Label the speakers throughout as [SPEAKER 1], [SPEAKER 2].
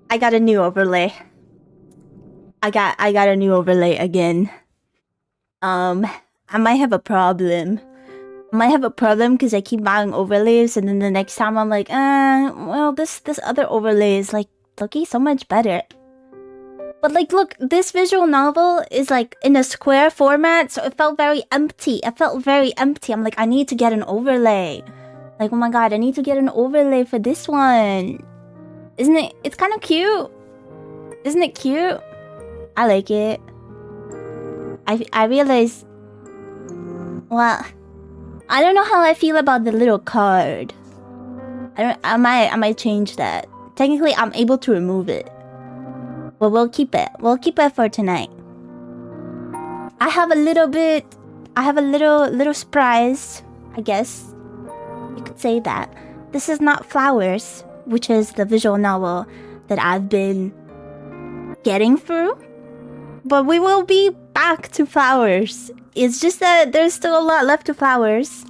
[SPEAKER 1] I got a new overlay. I got a new overlay again. I might have a problem. I might have a problem because I keep buying overlays, and then the next time I'm like, well, this other overlay is like looking so much better. But like, look, this visual novel is like in a square format, so it felt very empty. It felt very empty. I'm like, I need to get an overlay. Like, oh my god, I need to get an overlay for this one. Isn't it? It's kind of cute. Isn't it cute? I like it. I realize. Well, I don't know how I feel about the little card. I might change that. Technically, I'm able to remove it. But we'll keep it. We'll keep it for tonight. I have a little surprise, I guess. You could say that. This is not Flowers, which is the visual novel that I've been getting through. But we will be back to Flowers. It's just that there's still a lot left to Flowers.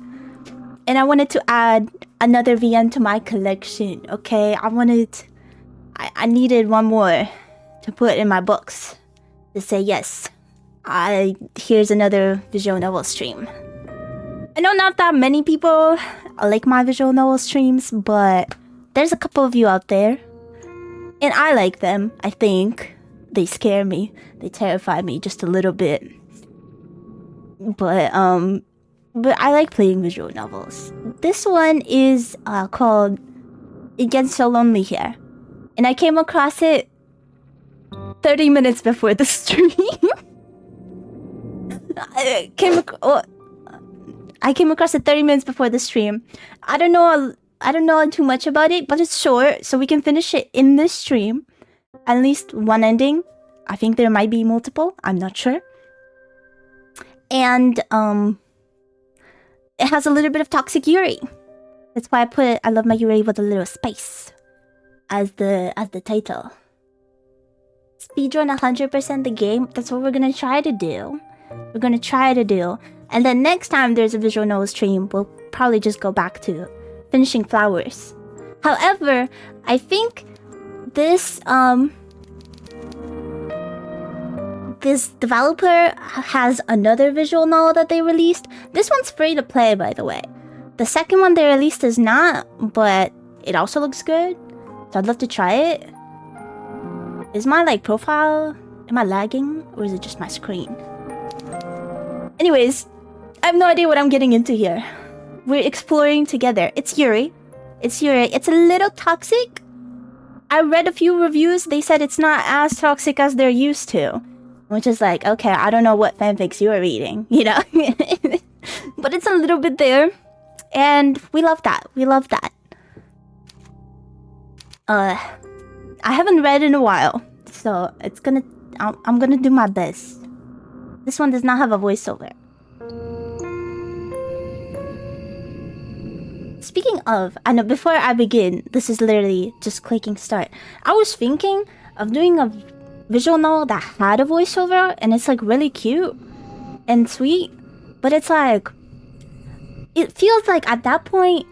[SPEAKER 1] And I wanted to add another VN to my collection, okay? I needed one more to put in my books to say yes. Here's another visual novel stream. I know not that many people like my visual novel streams, but there's a couple of you out there. And I like them, I think. They scare me. They terrify me just a little bit. But I like playing visual novels. This one is called It Gets So Lonely Here. And I came across it 30 minutes before the stream. I came across it 30 minutes before the stream. I don't know too much about it, but it's short, so we can finish it in this stream. At least one ending. I think there might be multiple. I'm not sure. And it has a little bit of toxic yuri. That's why I put I love my yuri with a little space as the title. Speedrun 100% the game. That's what we're gonna try to do. And then next time there's a visual novel stream, we'll probably just go back to finishing Flowers. However, I think this developer has another visual novel that they released. This one's free to play, by the way. The second one they released is not, but it also looks good. So I'd love to try it. Is my profile, am I lagging, or is it just my screen? Anyways, I have no idea what I'm getting into here. We're exploring together. It's Yuri. It's a little toxic. I read a few reviews. They said it's not as toxic as they're used to. Which is like, okay, I don't know what fanfics you are reading, you know? But it's a little bit there. And we love that. I haven't read in a while. So I'm gonna do my best. This one does not have a voiceover. Speaking of, I know before I begin, this is literally just clicking start. I was thinking of doing a visual novel that had a voiceover, and it's like really cute and sweet, but it's like, it feels like at that point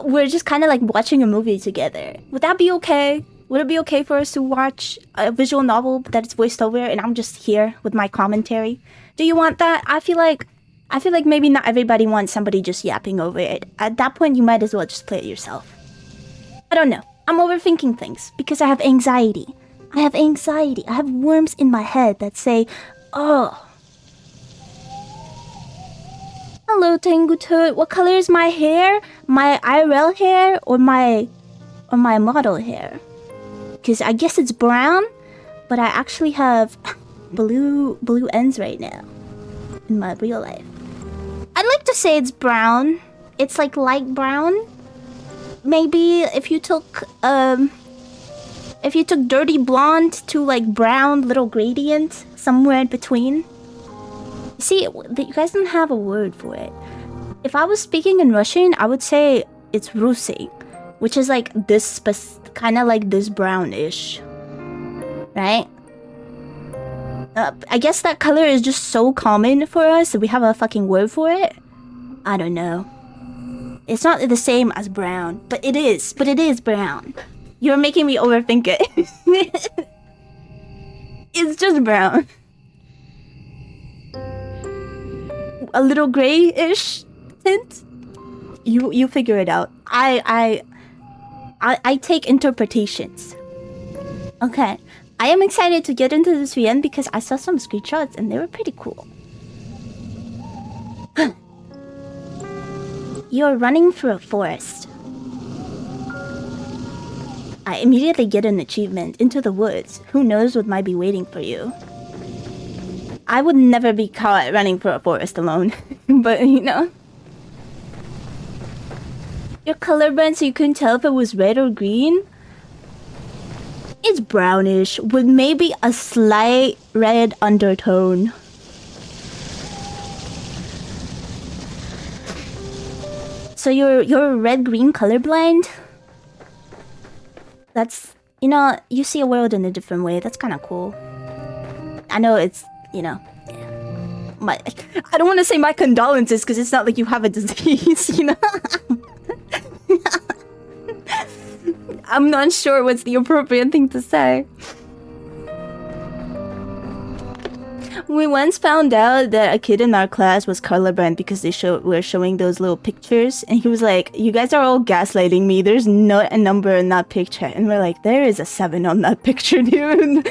[SPEAKER 1] we're just kind of like watching a movie together. Would that be okay? Would it be okay for us to watch a visual novel that's voiced over and I'm just here with my commentary? Do you want that? I feel like maybe not everybody wants somebody just yapping over it. At that point, you might as well just play it yourself. I don't know. I'm overthinking things because I have anxiety. I have worms in my head that say, oh. Hello, Tengutoad. What color is my hair? My IRL hair or my model hair? Because I guess it's brown, but I actually have blue ends right now in my real life. I'd like to say it's brown. It's like light brown. Maybe if you took dirty blonde to like brown little gradient somewhere in between. See, you guys don't have a word for it. If I was speaking in Russian, I would say it's rusy, which is like this kind of like this brownish, right? I guess that color is just so common for us that we have a fucking word for it. I don't know. It's not the same as brown, but it is brown. You're making me overthink it. It's just brown. A little gray-ish tint. You figure it out. I take interpretations. Okay. I am excited to get into this VN because I saw some screenshots and they were pretty cool. You're running through a forest. I immediately get an achievement, Into the Woods. Who knows what might be waiting for you? I would never be caught running through a forest alone. But, you know. You're colorblind so you couldn't tell if it was red or green? It's brownish with maybe a slight red undertone. So you're red-green colorblind? That's, you know, you see a world in a different way. That's kind of cool. I know it's, you know, I don't want to say my condolences because it's not like you have a disease, you know? I'm not sure what's the appropriate thing to say. We once found out that a kid in our class was colorblind because they were showing those little pictures, and he was like, "You guys are all gaslighting me. There's not a number in that picture." And we're like, "There is a 7 on that picture, dude."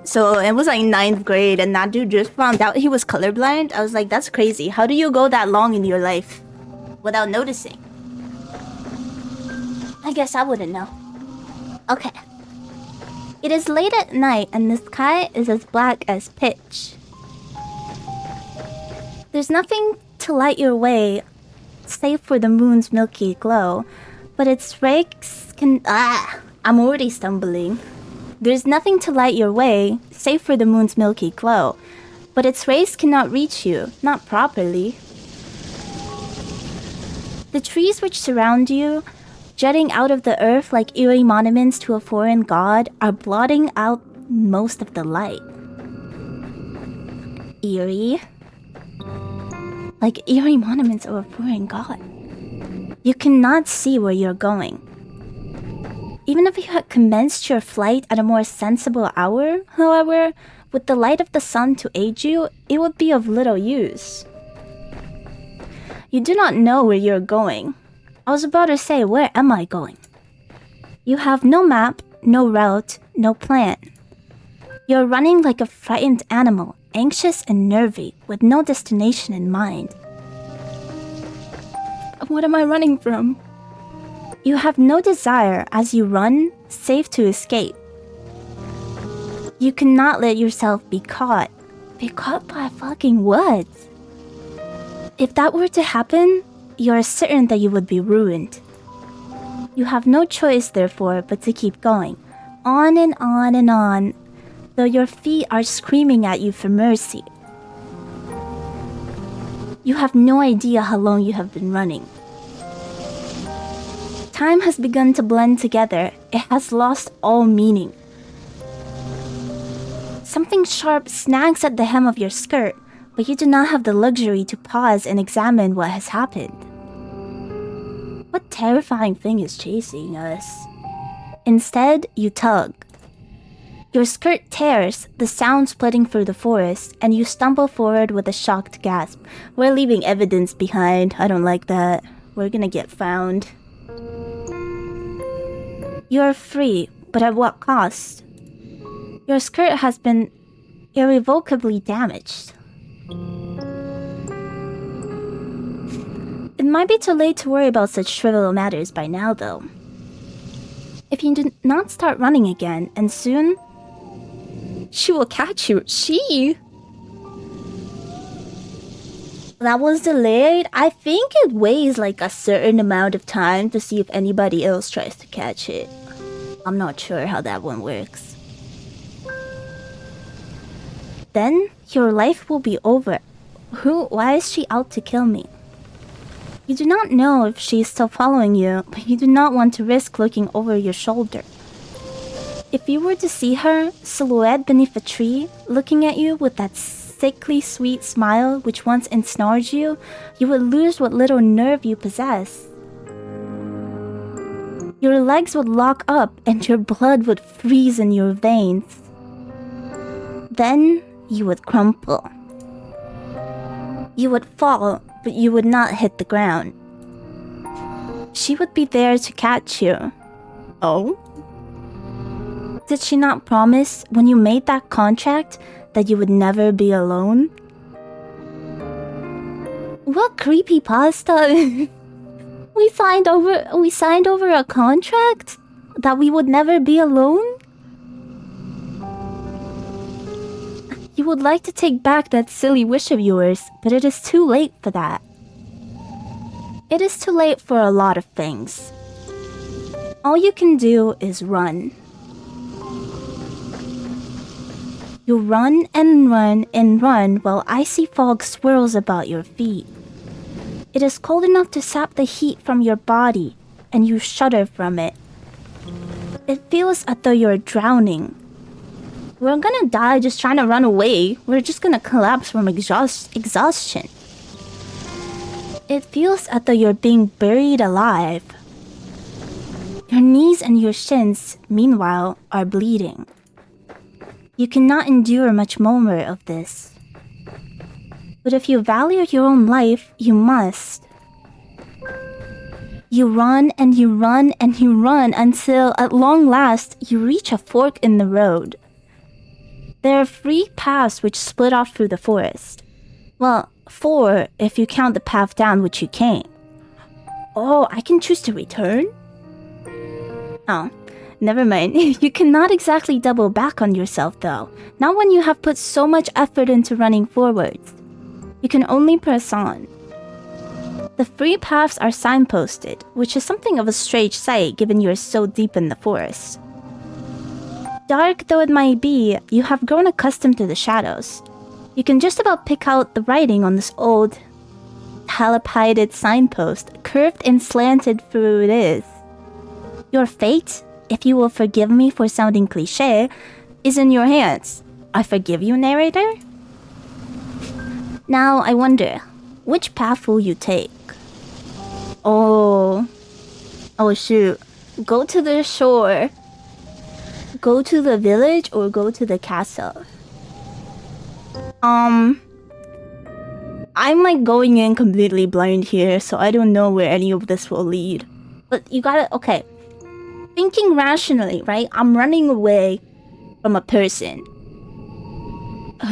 [SPEAKER 1] So it was like 9th grade, and that dude just found out he was colorblind. I was like, "That's crazy. How do you go that long in your life without noticing?" I guess I wouldn't know. Okay. It is late at night and the sky is as black as pitch. There's nothing to light your way save for the moon's milky glow, but its rays can... I'm already stumbling. There's nothing to light your way save for the moon's milky glow, but its rays cannot reach you, not properly. The trees which surround you, jutting out of the earth like eerie monuments to a foreign god, are blotting out most of the light. Eerie? Like eerie monuments of a foreign god. You cannot see where you're going. Even if you had commenced your flight at a more sensible hour, however, with the light of the sun to aid you, it would be of little use. You do not know where you're going. I was about to say, where am I going? You have no map, no route, no plan. You're running like a frightened animal, anxious and nervy, with no destination in mind. What am I running from? You have no desire as you run, save to escape. You cannot let yourself be caught. Be caught by fucking what? If that were to happen, you are certain that you would be ruined. You have no choice, therefore, but to keep going, on and on and on, though your feet are screaming at you for mercy. You have no idea how long you have been running. Time has begun to blend together. It has lost all meaning. Something sharp snags at the hem of your skirt, but you do not have the luxury to pause and examine what has happened. What terrifying thing is chasing us? Instead, you tug. Your skirt tears, the sound splitting through the forest, and you stumble forward with a shocked gasp. We're leaving evidence behind. I don't like that. We're gonna get found. You're free, but at what cost? Your skirt has been irrevocably damaged. It might be too late to worry about such trivial matters by now, though. If you do not start running again, and soon, she will catch you. She? That was delayed. I think it weighs like a certain amount of time to see if anybody else tries to catch it. I'm not sure how that one works. Then, your life will be over. Why is she out to kill me? You do not know if she is still following you, but you do not want to risk looking over your shoulder. If you were to see her, silhouette beneath a tree, looking at you with that sickly sweet smile which once ensnared you, you would lose what little nerve you possess. Your legs would lock up and your blood would freeze in your veins. Then you would crumple. You would fall, but you would not hit the ground. She would be there to catch you.
[SPEAKER 2] Oh?
[SPEAKER 1] Did she not promise when you made that contract that you would never be alone? What creepypasta? We signed over a contract that we would never be alone? You would like to take back that silly wish of yours, but it is too late for that. It is too late for a lot of things. All you can do is run. You run and run and run while icy fog swirls about your feet. It is cold enough to sap the heat from your body, and you shudder from it. It feels as though you're drowning. We're gonna die just trying to run away. We're just gonna collapse from exhaustion. It feels as though you're being buried alive. Your knees and your shins, meanwhile, are bleeding. You cannot endure much more of this. But if you value your own life, you must. You run and you run and you run until, at long last, you reach a fork in the road. There are 3 paths which split off through the forest. Well, 4 if you count the path down which you came. Oh, I can choose to return? Oh, never mind. You cannot exactly double back on yourself though. Not when you have put so much effort into running forwards. You can only press on. The 3 paths are signposted, which is something of a strange sight given you are so deep in the forest. Dark though it might be, you have grown accustomed to the shadows. You can just about pick out the writing on this old, halopided signpost, curved and slanted through it is. Your fate, if you will forgive me for sounding cliché, is in your hands. I forgive you, narrator? Now, I wonder, which path will you take? Oh shoot. Go to the shore. Go to the village or go to the castle? I'm like going in completely blind here, so I don't know where any of this will lead. But you gotta, okay. Thinking rationally, right? I'm running away from a person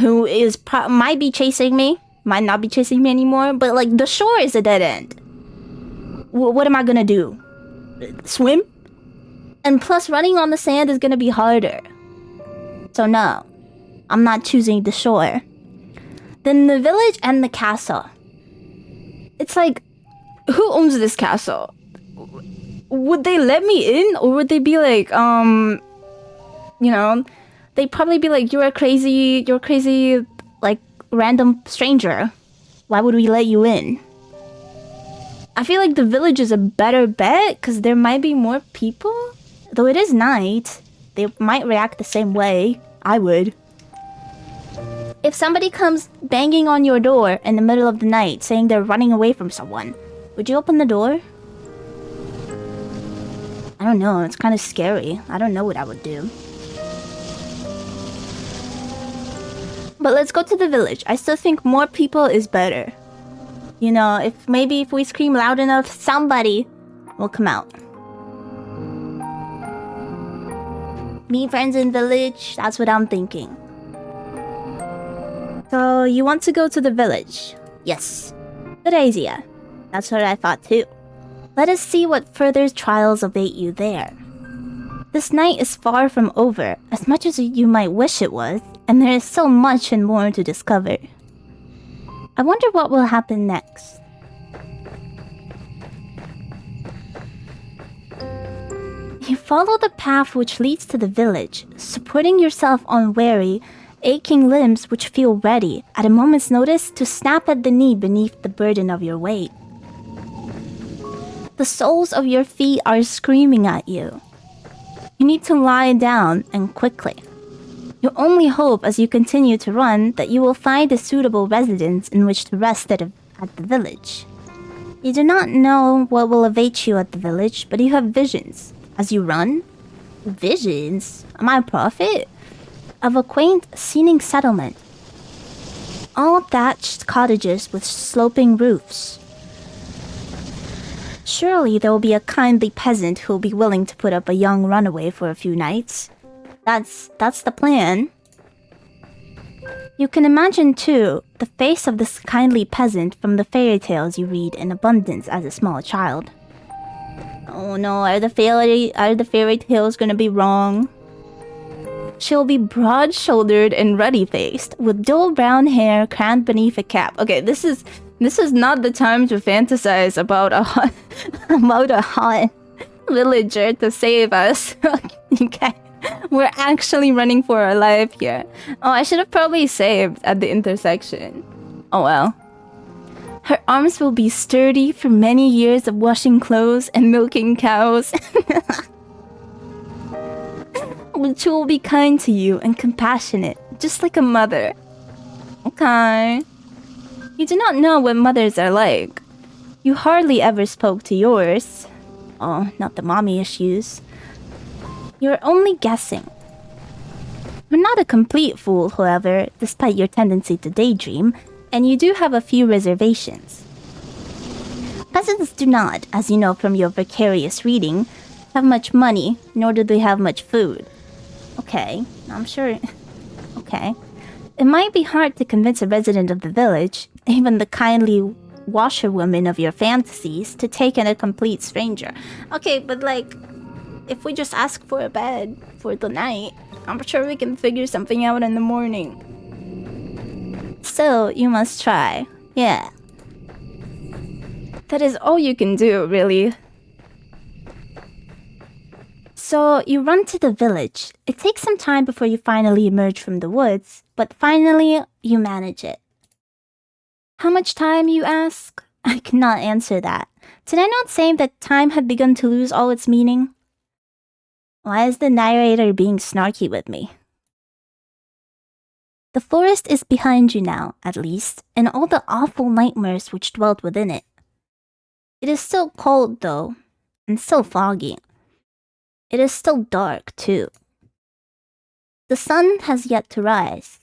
[SPEAKER 1] who is might be chasing me, might not be chasing me anymore, but like the shore is a dead end. What am I gonna do? Swim? And plus running on the sand is gonna be harder. So no, I'm not choosing the shore. Then the village and the castle. It's like, who owns this castle? Would they let me in? Or would they be like, you know, they'd probably be like, you're crazy, like, random stranger. Why would we let you in? I feel like the village is a better bet, because there might be more people. Though it is night, they might react the same way. I would. If somebody comes banging on your door in the middle of the night saying they're running away from someone, would you open the door? I don't know, it's kind of scary. I don't know what I would do. But let's go to the village. I still think more people is better. You know, if we scream loud enough, somebody will come out. Meet friends in village, that's what I'm thinking. So, you want to go to the village? Yes. Good idea. That's what I thought too. Let us see what further trials await you there. This night is far from over, as much as you might wish it was, and there is so much and more to discover. I wonder what will happen next. You follow the path which leads to the village, supporting yourself on weary, aching limbs which feel ready, at a moment's notice, to snap at the knee beneath the burden of your weight. The soles of your feet are screaming at you. You need to lie down, and quickly. Your only hope as you continue to run that you will find a suitable residence in which to rest at the village. You do not know what will await you at the village, but you have visions. As you run, visions, my prophet, of a quaint, seeming settlement. All thatched cottages with sloping roofs. Surely there will be a kindly peasant who will be willing to put up a young runaway for a few nights. That's the plan. You can imagine, too, the face of this kindly peasant from the fairy tales you read in abundance as a small child. Oh no, are the fairy tales gonna be wrong? She'll be broad-shouldered and ruddy-faced, with dull brown hair crammed beneath a cap. Okay, this is not the time to fantasize about a hot villager to save us. Okay, we're actually running for our life here. Oh, I should have probably saved at the intersection. Oh well. Her arms will be sturdy for many years of washing clothes and milking cows. She will be kind to you and compassionate, just like a mother. Okay. You do not know what mothers are like. You hardly ever spoke to yours. Oh, not the mommy issues. You're only guessing. You're not a complete fool, however, despite your tendency to daydream, and you do have a few reservations. Peasants do not, as you know from your vicarious reading, have much money, nor do they have much food. Okay, I'm sure... Okay. It might be hard to convince a resident of the village, even the kindly washerwoman of your fantasies, to take in a complete stranger. Okay, but like, if we just ask for a bed for the night, I'm sure we can figure something out in the morning. So, you must try. Yeah. That is all you can do, really. So, you run to the village. It takes some time before you finally emerge from the woods, but finally, you manage it. How much time, you ask? I cannot answer that. Did I not say that time had begun to lose all its meaning? Why is the narrator being snarky with me? The forest is behind you now, at least, and all the awful nightmares which dwelt within it. It is still cold, though, and still foggy. It is still dark, too. The sun has yet to rise.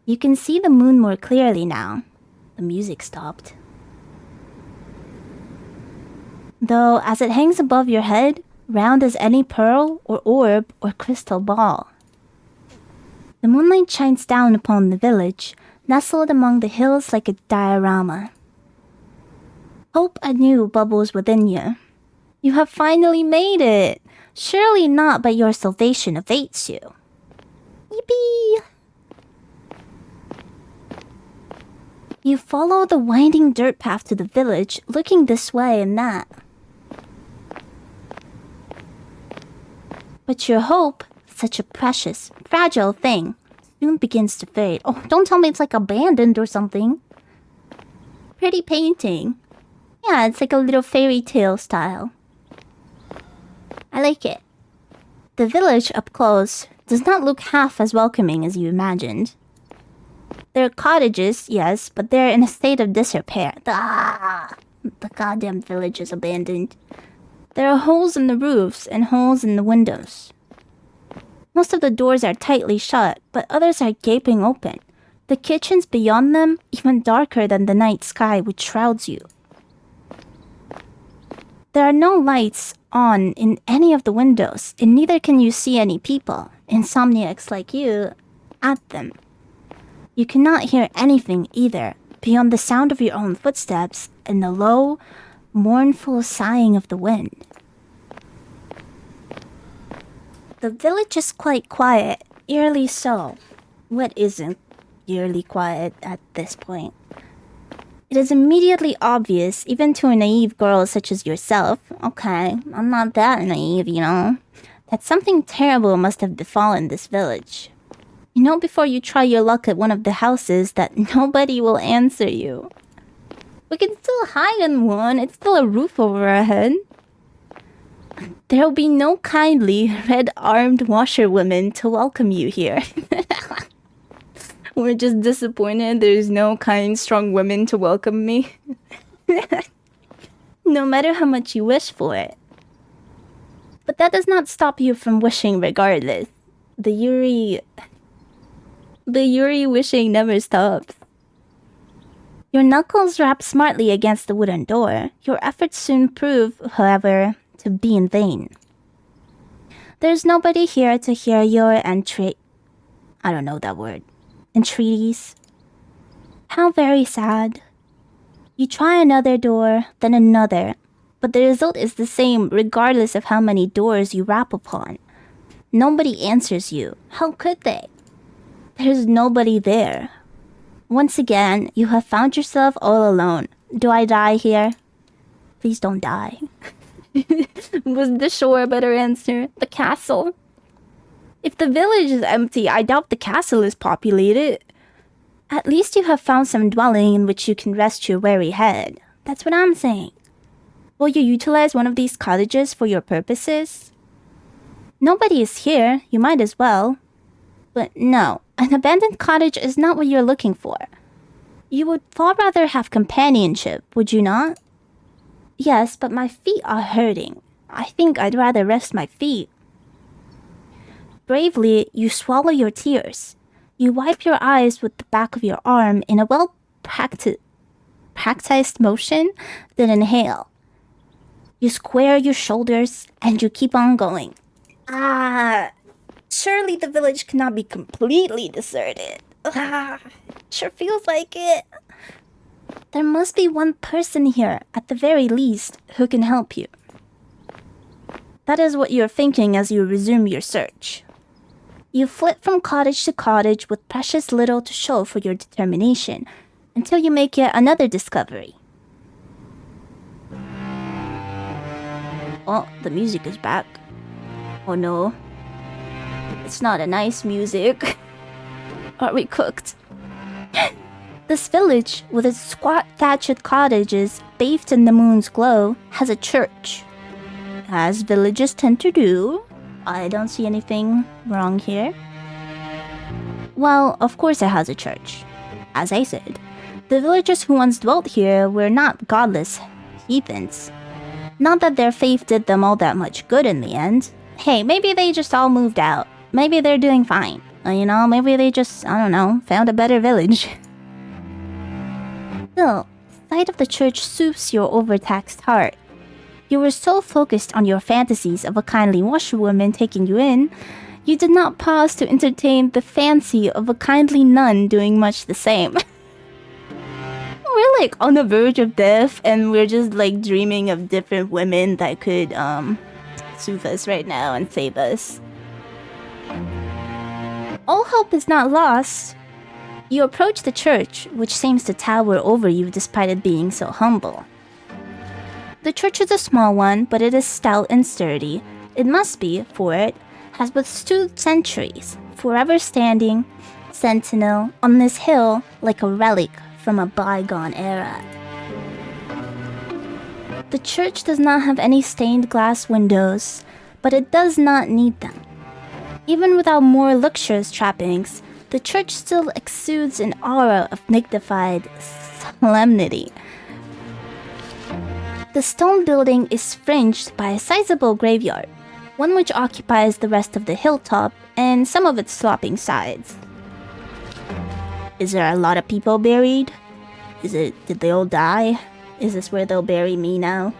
[SPEAKER 1] You can see the moon more clearly now. The music stopped. Though, as it hangs above your head, round as any pearl or orb or crystal ball. The moonlight shines down upon the village, nestled among the hills like a diorama. Hope anew bubbles within you. You have finally made it! Surely not but your salvation awaits you. Yippee! You follow the winding dirt path to the village, looking this way and that. But your hope, such a precious, fragile thing, soon begins to fade. Oh, don't tell me it's like abandoned or something. Pretty painting. Yeah, it's like a little fairy tale style. I like it. The village up close does not look half as welcoming as you imagined. There are cottages, yes, but they're in a state of disrepair. The goddamn village is abandoned. There are holes in the roofs and holes in the windows. Most of the doors are tightly shut, but others are gaping open. The kitchens beyond them even darker than the night sky which shrouds you. There are no lights on in any of the windows, and neither can you see any people, insomniacs like you, at them. You cannot hear anything either, beyond the sound of your own footsteps and the low, mournful sighing of the wind. The village is quite quiet, eerily so. What isn't eerily quiet at this point? It is immediately obvious, even to a naive girl such as yourself, okay, I'm not that naive, you know, that something terrible must have befallen this village. You know before you try your luck at one of the houses that nobody will answer you. We can still hide in one, it's still a roof over our head. There'll be no kindly, red-armed washerwomen to welcome you here. We're just disappointed there's no kind, strong women to welcome me. no matter how much you wish for it. But that does not stop you from wishing regardless. The Yuri wishing never stops. Your knuckles rap smartly against the wooden door. Your efforts soon prove, however, to be in vain. There's nobody here to hear your I don't know that word. Entreaties. How very sad. You try another door, then another, but the result is the same regardless of how many doors you rap upon. Nobody answers you. How could they? There's nobody there. Once again, you have found yourself all alone. Do I die here? Please don't die. Was the shore a better answer? The castle? If the village is empty, I doubt the castle is populated. At least you have found some dwelling in which you can rest your weary head. That's what I'm saying. Will you utilize one of these cottages for your purposes? Nobody is here. You might as well. But no, an abandoned cottage is not what you're looking for. You would far rather have companionship, would you not? Yes, but my feet are hurting. I think I'd rather rest my feet. Bravely, you swallow your tears. You wipe your eyes with the back of your arm in a well-practiced motion, then inhale. You square your shoulders, and you keep on going. Surely the village cannot be completely deserted. Sure feels like it. There must be one person here, at the very least, who can help you. That is what you're thinking as you resume your search. You flit from cottage to cottage with precious little to show for your determination, until you make yet another discovery. Oh, the music is back. Oh no. It's not a nice music. Are we cooked? This village, with its squat thatched cottages bathed in the moon's glow, has a church. As villages tend to do. I don't see anything wrong here. Well, of course it has a church. As I said, the villagers who once dwelt here were not godless heathens. Not that their faith did them all that much good in the end. Hey, maybe they just all moved out. Maybe they're doing fine. Maybe they just, I don't know, found a better village. Still, the sight of the church soothes your overtaxed heart. You were so focused on your fantasies of a kindly washerwoman taking you in, you did not pause to entertain the fancy of a kindly nun doing much the same. We're like on the verge of death, and we're just like dreaming of different women that could soothe us right now and save us. All hope is not lost. You approach the church, which seems to tower over you despite it being so humble. The church is a small one, but it is stout and sturdy. It must be, for it has withstood centuries, forever standing, sentinel, on this hill like a relic from a bygone era. The church does not have any stained glass windows, but it does not need them. Even without more luxurious trappings, the church still exudes an aura of dignified solemnity. The stone building is fringed by a sizable graveyard, one which occupies the rest of the hilltop and some of its sloping sides. Is there a lot of people buried? Did they all die? Is this where they'll bury me now?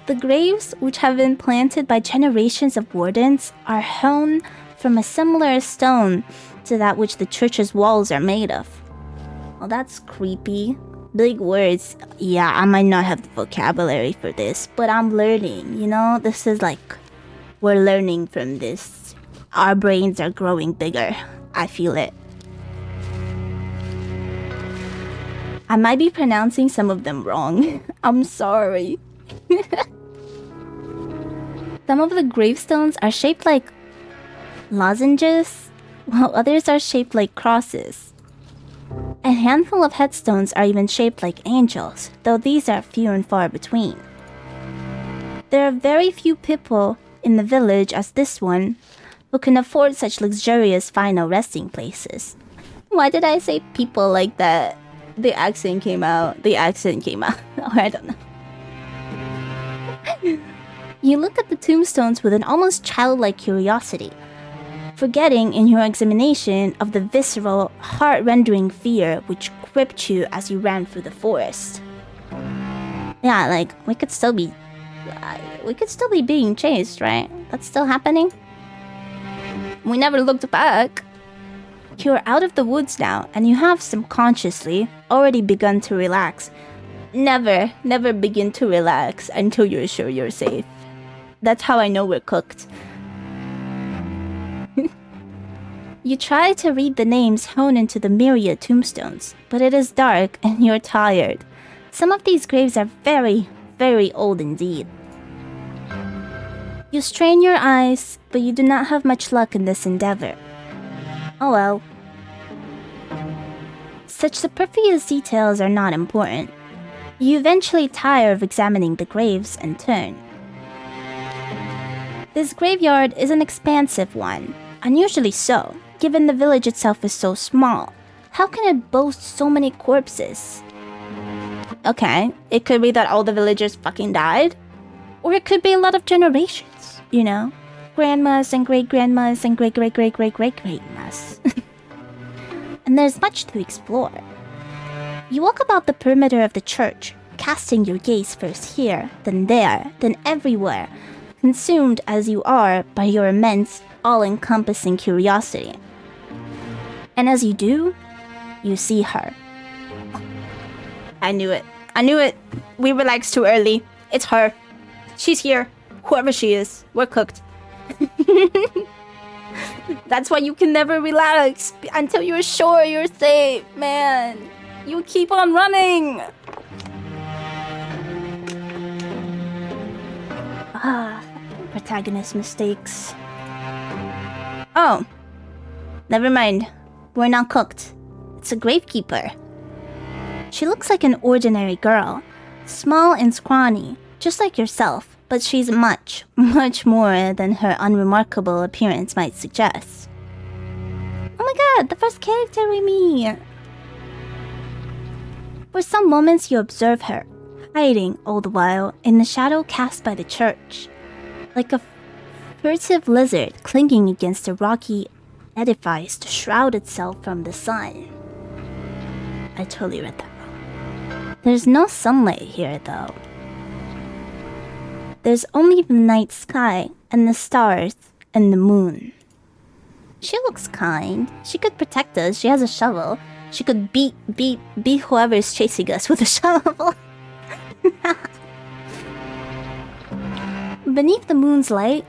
[SPEAKER 1] The graves, which have been planted by generations of wardens, are hewn from a similar stone to that which the church's walls are made of. Well, that's creepy. Big words. Yeah, I might not have the vocabulary for this, but I'm learning, This is like, we're learning from this. Our brains are growing bigger. I feel it. I might be pronouncing some of them wrong. I'm sorry. Some of the gravestones are shaped like lozenges, while others are shaped like crosses. A handful of headstones are even shaped like angels, though these are few and far between. There are very few people in the village as this one who can afford such luxurious final resting places. Why did I say people like that? The accent came out. The accent came out. Or I don't know. You look at the tombstones with an almost childlike curiosity, forgetting in your examination of the visceral, heart-rending fear which gripped you as you ran through the forest. Yeah, like, we could still be being chased, right? That's still happening? We never looked back. You're out of the woods now, and you have subconsciously already begun to relax. Never begin to relax until you're sure you're safe. That's how I know we're cooked. You try to read the names hewn into the myriad tombstones, but it is dark and you're tired. Some of these graves are very, very old indeed. You strain your eyes, but you do not have much luck in this endeavor. Oh well. Such superfluous details are not important. You eventually tire of examining the graves and turn. This graveyard is an expansive one, unusually so, given the village itself is so small. How can it boast so many corpses? Okay, it could be that all the villagers fucking died. Or it could be a lot of generations, you know? Grandmas and great-grandmas and great-great-great-great-great-great-grandmas. And there's much to explore. You walk about the perimeter of the church, casting your gaze first here, then there, then everywhere, consumed as you are by your immense, all-encompassing curiosity. And as you do, you see her. I knew it. I knew it. We relaxed too early. It's her. She's here. Whoever she is, we're cooked. That's why you can never relax until you're sure you're safe, man. You keep on running. Protagonist mistakes. Oh, never mind. We're not cooked. It's a gravekeeper. She looks like an ordinary girl, small and scrawny, just like yourself, but she's much, much more than her unremarkable appearance might suggest. Oh my god, the first character we meet! For some moments you observe her, hiding all the while in the shadow cast by the church, like a furtive lizard clinging against a rocky edifice to shroud itself from the sun. I totally read that wrong. There's no sunlight here, though. There's only the night sky and the stars and the moon. She looks kind. She could protect us. She has a shovel. She could beat whoever is chasing us with a shovel. Beneath the moon's light,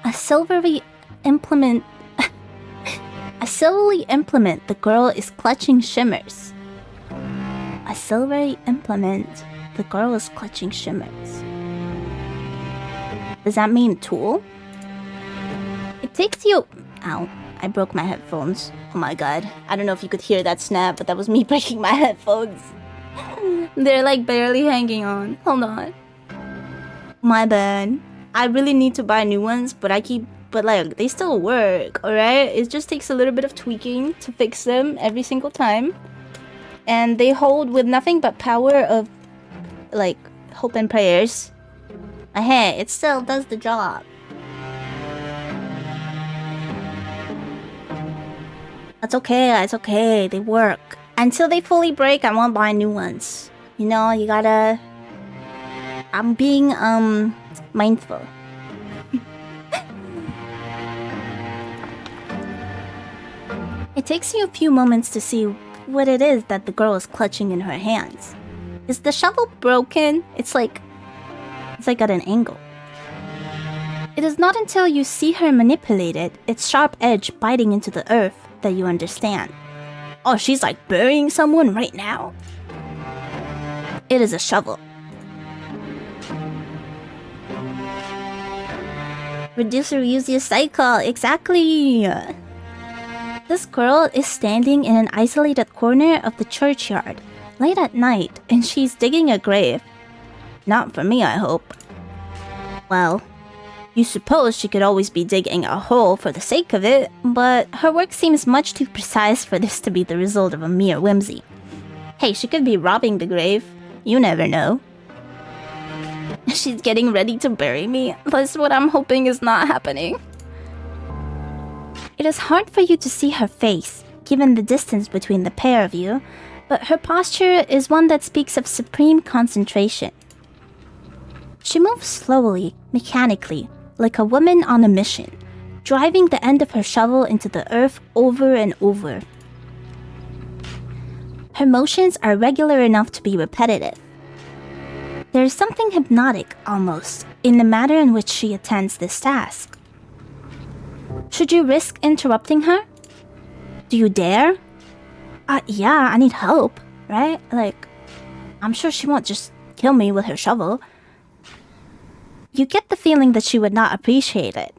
[SPEAKER 1] a silvery implement the girl is clutching shimmers. A silvery implement the girl is clutching shimmers. Does that mean tool? It takes you... Ow, I broke my headphones. Oh my god. I don't know if you could hear that snap, but that was me breaking my headphones. They're like barely hanging on. Hold on. My bad. I really need to buy new ones, but like, they still work, alright? It just takes a little bit of tweaking to fix them every single time. And they hold with nothing but power of, like, hope and prayers. Hey, it still does the job. That's okay, it's okay, they work. Until they fully break, I won't buy new ones. You know, you gotta... I'm being, mindful. It takes you a few moments to see what it is that the girl is clutching in her hands. Is the shovel broken? It's like at an angle. It is not until you see her manipulate it, its sharp edge biting into the earth, that you understand. Oh, she's like burying someone right now. It is a shovel. Reduce or reuse your cycle, exactly. This girl is standing in an isolated corner of the churchyard, late at night, and she's digging a grave. Not for me, I hope. Well, you suppose she could always be digging a hole for the sake of it, but her work seems much too precise for this to be the result of a mere whimsy. Hey, she could be robbing the grave. You never know. She's getting ready to bury me. That's what I'm hoping is not happening. It is hard for you to see her face, given the distance between the pair of you, but her posture is one that speaks of supreme concentration. She moves slowly, mechanically, like a woman on a mission, driving the end of her shovel into the earth over and over. Her motions are regular enough to be repetitive. There is something hypnotic, almost, in the manner in which she attends this task. Should you risk interrupting her? Do you dare? Yeah, I need help, right? Like, I'm sure she won't just kill me with her shovel. You get the feeling that she would not appreciate it.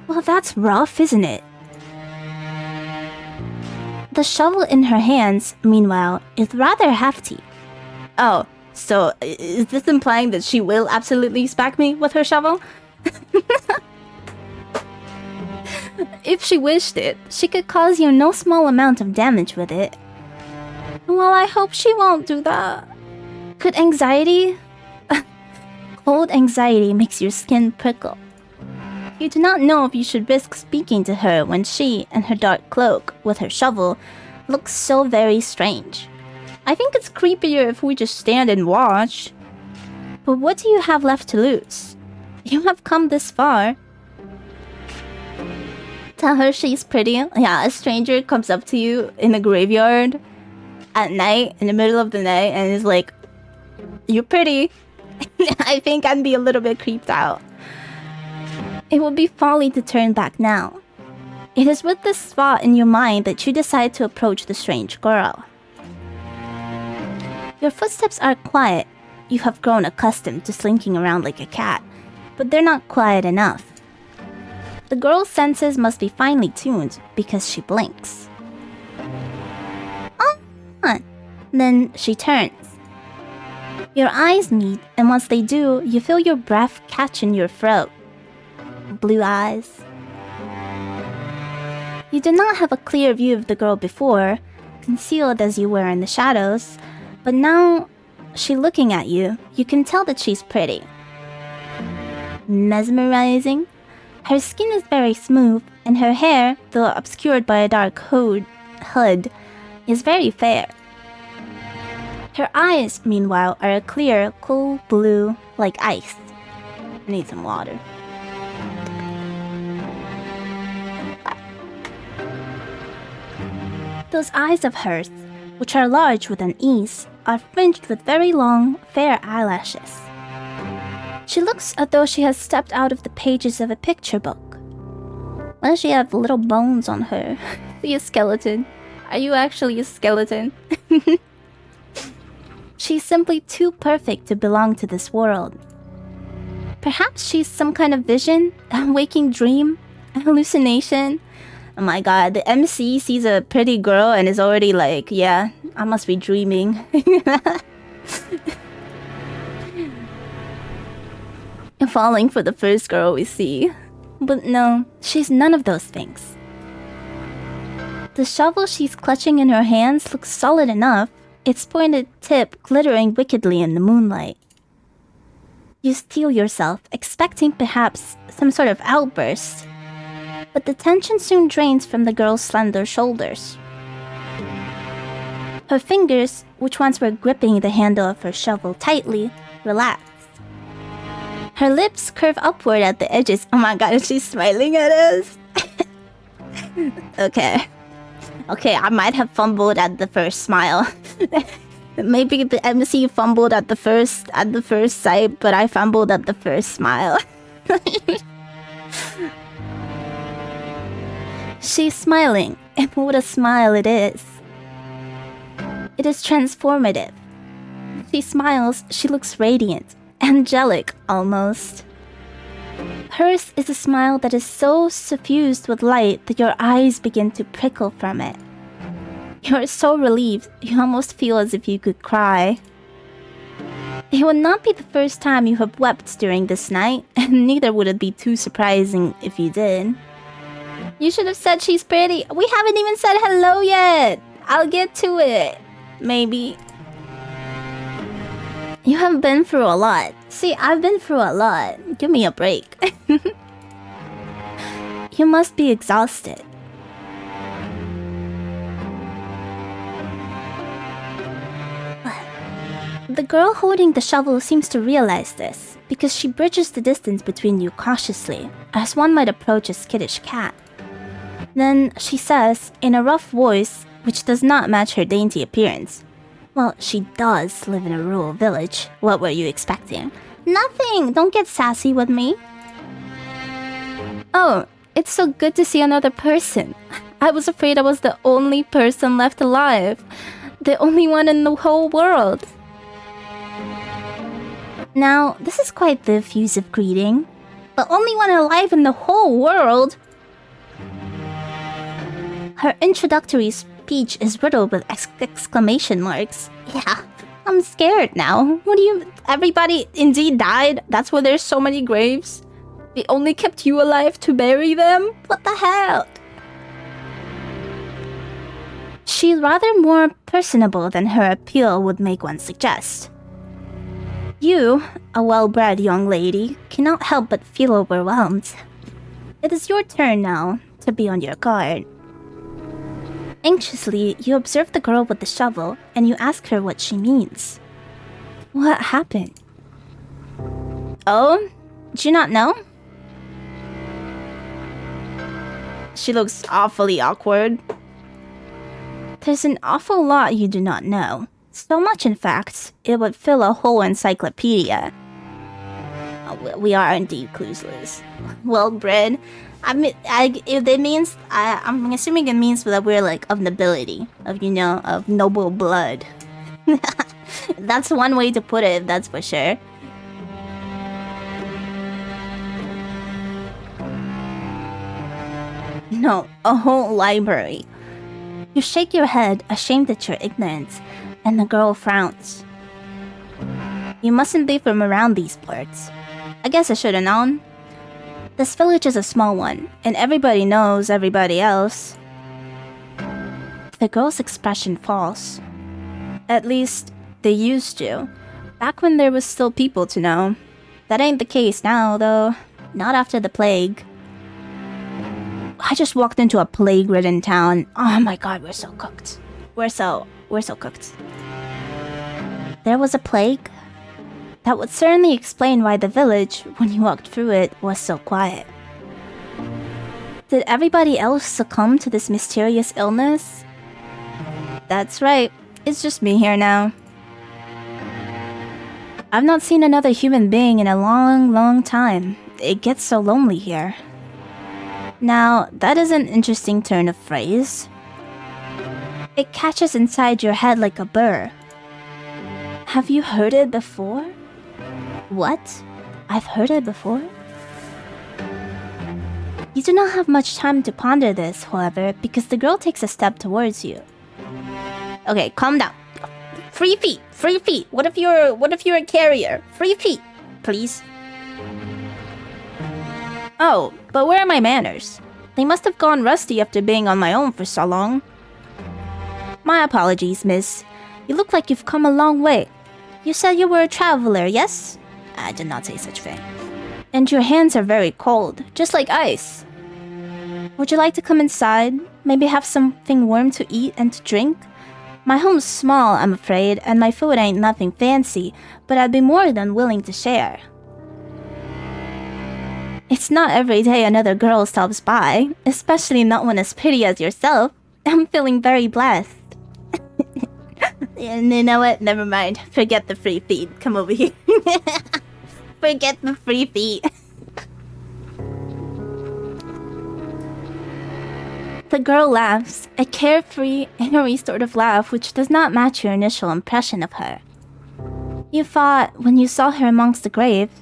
[SPEAKER 1] Well, that's rough, isn't it? The shovel in her hands, meanwhile, is rather hefty. Oh, so is this implying that she will absolutely smack me with her shovel? If she wished it, she could cause you no small amount of damage with it. Well, I hope she won't do that. Could anxiety? Cold anxiety makes your skin prickle. You do not know if you should risk speaking to her when she, in her dark cloak, with her shovel, looks so very strange. I think it's creepier if we just stand and watch. But what do you have left to lose? You have come this far. Tell her she's pretty. Yeah, a stranger comes up to you in a graveyard at night, in the middle of the night, and is like, "You're pretty." I think I'd be a little bit creeped out. It would be folly to turn back now. It is with this thought in your mind that you decide to approach the strange girl. Your footsteps are quiet. You have grown accustomed to slinking around like a cat, but they're not quiet enough. The girl's senses must be finely tuned because she blinks. Oh! Then she turns. Your eyes meet, and once they do, you feel your breath catch in your throat. Blue eyes. You did not have a clear view of the girl before, concealed as you were in the shadows, but now, she looking at you, you can tell that she's pretty. Mesmerizing. Her skin is very smooth, and her hair, though obscured by a dark hood, is very fair. Her eyes, meanwhile, are a clear, cool blue, like ice. I need some water. Those eyes of hers, which are large with an ease, are fringed with very long, fair eyelashes. She looks as though she has stepped out of the pages of a picture book. Why does she have little bones on her? See a skeleton? Are you actually a skeleton? She's simply too perfect to belong to this world. Perhaps she's some kind of vision, a waking dream, a hallucination. Oh my god, the MC sees a pretty girl and is already like, yeah, I must be dreaming. Falling for the first girl we see. But no, she's none of those things. The shovel she's clutching in her hands looks solid enough, its pointed tip glittering wickedly in the moonlight. You steel yourself, expecting perhaps some sort of outburst, but the tension soon drains from the girl's slender shoulders. Her fingers, which once were gripping the handle of her shovel tightly, relax. Her lips curve upward at the edges. Oh my god, is she smiling at us? Okay, I might have fumbled at the first smile. Maybe the MC fumbled at the first sight, but I fumbled at the first smile. She's smiling, and what a smile it is. It is transformative. She smiles, she looks radiant, angelic almost. Hers is a smile that is so suffused with light that your eyes begin to prickle from it. You are so relieved, you almost feel as if you could cry. It would not be the first time you have wept during this night, and neither would it be too surprising if you did. You should have said she's pretty. We haven't even said hello yet. I'll get to it. maybe. You have been through a lot. See, I've been through a lot. Give me a break. You must be exhausted. The girl holding the shovel seems to realize this, because she bridges the distance between you cautiously, as one might approach a skittish cat. Then she says, in a rough voice, which does not match her dainty appearance, "Well, she does live in a rural village. What were you expecting?" "Nothing! Don't get sassy with me." "Oh, it's so good to see another person. I was afraid I was the only person left alive. The only one in the whole world." Now, this is quite the effusive greeting. "The only one alive in the whole world?" Her introductory speech is riddled with exclamation marks. Yeah, I'm scared now. What do you... Everybody indeed died? That's why there's so many graves? They only kept you alive to bury them? What the hell? She's rather more personable than her appeal would make one suggest. You, a well-bred young lady, cannot help but feel overwhelmed. It is your turn now to be on your guard. Anxiously, you observe the girl with the shovel and you ask her what she means. What happened? Oh? Do you not know? She looks awfully awkward. There's an awful lot you do not know. So much, in fact, it would fill a whole encyclopedia. We are indeed clueless. Well-bred. I mean, it means... I'm assuming it means that we're, like, of nobility. Of noble blood. That's one way to put it, that's for sure. No, a whole library. You shake your head, ashamed at your ignorance, and the girl frowns. You mustn't be from around these parts. I guess I should have known. This village is a small one, and everybody knows everybody else. The girl's expression falls. At least, they used to. Back when there was still people to know. That ain't the case now, though. Not after the plague. I just walked into a plague-ridden town. Oh my god, we're so cooked. We're so cooked. There was a plague? That would certainly explain why the village, when you walked through it, was so quiet. Did everybody else succumb to this mysterious illness? That's right. It's just me here now. I've not seen another human being in a long, long time. It gets so lonely here. Now, that is an interesting turn of phrase. It catches inside your head like a burr. Have you heard it before? What? I've heard it before? You do not have much time to ponder this, however, because the girl takes a step towards you. Okay, calm down. Free feet! Free feet! What if you're a carrier? Free feet! Please. Oh, but where are my manners? They must have gone rusty after being on my own for so long. My apologies, miss. You look like you've come a long way. You said you were a traveler, yes? I did not say such thing. And your hands are very cold, just like ice. Would you like to come inside? Maybe have something warm to eat and to drink? My home's small, I'm afraid, and my food ain't nothing fancy, but I'd be more than willing to share. It's not every day another girl stops by, especially not one as pretty as yourself. I'm feeling very blessed. And you know what? Never mind. Forget the free feet. Come over here. Forget the free feet. The girl laughs, a carefree, airy sort of laugh which does not match your initial impression of her. You thought, when you saw her amongst the graves,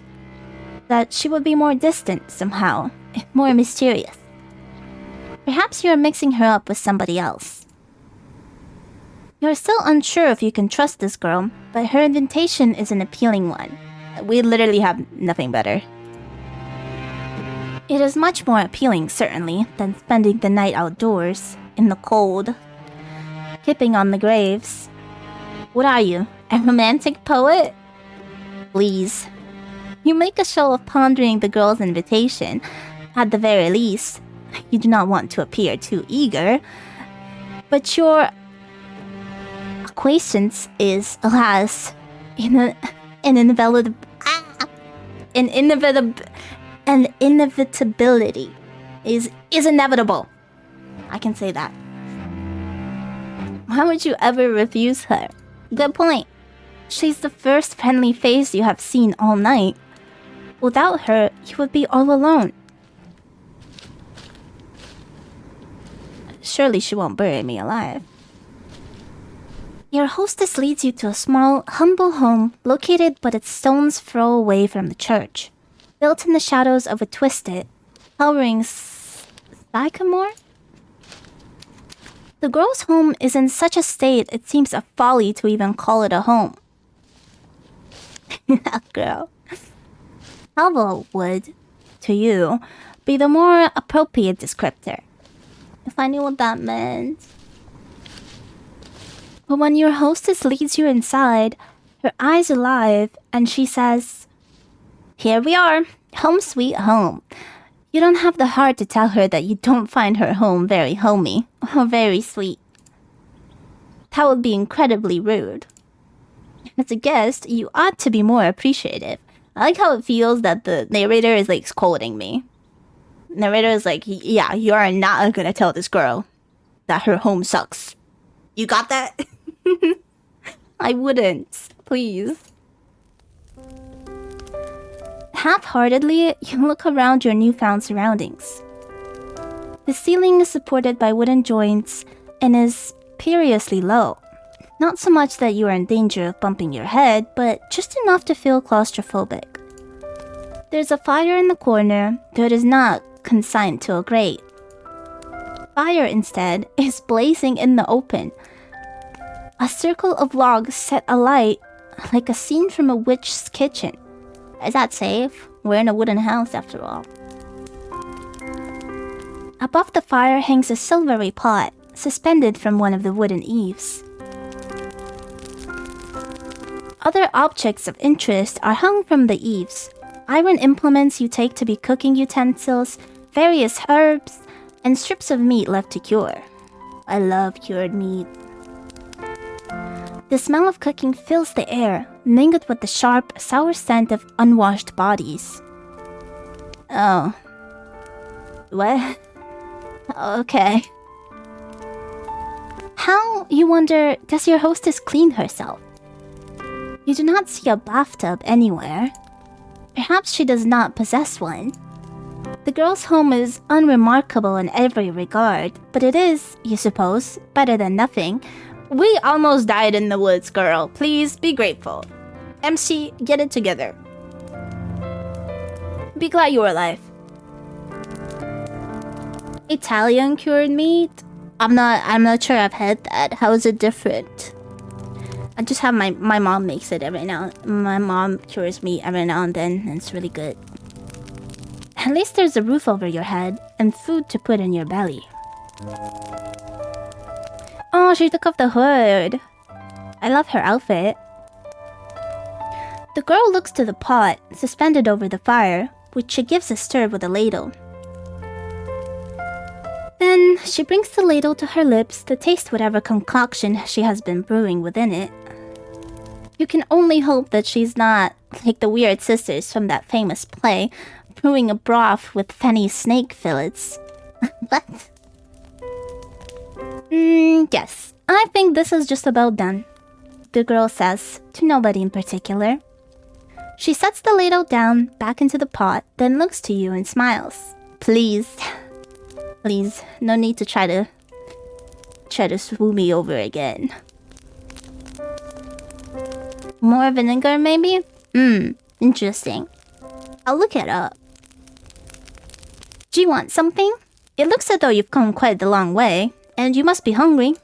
[SPEAKER 1] that she would be more distant somehow, more mysterious. Perhaps you are mixing her up with somebody else. You're still unsure if you can trust this girl, but her invitation is an appealing one. We literally have nothing better. It is much more appealing, certainly, than spending the night outdoors, in the cold, kipping on the graves. What are you, a romantic poet? Please. You make a show of pondering the girl's invitation. At the very least, you do not want to appear too eager. But your acquiescence is, alas, an inevitability is inevitable. I can say that. Why would you ever refuse her? Good point. She's the first friendly face you have seen all night. Without her, you would be all alone. Surely she won't bury me alive. Your hostess leads you to a small, humble home located but its stone's throw away from the church, built in the shadows of a twisted, towering sycamore? The girl's home is in such a state it seems a folly to even call it a home. Girl. Hovel would, to you, be the more appropriate descriptor. If I knew what that meant. But when your hostess leads you inside, her eyes alive, and she says, "Here we are, home sweet home." You don't have the heart to tell her that you don't find her home very homey or very sweet. That would be incredibly rude. As a guest, you ought to be more appreciative. I like how it feels that the narrator is like scolding me. Narrator is like, yeah, you are not gonna tell this girl that her home sucks. You got that? I wouldn't. Please. Half-heartedly, you look around your newfound surroundings. The ceiling is supported by wooden joints and is perilously low. Not so much that you are in danger of bumping your head, but just enough to feel claustrophobic. There's a fire in the corner, though it is not consigned to a grate. Fire, instead, is blazing in the open. A circle of logs set alight like a scene from a witch's kitchen. Is that safe? We're in a wooden house, after all. Above the fire hangs a silvery pot, suspended from one of the wooden eaves. Other objects of interest are hung from the eaves. Iron implements you take to be cooking utensils, various herbs, and strips of meat left to cure. I love cured meat. The smell of cooking fills the air, mingled with the sharp, sour scent of unwashed bodies. Oh. What? Okay. How, you wonder, does your hostess clean herself? You do not see a bathtub anywhere. Perhaps she does not possess one. The girl's home is unremarkable in every regard, but it is, you suppose, better than nothing. We almost died in the woods, girl. Please be grateful. MC, get it together. Be glad you're alive. Italian cured meat? I'm not sure I've had that. How is it different? I just have my mom makes it every now. My mom cures meat every now and then, and it's really good. At least there's a roof over your head and food to put in your belly. Oh, she took off the hood. I love her outfit. The girl looks to the pot, suspended over the fire, which she gives a stir with a ladle. Then she brings the ladle to her lips to taste whatever concoction she has been brewing within it. You can only hope that she's not like the weird sisters from that famous play, brewing a broth with fenny snake fillets. What? Yes, I think this is just about done, the girl says, to nobody in particular. She sets the ladle down, back into the pot, then looks to you and smiles. Please, no need to try to swoon me over again. More vinegar, maybe? Interesting. I'll look it up. Do you want something? It looks as though you've come quite a long way, and you must be hungry.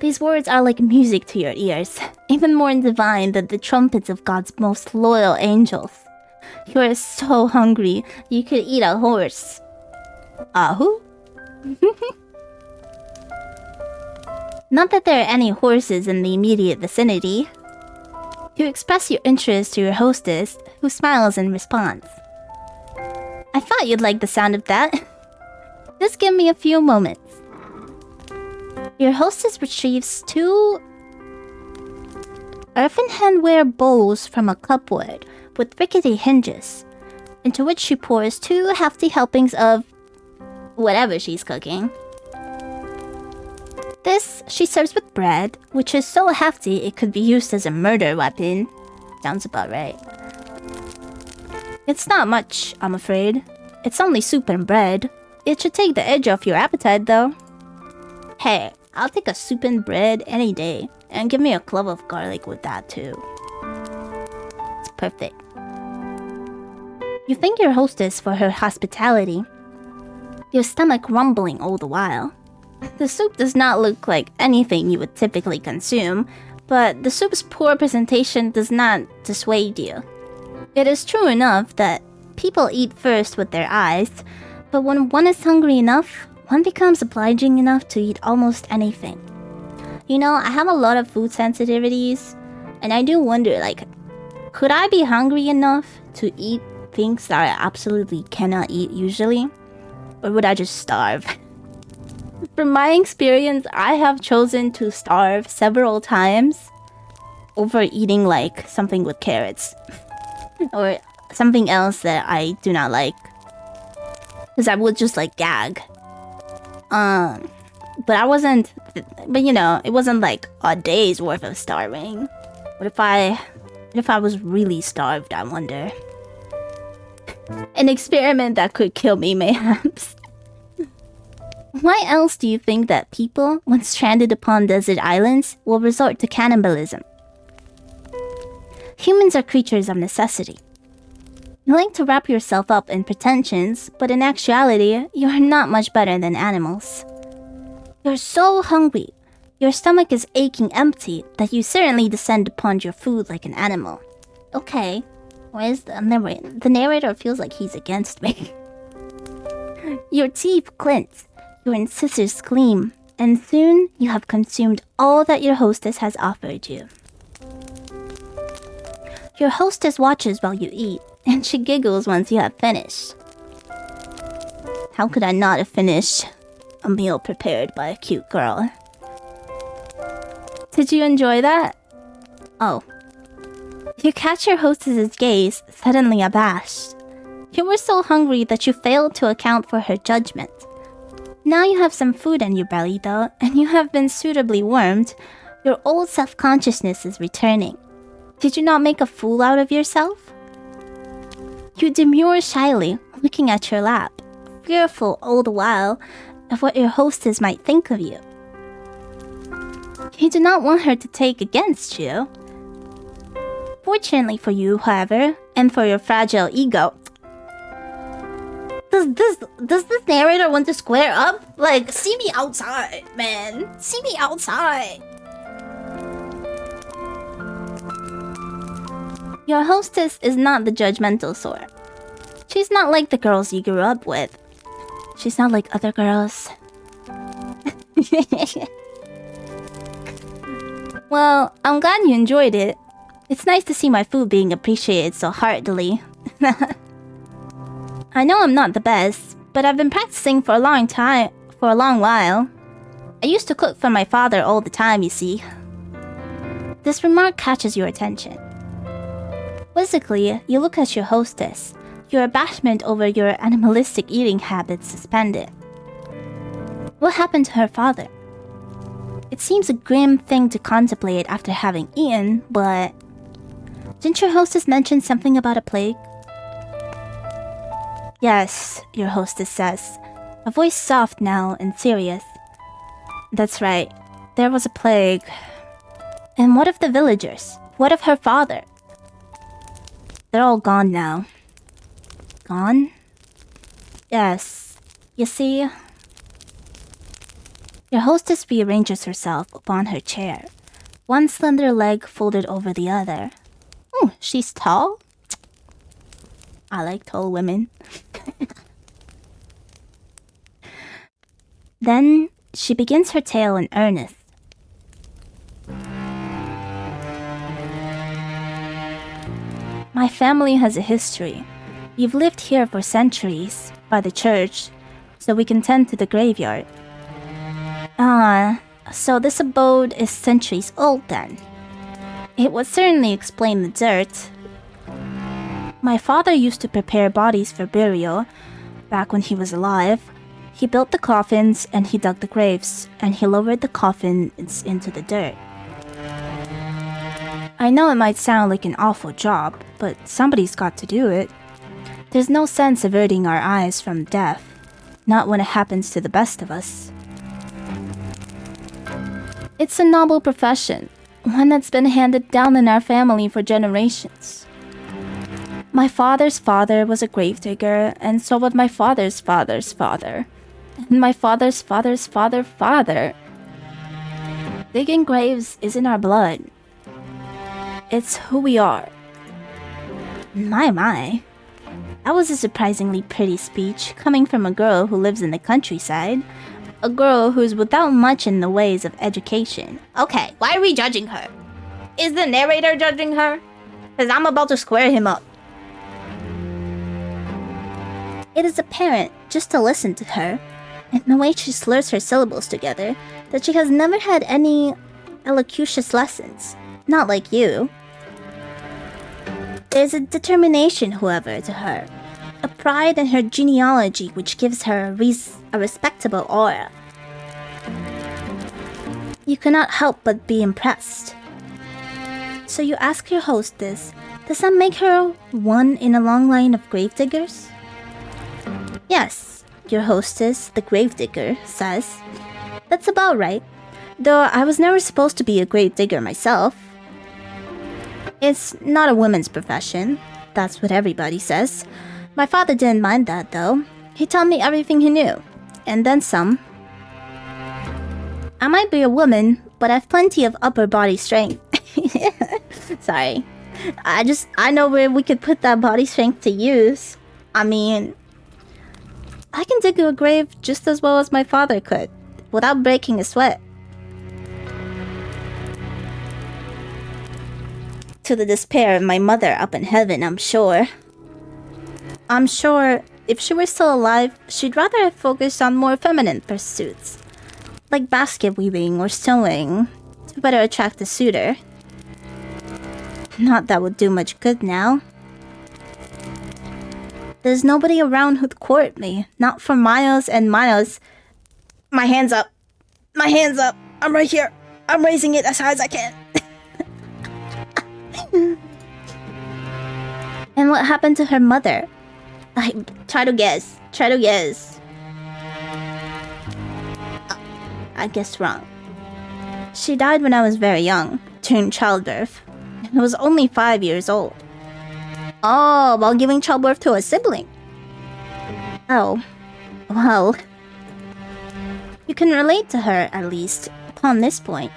[SPEAKER 1] These words are like music to your ears, even more divine than the trumpets of God's most loyal angels. You are so hungry, you could eat a horse. Who? Not that there are any horses in the immediate vicinity. You express your interest to your hostess, who smiles in response. I thought you'd like the sound of that. Just give me a few moments. Your hostess retrieves 2 earthenware bowls from a cupboard with rickety hinges, into which she pours 2 hefty helpings of whatever she's cooking. This she serves with bread, which is so hefty it could be used as a murder weapon. Sounds about right. It's not much, I'm afraid. It's only soup and bread. It should take the edge off your appetite, though. Hey, I'll take a soup and bread any day, and give me a clove of garlic with that, too. It's perfect. You thank your hostess for her hospitality, your stomach rumbling all the while. The soup does not look like anything you would typically consume, but the soup's poor presentation does not dissuade you. It is true enough that people eat first with their eyes, but when one is hungry enough, one becomes obliging enough to eat almost anything. You know, I have a lot of food sensitivities, and I do wonder, like, could I be hungry enough to eat things that I absolutely cannot eat usually? Or would I just starve? From my experience, I have chosen to starve several times over eating, like, something with carrots. Or something else that I do not like. Because I would just, like, gag. But I wasn't... But, you know, it wasn't, like, a day's worth of starving. What if I was really starved, I wonder? An experiment that could kill me, mayhaps. Why else do you think that people, when stranded upon desert islands, will resort to cannibalism? Humans are creatures of necessity. You like to wrap yourself up in pretensions, but in actuality, you are not much better than animals. You're so hungry, your stomach is aching empty, that you certainly descend upon your food like an animal. Okay, where's the narrator? The narrator feels like he's against me. Your teeth clench, your incisors gleam, and soon you have consumed all that your hostess has offered you. Your hostess watches while you eat, and she giggles once you have finished. How could I not have finished a meal prepared by a cute girl? Did you enjoy that? Oh. You catch your hostess's gaze, suddenly abashed. You were so hungry that you failed to account for her judgment. Now you have some food in your belly, though, and you have been suitably warmed. Your old self-consciousness is returning. Did you not make a fool out of yourself? You demur shyly, looking at your lap, fearful all the while of what your hostess might think of you. You do not want her to take against you. Fortunately for you, however, and for your fragile ego, does this narrator want to square up? Like, see me outside, man. See me outside. Your hostess is not the judgmental sort. She's not like the girls you grew up with. She's not like other girls. Well, I'm glad you enjoyed it. It's nice to see my food being appreciated so heartily. I know I'm not the best, but I've been practicing for a long while. I used to cook for my father all the time, you see. This remark catches your attention. Quizzically, you look at your hostess, your abashment over your animalistic eating habits suspended. What happened to her father? It seems a grim thing to contemplate after having eaten, but... Didn't your hostess mention something about a plague? Yes, your hostess says, a voice soft now and serious. That's right, there was a plague. And what of the villagers? What of her father? They're all gone now. Gone? Yes. You see... Your hostess rearranges herself upon her chair, one slender leg folded over the other. Oh, she's tall? I like tall women. Then she begins her tale in earnest, My family has a history. We've lived here for centuries, by the church, so we can tend to the graveyard. So this abode is centuries old then. It would certainly explain the dirt. My father used to prepare bodies for burial, back when he was alive. He built the coffins, and he dug the graves, and he lowered the coffins into the dirt. I know it might sound like an awful job, but somebody's got to do it. There's no sense averting our eyes from death, not when it happens to the best of us. It's a noble profession, one that's been handed down in our family for generations. My father's father was a gravedigger, and so was my father's father's father, and my father's father's father. Digging graves isn't our blood. It's who we are. My. That was a surprisingly pretty speech, coming from a girl who lives in the countryside. A girl who's without much in the ways of education. Okay, why are we judging her? Is the narrator judging her? Because I'm about to square him up. It is apparent, just to listen to her, and the way she slurs her syllables together, that she has never had any elocucious lessons. Not like you. There's a determination, however, to her. A pride in her genealogy which gives her a respectable aura. You cannot help but be impressed. So you ask your hostess, does that make her one in a long line of gravediggers? Yes, your hostess, the gravedigger, says. That's about right, though I was never supposed to be a gravedigger myself. It's not a woman's profession, that's what everybody says. My father didn't mind that, though. He taught me everything he knew, and then some. I might be a woman, but I've plenty of upper body strength. Sorry. I know where we could put that body strength to use. I mean, I can dig a grave just as well as my father could, without breaking a sweat. To the despair of my mother up in heaven, I'm sure. I'm sure if she were still alive, she'd rather have focused on more feminine pursuits, like basket weaving or sewing, to better attract a suitor. Not that would do much good now. There's nobody around who'd court me, not for miles and miles. My hands up. My hands up. I'm right here. I'm raising it as high as I can. And what happened to her mother? Try to guess. I guessed wrong. She died when I was very young, during childbirth. I was only 5 years old. Oh, while giving childbirth to a sibling. Oh, well. You can relate to her, at least, upon this point.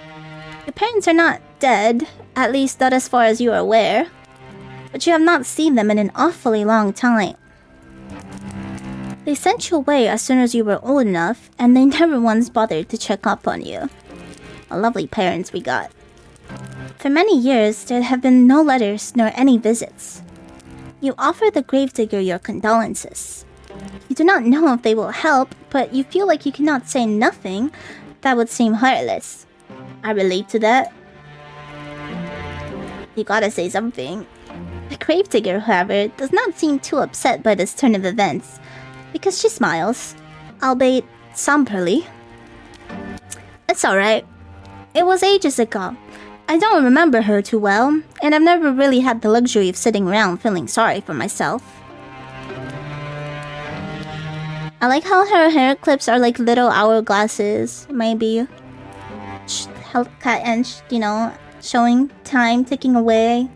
[SPEAKER 1] Your parents are not dead, at least not as far as you are aware. But you have not seen them in an awfully long time. They sent you away as soon as you were old enough, and they never once bothered to check up on you. A lovely parents we got. For many years, there have been no letters nor any visits. You offer the gravedigger your condolences. You do not know if they will help, but you feel like you cannot say nothing that would seem heartless. I relate to that. You gotta say something. The gravedigger, however, does not seem too upset by this turn of events, because she smiles, albeit somberly. It's alright. It was ages ago. I don't remember her too well, and I've never really had the luxury of sitting around feeling sorry for myself. I like how her hair clips are like little hourglasses, maybe. And, you know, showing time ticking away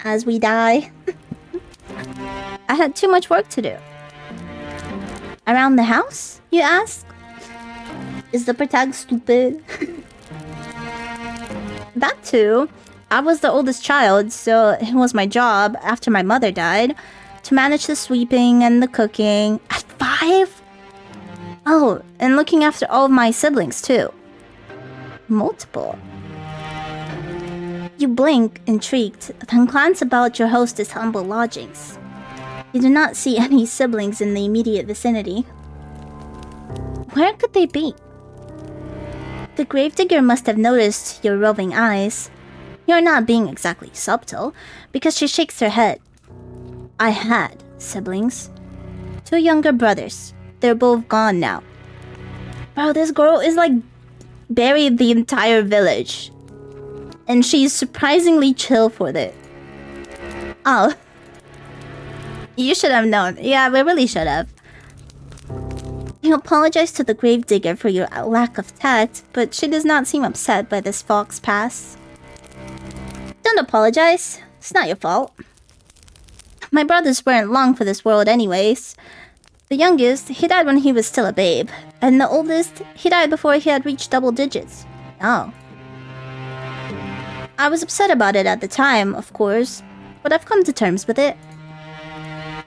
[SPEAKER 1] as we die. I had too much work to do. Around the house, you ask? Is the protag stupid? That too. I was the oldest child, so it was my job, after my mother died, to manage the sweeping and the cooking. At 5? Oh, and looking after all of my siblings too. Multiple. You blink, intrigued, then glance about your host's humble lodgings. You do not see any siblings in the immediate vicinity. Where could they be? The gravedigger must have noticed your roving eyes. You're not being exactly subtle, because she shakes her head. I had siblings. 2 younger brothers. They're both gone now. Bro, this girl is like buried the entire village. And she's surprisingly chill for it. Oh. You should have known. Yeah, we really should have. You apologize to the gravedigger for your lack of tact, but she does not seem upset by this fox pass. Don't apologize. It's not your fault. My brothers weren't long for this world anyways. The youngest, he died when he was still a babe. And the oldest, he died before he had reached double digits. Oh. I was upset about it at the time, of course, but I've come to terms with it.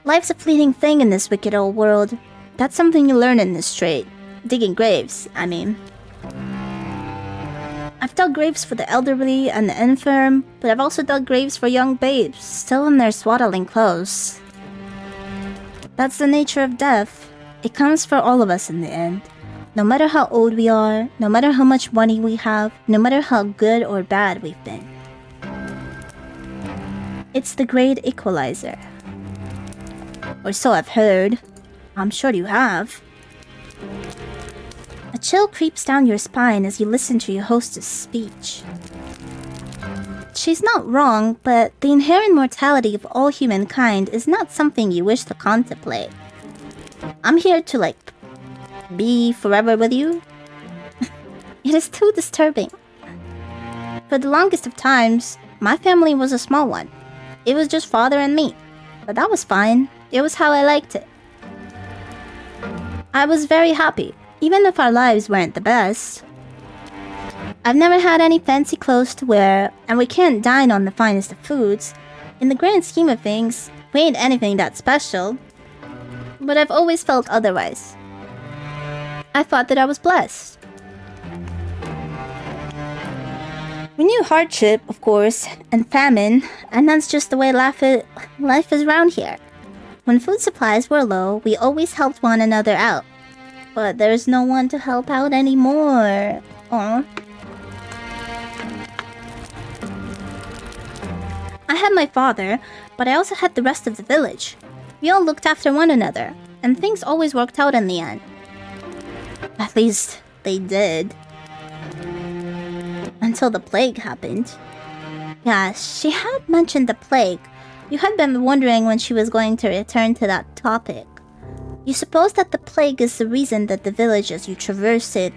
[SPEAKER 1] Life's a fleeting thing in this wicked old world. That's something you learn in this trade. Digging graves, I mean. I've dug graves for the elderly and the infirm, but I've also dug graves for young babes, still in their swaddling clothes. That's the nature of death. It comes for all of us in the end. No matter how old we are, no matter how much money we have, no matter how good or bad we've been. It's the great equalizer. Or so I've heard. I'm sure you have. A chill creeps down your spine as you listen to your hostess' speech. She's not wrong, but the inherent mortality of all humankind is not something you wish to contemplate. I'm here to, be forever with you. It is too disturbing. For the longest of times, my family was a small one. It was just father and me. But that was fine. It was how I liked it. I was very happy, even if our lives weren't the best. I've never had any fancy clothes to wear, and we can't dine on the finest of foods. In the grand scheme of things, we ain't anything that special. But I've always felt otherwise. I thought that I was blessed. We knew hardship, of course, and famine, and that's just the way life is around here. When food supplies were low, we always helped one another out. But there's no one to help out anymore. Aww. I had my father, but I also had the rest of the village. We all looked after one another, and things always worked out in the end. At least, they did. Until the plague happened. Yeah, she had mentioned the plague. You had been wondering when she was going to return to that topic. You suppose that the plague is the reason that the village as you traverse it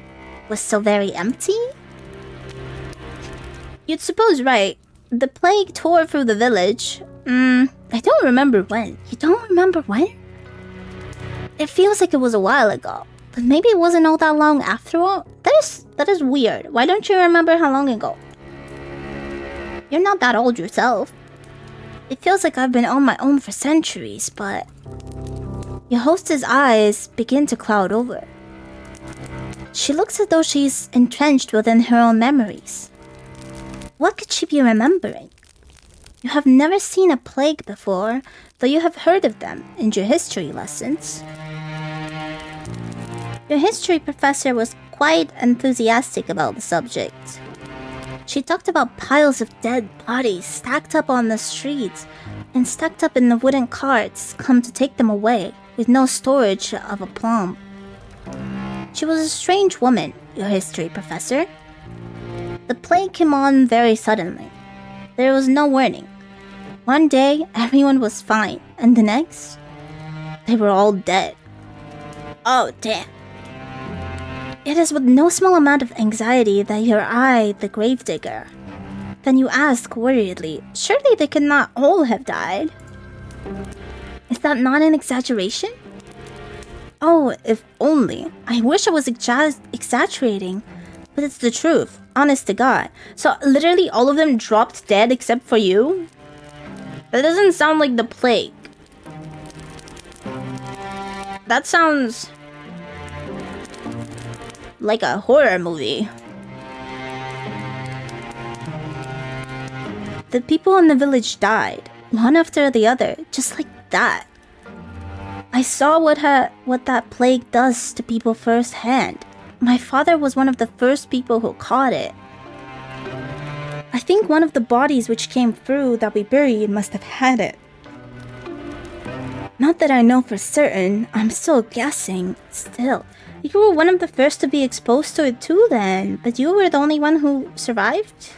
[SPEAKER 1] was so very empty? You'd suppose right. The plague tore through the village. I don't remember when. You don't remember when? It feels like it was a while ago. But maybe it wasn't all that long after all. That is weird. Why don't you remember how long ago? You're not that old yourself. It feels like I've been on my own for centuries, but... Your hostess' eyes begin to cloud over. She looks as though she's entrenched within her own memories. What could she be remembering? You have never seen a plague before, though you have heard of them in your history lessons. Your history professor was quite enthusiastic about the subject. She talked about piles of dead bodies stacked up on the streets and stacked up in the wooden carts come to take them away with no storage of aplomb. She was a strange woman, your history professor. The plague came on very suddenly. There was no warning. One day, everyone was fine, and the next, they were all dead. Oh, damn. It is with no small amount of anxiety that you eye the gravedigger. Then you ask worriedly, surely they could not all have died? Is that not an exaggeration? Oh, if only. I wish I was exaggerating, but it's the truth, honest to God. So literally all of them dropped dead except for you? That doesn't sound like the plague. That sounds... like a horror movie. The people in the village died, one after the other, just like that. I saw what that plague does to people firsthand. My father was one of the first people who caught it. I think one of the bodies which came through that we buried must have had it. Not that I know for certain, I'm still guessing. Still, you were one of the first to be exposed to it too then, but you were the only one who survived?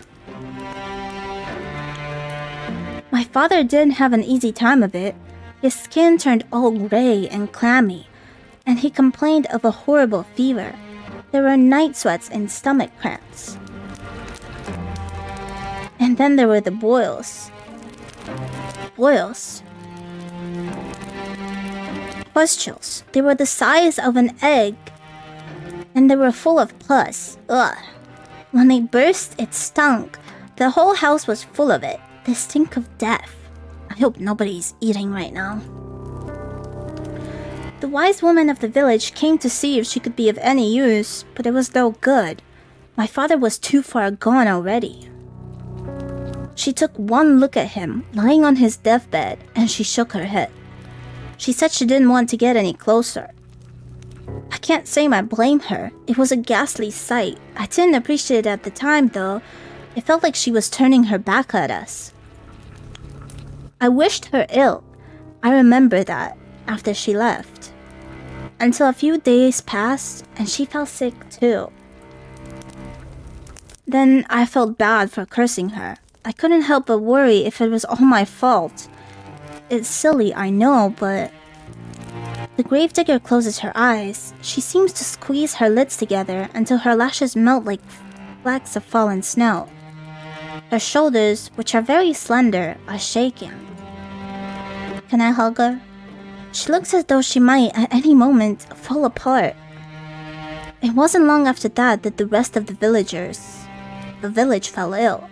[SPEAKER 1] My father didn't have an easy time of it. His skin turned all gray and clammy, and he complained of a horrible fever. There were night sweats and stomach cramps. And then there were the boils. Boils. Pustules. They were the size of an egg, and they were full of pus. Ugh. When they burst, it stunk. The whole house was full of it. The stink of death. I hope nobody's eating right now. The wise woman of the village came to see if she could be of any use, but it was no good. My father was too far gone already. She took one look at him, lying on his deathbed, and she shook her head. She said she didn't want to get any closer. I can't say I blame her. It was a ghastly sight. I didn't appreciate it at the time, though. It felt like she was turning her back at us. I wished her ill. I remember that, after she left. Until a few days passed, and she fell sick too. Then I felt bad for cursing her. I couldn't help but worry if it was all my fault. It's silly, I know, but... The gravedigger closes her eyes. She seems to squeeze her lids together until her lashes melt like flakes of fallen snow. Her shoulders, which are very slender, are shaking. Can I hug her? She looks as though she might, at any moment, fall apart. It wasn't long after that the rest of the village fell ill.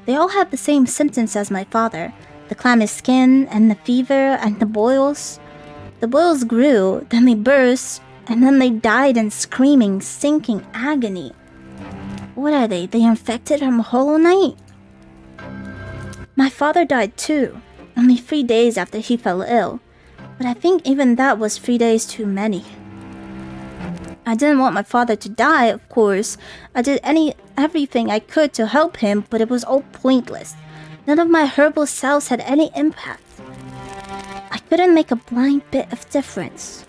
[SPEAKER 1] They all had the same symptoms as my father. The clammy skin, and the fever, and the boils. The boils grew, then they burst, and then they died in screaming, sinking agony. What are they? They infected from Hollow Knight? My father died too, only 3 days after he fell ill. But I think even that was 3 days too many. I didn't want my father to die, of course. I did everything I could to help him, but it was all pointless. None of my herbal salves had any impact. I couldn't make a blind bit of difference.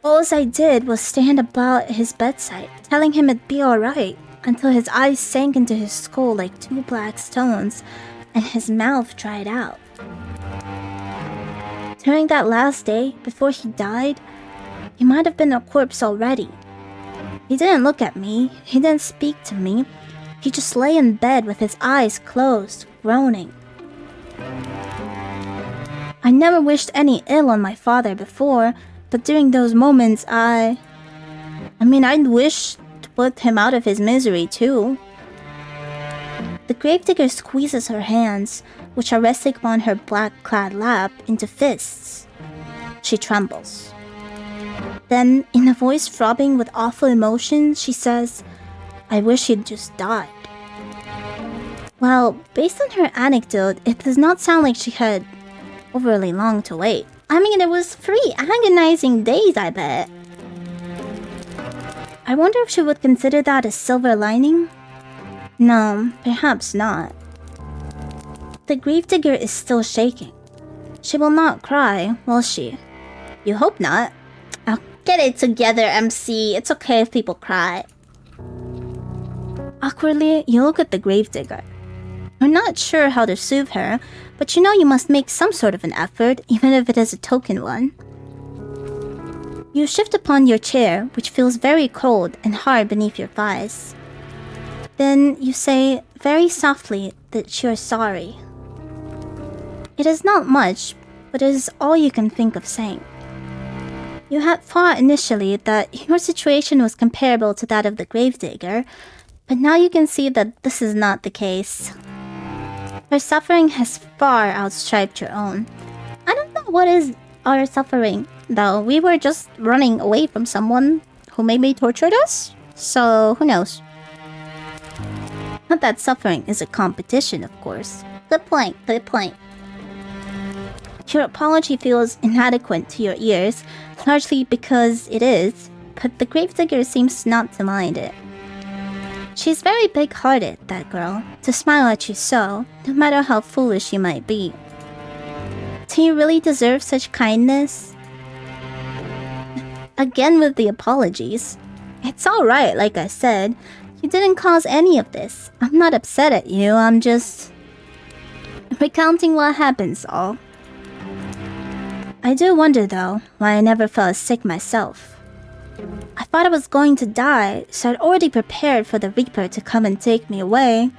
[SPEAKER 1] All I did was stand about his bedside, telling him it'd be alright, until his eyes sank into his skull like 2 black stones, and his mouth dried out. During that last day, before he died, he might have been a corpse already. He didn't look at me, he didn't speak to me. He just lay in bed with his eyes closed, groaning. I never wished any ill on my father before, but during those moments I'd wish to put him out of his misery too. The gravedigger squeezes her hands, which are resting upon her black-clad lap, into fists. She trembles. Then, in a voice throbbing with awful emotion, she says, "I wish he'd just died." Well, based on her anecdote, it does not sound like she had overly long to wait. I mean, it was 3 agonizing days, I bet. I wonder if she would consider that a silver lining? No, perhaps not. The gravedigger is still shaking. She will not cry, will she? You hope not. Oh, get it together, MC. It's okay if people cry. Awkwardly, you look at the gravedigger. You're not sure how to soothe her, but you know you must make some sort of an effort, even if it is a token one. You shift upon your chair, which feels very cold and hard beneath your thighs. Then you say, very softly, that you're sorry. It is not much, but it is all you can think of saying. You had thought initially that your situation was comparable to that of the gravedigger, but now you can see that this is not the case. Her suffering has far outstriped your own. I don't know what is our suffering, though. We were just running away from someone who maybe tortured us, so who knows? Not that suffering is a competition, of course. Good point, good point. Your apology feels inadequate to your ears, largely because it is, but the gravedigger seems not to mind it. She's very big-hearted, that girl, to smile at you so, no matter how foolish you might be. Do you really deserve such kindness? Again with the apologies. It's alright, like I said. You didn't cause any of this. I'm not upset at you, I'm just recounting what happens, all. I do wonder, though, why I never fell sick myself. I thought I was going to die, so I'd already prepared for the Reaper to come and take me away.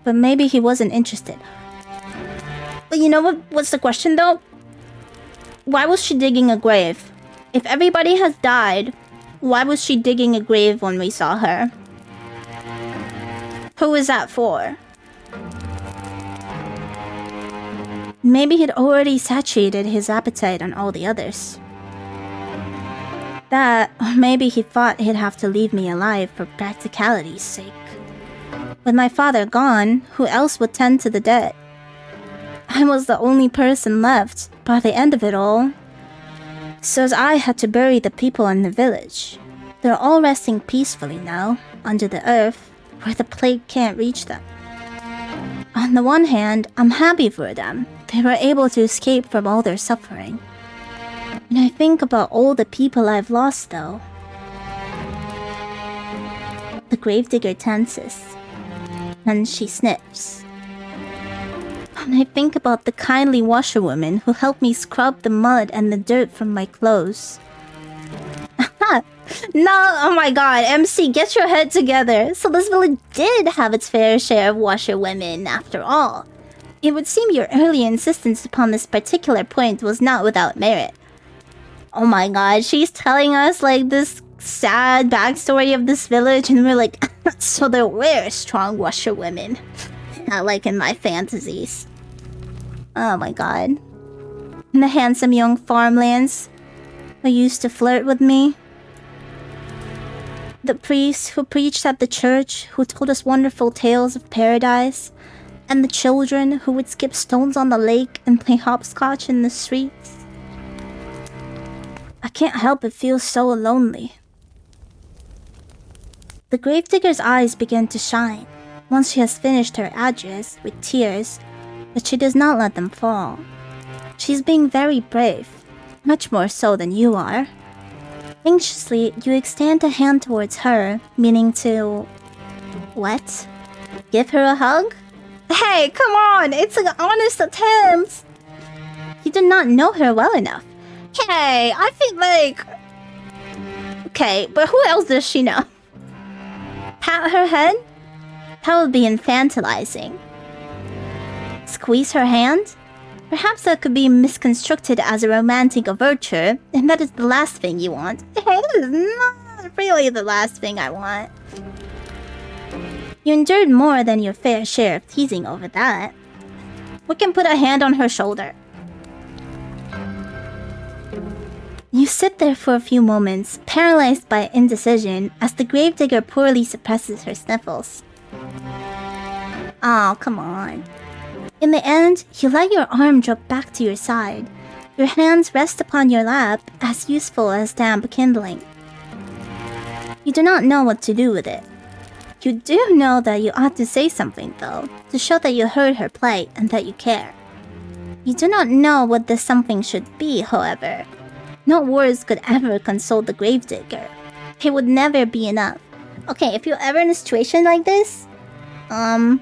[SPEAKER 1] But maybe he wasn't interested. But you know what's the question, though? Why was she digging a grave? If everybody has died, why was she digging a grave when we saw her? Who is that for? Maybe he'd already satiated his appetite on all the others. That, or maybe he thought he'd have to leave me alive for practicality's sake. With my father gone, who else would tend to the dead? I was the only person left by the end of it all. So as I had to bury the people in the village. They're all resting peacefully now, under the earth, where the plague can't reach them. On the one hand, I'm happy for them. They were able to escape from all their suffering. And I think about all the people I've lost, though. The gravedigger tenses, and she sniffs. And I think about the kindly washerwoman who helped me scrub the mud and the dirt from my clothes. No, oh my god, MC, get your head together. So this village did have its fair share of washerwomen, after all. It would seem your early insistence upon this particular point was not without merit. Oh my god, she's telling us like this sad backstory of this village, and we're like, so there were strong washerwomen. Not like in my fantasies. Oh my god. And the handsome young farmlands who used to flirt with me. The priests who preached at the church, who told us wonderful tales of paradise. And the children who would skip stones on the lake and play hopscotch in the streets. I can't help but feel so lonely. The gravedigger's eyes begin to shine once she has finished her address with tears, but she does not let them fall. She's being very brave, much more so than you are. Anxiously, you extend a hand towards her, meaning to... what? Give her a hug? Hey, come on! It's an honest attempt! You do not know her well enough. Hey, I think like... Okay, but who else does she know? Pat her head? That would be infantilizing. Squeeze her hand? Perhaps that could be misconstrued as a romantic overture, and that is the last thing you want. Hey, that is not really the last thing I want. You endured more than your fair share of teasing over that. We can put a hand on her shoulder. You sit there for a few moments, paralyzed by indecision, as the gravedigger poorly suppresses her sniffles. Oh, come on. In the end, you let your arm drop back to your side. Your hands rest upon your lap, as useful as damp kindling. You do not know what to do with it. You do know that you ought to say something, though, to show that you heard her plight and that you care. You do not know what this something should be, however. No words could ever console the gravedigger. It would never be enough. Okay, if you're ever in a situation like this, some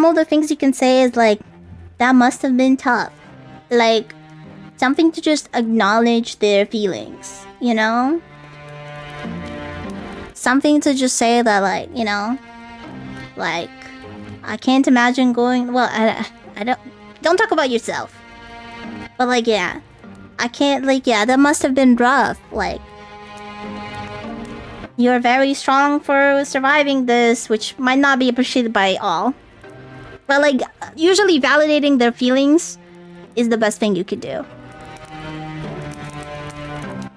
[SPEAKER 1] of the things you can say is like, that must have been tough. Like, something to just acknowledge their feelings, you know? Something to just say that, like, you know, like, I can't imagine going, well, I don't talk about yourself. But, like, yeah, I can't, like, yeah, that must have been rough, like, you're very strong for surviving this, which might not be appreciated by all. But, like, usually validating their feelings is the best thing you could do.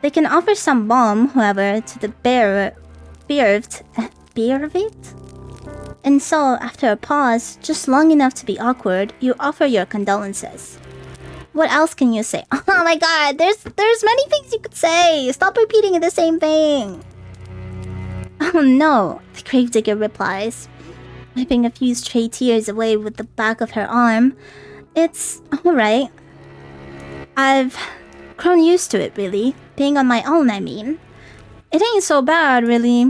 [SPEAKER 1] They can offer some balm, however, to the bereaved And so, after a pause, just long enough to be awkward, you offer your condolences. What else can you say? Oh my god, there's many things you could say. Stop repeating the same thing. Oh no, the gravedigger replies, wiping a few stray tears away with the back of her arm. It's alright. I've grown used to it, really. Being on my own, I mean. It ain't so bad, really.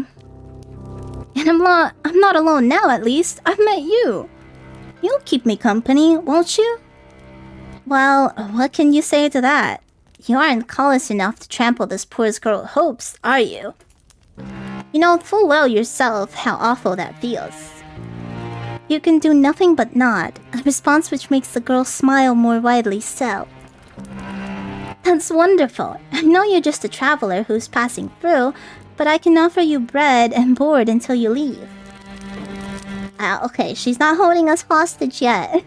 [SPEAKER 1] And I'm not alone now, at least. I've met you. You'll keep me company, won't you? Well, what can you say to that? You aren't callous enough to trample this poor girl's hopes, are you? You know full well yourself how awful that feels. You can do nothing but nod, a response which makes the girl smile more widely still. That's wonderful. I know you're just a traveler who's passing through, but I can offer you bread and board until you leave. Okay, she's not holding us hostage yet.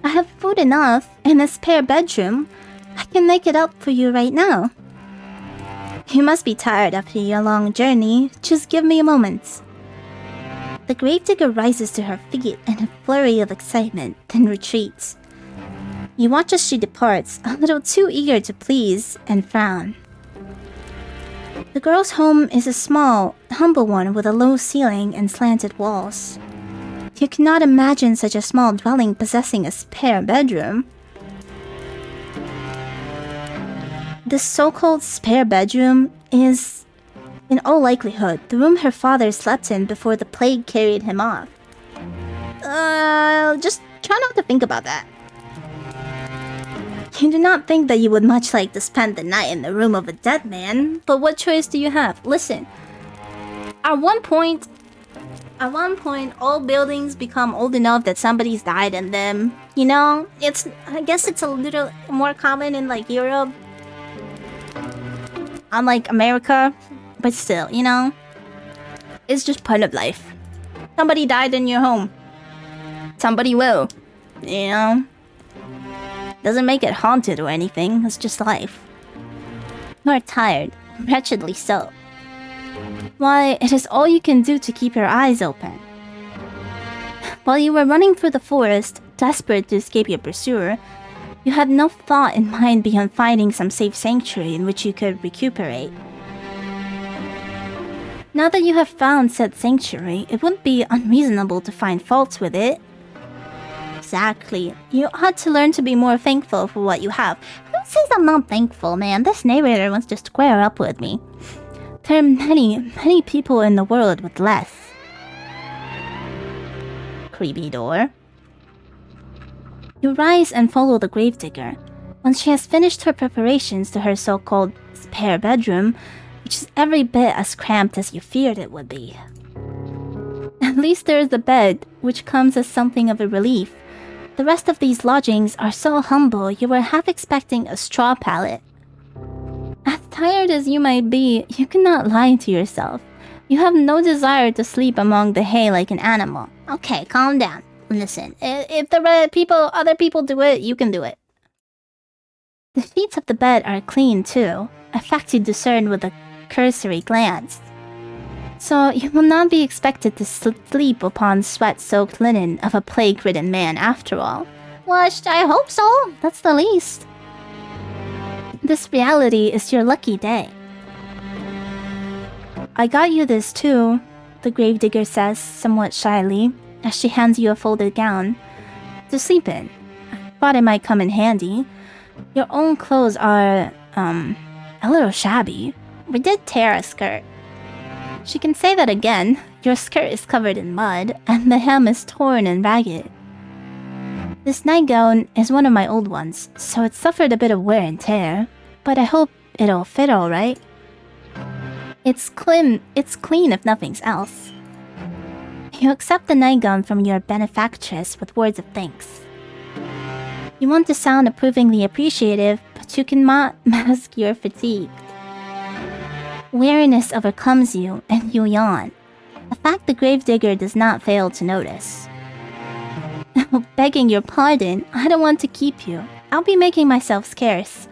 [SPEAKER 1] I have food enough and a spare bedroom. I can make it up for you right now. You must be tired after your long journey. Just give me a moment. The gravedigger rises to her feet in a flurry of excitement, then retreats. You watch as she departs, a little too eager to please and frown. The girl's home is a small, humble one with a low ceiling and slanted walls. You cannot imagine such a small dwelling possessing a spare bedroom. This so-called spare bedroom is, in all likelihood, the room her father slept in before the plague carried him off. Just try not to think about that. You do not think that you would much like to spend the night in the room of a dead man, but what choice do you have? Listen, at one point, all buildings become old enough that somebody's died in them. You know, I guess it's a little more common in like Europe, unlike America, but still, you know, it's just part of life. Somebody died in your home. Somebody will, you know. Doesn't make it haunted or anything, it's just life. You are tired, wretchedly so. Why, it is all you can do to keep your eyes open. While you were running through the forest, desperate to escape your pursuer, you had no thought in mind beyond finding some safe sanctuary in which you could recuperate. Now that you have found said sanctuary, it wouldn't be unreasonable to find faults with it. Exactly. You ought to learn to be more thankful for what you have. Who says I'm not thankful, man? This narrator wants to square up with me. There are many people in the world with less. Creepy door. You rise and follow the gravedigger. Once she has finished her preparations to her so-called spare bedroom, which is every bit as cramped as you feared it would be. At least there is a bed, which comes as something of a relief. The rest of these lodgings are so humble you were half expecting a straw pallet. As tired as you might be, you cannot lie to yourself. You have no desire to sleep among the hay like an animal. Okay, calm down. Listen, if other people do it, you can do it. The sheets of the bed are clean too, a fact you discern with a cursory glance. So you will not be expected to sleep upon sweat-soaked linen of a plague-ridden man after all. Well, I hope so. That's the least. This reality is your lucky day. I got you this too, the gravedigger says somewhat shyly, as she hands you a folded gown to sleep in. Thought it might come in handy. Your own clothes are, a little shabby. We did tear a skirt. She can say that again. Your skirt is covered in mud, and the hem is torn and ragged. This nightgown is one of my old ones, so it suffered a bit of wear and tear, but I hope it'll fit all right. It's clean if nothing else. You accept the nightgown from your benefactress with words of thanks. You want to sound approvingly appreciative, but you cannot mask your fatigue. Weariness overcomes you, and you yawn, a fact the gravedigger does not fail to notice. Begging your pardon, I don't want to keep you. I'll be making myself scarce.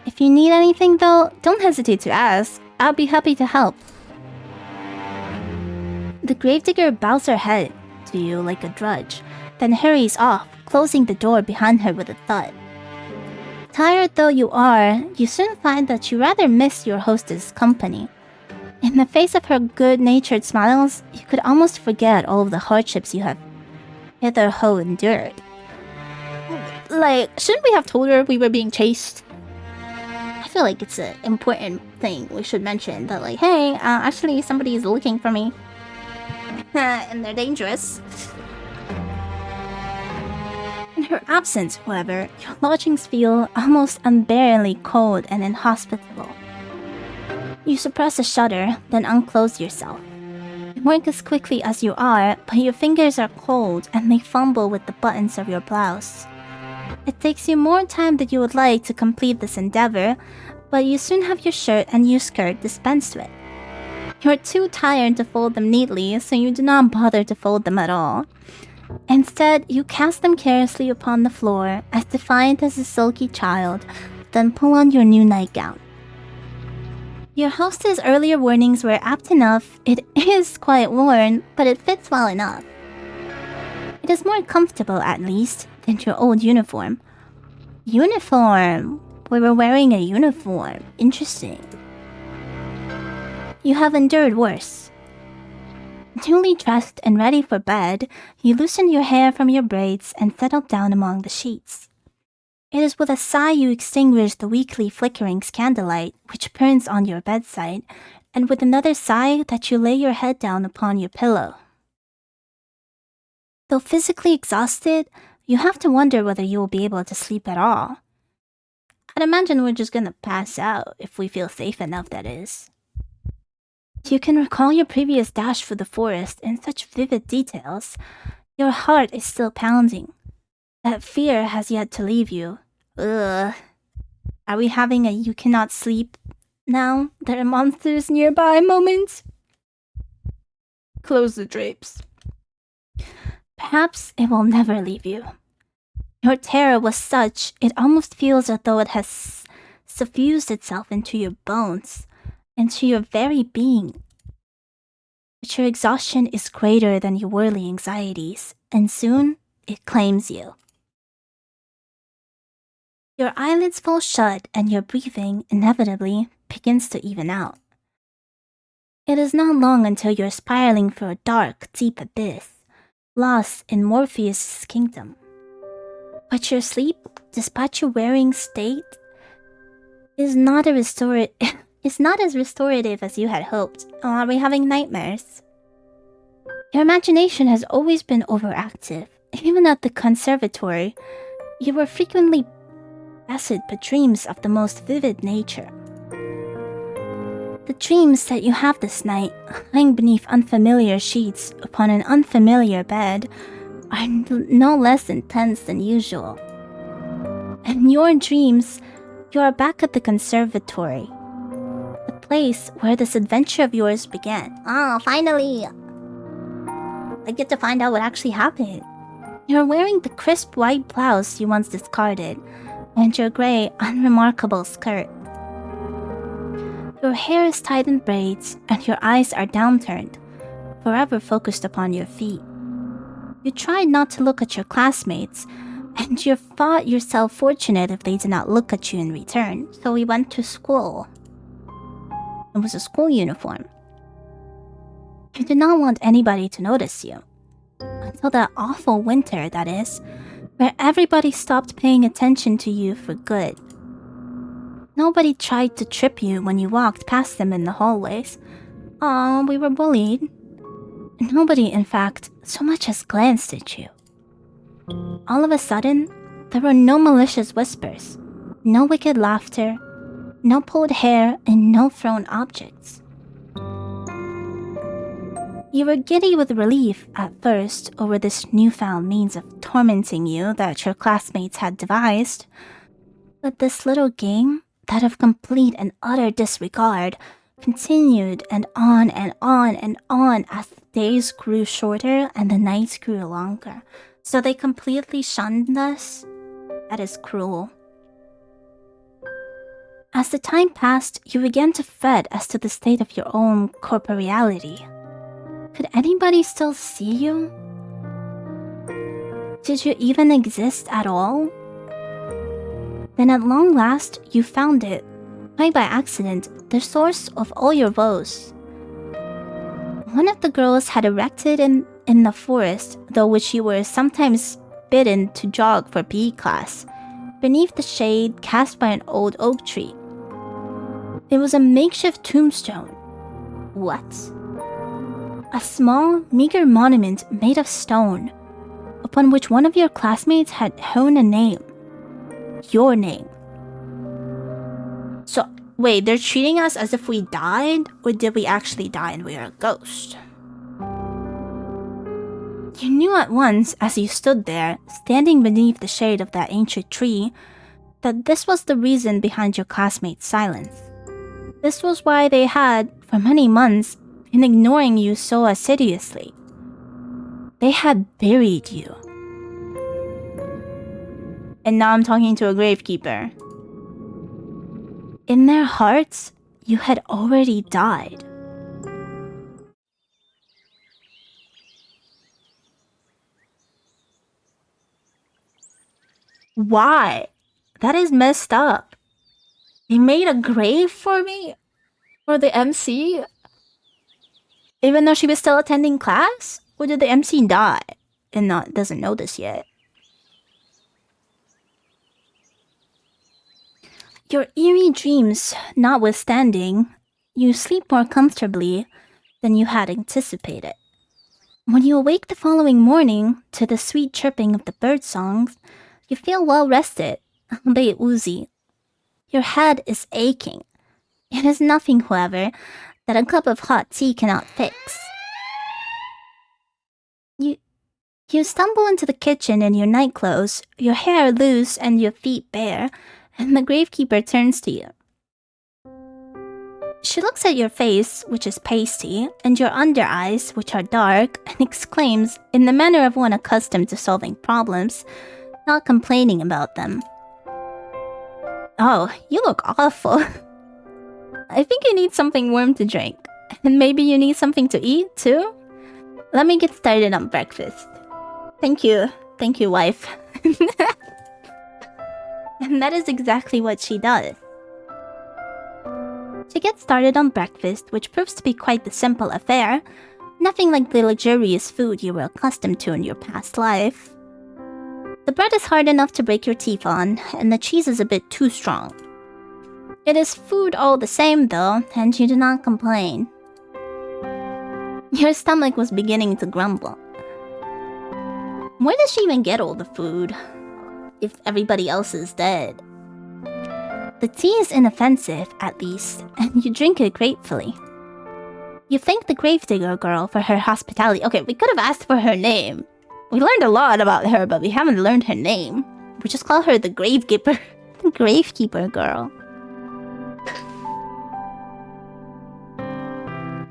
[SPEAKER 1] If you need anything though, don't hesitate to ask. I'll be happy to help. The gravedigger bows her head to you like a drudge, then hurries off, closing the door behind her with a thud. Tired though you are, you soon find that you rather miss your hostess' company. In the face of her good-natured smiles, you could almost forget all of the hardships you have hitherto endured. Like, shouldn't we have told her we were being chased? I feel like it's an important thing we should mention that, like, hey, actually somebody is looking for me. And they're dangerous. In her absence, however, your lodgings feel almost unbearably cold and inhospitable. You suppress a shudder, then unclose yourself. You work as quickly as you are, but your fingers are cold and they fumble with the buttons of your blouse. It takes you more time than you would like to complete this endeavor, but you soon have your shirt and your skirt dispensed with. You are too tired to fold them neatly, so you do not bother to fold them at all. Instead, you cast them carelessly upon the floor, as defiant as a sulky child, then pull on your new nightgown. Your host's earlier warnings were apt enough. It is quite worn, but it fits well enough. It is more comfortable, at least, than your old uniform. Uniform? We were wearing a uniform. Interesting. You have endured worse. Newly dressed and ready for bed, you loosen your hair from your braids and settle down among the sheets. It is with a sigh you extinguish the weakly flickering candlelight which burns on your bedside, and with another sigh that you lay your head down upon your pillow. Though physically exhausted, you have to wonder whether you will be able to sleep at all. I'd imagine we're just gonna pass out if we feel safe enough, that is. You can recall your previous dash for the forest in such vivid details. Your heart is still pounding. That fear has yet to leave you. Ugh. Are we having a you cannot sleep now? There are monsters nearby moment? Close the drapes. Perhaps it will never leave you. Your terror was such, it almost feels as though it has suffused itself into your bones, into your very being. But your exhaustion is greater than your worldly anxieties, and soon it claims you. Your eyelids fall shut and your breathing, inevitably, begins to even out. It is not long until you're spiraling for a dark, deep abyss, lost in Morpheus' kingdom. But your sleep, despite your wearing state, is not as restorative as you had hoped. Oh, are we having nightmares? Your imagination has always been overactive. Even at the conservatory, you were frequently acid but dreams of the most vivid nature. The dreams that you have this night, lying beneath unfamiliar sheets upon an unfamiliar bed, are no less intense than usual. In your dreams, you are back at the conservatory, the place where this adventure of yours began. Oh, finally! I get to find out what actually happened. You're wearing the crisp white blouse you once discarded, and your grey, unremarkable skirt. Your hair is tied in braids, and your eyes are downturned, forever focused upon your feet. You tried not to look at your classmates, and you thought yourself fortunate if they did not look at you in return, so we went to school. It was a school uniform. You did not want anybody to notice you. Until that awful winter, that is, where everybody stopped paying attention to you for good. Nobody tried to trip you when you walked past them in the hallways. Aw, we were bullied. Nobody, in fact, so much as glanced at you. All of a sudden, there were no malicious whispers, no wicked laughter, no pulled hair, and no thrown objects. You were giddy with relief at first over this newfound means of tormenting you that your classmates had devised, but this little game, that of complete and utter disregard, continued and on and on and on as the days grew shorter and the nights grew longer. So they completely shunned us? That is cruel. As the time passed, you began to fret as to the state of your own corporeality. Could anybody still see you? Did you even exist at all? Then at long last, you found it, quite by accident, the source of all your woes. One of the girls had erected in the forest, though which you were sometimes bidden to jog for PE class, beneath the shade cast by an old oak tree. It was a makeshift tombstone. What? A small, meager monument made of stone, upon which one of your classmates had honed a name. Your name. So, wait, they're treating us as if we died? Or did we actually die and we are a ghost? You knew at once, as you stood there, standing beneath the shade of that ancient tree, that this was the reason behind your classmates' silence. This was why they had, for many months, been ignoring you so assiduously. They had buried you. And now I'm talking to a gravekeeper. In their hearts, you had already died. Why? That is messed up. They made a grave for me? For the MC? Even though she was still attending class? Or did the MC die and doesn't know this yet? Your eerie dreams notwithstanding, you sleep more comfortably than you had anticipated. When you awake the following morning to the sweet chirping of the bird songs, you feel well rested, albeit woozy. Your head is aching. It is nothing, however, that a cup of hot tea cannot fix. You stumble into the kitchen in your nightclothes, your hair loose and your feet bare, and the gravekeeper turns to you. She looks at your face, which is pasty, and your under eyes, which are dark, and exclaims, in the manner of one accustomed to solving problems, not complaining about them. Oh, you look awful. I think you need something warm to drink. And maybe you need something to eat, too? Let me get started on breakfast. Thank you, wife. And that is exactly what she does. She gets started on breakfast, which proves to be quite the simple affair. Nothing like the luxurious food you were accustomed to in your past life. The bread is hard enough to break your teeth on, and the cheese is a bit too strong. It is food all the same, though, and you do not complain. Your stomach was beginning to grumble. Where does she even get all the food, if everybody else is dead? The tea is inoffensive, at least, and you drink it gratefully. You thank the gravedigger girl for her hospitality. Okay, we could have asked for her name. We learned a lot about her, but we haven't learned her name. We just call her the gravekeeper. The gravekeeper girl.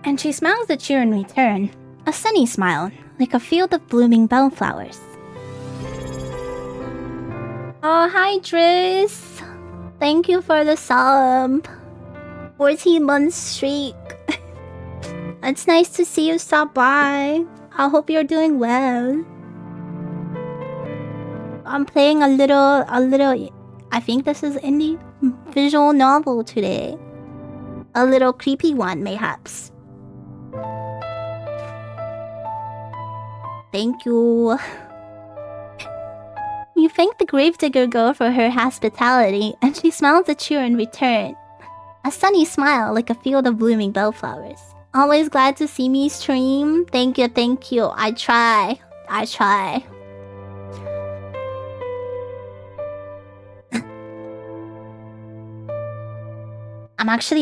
[SPEAKER 1] And she smiles at you in return. A sunny smile, like a field of blooming bellflowers. Oh, hi, Driss. Thank you for the sub. 14 months streak. It's nice to see you stop by. I hope you're doing well. I'm playing a little, I think this is indie visual novel today. A little creepy one, mayhaps. Thank you. You thank the gravedigger girl for her hospitality, and she smiles at you in return. A sunny smile like a field of blooming bellflowers. Always glad to see me stream. Thank you, thank you. I try.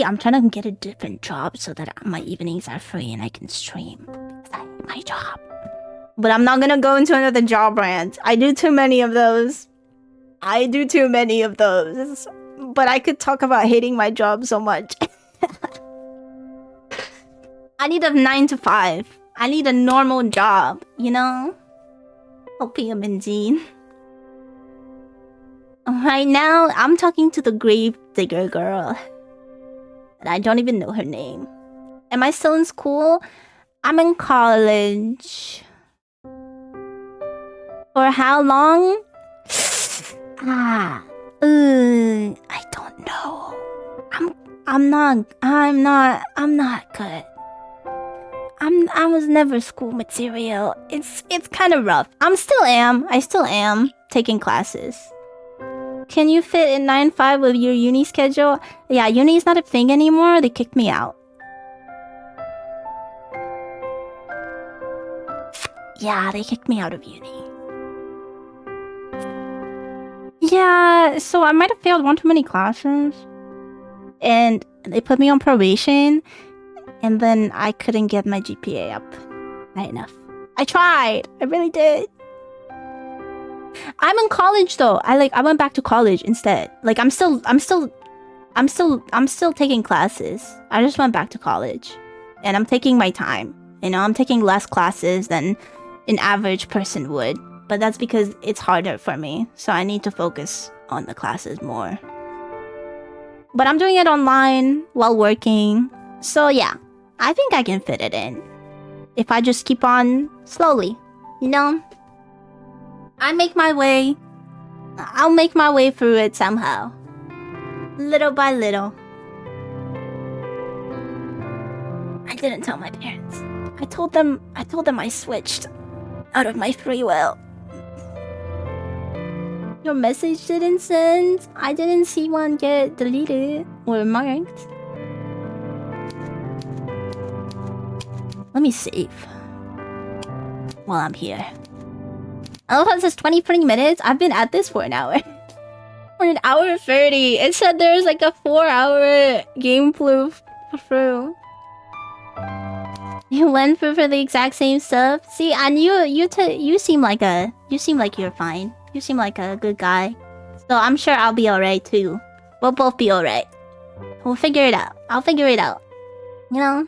[SPEAKER 1] I'm trying to get a different job so that my evenings are free and I can stream. Because I hate my job. But I'm not gonna go into another job rant. I do too many of those. But I could talk about hating my job so much. I need a 9 to 5. I need a normal job, you know? Opium and Jean. Right now, I'm talking to the gravedigger girl. And I don't even know her name. Am I still in school? I'm in college. For how long? I don't know. I'm not good. I was never school material. It's kind of rough. I still am taking classes. Can you fit in 9-5 with your uni schedule? Yeah, uni's not a thing anymore. They kicked me out. Yeah, they kicked me out of uni. Yeah, so I might have failed one too many classes. And they put me on probation. And then I couldn't get my GPA up high enough. I tried. I really did. I'm in college though. I went back to college instead. Like I'm still taking classes. I just went back to college. And I'm taking my time. You know, I'm taking less classes than an average person would. But that's because it's harder for me. So I need to focus on the classes more. But I'm doing it online while working. So yeah, I think I can fit it in. If I just keep on slowly, you know? I'll make my way through it somehow. Little by little. I didn't tell my parents. I told them I switched out of my free will. Your message didn't send. I didn't see one get deleted or marked. Let me save while I'm here. I love how it says 23 minutes. I've been at this for an hour. For an hour 30. It said there's like a 4-hour game through. You went through for the exact same stuff. See, and you seem like you're fine. You seem like a good guy. So I'm sure I'll be alright too. We'll both be alright. We'll figure it out. I'll figure it out. You know?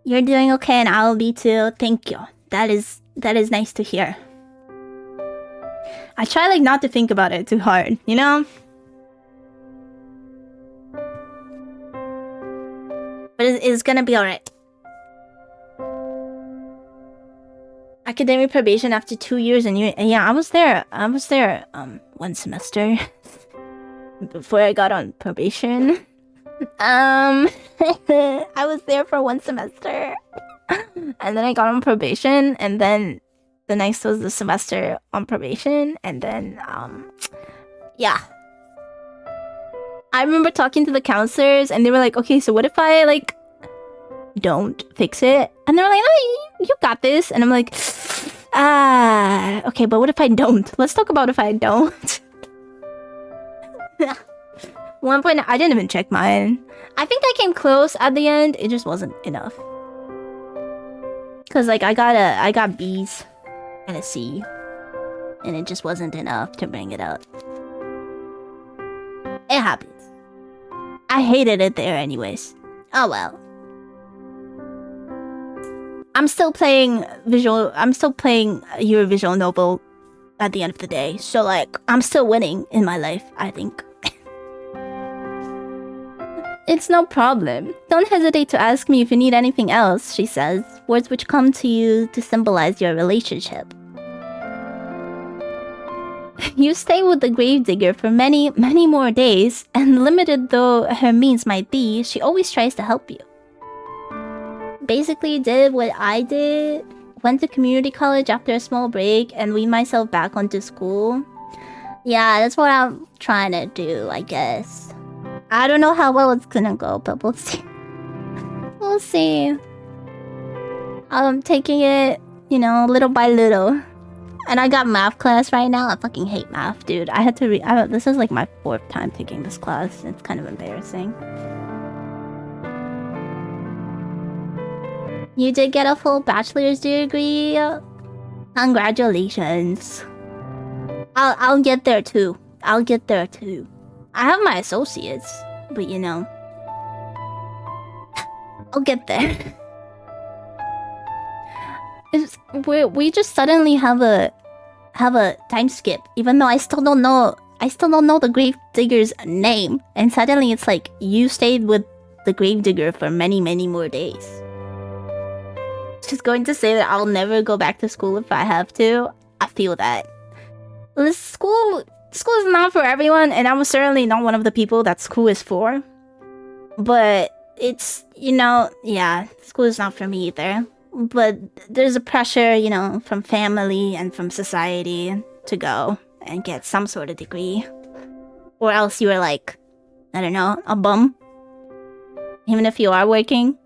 [SPEAKER 1] You're doing okay and I'll be too. Thank you. That is nice to hear. I try like not to think about it too hard, you know? But it's gonna be alright. Academic probation after 2 years and yeah, I was there 1 semester before I got on probation. I was there for 1 semester and then I got on probation, and then the next was the semester on probation, and then yeah. I remember talking to the counselors and they were like, okay, so what if I like don't fix it? And they were like, no, you got this. And I'm like, okay, but what if I don't? Let's talk about if I don't. One point, I didn't even check mine. I think I came close at the end. It just wasn't enough. Cause like I got B's and a C, and it just wasn't enough to bring it up. It happens. I hated it there anyways. Oh well. I'm still playing your visual novel at the end of the day. So like I'm still winning in my life, I think. It's no problem. Don't hesitate to ask me if you need anything else, she says, words which come to you to symbolize your relationship. You stay with the gravedigger for many, many more days, and limited though her means might be, she always tries to help you. Basically did what I did, went to community college after a small break, and weaned myself back onto school. Yeah, that's what I'm trying to do, I guess. I don't know how well it's gonna go, but we'll see. We'll see. I'm taking it, you know, little by little. And I got math class right now. I fucking hate math, dude. I had to this is like my 4th time taking this class. It's kind of embarrassing. You did get a full bachelor's degree. Congratulations. I'll get there too. I'll get there too. I have my associates, but you know, I'll get there. We just suddenly have a time skip, even though I still don't know the grave digger's name, and suddenly it's like you stayed with the gravedigger for many, many more days. Just going to say that I'll never go back to school if I have to. I feel that. School is not for everyone, and I'm certainly not one of the people that school is for. But it's, yeah, school is not for me either. But there's a pressure, from family and from society to go and get some sort of degree. Or else you are like, I don't know, a bum. Even if you are working.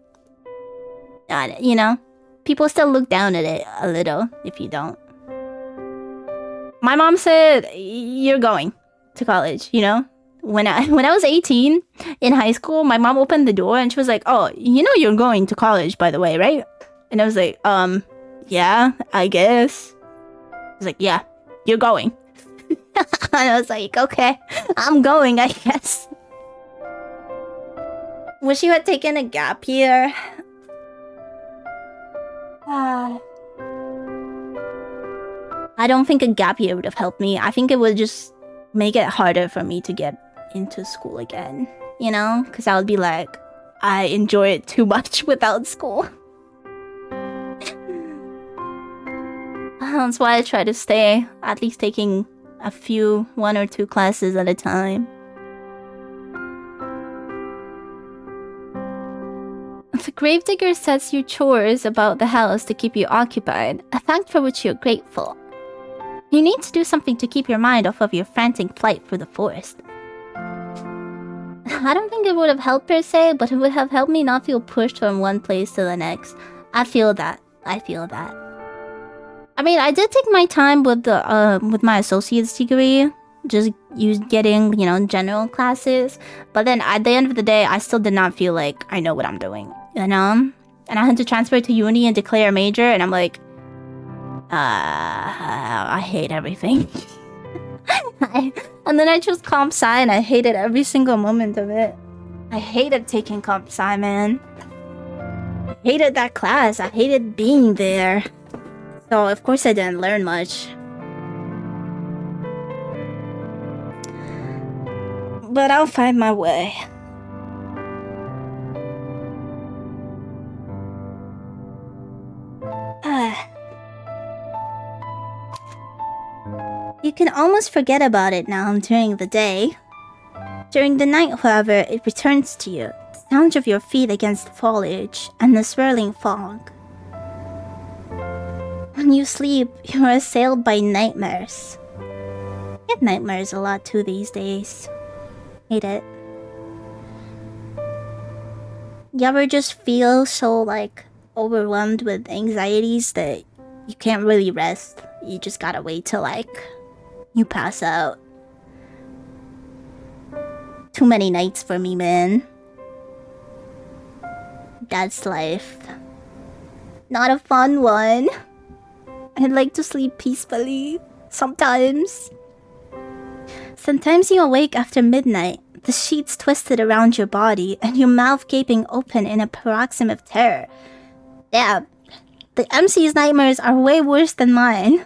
[SPEAKER 1] People still look down at it a little if you don't. My mom said, you're going to college, When I was 18 in high school, my mom opened the door and she was like, oh, you're going to college, by the way, right? And I was like, yeah, I guess. I was like, yeah, you're going. And I was like, okay, I'm going, I guess. Wish you had taken a gap year. I don't think a gap year would have helped me. I think it would just make it harder for me to get into school again. Because I would be like, I enjoy it too much without school. That's why I try to stay, at least taking one or two classes at a time. The gravedigger sets you chores about the house to keep you occupied, a fact for which you're grateful. You need to do something to keep your mind off of your frantic flight through the forest. I don't think it would have helped per se, but it would have helped me not feel pushed from one place to the next. I feel that. I mean, I did take my time with my associate's degree, just getting, general classes. But then at the end of the day, I still did not feel like I know what I'm doing, And I had to transfer to uni and declare a major, and I'm like, I hate everything. And then I chose comp sci, and I hated every single moment of it. I hated taking comp sci, man. I hated that class. I hated being there. So, of course, I didn't learn much. But I'll find my way. You can almost forget about it now during the day. During the night, however, it returns to you. The sound of your feet against the foliage and the swirling fog. When you sleep, you are assailed by nightmares. I get nightmares a lot too these days. Hate it. You ever just feel so, overwhelmed with anxieties that you can't really rest? You just gotta wait till, you pass out. Too many nights for me, man. That's life. Not a fun one. I'd like to sleep peacefully. Sometimes. Sometimes you awake after midnight, the sheets twisted around your body, and your mouth gaping open in a paroxysm of terror. Yeah, the MC's nightmares are way worse than mine.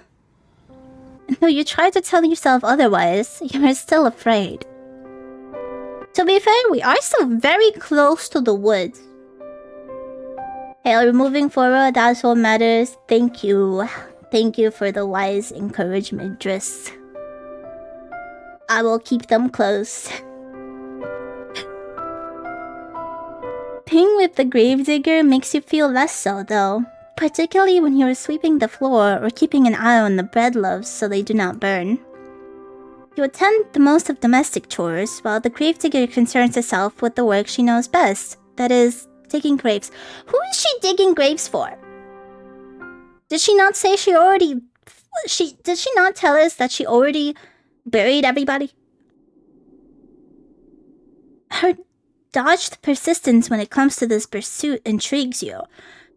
[SPEAKER 1] And though you try to tell yourself otherwise, you are still afraid. To be fair, we are still very close to the woods. Hey, we're moving forward, that's what matters. Thank you. Thank you for the wise encouragement, Driss. I will keep them close. Being with the gravedigger makes you feel less so, though. Particularly when you're sweeping the floor or keeping an eye on the bread loaves so they do not burn. You attend the most of domestic chores, while the gravedigger concerns herself with the work she knows best. That is, digging graves. Who is she digging graves for? Did she not say she already... Did she not tell us that she already buried everybody? Her dogged persistence when it comes to this pursuit intrigues you.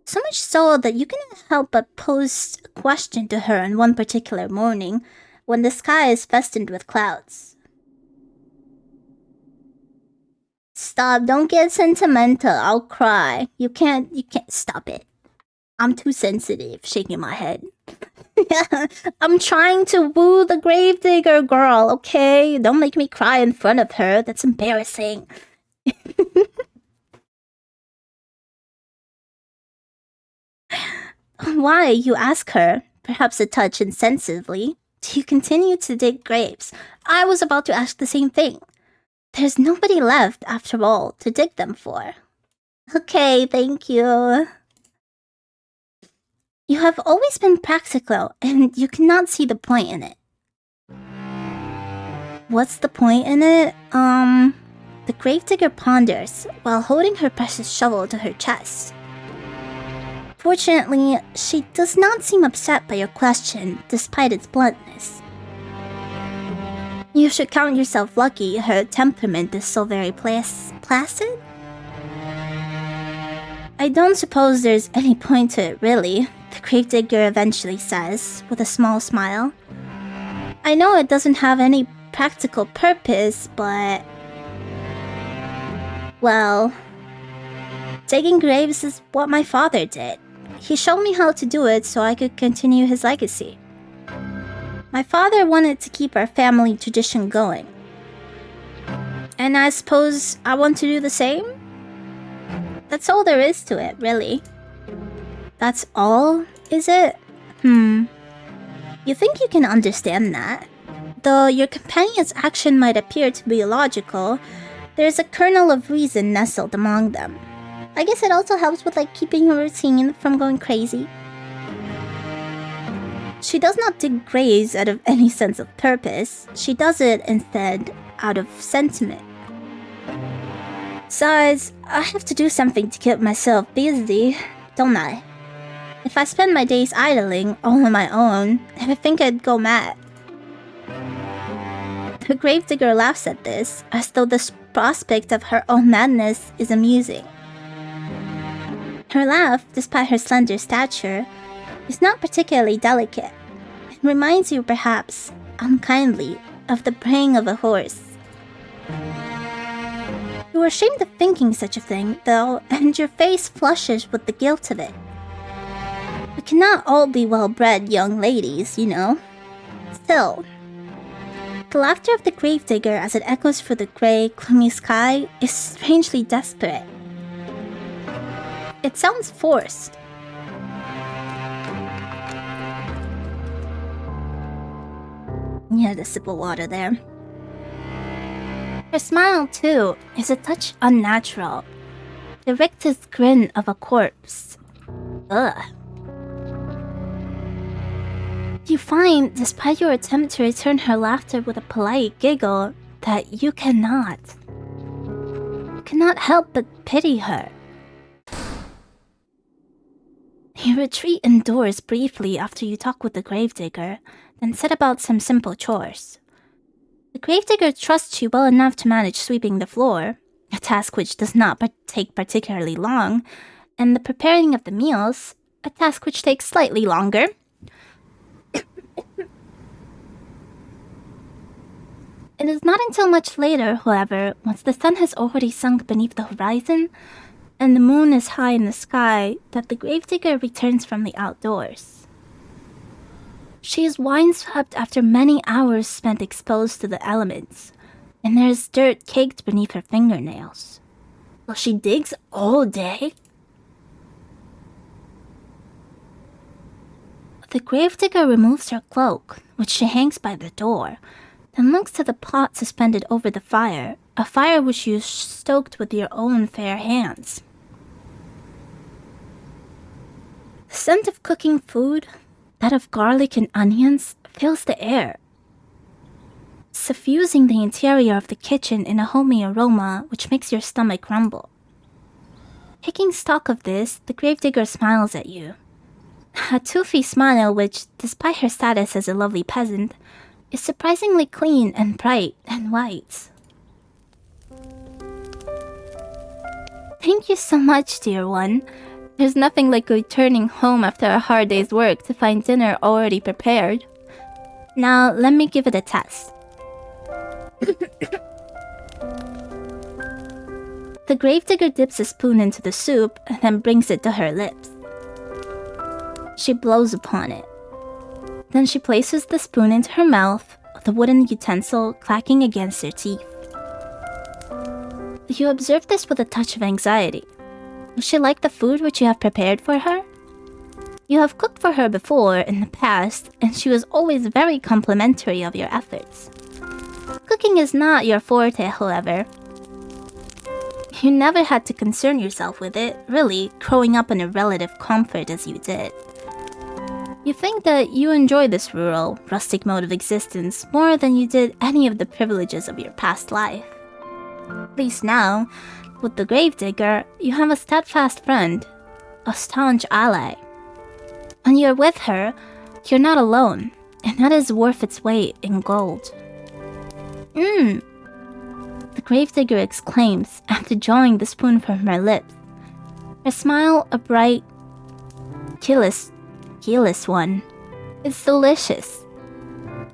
[SPEAKER 1] So much so that you cannot help but pose a question to her on one particular morning, when the sky is festooned with clouds. Stop, don't get sentimental, I'll cry. You can't stop it. I'm too sensitive, shaking my head. I'm trying to woo the gravedigger girl, okay? Don't make me cry in front of her, that's embarrassing. Why, you ask her, perhaps a touch insensitively, do you continue to dig graves? I was about to ask the same thing. There's nobody left, after all, to dig them for. Okay, thank you. You have always been practical, and you cannot see the point in it. What's the point in it? The gravedigger ponders, while holding her precious shovel to her chest. Fortunately, she does not seem upset by your question, despite its bluntness. You should count yourself lucky her temperament is so very placid? I don't suppose there's any point to it, really, the gravedigger eventually says, with a small smile. I know it doesn't have any practical purpose, but... well... digging graves is what my father did. He showed me how to do it so I could continue his legacy. My father wanted to keep our family tradition going. And I suppose I want to do the same? That's all there is to it, really. That's all, is it? You think you can understand that? Though your companion's action might appear to be illogical, there's a kernel of reason nestled among them. I guess it also helps with keeping a routine from going crazy. She does not dig graves out of any sense of purpose. She does it, instead, out of sentiment. Besides, I have to do something to keep myself busy, don't I? If I spend my days idling, all on my own, I think I'd go mad. The gravedigger laughs at this, as though the prospect of her own madness is amusing. Her laugh, despite her slender stature, is not particularly delicate. It reminds you, perhaps, unkindly, of the braying of a horse. You are ashamed of thinking such a thing, though, and your face flushes with the guilt of it. We cannot all be well-bred young ladies, you know. Still, the laughter of the gravedigger as it echoes through the grey, gloomy sky is strangely desperate. It sounds forced. You had a sip of water there. Her smile, too, is a touch unnatural. The rictus grin of a corpse. Ugh. You find, despite your attempt to return her laughter with a polite giggle, that you cannot. You cannot help but pity her. You retreat indoors briefly after you talk with the gravedigger, then set about some simple chores. The gravedigger trusts you well enough to manage sweeping the floor, a task which does not take particularly long, and the preparing of the meals, a task which takes slightly longer. It is not until much later, however, once the sun has already sunk beneath the horizon, and the moon is high in the sky, that the gravedigger returns from the outdoors. She is windswept after many hours spent exposed to the elements, and there is dirt caked beneath her fingernails. Well, she digs all day? The gravedigger removes her cloak, which she hangs by the door, then looks to the pot suspended over the fire, a fire which you stoked with your own fair hands. The scent of cooking food, that of garlic and onions, fills the air, suffusing the interior of the kitchen in a homey aroma which makes your stomach rumble. Taking stock of this, the gravedigger smiles at you. A toothy smile which, despite her status as a lovely peasant, is surprisingly clean and bright and white. Thank you so much, dear one. There's nothing like returning home after a hard day's work to find dinner already prepared. Now, let me give it a test. The gravedigger dips a spoon into the soup and then brings it to her lips. She blows upon it. Then she places the spoon into her mouth, the wooden utensil clacking against her teeth. You observe this with a touch of anxiety. Will she like the food which you have prepared for her? You have cooked for her before in the past, and she was always very complimentary of your efforts. Cooking is not your forte, however. You never had to concern yourself with it, really, growing up in a relative comfort as you did. You think that you enjoy this rural, rustic mode of existence more than you did any of the privileges of your past life. At least now, with the gravedigger, you have a steadfast friend, a staunch ally. When you're with her, you're not alone, and that is worth its weight in gold. The gravedigger exclaims after drawing the spoon from her lips. Her smile a bright, keyless one. It's delicious.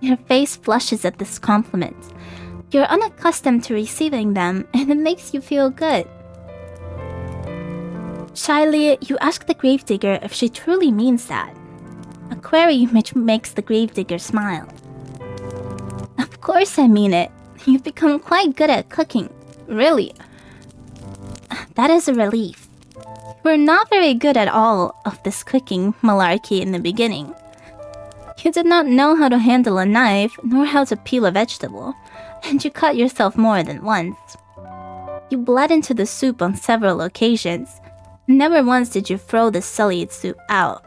[SPEAKER 1] Your face flushes at this compliment. You're unaccustomed to receiving them, and it makes you feel good. Shyly, you ask the gravedigger if she truly means that. A query which makes the gravedigger smile. Of course I mean it. You've become quite good at cooking. Really. That is a relief. You were not very good at all of this cooking malarkey in the beginning. You did not know how to handle a knife, nor how to peel a vegetable, and you cut yourself more than once. You bled into the soup on several occasions. Never once did you throw the sullied soup out.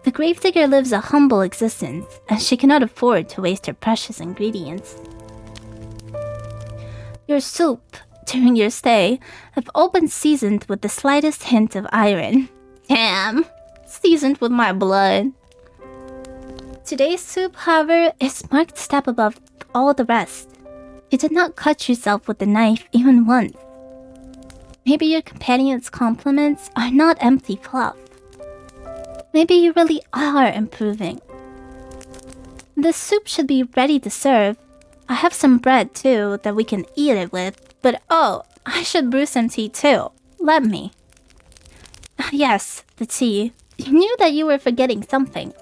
[SPEAKER 1] The gravedigger lives a humble existence, and she cannot afford to waste her precious ingredients. Your soup, during your stay, have all been seasoned with the slightest hint of iron. Damn! Seasoned with my blood. Today's soup, however, is a marked step above all the rest. You did not cut yourself with the knife even once. Maybe your companion's compliments are not empty fluff. Maybe you really are improving. The soup should be ready to serve. I have some bread too that we can eat it with, but oh, I should brew some tea too. Let me. Yes, the tea. You knew that you were forgetting something.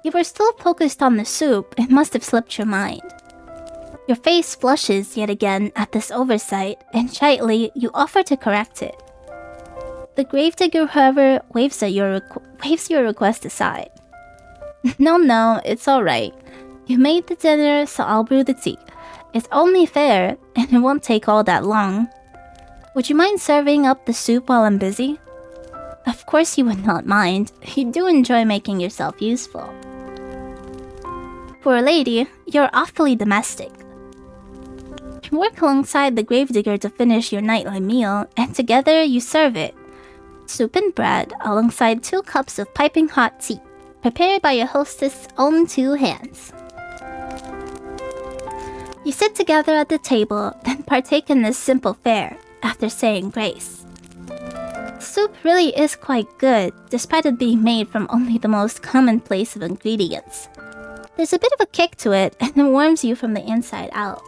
[SPEAKER 1] You were still focused on the soup, it must have slipped your mind. Your face flushes yet again at this oversight, and shyly you offer to correct it. The gravedigger, however, waves your request aside. No, it's alright. You made the dinner, so I'll brew the tea. It's only fair, and it won't take all that long. Would you mind serving up the soup while I'm busy? Of course you would not mind. You do enjoy making yourself useful. For a lady, you're awfully domestic. You work alongside the gravedigger to finish your nightly meal, and together you serve it. Soup and bread, alongside 2 cups of piping hot tea, prepared by your hostess' own 2 hands. You sit together at the table, then partake in this simple fare, after saying grace. Soup really is quite good, despite it being made from only the most commonplace of ingredients. There's a bit of a kick to it, and it warms you from the inside out.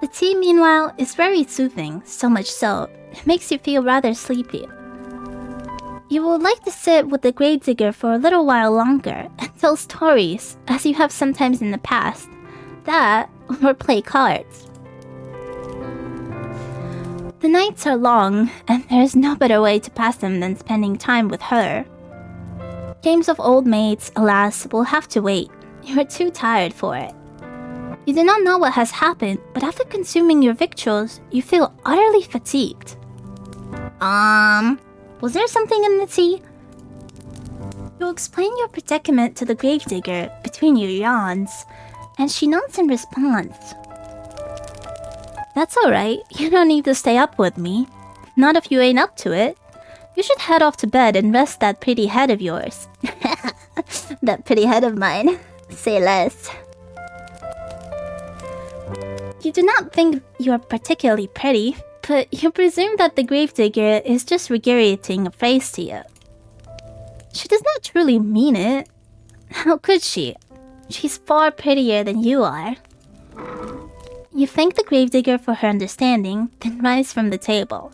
[SPEAKER 1] The tea, meanwhile, is very soothing, so much so, it makes you feel rather sleepy. You would like to sit with the gravedigger for a little while longer and tell stories, as you have sometimes in the past. That, or play cards. The nights are long, and there is no better way to pass them than spending time with her. Games of old maids, alas, will have to wait. You are too tired for it. You do not know what has happened, but after consuming your victuals, you feel utterly fatigued. Was there something in the tea? You explain your predicament to the gravedigger between your yawns, and she nods in response. That's alright, you don't need to stay up with me. Not if you ain't up to it. You should head off to bed and rest that pretty head of yours. That pretty head of mine. Say less. You do not think you are particularly pretty, but you presume that the gravedigger is just regurgitating a phrase to you. She does not truly mean it. How could she? She's far prettier than you are. You thank the gravedigger for her understanding, then rise from the table.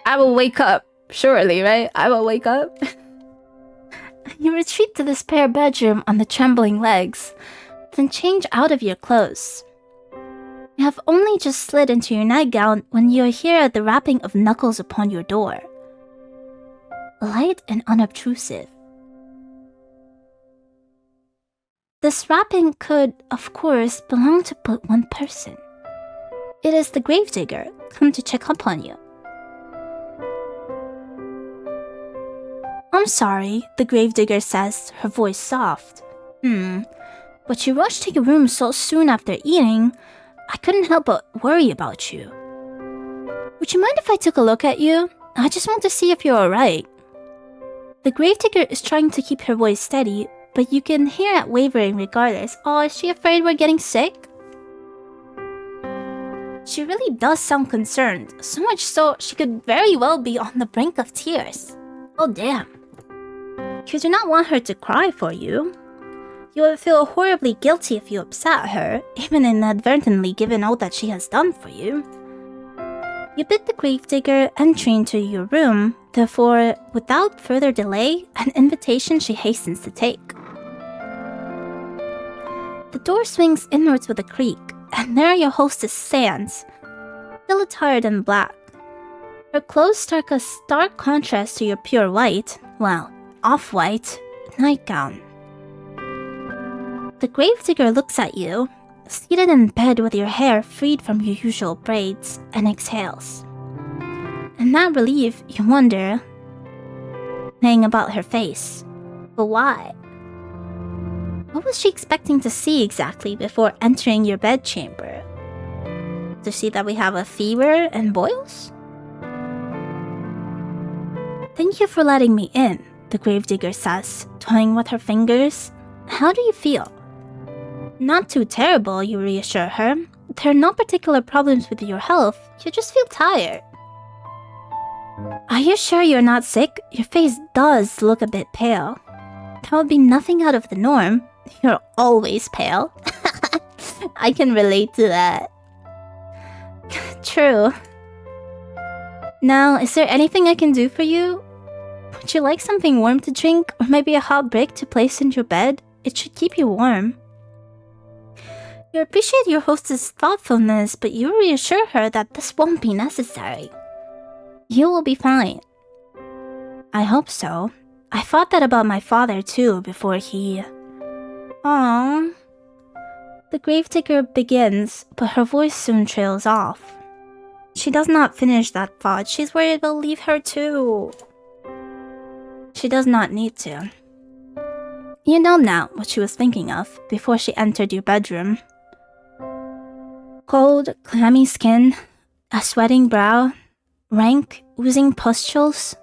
[SPEAKER 1] I will wake up. Surely, right? I will wake up. You retreat to the spare bedroom on the trembling legs, then change out of your clothes. You have only just slid into your nightgown when you hear the rapping of knuckles upon your door. light and unobtrusive. This wrapping could, of course, belong to but one person. It is the gravedigger, come to check up on you. I'm sorry, the gravedigger says, her voice soft. But you rushed to your room so soon after eating, I couldn't help but worry about you. Would you mind if I took a look at you? I just want to see if you're alright. The gravedigger is trying to keep her voice steady, but you can hear it wavering regardless. Oh, is she afraid we're getting sick? She really does sound concerned, so much so she could very well be on the brink of tears. Oh damn. You do not want her to cry for you. You would feel horribly guilty if you upset her, even inadvertently given all that she has done for you. You bid the gravedigger entry into your room, therefore, without further delay, an invitation she hastens to take. The door swings inwards with a creak, and there your hostess stands, still attired in black. Her clothes strike a stark contrast to your pure white, well, off-white, nightgown. The gravedigger looks at you, seated in bed with your hair freed from your usual braids, and exhales. In that relief, you wonder, saying about her face, but why? What was she expecting to see exactly before entering your bedchamber? To see that we have a fever and boils? Thank you for letting me in, the gravedigger says, toying with her fingers. How do you feel? Not too terrible, you reassure her. There are no particular problems with your health, you just feel tired. Are you sure you're not sick? Your face does look a bit pale. There would be nothing out of the norm. You're always pale. I can relate to that. True. Now, is there anything I can do for you? Would you like something warm to drink, or maybe a hot brick to place in your bed? It should keep you warm. You appreciate your hostess' thoughtfulness, but you reassure her that this won't be necessary. You will be fine. I hope so. I thought that about my father too before he... Aww. The gravedigger begins, but her voice soon trails off. She does not finish that thought. She's worried we'll leave her too. She does not need to. You know now what she was thinking of before she entered your bedroom. Cold, clammy skin, a sweating brow, rank, oozing pustules.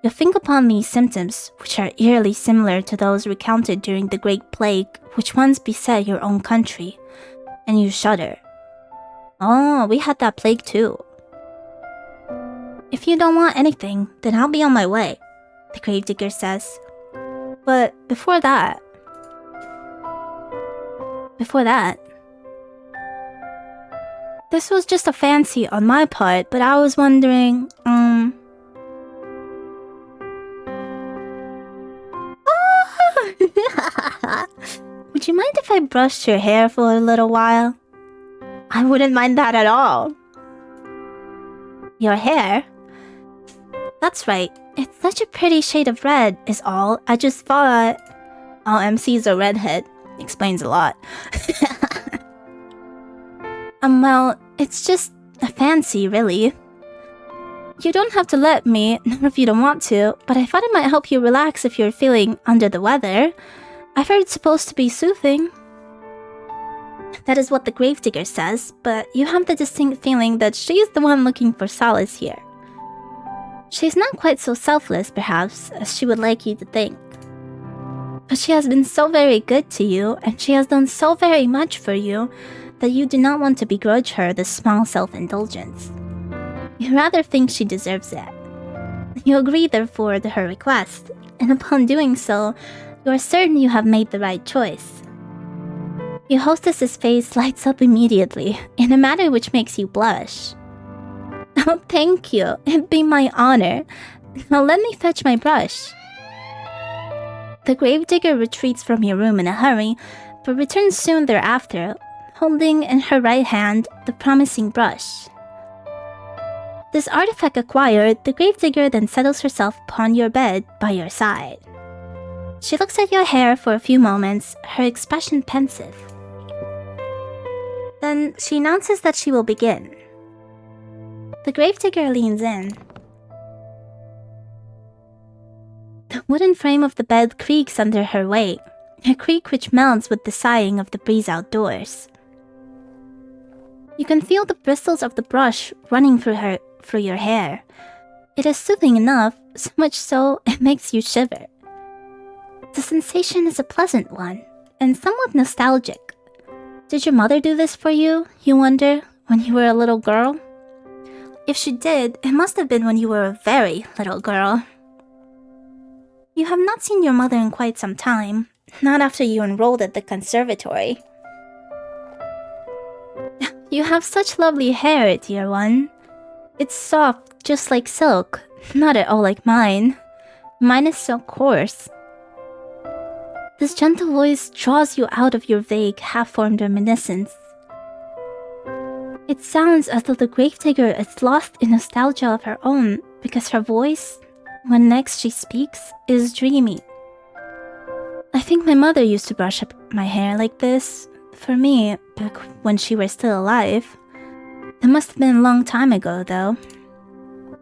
[SPEAKER 1] You think upon these symptoms, which are eerily similar to those recounted during the Great Plague, which once beset your own country, and you shudder. Oh, we had that plague too. If you don't want anything, then I'll be on my way, the gravedigger says. But before that... This was just a fancy on my part, but I was wondering, Would you mind if I brushed your hair for a little while? I wouldn't mind that at all. Your hair? That's right. It's such a pretty shade of red, is all. I just thought... Oh, MC's a redhead. Explains a lot. Well, it's just a fancy, really. You don't have to let me, nor if you don't want to, but I thought it might help you relax if you're feeling under the weather. I've heard it's supposed to be soothing. That is what the gravedigger says, but you have the distinct feeling that she's the one looking for solace here. She's not quite so selfless, perhaps, as she would like you to think. But she has been so very good to you, and she has done so very much for you, that you do not want to begrudge her this small self-indulgence. You rather think she deserves it. You agree, therefore, to her request, and upon doing so, you are certain you have made the right choice. Your hostess's face lights up immediately, in a manner which makes you blush. Oh, thank you. It'd be my honor. Now let me fetch my brush. The gravedigger retreats from your room in a hurry, but returns soon thereafter, holding in her right hand the promising brush. This artifact acquired, the gravedigger then settles herself upon your bed by your side. She looks at your hair for a few moments, her expression pensive. Then she announces that she will begin. The gravedigger leans in. The wooden frame of the bed creaks under her weight, a creak which melts with the sighing of the breeze outdoors. You can feel the bristles of the brush running through your hair. It is soothing enough, so much so it makes you shiver. The sensation is a pleasant one, and somewhat nostalgic. Did your mother do this for you, you wonder, when you were a little girl? If she did, it must have been when you were a very little girl. You have not seen your mother in quite some time, not after you enrolled at the conservatory. You have such lovely hair, dear one. It's soft, just like silk, not at all like mine. Mine is so coarse. This gentle voice draws you out of your vague, half-formed reminiscence. It sounds as though the gravedigger is lost in nostalgia of her own, because her voice, when next she speaks, is dreamy. I think my mother used to brush up my hair like this, for me, back when she was still alive. It must have been a long time ago, though.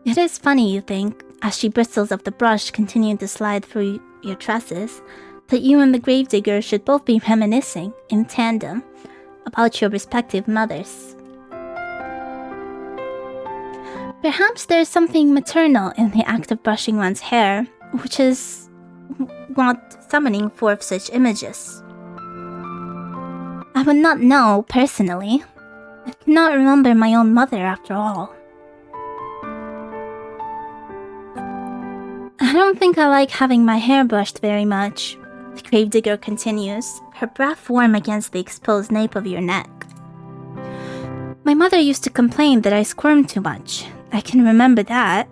[SPEAKER 1] It is funny, you think, as she bristles of the brush continuing to slide through your tresses, that you and the gravedigger should both be reminiscing, in tandem, about your respective mothers. Perhaps there is something maternal in the act of brushing one's hair, which is what summoning forth such images. I would not know, personally. I cannot remember my own mother, after all. I don't think I like having my hair brushed very much, the gravedigger continues, her breath warm against the exposed nape of your neck. My mother used to complain that I squirmed too much. I can remember that.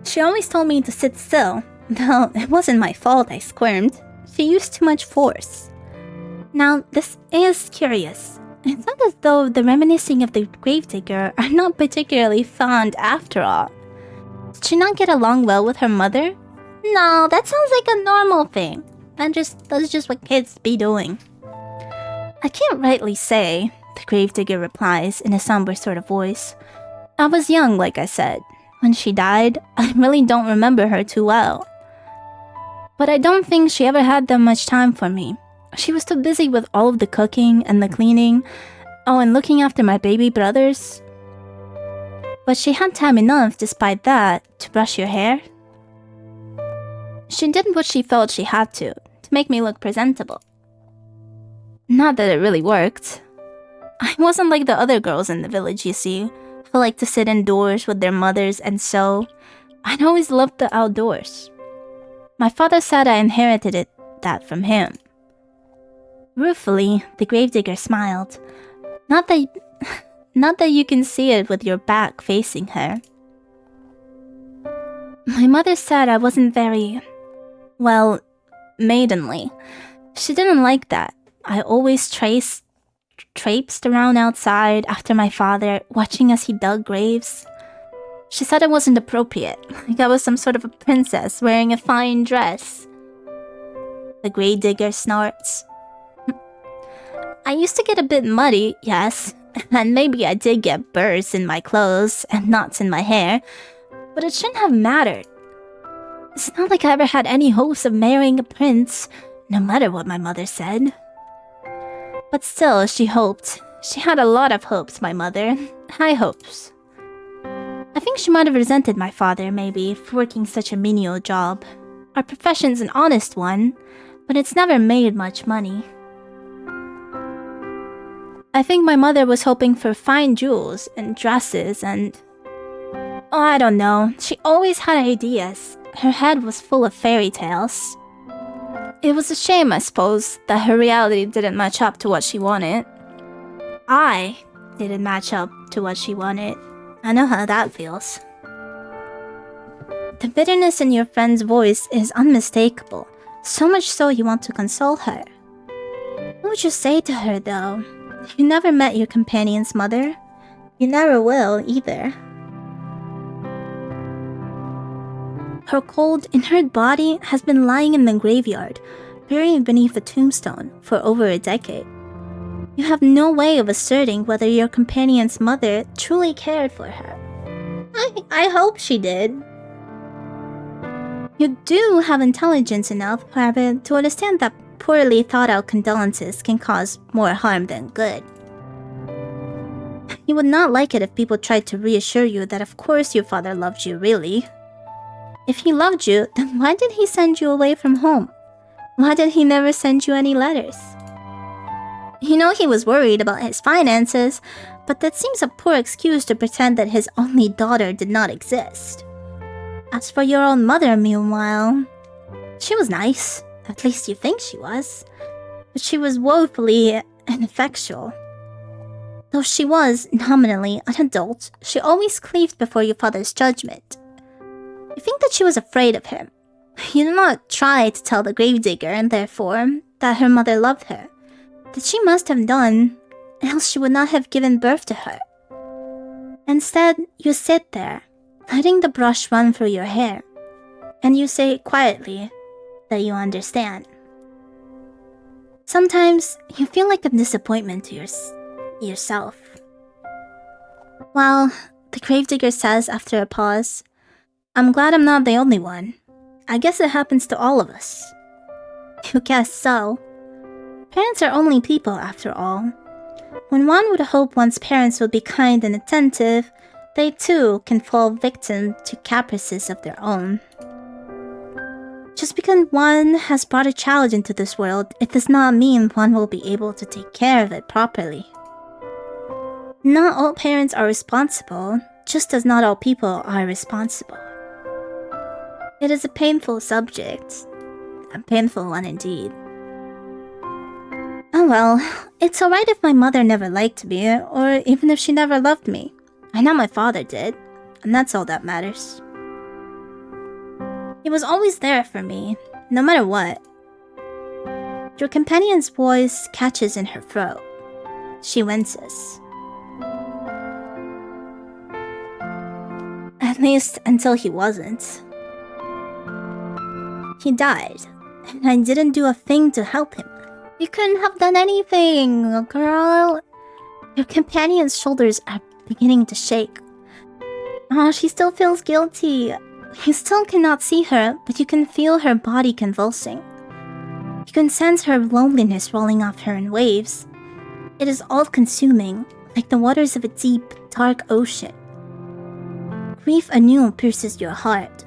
[SPEAKER 1] She always told me to sit still, though it wasn't my fault I squirmed. She used too much force. Now, this is curious. It's not as though the reminiscing of the gravedigger are not particularly fond after all. Did she not get along well with her mother? No, that sounds like a normal thing. That's just what kids be doing. I can't rightly say, the gravedigger replies in a somber sort of voice. I was young, like I said. When she died, I really don't remember her too well. But I don't think she ever had that much time for me. She was too busy with all of the cooking and the cleaning. Oh, and looking after my baby brothers. But she had time enough, despite that, to brush your hair. She did what she felt she had to make me look presentable. Not that it really worked. I wasn't like the other girls in the village, you see, who like to sit indoors with their mothers and sew. I'd always loved the outdoors. My father said I inherited that from him. Ruefully, the gravedigger smiled. Not that you can see it with your back facing her. My mother said I wasn't very, well, maidenly. She didn't like that. I always traipsed around outside after my father, watching as he dug graves. She said it wasn't appropriate, like I was some sort of a princess wearing a fine dress. The gravedigger snorts. I used to get a bit muddy, yes, and maybe I did get burrs in my clothes and knots in my hair, but it shouldn't have mattered. It's not like I ever had any hopes of marrying a prince, no matter what my mother said. But still, she hoped. She had a lot of hopes, my mother. High hopes. I think she might have resented my father, maybe, for working such a menial job. Our profession's an honest one, but it's never made much money. I think my mother was hoping for fine jewels and dresses and... Oh, I don't know. She always had ideas. Her head was full of fairy tales. It was a shame, I suppose, that her reality didn't match up to what she wanted. I didn't match up to what she wanted. I know how that feels. The bitterness in your friend's voice is unmistakable, so much so you want to console her. What would you say to her, though? You never met your companion's mother. You never will, either. Her cold, inert body has been lying in the graveyard, buried beneath a tombstone, for over a decade. You have no way of asserting whether your companion's mother truly cared for her. I hope she did. You do have intelligence enough, however, to understand that poorly thought-out condolences can cause more harm than good. You would not like it if people tried to reassure you that of course your father loved you, really. If he loved you, then why did he send you away from home? Why did he never send you any letters? You know he was worried about his finances, but that seems a poor excuse to pretend that his only daughter did not exist. As for your own mother, meanwhile, she was nice. At least you think she was. But she was woefully ineffectual. Though she was, nominally, an adult, she always cleaved before your father's judgment. You think that she was afraid of him. You do not try to tell the gravedigger, and therefore, that her mother loved her. That she must have done, else she would not have given birth to her. Instead, you sit there, letting the brush run through your hair, and you say quietly that you understand. Sometimes, you feel like a disappointment to yourself. Well, the gravedigger says after a pause, I'm glad I'm not the only one. I guess it happens to all of us. You guess so. Parents are only people, after all. When one would hope one's parents would be kind and attentive, they too can fall victim to caprices of their own. Just because one has brought a child into this world, it does not mean one will be able to take care of it properly. Not all parents are responsible, just as not all people are responsible. It is a painful subject. A painful one indeed. Oh well, it's alright if my mother never liked me, or even if she never loved me. I know my father did, and that's all that matters. He was always there for me, no matter what. Your companion's voice catches in her throat. She winces. At least until he wasn't. He died, and I didn't do a thing to help him. You couldn't have done anything, girl. Your companion's shoulders are beginning to shake. Oh, she still feels guilty. You still cannot see her, but you can feel her body convulsing. You can sense her loneliness rolling off her in waves. It is all-consuming, like the waters of a deep, dark ocean. Grief anew pierces your heart.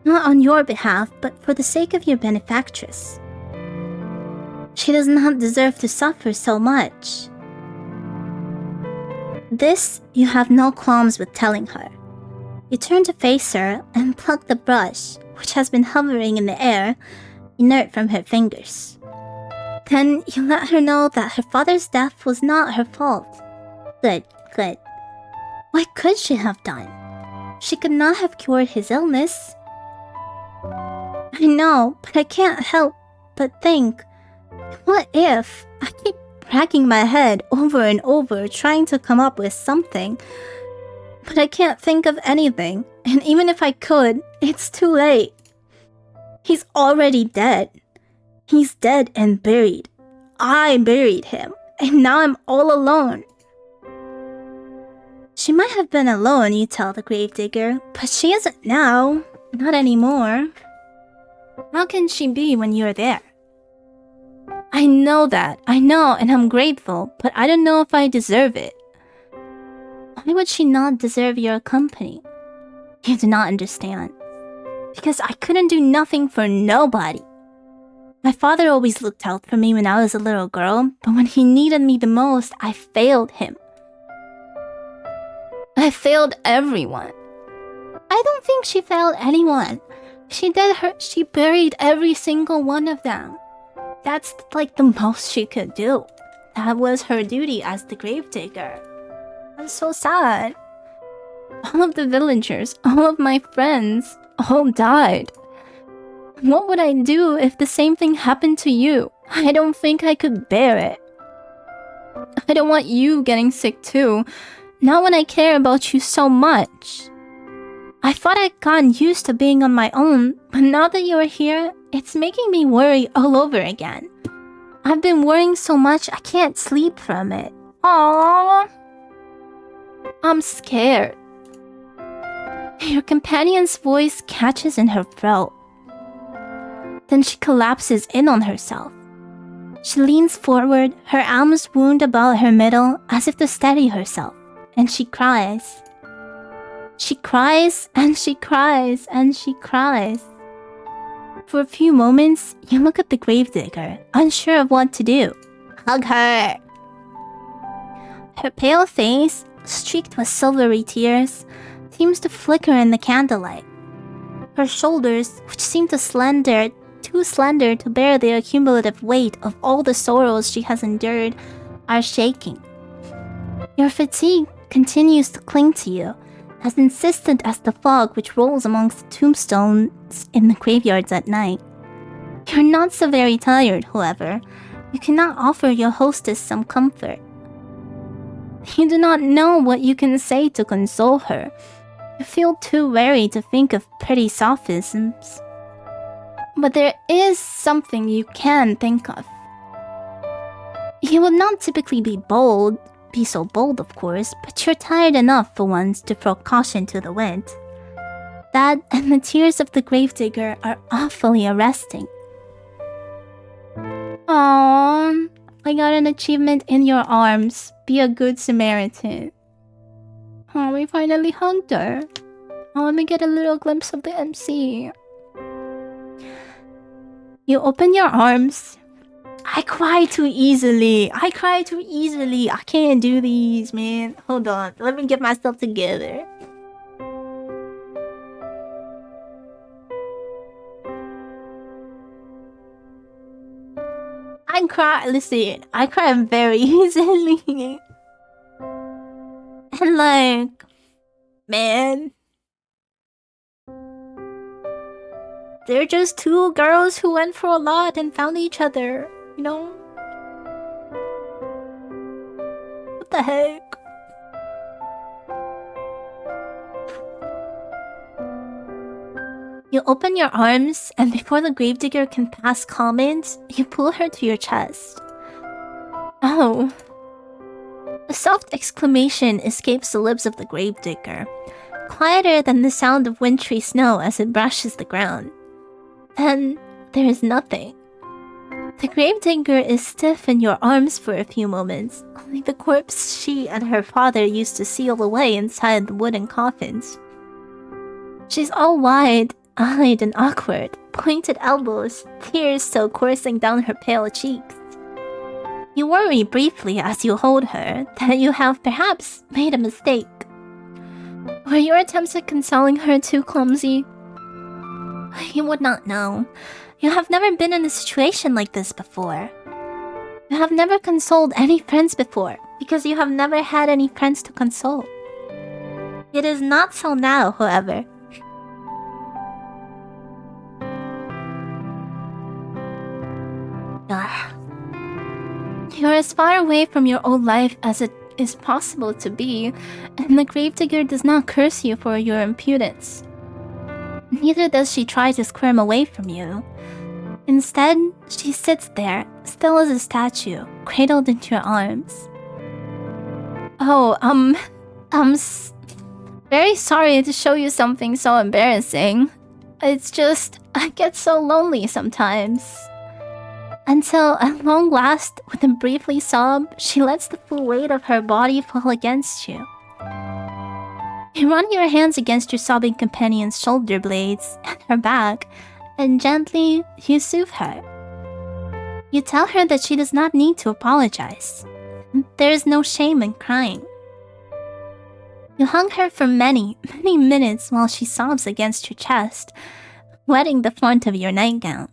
[SPEAKER 1] Not on your behalf, but for the sake of your benefactress. She does not deserve to suffer so much. This you have no qualms with telling her. You turn to face her and pluck the brush, which has been hovering in the air, inert from her fingers. Then you let her know that her father's death was not her fault. Good, good. What could she have done? She could not have cured his illness. I know, but I can't help but think, what if? I keep racking my head over and over trying to come up with something, but I can't think of anything, and even if I could, it's too late. He's already dead. He's dead and buried. I buried him, and now I'm all alone. She might have been alone, you tell the gravedigger, but she isn't now. Not anymore. How can she be when you're there? I know that. I know, and I'm grateful, but I don't know if I deserve it. Why would she not deserve your company? You do not understand. Because I couldn't do nothing for nobody. My father always looked out for me when I was a little girl, but when he needed me the most, I failed him. I failed everyone. I don't think she failed anyone. She buried every single one of them. That's like the most she could do. That was her duty as the gravedigger. I'm so sad. All of the villagers, all of my friends, all died. What would I do if the same thing happened to you? I don't think I could bear it. I don't want you getting sick too. Not when I care about you so much. I thought I'd gotten used to being on my own, but now that you're here, it's making me worry all over again. I've been worrying so much I can't sleep from it. Aww. I'm scared. Your companion's voice catches in her throat. Then she collapses in on herself. She leans forward, her arms wound about her middle as if to steady herself, and she cries. She cries and she cries and she cries. For a few moments, you look at the gravedigger, unsure of what to do. Hug her! Her pale face, streaked with silvery tears, seems to flicker in the candlelight. Her shoulders, which seem too slender to bear the accumulative weight of all the sorrows she has endured, are shaking. Your fatigue continues to cling to you, as insistent as the fog which rolls amongst the tombstones in the graveyards at night. You're not so very tired, however. You cannot offer your hostess some comfort. You do not know what you can say to console her. You feel too wary to think of pretty sophisms. But there is something you can think of. You would not typically be so bold, of course, but you're tired enough for once to throw caution to the wind. That and the tears of the gravedigger are awfully arresting. Aww, I got an achievement in your arms. Be a good Samaritan. Oh, we finally hugged her. Oh, let me get a little glimpse of the MC. You open your arms. I cry too easily. I can't do these, man. Hold on. Let me get myself together. Listen, I cry very easily. And like, man, they're just two girls who went for a lot and found each other, you know? What the heck? You open your arms, and before the gravedigger can pass comment, you pull her to your chest. Oh. A soft exclamation escapes the lips of the gravedigger, quieter than the sound of wintry snow as it brushes the ground. Then there is nothing. The gravedigger is stiff in your arms for a few moments, like the corpse she and her father used to seal away inside the wooden coffins. She's all wide-eyed and awkward, pointed elbows, tears still coursing down her pale cheeks. You worry briefly as you hold her that you have perhaps made a mistake. Were your attempts at consoling her too clumsy? You would not know. You have never been in a situation like this before. You have never consoled any friends before, because you have never had any friends to console. It is not so now, however. You're as far away from your old life as it is possible to be, and the gravedigger does not curse you for your impudence. Neither does she try to squirm away from you. Instead, she sits there, still as a statue, cradled into your arms. Oh, very sorry to show you something so embarrassing. It's just, I get so lonely sometimes. Until, at long last, with a briefly sob, she lets the full weight of her body fall against you. You run your hands against your sobbing companion's shoulder blades and her back, and gently, you soothe her. You tell her that she does not need to apologize. There is no shame in crying. You hug her for many, many minutes while she sobs against your chest, wetting the front of your nightgown.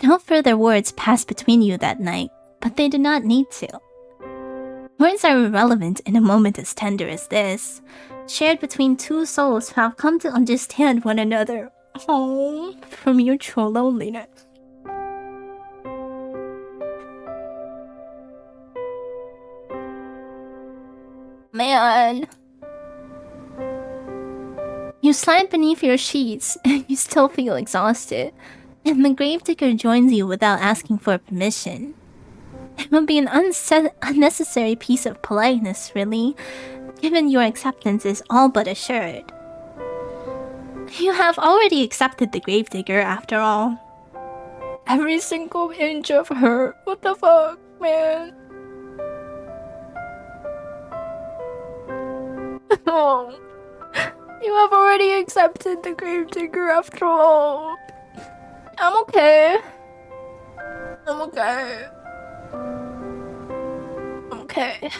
[SPEAKER 1] No further words pass between you that night, but they do not need to. Words are irrelevant in a moment as tender as this, shared between two souls who have come to understand one another. Oh, from mutual loneliness. man. You slide beneath your sheets and you still feel exhausted, and the gravedigger joins you without asking for permission. It would be an unnecessary piece of politeness, really, given your acceptance is all but assured. You have already accepted the gravedigger, after all. Every single inch of her. What the fuck, man? Oh. You have already accepted the gravedigger, after all. I'm okay. I'm okay. I'm okay.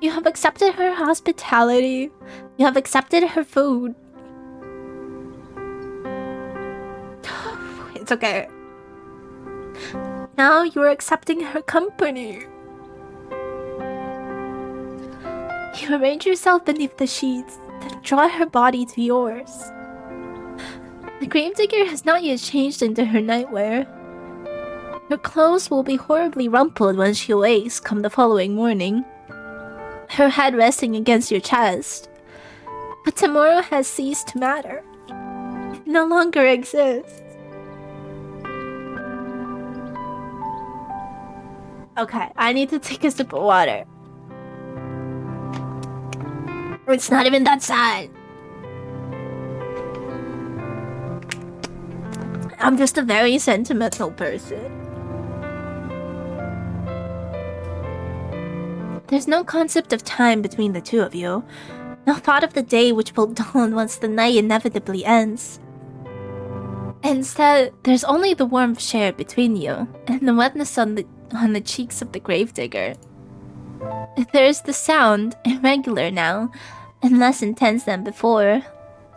[SPEAKER 1] You have accepted her hospitality. You have accepted her food. It's okay. Now you are accepting her company. You arrange yourself beneath the sheets, then draw her body to yours. The gravedigger has not yet changed into her nightwear. Her clothes will be horribly rumpled when she awakes come the following morning, her head resting against your chest. But tomorrow has ceased to matter. It no longer exists. Okay, I need to take a sip of water. It's not even that sad. I'm just a very sentimental person. There's no concept of time between the two of you. No thought of the day which will dawn once the night inevitably ends. Instead, there's only the warmth shared between you and the wetness on the cheeks of the gravedigger. There's the sound, irregular now, and less intense than before,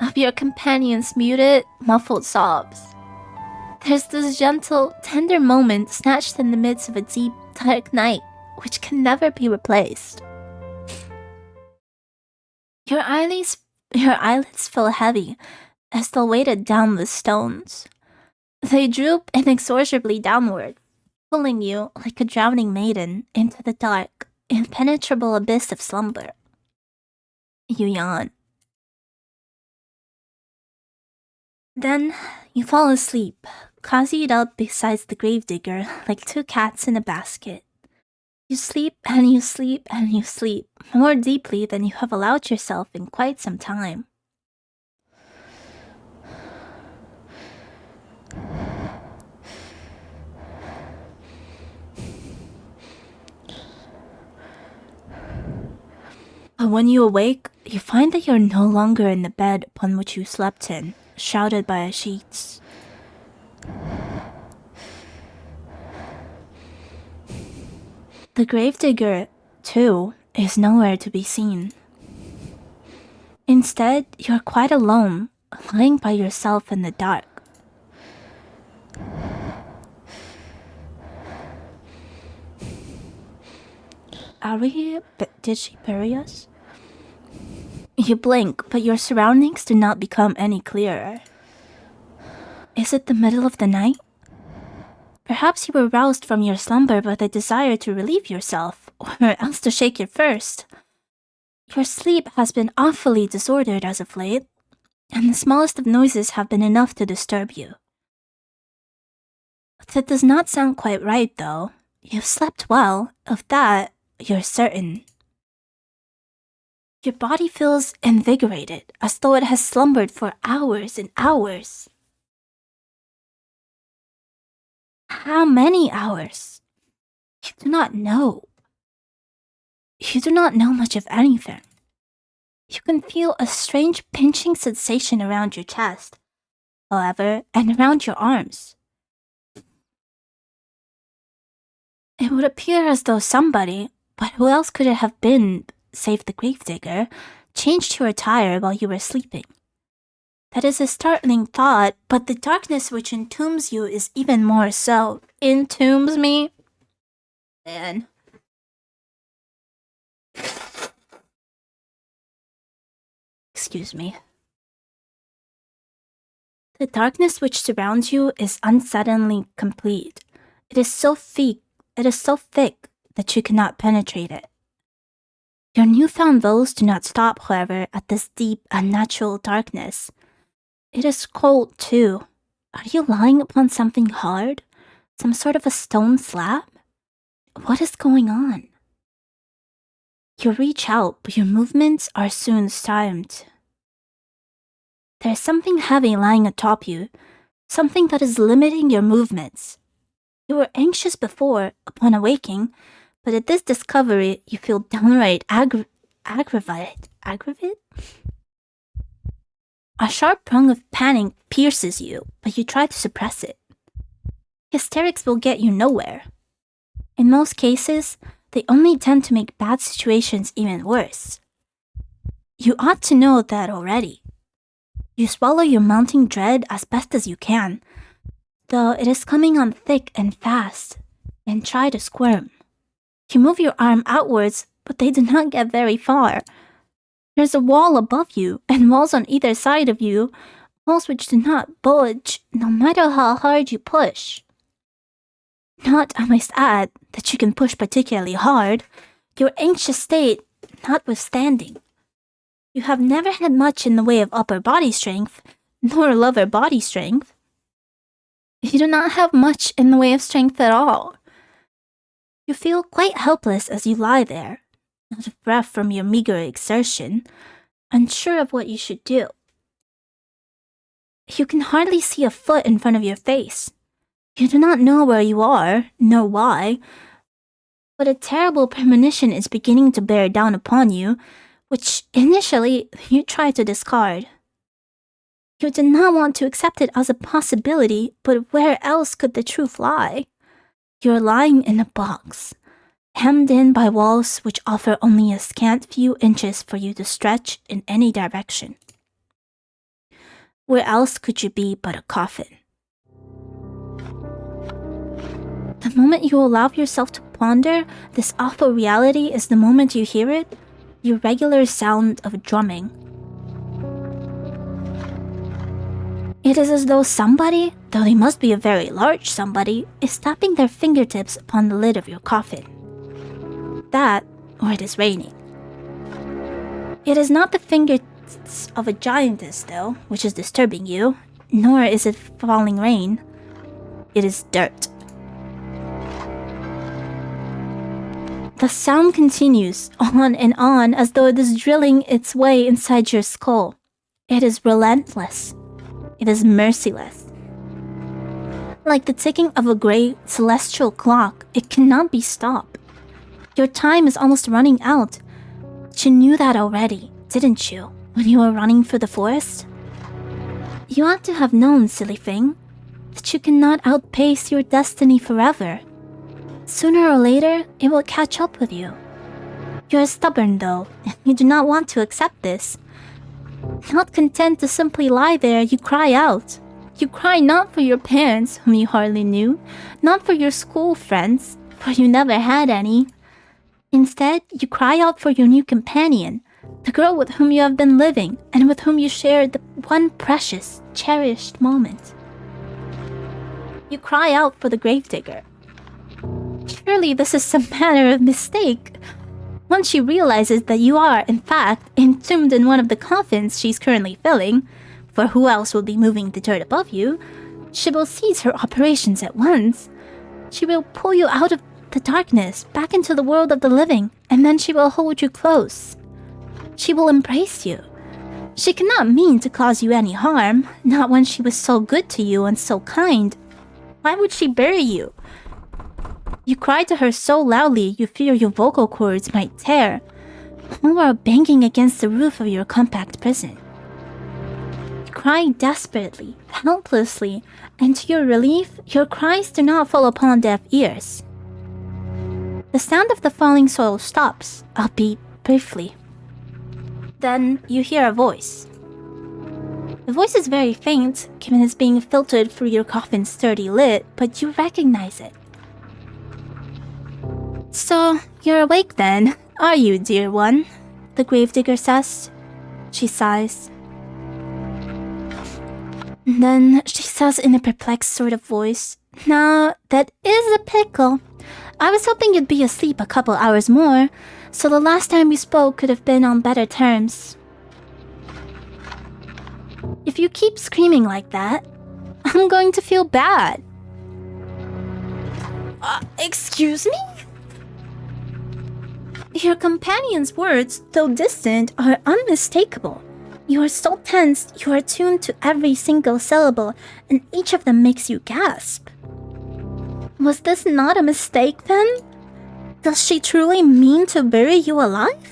[SPEAKER 1] of your companion's muted, muffled sobs. There's this gentle, tender moment snatched in the midst of a deep, dark night, which can never be replaced. Your eyelids feel heavy, as though weighted down with stones. They droop inexorably downward, pulling you, like a drowning maiden, into the dark, impenetrable abyss of slumber. You yawn. Then you fall asleep, cozied up beside the gravedigger like two cats in a basket. You sleep and you sleep and you sleep, more deeply than you have allowed yourself in quite some time. But when you awake, you find that you're no longer in the bed upon which you slept in, shrouded by sheets. The gravedigger, too, is nowhere to be seen. Instead, you're quite alone, lying by yourself in the dark. Did she bury us? You blink, but your surroundings do not become any clearer. Is it the middle of the night? Perhaps you were roused from your slumber by the desire to relieve yourself, or else to shake it first. Your sleep has been awfully disordered as of late, and the smallest of noises have been enough to disturb you. That does not sound quite right, though. You've slept well, of that you're certain. Your body feels invigorated, as though it has slumbered for hours and hours. How many hours? You do not know. You do not know much of anything. You can feel a strange pinching sensation around your chest, however, and around your arms. It would appear as though somebody, but who else could it have been, save the gravedigger, changed your attire while you were sleeping. That is a startling thought, but the darkness which entombs you is even more so. Entombs me? Man. Excuse me. The darkness which surrounds you is unsettlingly complete. It is so thick that you cannot penetrate it. Your newfound woes do not stop, however, at this deep, unnatural darkness. It is cold, too. Are you lying upon something hard? Some sort of a stone slab? What is going on? You reach out, but your movements are soon timed. There is something heavy lying atop you, something that is limiting your movements. You were anxious before, upon awaking, but at this discovery, you feel downright aggravated. A sharp prong of panic pierces you, but you try to suppress it. Hysterics will get you nowhere. In most cases, they only tend to make bad situations even worse. You ought to know that already. You swallow your mounting dread as best as you can, though it is coming on thick and fast, and try to squirm. You move your arm outwards, but they do not get very far. There's a wall above you, and walls on either side of you, walls which do not budge, no matter how hard you push. Not, I must add, that you can push particularly hard, your anxious state notwithstanding. You have never had much in the way of upper body strength, nor lower body strength. You do not have much in the way of strength at all. You feel quite helpless as you lie there, out of breath from your meager exertion, unsure of what you should do. You can hardly see a foot in front of your face. You do not know where you are, nor why, but a terrible premonition is beginning to bear down upon you, which initially you try to discard. You did not want to accept it as a possibility, but where else could the truth lie? You're lying in a box, hemmed in by walls which offer only a scant few inches for you to stretch in any direction. Where else could you be but a coffin? The moment you allow yourself to ponder this awful reality is the moment you hear it, your regular sound of drumming. It is as though somebody, though they must be a very large somebody, is tapping their fingertips upon the lid of your coffin. That, or it is raining. It is not the fingers of a giantess, though, which is disturbing you, nor is it falling rain. It is dirt. The sound continues on and on as though it is drilling its way inside your skull. It is relentless. It is merciless. Like the ticking of a great celestial clock, it cannot be stopped. Your time is almost running out. But you knew that already, didn't you, when you were running for the forest? You ought to have known, silly thing, that you cannot outpace your destiny forever. Sooner or later, it will catch up with you. You are stubborn, though, and you do not want to accept this. Not content to simply lie there, you cry out. You cry not for your parents, whom you hardly knew, not for your school friends, for you never had any. Instead, you cry out for your new companion, the girl with whom you have been living, and with whom you shared the one precious, cherished moment. You cry out for the gravedigger. Surely this is some manner of mistake. Once she realizes that you are, in fact, entombed in one of the coffins she's currently filling, for who else will be moving the dirt above you, she will cease her operations at once. She will pull you out of the darkness, back into the world of the living, and then she will hold you close. She will embrace you. She cannot mean to cause you any harm, not when she was so good to you and so kind. Why would she bury you? You cry to her so loudly you fear your vocal cords might tear, all while banging against the roof of your compact prison. You cry desperately, helplessly, and to your relief, your cries do not fall upon deaf ears. The sound of the falling soil stops, albeit briefly. Then you hear a voice. The voice is very faint, given it's being filtered through your coffin's sturdy lid, but you recognize it. So, you're awake then, are you, dear one? The gravedigger says. She sighs. Then she says in a perplexed sort of voice, "Now, that is a pickle. I was hoping you'd be asleep a couple hours more, so the last time we spoke could have been on better terms. If you keep screaming like that, I'm going to feel bad. Excuse me? Your companion's words, though distant, are unmistakable. You are so tense, you are tuned to every single syllable, and each of them makes you gasp. Was this not a mistake then? Does she truly mean to bury you alive?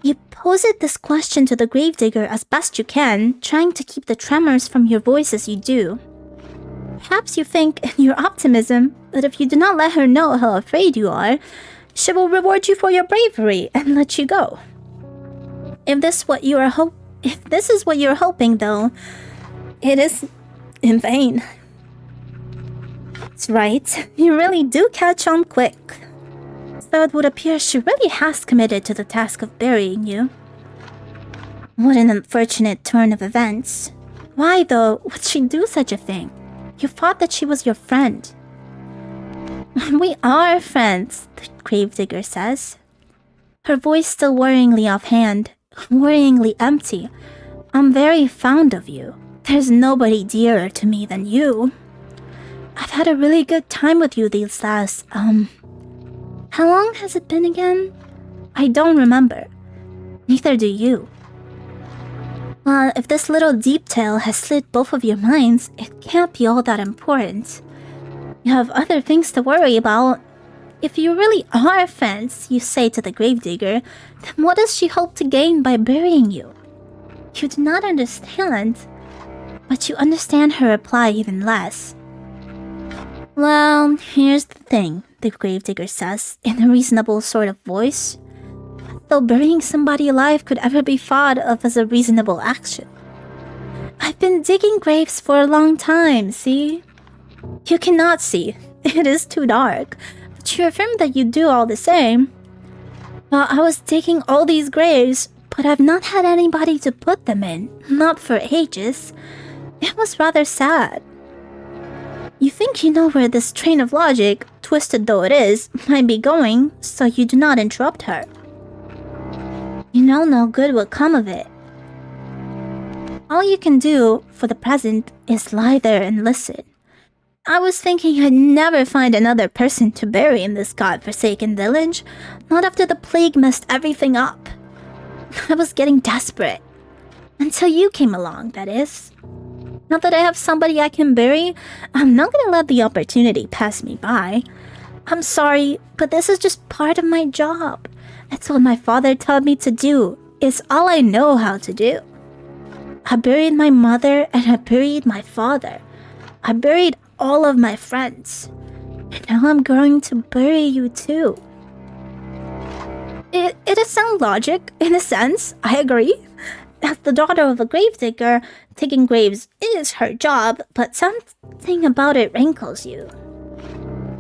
[SPEAKER 1] You posed this question to the gravedigger as best you can, trying to keep the tremors from your voice as you do. Perhaps you think, in your optimism, that if you do not let her know how afraid you are, she will reward you for your bravery and let you go. If this is what you're hoping, though, it is in vain. That's right, you really do catch on quick. So it would appear she really has committed to the task of burying you. What an unfortunate turn of events. Why, though, would she do such a thing? You thought that she was your friend. We are friends, the gravedigger says. Her voice still worryingly offhand, worryingly empty. I'm very fond of you. There's nobody dearer to me than you. I've had a really good time with you these last, how long has it been again? I don't remember. Neither do you. Well, if this little detail has slid both of your minds, it can't be all that important. You have other things to worry about. If you really are friends, you say to the gravedigger, then what does she hope to gain by burying you? You do not understand, but you understand her reply even less. Well, here's the thing, the gravedigger says, in a reasonable sort of voice. Though burying somebody alive could ever be thought of as a reasonable action. I've been digging graves for a long time, see? You cannot see. It is too dark. But you affirm that you do all the same. Well, I was digging all these graves, but I've not had anybody to put them in, not for ages. It was rather sad. You think you know where this train of logic, twisted though it is, might be going, so you do not interrupt her. You know no good will come of it. All you can do, for the present, is lie there and listen. I was thinking I'd never find another person to bury in this god-forsaken village, not after the plague messed everything up. I was getting desperate. Until you came along, that is. Now that I have somebody I can bury, I'm not gonna let the opportunity pass me by. I'm sorry, but this is just part of my job. It's what my father taught me to do. It's all I know how to do. I buried my mother and I buried my father. I buried all of my friends. And now I'm going to bury you too. It is sound logic, in a sense, I agree. As the daughter of a gravedigger, digging graves is her job, but something about it rankles you.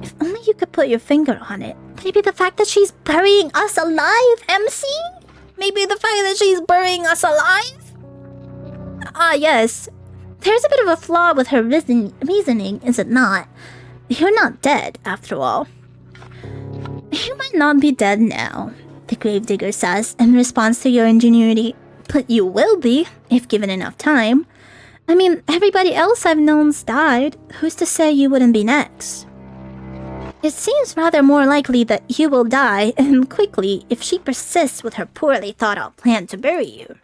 [SPEAKER 1] If only you could put your finger on it. Maybe the fact that she's burying us alive, MC? Maybe the fact that she's burying us alive? Yes. There's a bit of a flaw with her reasoning, is it not? You're not dead, after all. You might not be dead now, the gravedigger says in response to your ingenuity. But you will be, if given enough time. I mean, everybody else I've known's died. Who's to say you wouldn't be next? It seems rather more likely that you will die, and quickly, if she persists with her poorly thought-out plan to bury you.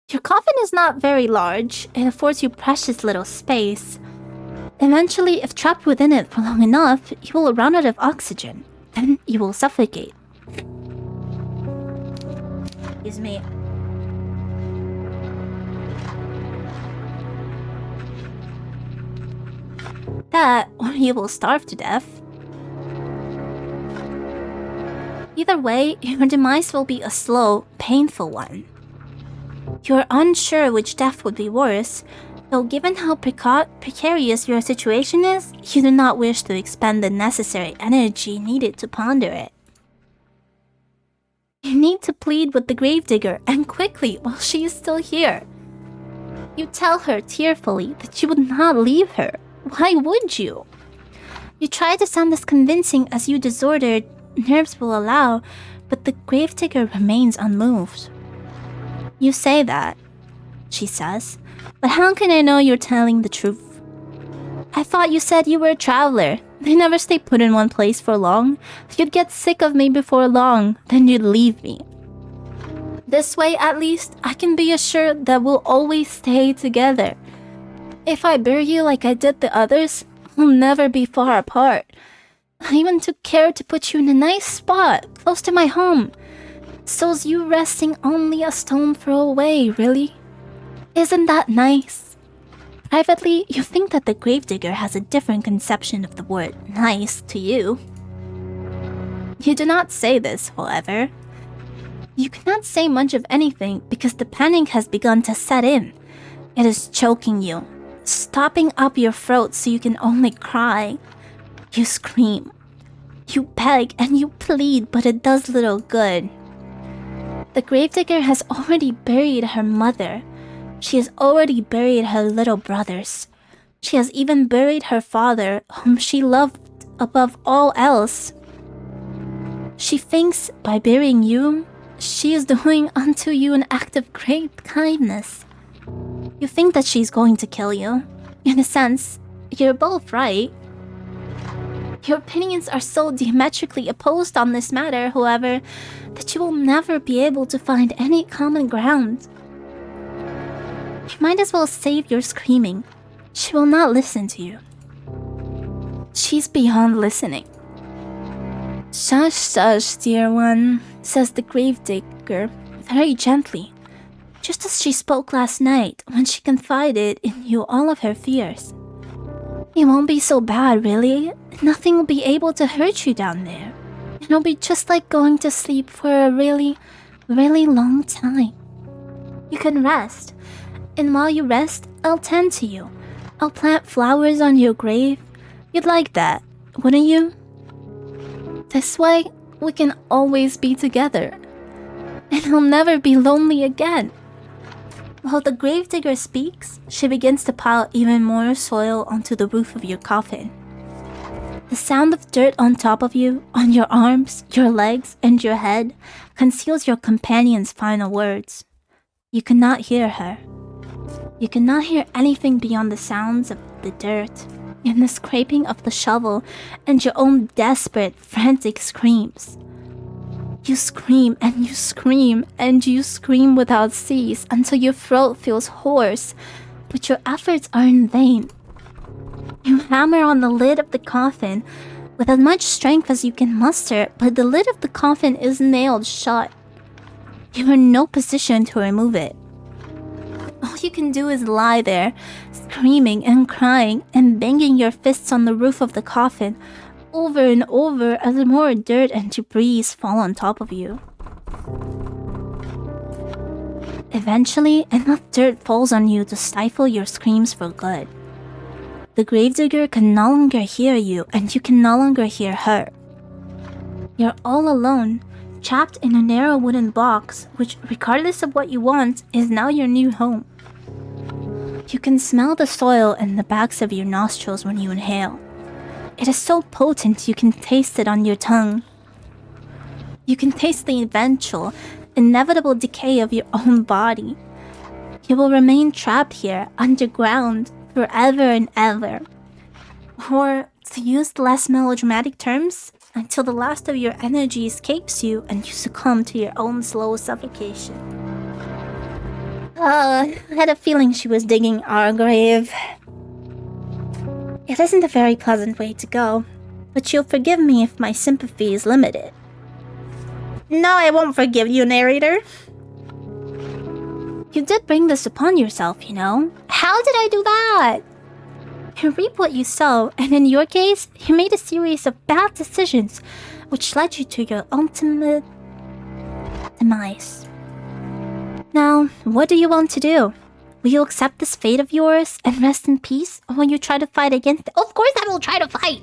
[SPEAKER 1] Your coffin is not very large. It affords you precious little space. Eventually, if trapped within it for long enough, you will run out of oxygen. Then you will suffocate. Excuse me. That, or you will starve to death. Either way, your demise will be a slow, painful one. You are unsure which death would be worse, though given how precarious your situation is, you do not wish to expend the necessary energy needed to ponder it. You need to plead with the gravedigger, and quickly, while she is still here. You tell her tearfully that you would not leave her. Why would you? You try to sound as convincing as you nerves will allow, but the gravedigger remains unmoved. You say that, she says, but how can I know you're telling the truth? I thought you said you were a traveler. They never stay put in one place for long. You'd get sick of me before long, then you'd leave me. This way, at least, I can be assured that we'll always stay together. If I bury you like I did the others, we'll never be far apart. I even took care to put you in a nice spot, close to my home. So's you resting only a stone throw away, really? Isn't that nice? Privately, you think that the gravedigger has a different conception of the word nice to you. You do not say this, however. You cannot say much of anything because the panic has begun to set in. It is choking you, stopping up your throat so you can only cry. You scream. You beg and you plead, but it does little good. The gravedigger has already buried her mother. She has already buried her little brothers. She has even buried her father, whom she loved above all else. She thinks by burying you, she is doing unto you an act of great kindness. You think that she's going to kill you. In a sense, you're both right. Your opinions are so diametrically opposed on this matter, however, that you will never be able to find any common ground. You might as well save your screaming. She will not listen to you. She's beyond listening. Shush, shush, dear one, says the gravedigger, very gently, just as she spoke last night when she confided in you all of her fears. It won't be so bad, really. Nothing will be able to hurt you down there. It'll be just like going to sleep for a really, really long time. You can rest, and while you rest, I'll tend to you. I'll plant flowers on your grave. You'd like that, wouldn't you? This way, we can always be together. And I'll never be lonely again. While the gravedigger speaks, she begins to pile even more soil onto the roof of your coffin. The sound of dirt on top of you, on your arms, your legs, and your head conceals your companion's final words. You cannot hear her. You cannot hear anything beyond the sounds of the dirt, and the scraping of the shovel, and your own desperate, frantic screams. You scream and you scream and you scream without cease until your throat feels hoarse, but your efforts are in vain. You hammer on the lid of the coffin with as much strength as you can muster, but the lid of the coffin is nailed shut. You are in no position to remove it. All you can do is lie there, screaming and crying and banging your fists on the roof of the coffin over and over as more dirt and debris fall on top of you. Eventually, enough dirt falls on you to stifle your screams for good. The gravedigger can no longer hear you, and you can no longer hear her. You're all alone, trapped in a narrow wooden box, which, regardless of what you want, is now your new home. You can smell the soil in the backs of your nostrils when you inhale. It is so potent you can taste it on your tongue. You can taste the eventual, inevitable decay of your own body. You will remain trapped here, underground, forever and ever. Or, to use the less melodramatic terms, until the last of your energy escapes you and you succumb to your own slow suffocation. I had a feeling she was digging our grave. It isn't a very pleasant way to go, but you'll forgive me if my sympathy is limited. No, I won't forgive you, narrator. You did bring this upon yourself, you know. How did I do that? You reap what you sow, and in your case, you made a series of bad decisions which led you to your ultimate demise. Now, what do you want to do? Will you accept this fate of yours and rest in peace, or will you try to fight against it? Of course I will try to fight!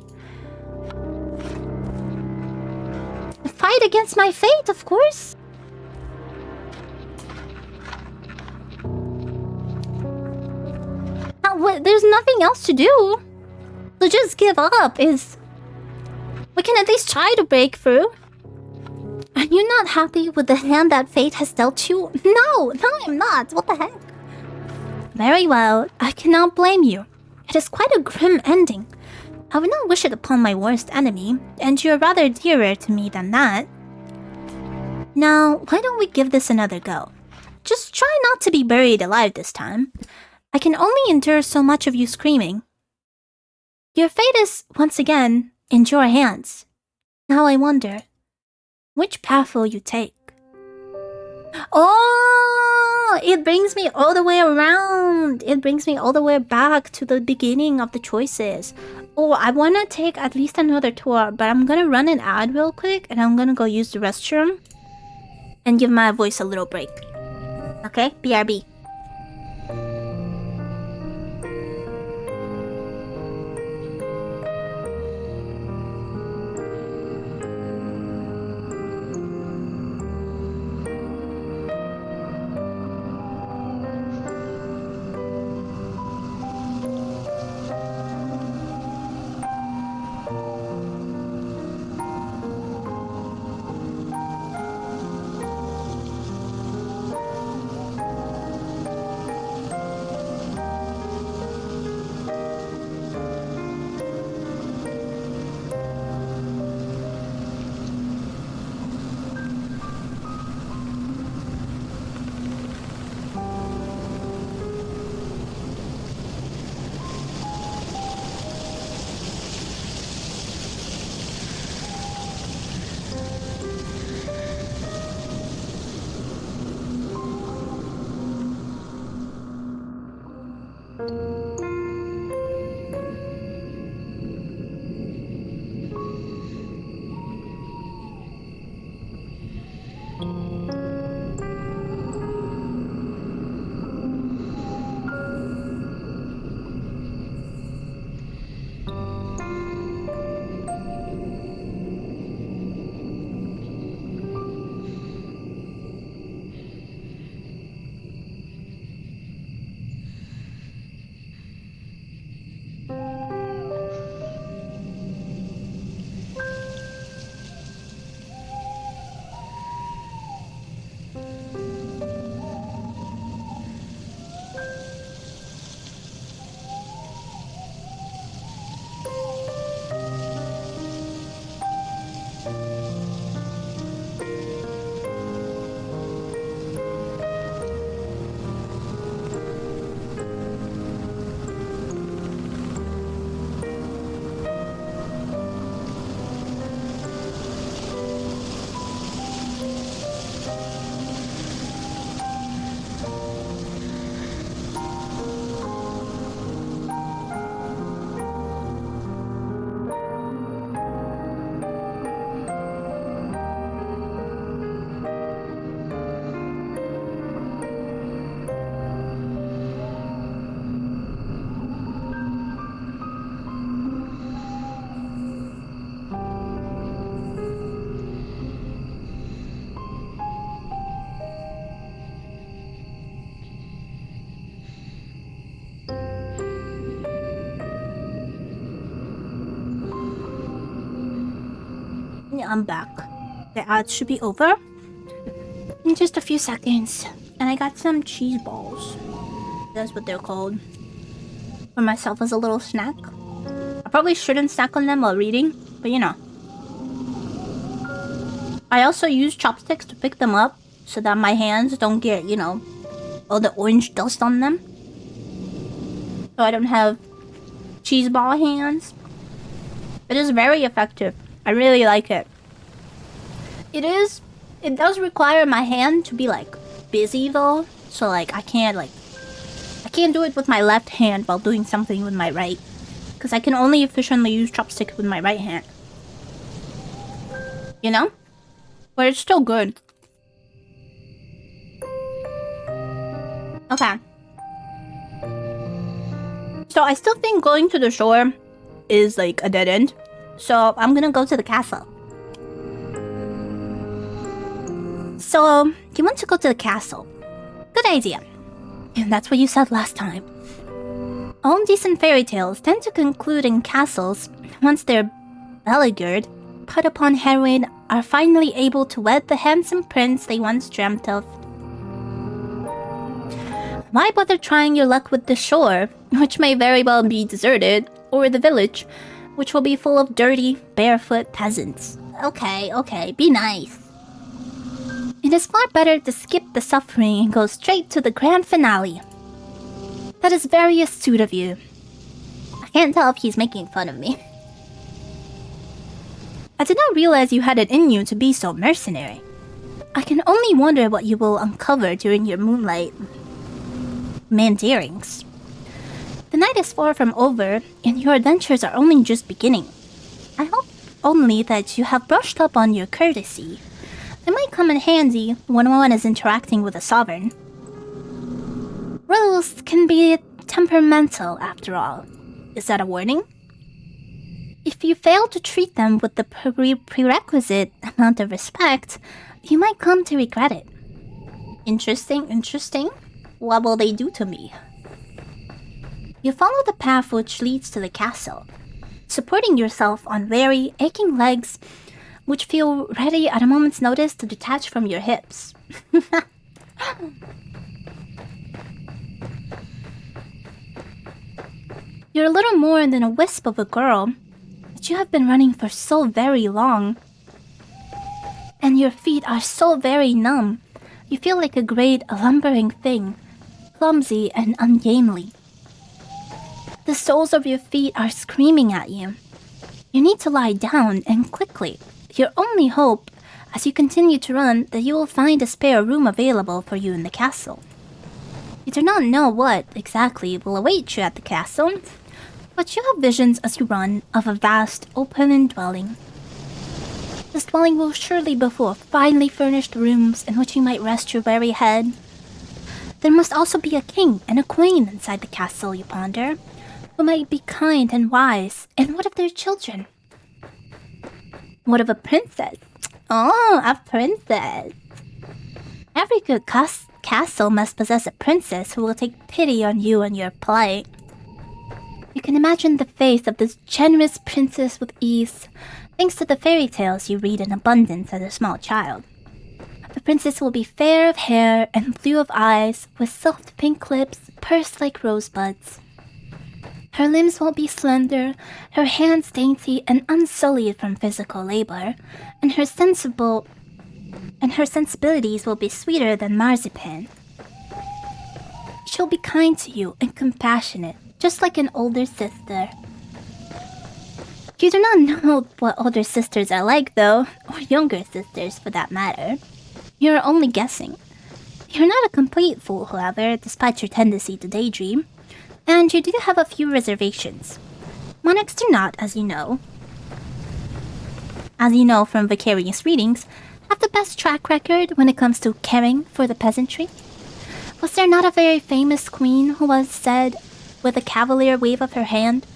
[SPEAKER 1] Fight against my fate, of course! Now, there's nothing else to do. So just give up is...
[SPEAKER 2] We can at least try to break through. Are you not happy with the hand that fate has dealt you? No, I'm not. What the heck? Very well, I cannot blame you. It is quite a grim ending. I would not wish it upon my worst enemy, and you're rather dearer to me than that. Now, why don't we give this another go? Just try not to be buried alive this time. I can only endure so much of you screaming. Your fate is, once again, in your hands. Now I wonder, which path will you take? Oh, it brings me all the way around. It brings me all the way back to the beginning of the choices. Oh, I want to take at least another tour, but I'm going to run an ad real quick, and I'm going to go use the restroom and give my voice a little break. Okay, BRB. I'm back. The ad should be over in just a few seconds. And I got some cheese balls. That's what they're called. For myself as a little snack. I probably shouldn't snack on them while reading, but you know. I also use chopsticks to pick them up so that my hands don't get, you know, all the orange dust on them. So I don't have cheese ball hands. It is very effective. I really like it. It does require my hand to be like busy though. So like I can't do it with my left hand while doing something with my right. Because I can only efficiently use chopsticks with my right hand. You know? But it's still good. Okay. So I still think going to the shore is like a dead end. So I'm gonna go to the castle. So you want to go to the castle? Good idea. And that's what you said last time. All decent fairy tales tend to conclude in castles once they're beleaguered. put upon heroin are finally able to wed the handsome prince they once dreamt of. Why bother trying your luck with the shore, which may very well be deserted, or the village, which will be full of dirty, barefoot peasants? Okay, be nice. It is far better to skip the suffering and go straight to the grand finale. That is very astute of you. I can't tell if he's making fun of me. I did not realize you had it in you to be so mercenary. I can only wonder what you will uncover during your moonlight mandarings. The night is far from over, and your adventures are only just beginning. I hope only that you have brushed up on your courtesy. They might come in handy when one is interacting with a sovereign. Royals can be temperamental, after all. Is that a warning? If you fail to treat them with the prerequisite amount of respect, you might come to regret it. Interesting. What will they do to me? You follow the path which leads to the castle, supporting yourself on weary, aching legs which feel ready at a moment's notice to detach from your hips. You're a little more than a wisp of a girl, but you have been running for so very long. And your feet are so very numb. You feel like a great lumbering thing, clumsy and ungainly. The soles of your feet are screaming at you. You need to lie down, and quickly. Your only hope, as you continue to run, that you will find a spare room available for you in the castle. You do not know what exactly will await you at the castle, but you have visions as you run of a vast, open dwelling. This dwelling will surely be full of finely furnished rooms in which you might rest your weary head. There must also be a king and a queen inside the castle, you ponder, who might be kind and wise, and what of their children? What of a princess? Oh, a princess! Every good castle must possess a princess who will take pity on you and your plight. You can imagine the face of this generous princess with ease, thanks to the fairy tales you read in abundance as a small child. The princess will be fair of hair and blue of eyes, with soft pink lips pursed like rosebuds. Her limbs will be slender, her hands dainty and unsullied from physical labor, and her sensibilities will be sweeter than marzipan. She'll be kind to you and compassionate, just like an older sister. You do not know what older sisters are like, though, or younger sisters for that matter. You're only guessing. You're not a complete fool, however, despite your tendency to daydream, and you do have a few reservations. Monarchs do not, as you know from vicarious readings, have the best track record when it comes to caring for the peasantry. Was there not a very famous queen who was said, with a cavalier wave of her hand,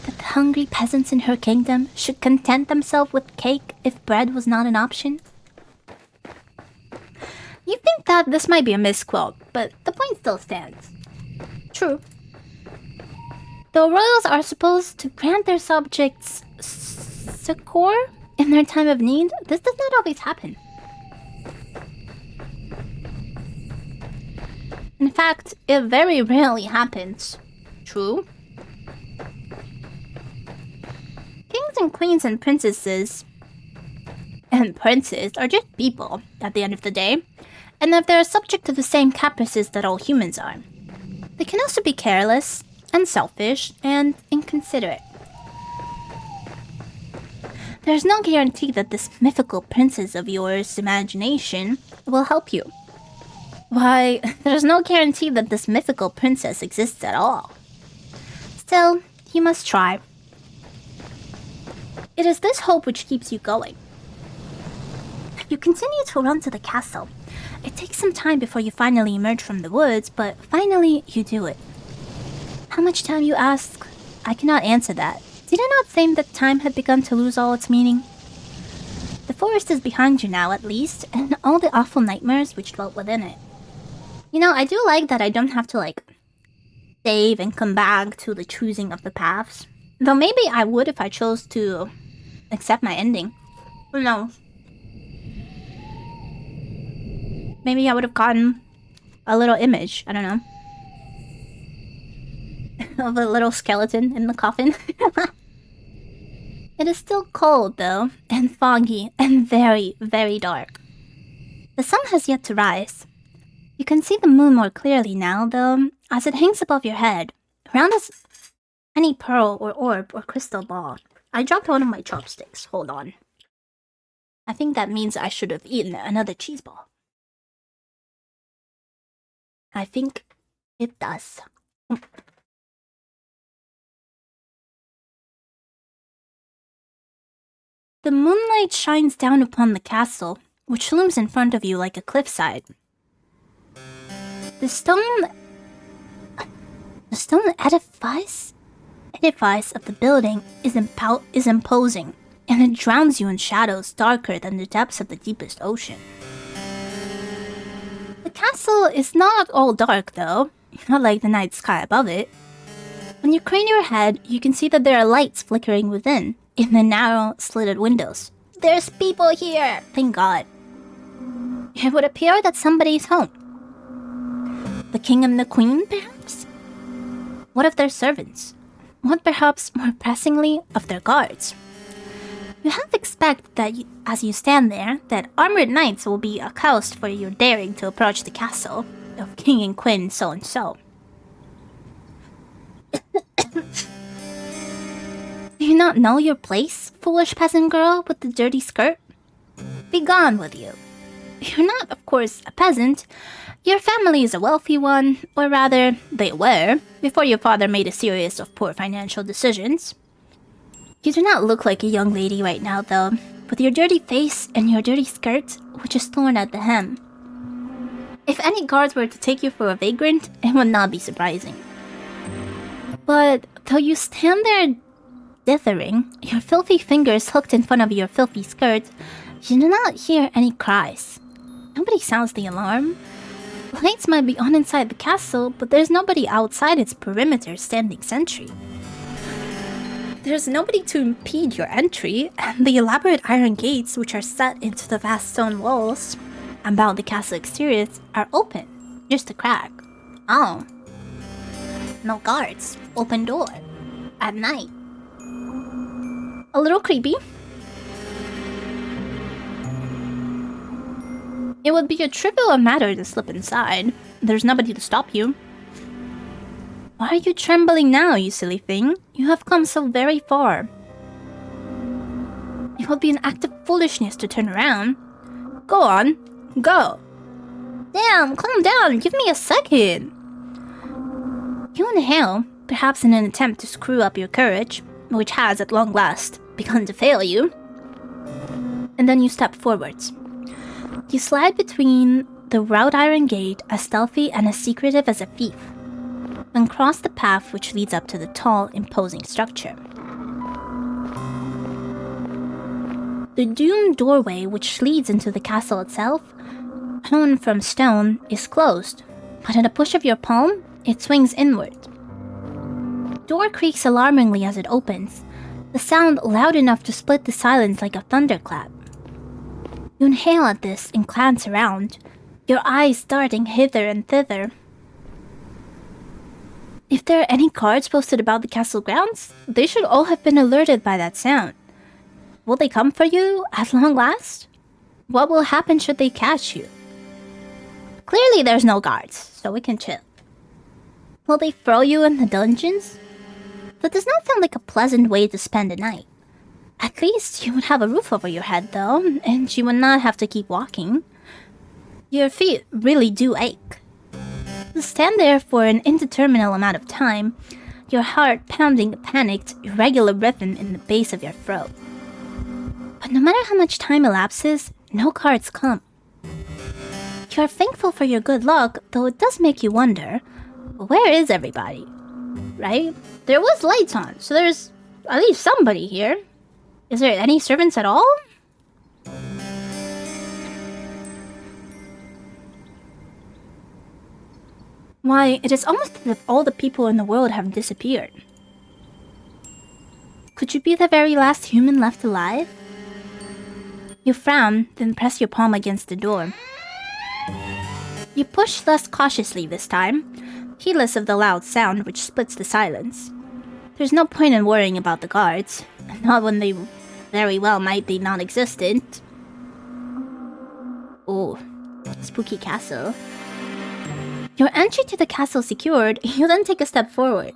[SPEAKER 2] that the hungry peasants in her kingdom should content themselves with cake if bread was not an option? You think that this might be a misquote, but the point still stands. True. Though royals are supposed to grant their subjects succor in their time of need, this does not always happen. In fact, it very rarely happens. True. Kings and queens and princesses and princes are just people at the end of the day, and if they're subject to the same caprices that all humans are. They can also be careless and selfish and inconsiderate. There's no guarantee that this mythical princess of yours imagination will help you. Why, there's no guarantee that this mythical princess exists at all. Still, you must try. It is this hope which keeps you going. You continue to run to the castle. It takes some time before you finally emerge from the woods, but finally you do it. How much time, you ask? I cannot answer that. Did I not say that time had begun to lose all its meaning? The forest is behind you now, at least, and all the awful nightmares which dwelt within it. You know, I do like that I don't have to, save and come back to the choosing of the paths. Though maybe I would if I chose to accept my ending.
[SPEAKER 1] Who knows? Maybe I would have gotten a little image, I don't know, of a little skeleton in the coffin. It is still cold, though, and foggy, and very, very dark. The sun has yet to rise. You can see the moon more clearly now, though, as it hangs above your head, round as any pearl or orb or crystal ball. I dropped one of my chopsticks. Hold on. I think that means I should have eaten another cheese ball. I think it does. The moonlight shines down upon the castle, which looms in front of you like a cliffside. The stone edifice of the building is imposing, and it drowns you in shadows darker than the depths of the deepest ocean. The castle is not all dark, though, not like the night sky above it. When you crane your head, you can see that there are lights flickering within, in the narrow, slitted windows. There's people here, thank God. It would appear that somebody's home. The king and the queen, perhaps? What of their servants? What perhaps more pressingly of their guards? You half expect that as you stand there, that armored knights will be accoused for your daring to approach the castle of king and queen so-and-so. Do you not know your place, foolish peasant girl with the dirty skirt? Begone with you. You're not, of course, a peasant. Your family is a wealthy one, or rather, they were, before your father made a series of poor financial decisions. You do not look like a young lady right now, though, with your dirty face and your dirty skirt, which is torn at the hem. If any guards were to take you for a vagrant, it would not be surprising. But though you stand there dithering, your filthy fingers hooked in front of your filthy skirt, you do not hear any cries. Nobody sounds the alarm. Lights might be on inside the castle, but there's nobody outside its perimeter standing sentry. There's nobody to impede your entry, and the elaborate iron gates which are set into the vast stone walls about the castle exterior are open, just a crack. Oh. No guards. Open door. At night. A little creepy. It would be a trivial matter to slip inside. There's nobody to stop you. Why are you trembling now, you silly thing? You have come so very far. It would be an act of foolishness to turn around. Go on. Go. Damn, calm down. Give me a second. You inhale, perhaps in an attempt to screw up your courage, which has, at long last, begun to fail you. And then you step forwards. You slide between the wrought iron gate, as stealthy and as secretive as a thief, then cross the path which leads up to the tall, imposing structure. The doomed doorway which leads into the castle itself, hewn from stone, is closed, but at a push of your palm, it swings inward. Door creaks alarmingly as it opens, the sound loud enough to split the silence like a thunderclap. You inhale at this and glance around, your eyes darting hither and thither. If there are any guards posted about the castle grounds, they should all have been alerted by that sound. Will they come for you at long last? What will happen should they catch you? Clearly there's no guards, so we can chill. Will they throw you in the dungeons? That does not sound like a pleasant way to spend a night. At least you would have a roof over your head, though, and you would not have to keep walking. Your feet really do ache. You stand there for an indeterminate amount of time, your heart pounding a panicked, irregular rhythm in the base of your throat. But no matter how much time elapses, no guards come. You are thankful for your good luck, though it does make you wonder, where is everybody? Right? There was lights on, so there's at least somebody here. Is there any servants at all? Why, it is almost as if all the people in the world have disappeared. Could you be the very last human left alive?
[SPEAKER 2] You frown, then press your palm against the door. You push less cautiously this time, heedless of the loud sound which splits the silence. There's no point in worrying about the guards, not when they very well might be non-existent. Oh, spooky castle. Your entry to the castle secured, you then take a step forward.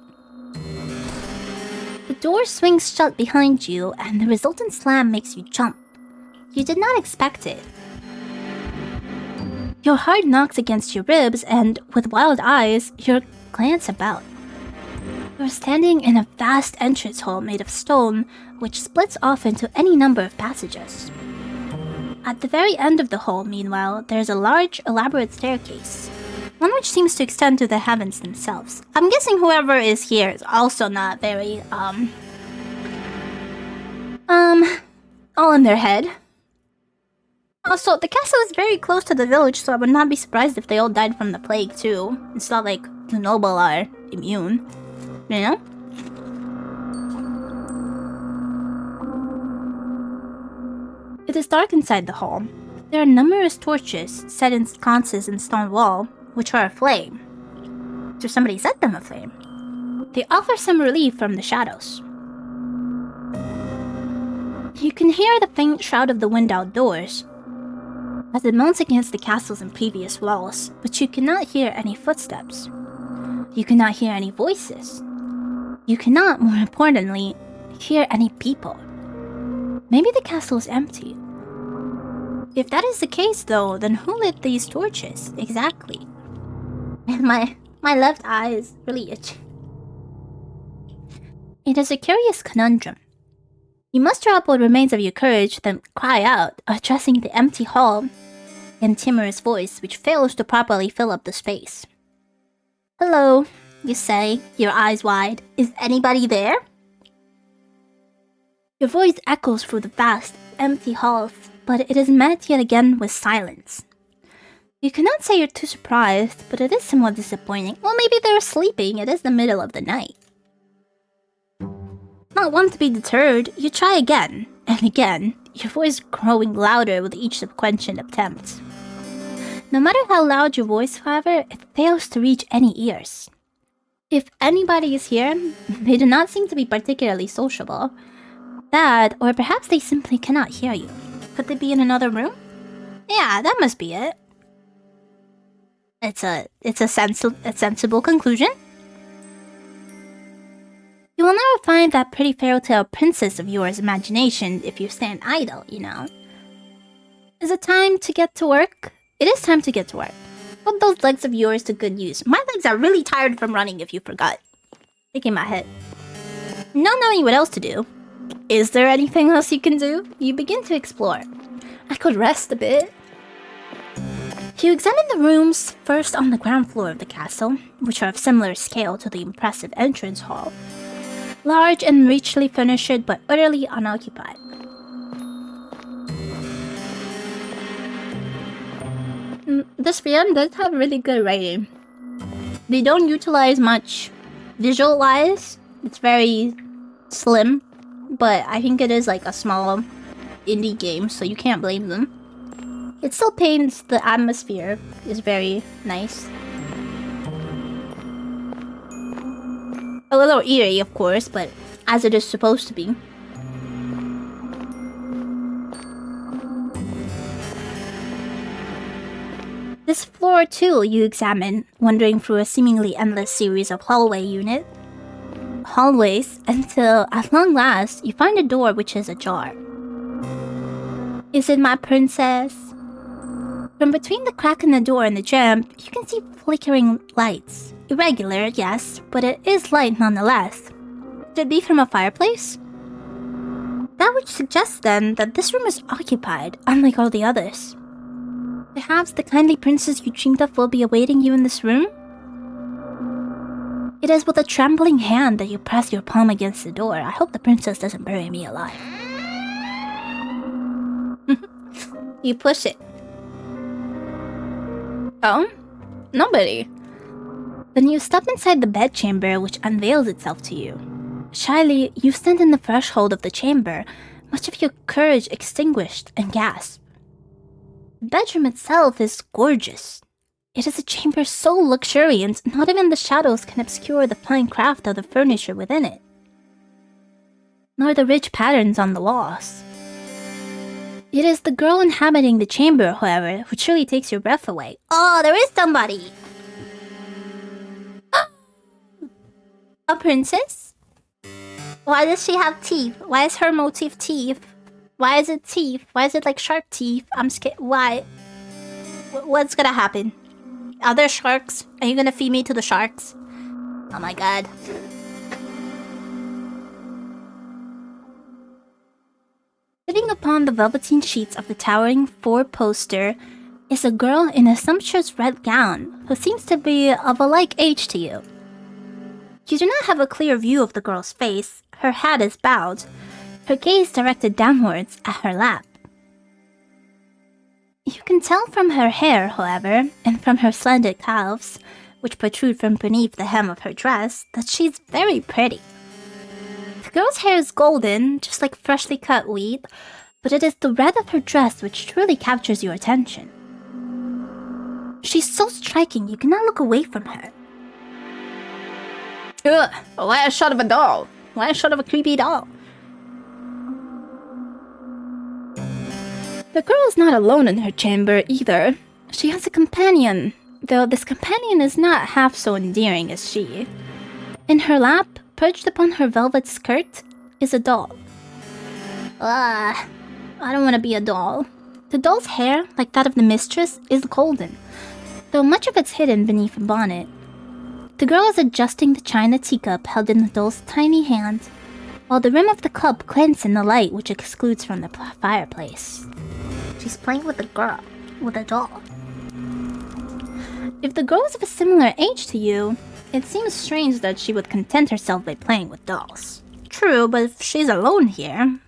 [SPEAKER 2] The door swings shut behind you, and the resultant slam makes you jump. You did not expect it. Your heart knocks against your ribs, and with wild eyes, you glance about. You're standing in a vast entrance hall made of stone, which splits off into any number of passages. At the very end of the hall, meanwhile, there's a large, elaborate staircase, one which seems to extend to the heavens themselves. I'm guessing whoever is here is also not very, all in their head. Also, the castle is very close to the village, so I would not be surprised if they all died from the plague, too. It's not like the noble are immune, you know? It is dark inside the hall. There are numerous torches set in sconces in stone wall, which are aflame. So somebody set them aflame. They offer some relief from the shadows. You can hear the faint shout of the wind outdoors, as it moans against the castles and previous walls, but you cannot hear any footsteps. You cannot hear any voices. You cannot, more importantly, hear any people. Maybe the castle is empty. If that is the case, though, then who lit these torches? Exactly. And my left eye is really itchy. It is a curious conundrum. You muster up what remains of your courage, then cry out, addressing the empty hall in timorous voice which fails to properly fill up the space. "Hello," you say, your eyes wide. "Is anybody there?" Your voice echoes through the vast, empty halls, but it is met yet again with silence. You cannot say you're too surprised, but it is somewhat disappointing. Well, maybe they're sleeping. It is the middle of the night. Not one to be deterred, you try again and again, your voice growing louder with each subsequent attempt. No matter how loud your voice, however, it fails to reach any ears. If anybody is here, they do not seem to be particularly sociable. That, or perhaps they simply cannot hear you. Could they be in another room? Yeah, that must be it. It's a sensible conclusion. You will never find that pretty fairytale princess of yours imagination if you stand idle, you know. Is it time to get to work? It is time to get to work. Put those legs of yours to good use. My legs are really tired from running, if you forgot. Shaking my head. Not knowing what else to do. Is there anything else you can do? You begin to explore. I could rest a bit. You examine the rooms first on the ground floor of the castle, which are of similar scale to the impressive entrance hall. Large and richly furnished, but utterly unoccupied. This VM does have really good writing. They don't utilize much visual-wise. It's very slim, but I think it is like a small indie game, so you can't blame them. It still paints the atmosphere, is very nice. A little eerie, of course, but as it is supposed to be. This floor, too, you examine, wandering through a seemingly endless series of hallways, until, at long last, you find a door which is ajar. Is it my princess? From between the crack in the door and the jamb, you can see flickering lights. Irregular, yes, but it is light nonetheless. Could it be from a fireplace? That would suggest then that this room is occupied, unlike all the others. Perhaps the kindly princess you dreamed of will be awaiting you in this room? It is with a trembling hand that you press your palm against the door. I hope the princess doesn't bury me alive. You push it. Oh? Nobody. Then you step inside the bedchamber, which unveils itself to you. Shyly, you stand in the threshold of the chamber, much of your courage extinguished and gasp. The bedroom itself is gorgeous. It is a chamber so luxuriant, not even the shadows can obscure the fine craft of the furniture within it, nor the rich patterns on the walls. It is the girl inhabiting the chamber, however, who truly takes your breath away. Oh, there is somebody! A princess? Why does she have teeth? Why is her motif teeth? Why is it teeth? Why is it like shark teeth? I'm scared. Why? What's gonna happen? Are there sharks? Are you gonna feed me to the sharks? Oh my god. Sitting upon the velveteen sheets of the towering four-poster is a girl in a sumptuous red gown who seems to be of a like age to you. You do not have a clear view of the girl's face. Her head is bowed, her gaze directed downwards at her lap. You can tell from her hair, however, and from her slender calves, which protrude from beneath the hem of her dress, that she's very pretty. The girl's hair is golden, just like freshly cut wheat, but it is the red of her dress which truly captures your attention. She's so striking you cannot look away from her. Ugh, why a shot of a doll? Why a shot of a creepy doll? The girl is not alone in her chamber either. She has a companion, though this companion is not half so endearing as she. In her lap, perched upon her velvet skirt, is a doll. I don't want to be a doll. The doll's hair, like that of the mistress, is golden, though much of it's hidden beneath a bonnet. The girl is adjusting the china teacup held in the doll's tiny hand, while the rim of the cup glints in the light which excludes from the fireplace. She's playing with a doll. If the girl is of a similar age to you, it seems strange that she would content herself by playing with dolls. True, but if she's alone here,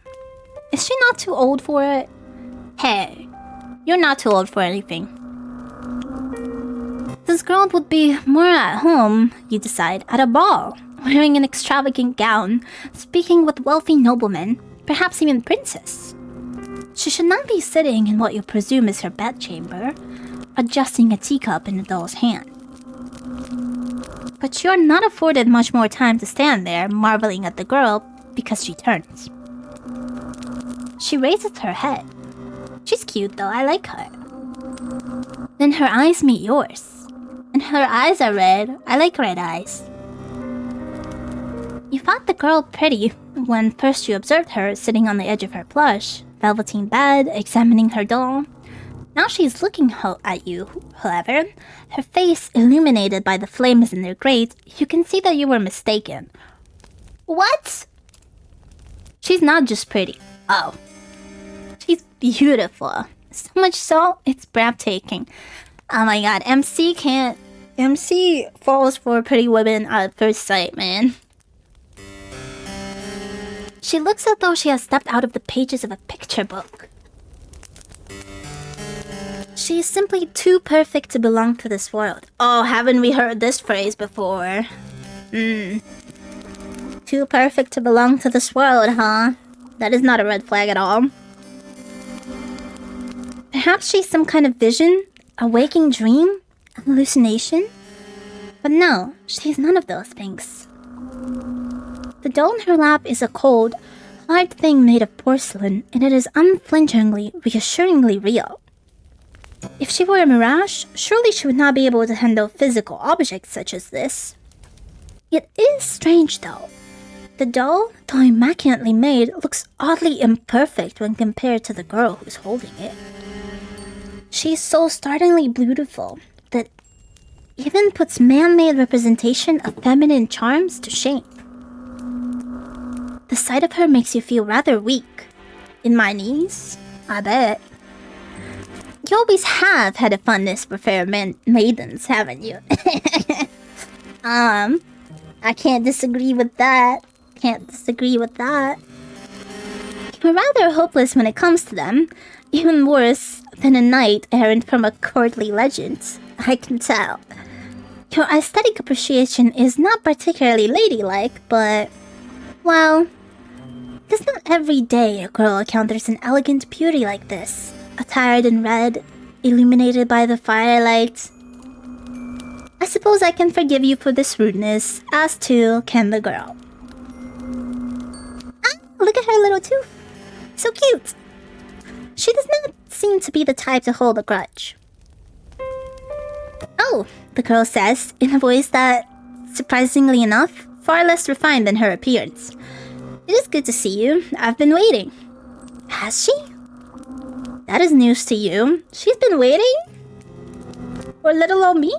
[SPEAKER 2] is she not too old for it? Hey, you're not too old for anything. This girl would be more at home, you decide, at a ball, wearing an extravagant gown, speaking with wealthy noblemen, perhaps even princes. She should not be sitting in what you presume is her bedchamber, adjusting a teacup in the doll's hand. But you're not afforded much more time to stand there, marveling at the girl, because she turns. She raises her head. She's cute though, I like her. Then her eyes meet yours. And her eyes are red. I like red eyes. You thought the girl pretty when first you observed her sitting on the edge of her plush, velveteen bed, examining her doll. Now she's looking at you, however, her face illuminated by the flames in their grate. You can see that you were mistaken. What? She's not just pretty. Oh. She's beautiful. So much so, it's breathtaking. Oh my god, MC falls for pretty women at first sight, man. She looks as though she has stepped out of the pages of a picture book. She is simply too perfect to belong to this world. Oh, haven't we heard this phrase before? Too perfect to belong to this world, huh? That is not a red flag at all. Perhaps she's some kind of vision? A waking dream? A hallucination? But no, she's none of those things. The doll in her lap is a cold, hard thing made of porcelain, and it is unflinchingly, reassuringly real. If she were a mirage, surely she would not be able to handle physical objects such as this. It is strange though. The doll, though immaculately made, looks oddly imperfect when compared to the girl who's holding it. She's so startlingly beautiful that even puts man-made representation of feminine charms to shame. The sight of her makes you feel rather weak. In my knees? I bet. You always have had a fondness for fair maidens, haven't you? I can't disagree with that. You're rather hopeless when it comes to them. Even worse than a knight errant from a courtly legend. I can tell. Your aesthetic appreciation is not particularly ladylike, but... well... 'Cause not every day a girl encounters an elegant beauty like this, attired in red, illuminated by the firelight. I suppose I can forgive you for this rudeness, as too can the girl. Ah, look at her little tooth. So cute. She does not seem to be the type to hold a grudge. Oh, the girl says, in a voice that, surprisingly enough, far less refined than her appearance. It is good to see you. I've been waiting. Has she? That is news to you. She's been waiting? For little old me?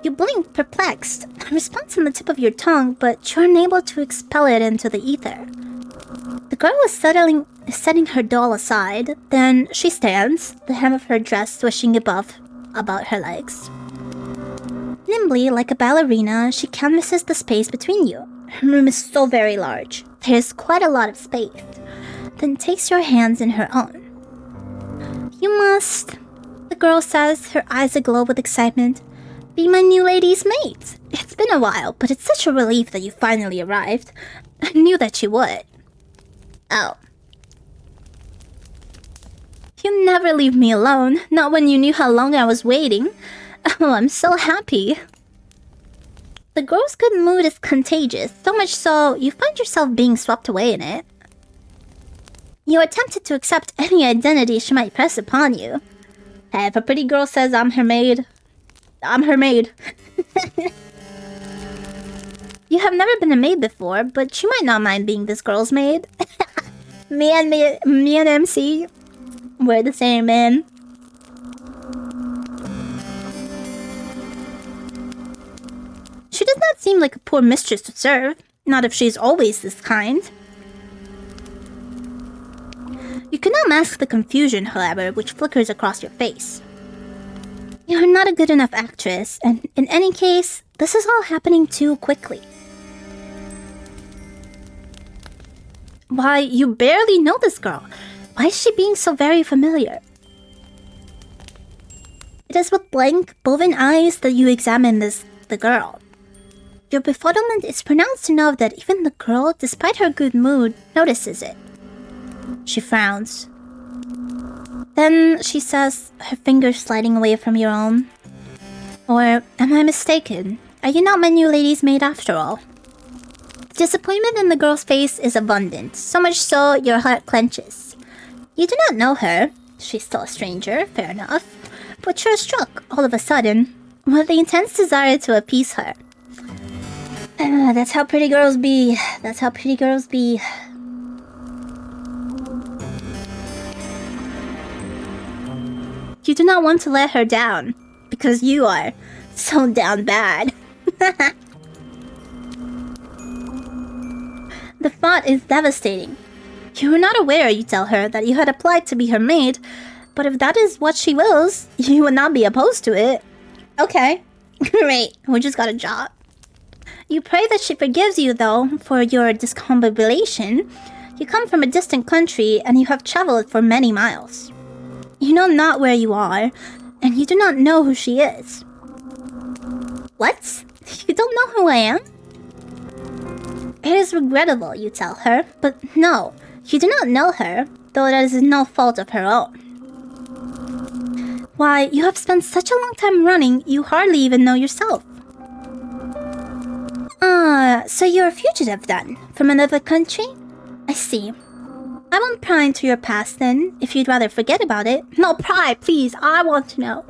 [SPEAKER 2] You blink, perplexed. A response on the tip of your tongue, but you're unable to expel it into the ether. The girl is setting her doll aside. Then she stands, the hem of her dress swishing about her legs. Nimbly, like a ballerina, she canvasses the space between you. Her room is so very large. There's quite a lot of space. Then takes your hands in her own. You must, the girl says, her eyes aglow with excitement, be my new lady's maid. It's been a while, but it's such a relief that you finally arrived. I knew that you would. Oh. You never leave me alone, not when you knew how long I was waiting. Oh, I'm so happy. The girl's good mood is contagious, so much so you find yourself being swept away in it. You are tempted to accept any identity she might press upon you. Hey, if a pretty girl says I'm her maid, I'm her maid. You have never been a maid before, but you might not mind being this girl's maid. me and MC, we're the same man. She does not seem like a poor mistress to serve, not if she's always this kind. You cannot mask the confusion, however, which flickers across your face. You are not a good enough actress, and in any case, this is all happening too quickly. Why, you barely know this girl. Why is she being so very familiar? It is with blank, boven eyes that you examine the girl. Your befuddlement is pronounced enough that even the girl, despite her good mood, notices it. She frowns. Then she says, her fingers sliding away from your own. Or am I mistaken? Are you not my new lady's maid after all? Disappointment in the girl's face is abundant, so much so your heart clenches. You do not know her. She's still a stranger, fair enough. But you're struck, all of a sudden, with the intense desire to appease her. That's how pretty girls be. That's how pretty girls be. You do not want to let her down, because you are so down bad. The thought is devastating. You are not aware, you tell her, that you had applied to be her maid, but if that is what she wills, you would not be opposed to it. Okay, great, we just got a job. You pray that she forgives you, though, for your discombobulation. You come from a distant country, and you have traveled for many miles. You know not where you are, and you do not know who she is. What? You don't know who I am? It is regrettable, you tell her, but no, you do not know her, though that is no fault of her own. Why, you have spent such a long time running, you hardly even know yourself. So you're a fugitive then, from another country? I see. I won't pry into your past then, if you'd rather forget about it. No, pry, please, I want to know.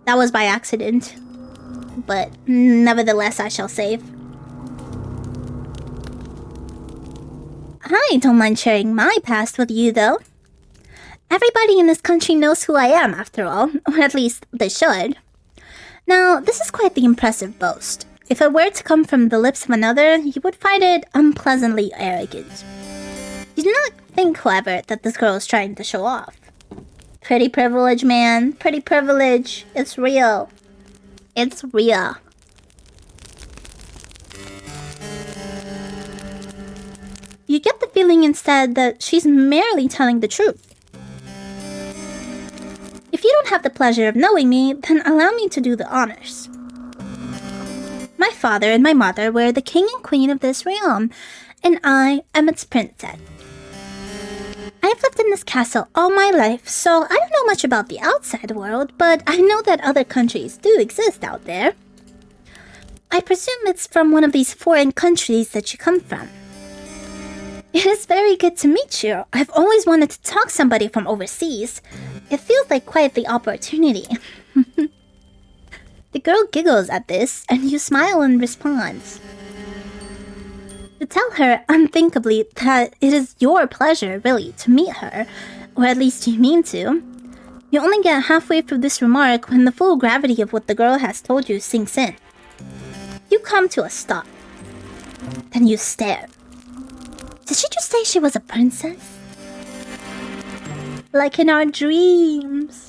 [SPEAKER 2] That was by accident. But nevertheless, I shall save. I don't mind sharing my past with you, though. Everybody in this country knows who I am, after all, or at least they should. Now, this is quite the impressive boast. If it were to come from the lips of another, you would find it unpleasantly arrogant. You do not think, however, that this girl is trying to show off. Pretty privilege, man. Pretty privilege. It's real. It's real. You get the feeling instead that she's merely telling the truth. If you don't have the pleasure of knowing me, then allow me to do the honors. My father and my mother were the king and queen of this realm, and I am its princess. I've lived in this castle all my life, so I don't know much about the outside world, but I know that other countries do exist out there. I presume it's from one of these foreign countries that you come from. It is very good to meet you. I've always wanted to talk to somebody from overseas. It feels like quite the opportunity. The girl giggles at this, and you smile in response. To tell her unthinkably that it is your pleasure, really, to meet her, or at least you mean to. You only get halfway through this remark when the full gravity of what the girl has told you sinks in. You come to a stop. Then you stare. Did she just say she was a princess? Like in our dreams.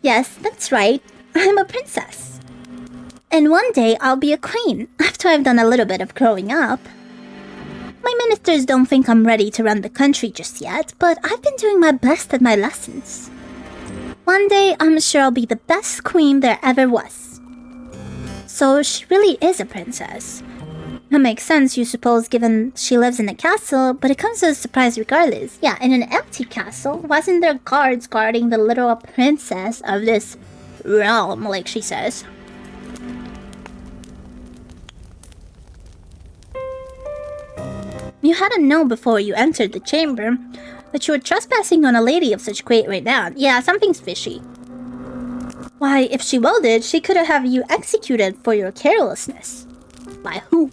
[SPEAKER 2] Yes, that's right. I'm a princess. And one day I'll be a queen, after I've done a little bit of growing up. My ministers don't think I'm ready to run the country just yet, but I've been doing my best at my lessons. One day I'm sure I'll be the best queen there ever was. So she really is a princess. That makes sense, you suppose, given she lives in a castle, but it comes as a surprise regardless. Yeah, in an empty castle, wasn't there guards guarding the literal princess of this realm, like she says? You hadn't known before you entered the chamber that you were trespassing on a lady of such great renown. Yeah, something's fishy. Why, if she willed it, she could have you executed for your carelessness. By who?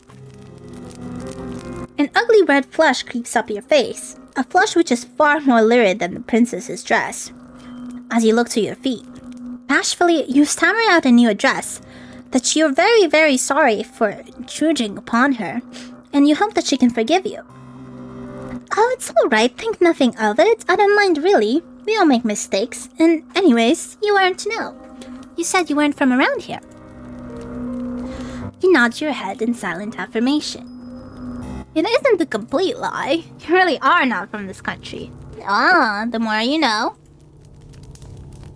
[SPEAKER 2] An ugly red flush creeps up your face, a flush which is far more lurid than the princess's dress. As you look to your feet, bashfully you stammer out a new address, that you're very, very sorry for intruding upon her, and you hope that she can forgive you. Oh, it's alright, think nothing of it, I don't mind really, we all make mistakes, and anyways, you weren't to know. You said you weren't from around here. You nod your head in silent affirmation. It isn't a complete lie. You really are not from this country. Ah, the more you know.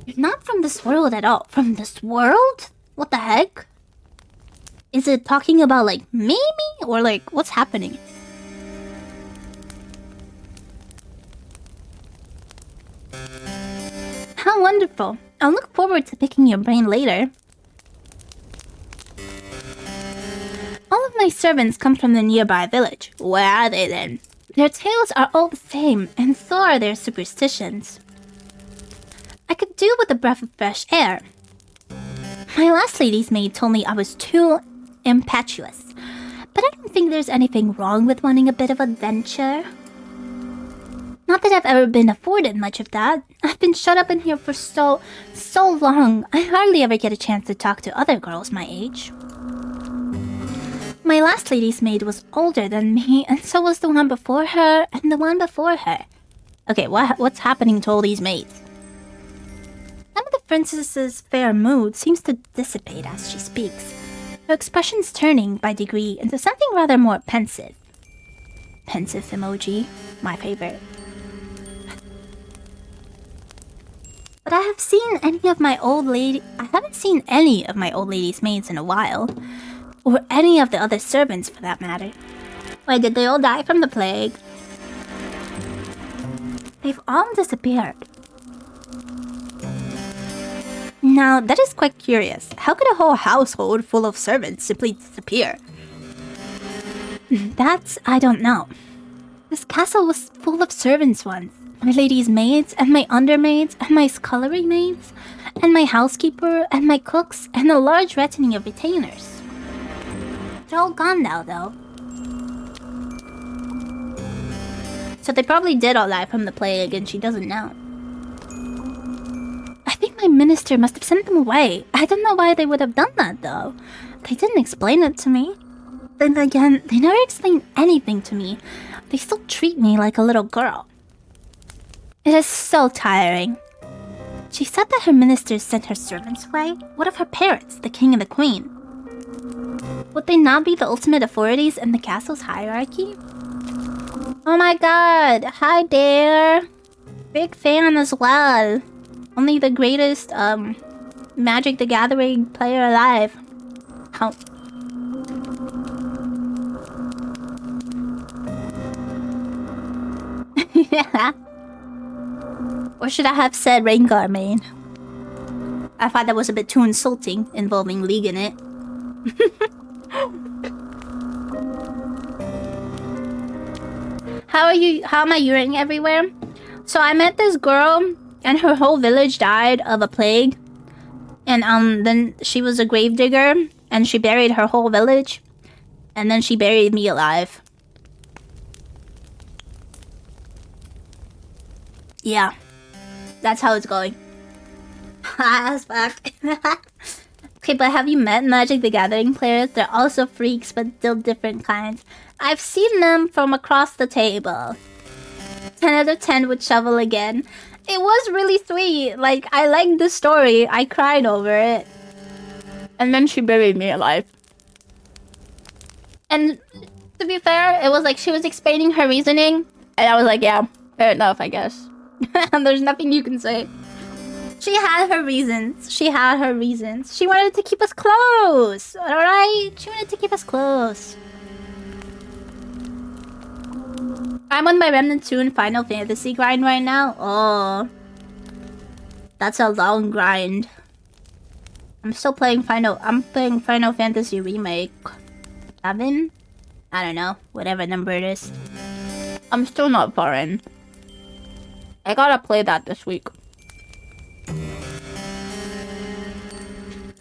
[SPEAKER 2] You're not from this world at all. From this world? What the heck? Is it talking about, like, maybe? Or, like, what's happening? How wonderful. I'll look forward to picking your brain later. All of my servants come from the nearby village. Where are they then? Their tales are all the same, and so are their superstitions. I could do with a breath of fresh air. My last lady's maid told me I was too impetuous, but I don't think there's anything wrong with wanting a bit of adventure. Not that I've ever been afforded much of that. I've been shut up in here for so long, I hardly ever get a chance to talk to other girls my age. My last lady's maid was older than me, and so was the one before her, and the one before her. Okay, what's happening to all these maids? Some of the princess's fair mood seems to dissipate as she speaks, her expressions turning, by degree, into something rather more pensive. Pensive emoji, my favorite. But I haven't seen any of my old lady's maids in a while. Or any of the other servants, for that matter. Why, did they all die from the plague? They've all disappeared. Now, that is quite curious. How could a whole household full of servants simply disappear? That, I don't know. This castle was full of servants once. My lady's maids, and my undermaids, and my scullery maids, and my housekeeper, and my cooks, and a large retinue of retainers. They're all gone now, though. So they probably did all die from the plague, and she doesn't know. I think my minister must have sent them away. I don't know why they would have done that, though. They didn't explain it to me. Then again, they never explain anything to me. They still treat me like a little girl. It is so tiring. She said that her ministers sent her servants away. What of her parents, the king and the queen? Would they not be the ultimate authorities in the castle's hierarchy? Oh my god, hi there. Big fan as well. Only the greatest, Magic the Gathering player alive. How? Yeah. Or should I have said Rengar main? I thought that was a bit too insulting, involving League in it. How are you? How am I urinating everywhere? So I met this girl, and her whole village died of a plague. And then she was a gravedigger, and she buried her whole village. And then she buried me alive. Yeah. That's how it's going. As fuck. Okay, but have you met Magic the Gathering players? They're also freaks, but still different kinds. I've seen them from across the table. 10 out of 10 would shovel again. It was really sweet. Like, I liked the story. I cried over it. And then she buried me alive. And to be fair, it was like she was explaining her reasoning. And I was like, yeah, fair enough, I guess. And there's nothing you can say. She had her reasons. She had her reasons. She wanted to keep us close. Alright? She wanted to keep us close. I'm on my Remnant 2 and Final Fantasy grind right now. Oh. That's a long grind. I'm still playing I'm playing Final Fantasy Remake 7? I don't know. Whatever number it is. I'm still not far in. I gotta play that this week.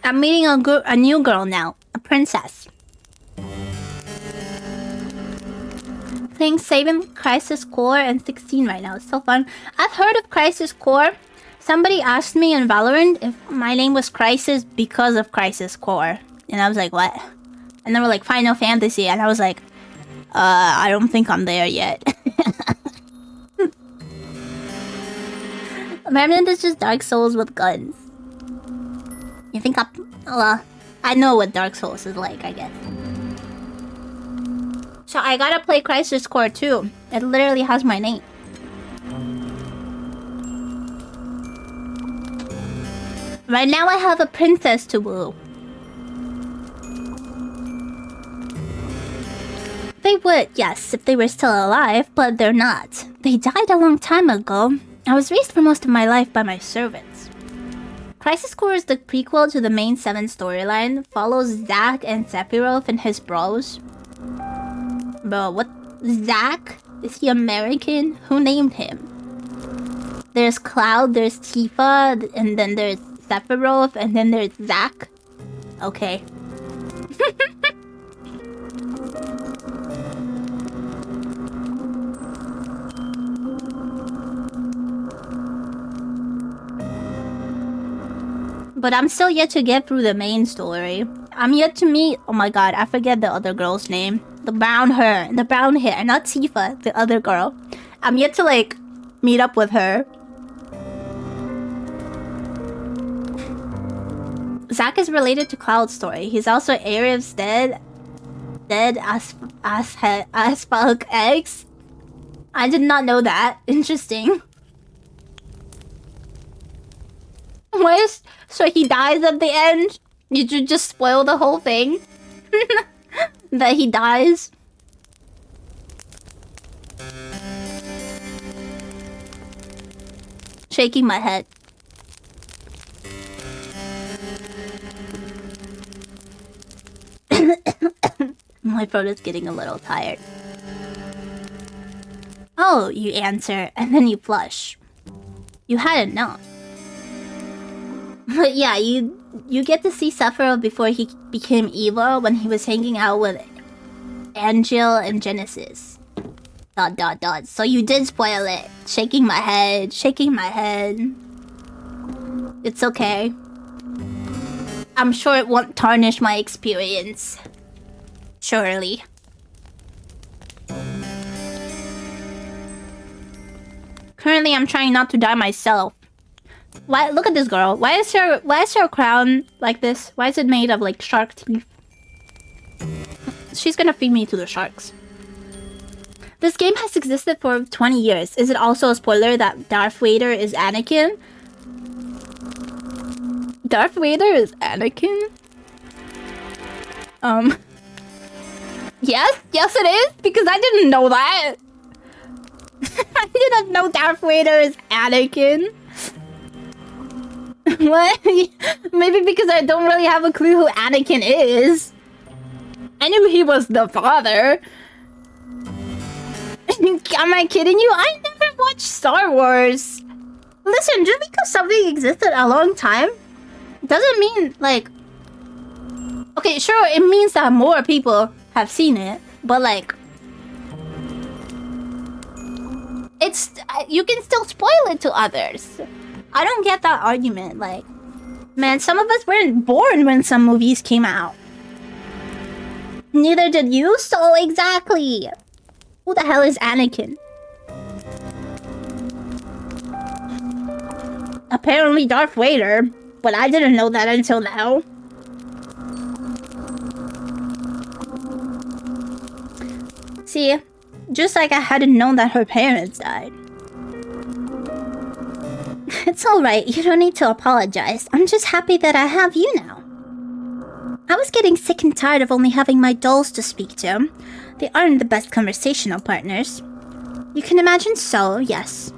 [SPEAKER 2] I'm meeting a new girl now. A princess. Playing Saving Crisis Core and 16 right now. It's so fun. I've heard of Crisis Core. Somebody asked me in Valorant if my name was Crisis because of Crisis Core. And I was like, what? And they were like, Final Fantasy. And I was like, I don't think I'm there yet. Remnant is just Dark Souls with guns. You think I know what Dark Souls is like, I guess. So I gotta play Crisis Core too. It literally has my name. Right now I have a princess to woo. They would, yes, if they were still alive, but they're not. They died a long time ago. I was raised for most of my life by my servants. Crisis Core is the prequel to the main 7 storyline, follows Zack and Sephiroth and his bros. Bro, what? Zack? Is he American? Who named him? There's Cloud, there's Tifa, and then there's Sephiroth, and then there's Zack. Okay. But I'm still yet to get through the main story. I'm yet to meet... Oh my god, I forget the other girl's name. The brown hair. Not Tifa, the other girl. I'm yet to, like, meet up with her. Zack is related to Cloud's story. He's also Arif's dead as fuck ex. I did not know that. Interesting. So he dies at the end? Did you just spoil the whole thing? That he dies? Shaking my head. My throat is getting a little tired. Oh, you answer, and then you flush. You hadn't known. But yeah, you get to see Sephiroth before he became evil when he was hanging out with Angel and Genesis. ... So you did spoil it. Shaking my head. It's okay. I'm sure it won't tarnish my experience. Surely. Currently, I'm trying not to die myself. Why? Look at this girl. Why is her crown like this? Why is it made of like shark teeth? She's gonna feed me to the sharks. This game has existed for 20 years. Is it also a spoiler that Darth Vader is Anakin? Darth Vader is Anakin?
[SPEAKER 1] Yes, it is, because I didn't know that. I didn't know Darth Vader is Anakin. What? Maybe because I don't really have a clue who Anakin is. I knew he was the father. Am I kidding you? I never watched Star Wars. Listen, just because something existed a long time doesn't mean, like... Okay, sure, it means that more people have seen it, but, like... It's... You can still spoil it to others. I don't get that argument, like... Man, some of us weren't born when some movies came out. Neither did you, so exactly. Who the hell is Anakin? Apparently Darth Vader, but I didn't know that until now. See, just like I hadn't known that her parents died. It's alright, you don't need to apologize. I'm just happy that I have you now. I was getting sick and tired of only having my dolls to speak to. They aren't the best conversational partners. You can imagine so, yes.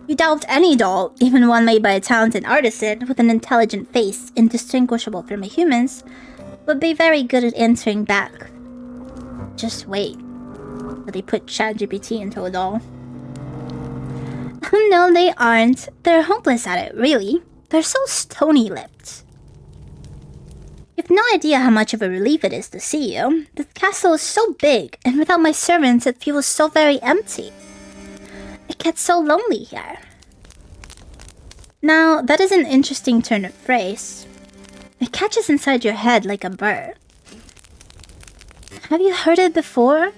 [SPEAKER 1] You doubt any doll, even one made by a talented artisan with an intelligent face indistinguishable from a human's, would be very good at answering back. Just wait. But they put ChatGPT into a doll. Oh no, they aren't. They're hopeless at it, really. They're so stony-lipped. You have no idea how much of a relief it is to see you. This castle is so big, and without my servants it feels so very empty. It gets so lonely here. Now, that is an interesting turn of phrase. It catches inside your head like a burr. Have you heard it before?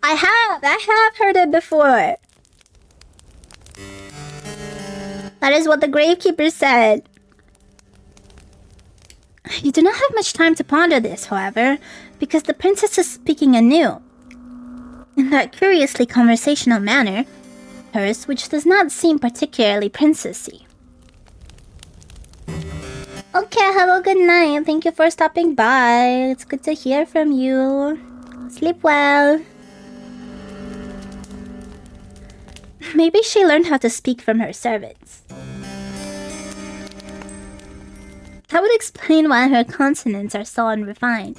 [SPEAKER 1] I have heard it before. That is what the gravekeeper said. You do not have much time to ponder this, however, because the princess is speaking anew. In that curiously conversational manner, hers, which does not seem particularly princessy. Okay, hello, good night. Thank you for stopping by. It's good to hear from you. Sleep well. Maybe she learned how to speak from her servants. That would explain why her consonants are so unrefined.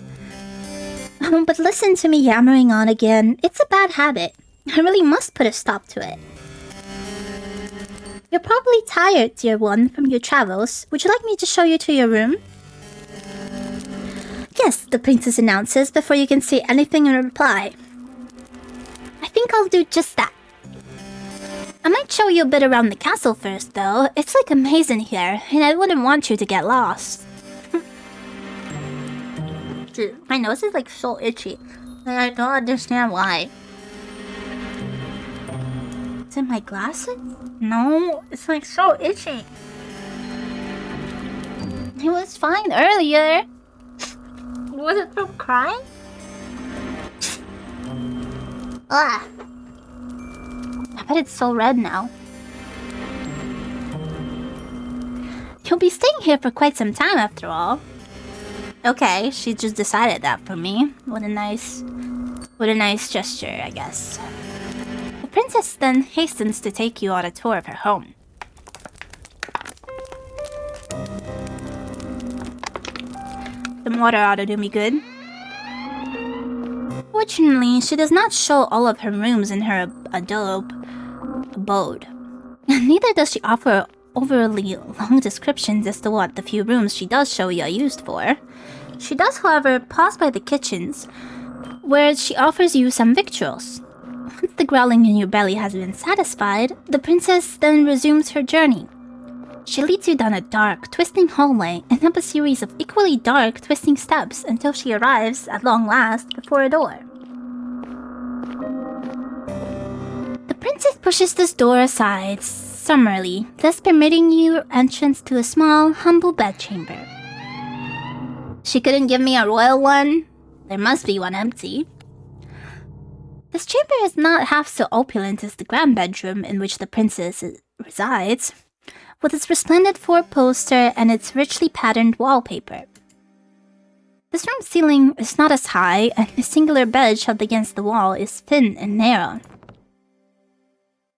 [SPEAKER 1] Oh, but listen to me yammering on again. It's a bad habit. I really must put a stop to it. You're probably tired, dear one, from your travels. Would you like me to show you to your room? Yes, the princess announces before you can say anything in reply. I think I'll do just that. I might show you a bit around the castle first, though. It's like a maze in here, and I wouldn't want you to get lost. Dude, my nose is like so itchy, and I don't understand why. Is it my glasses? No, it's like so itchy. It was fine earlier. Was it from crying? Ah. I bet it's so red now. You'll be staying here for quite some time after all. Okay, she just decided that for me. What a nice gesture, I guess. The princess then hastens to take you on a tour of her home. The water ought to do me good. Fortunately, she does not show all of her rooms in her abode. Neither does she offer overly long descriptions as to what the few rooms she does show you are used for. She does, however, pause by the kitchens, where she offers you some victuals. Once the growling in your belly has been satisfied, the princess then resumes her journey. She leads you down a dark, twisting hallway and up a series of equally dark, twisting steps until she arrives, at long last, before a door. The princess pushes this door aside, summarily, thus permitting you entrance to a small, humble bedchamber. She couldn't give me a royal one? There must be one empty. This chamber is not half so opulent as the grand bedroom in which the princess resides, with its resplendent four-poster and its richly patterned wallpaper.
[SPEAKER 2] This room's ceiling is not as high, and the singular bed shoved against the wall is thin and narrow.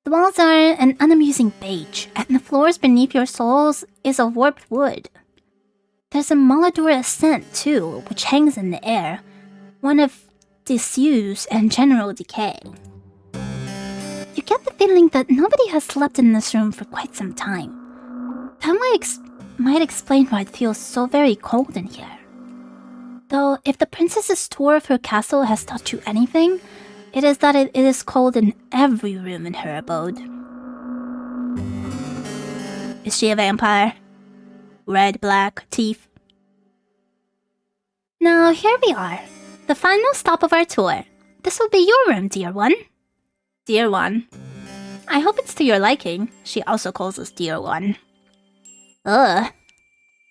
[SPEAKER 2] The walls are an unamusing beige, and the floors beneath your soles is of warped wood. There's a Molodora scent, too, which hangs in the air, one of disuse and general decay. You get the feeling that nobody has slept in this room for quite some time. That might explain why it feels so very cold in here. Though, if the princess's tour of her castle has taught you anything, it is that it is cold in every room in her abode. Is she a vampire? Red, black, teeth? Now, here we are. The final stop of our tour. This will be your room, dear one. Dear one. I hope it's to your liking. She also calls us dear one. Ugh.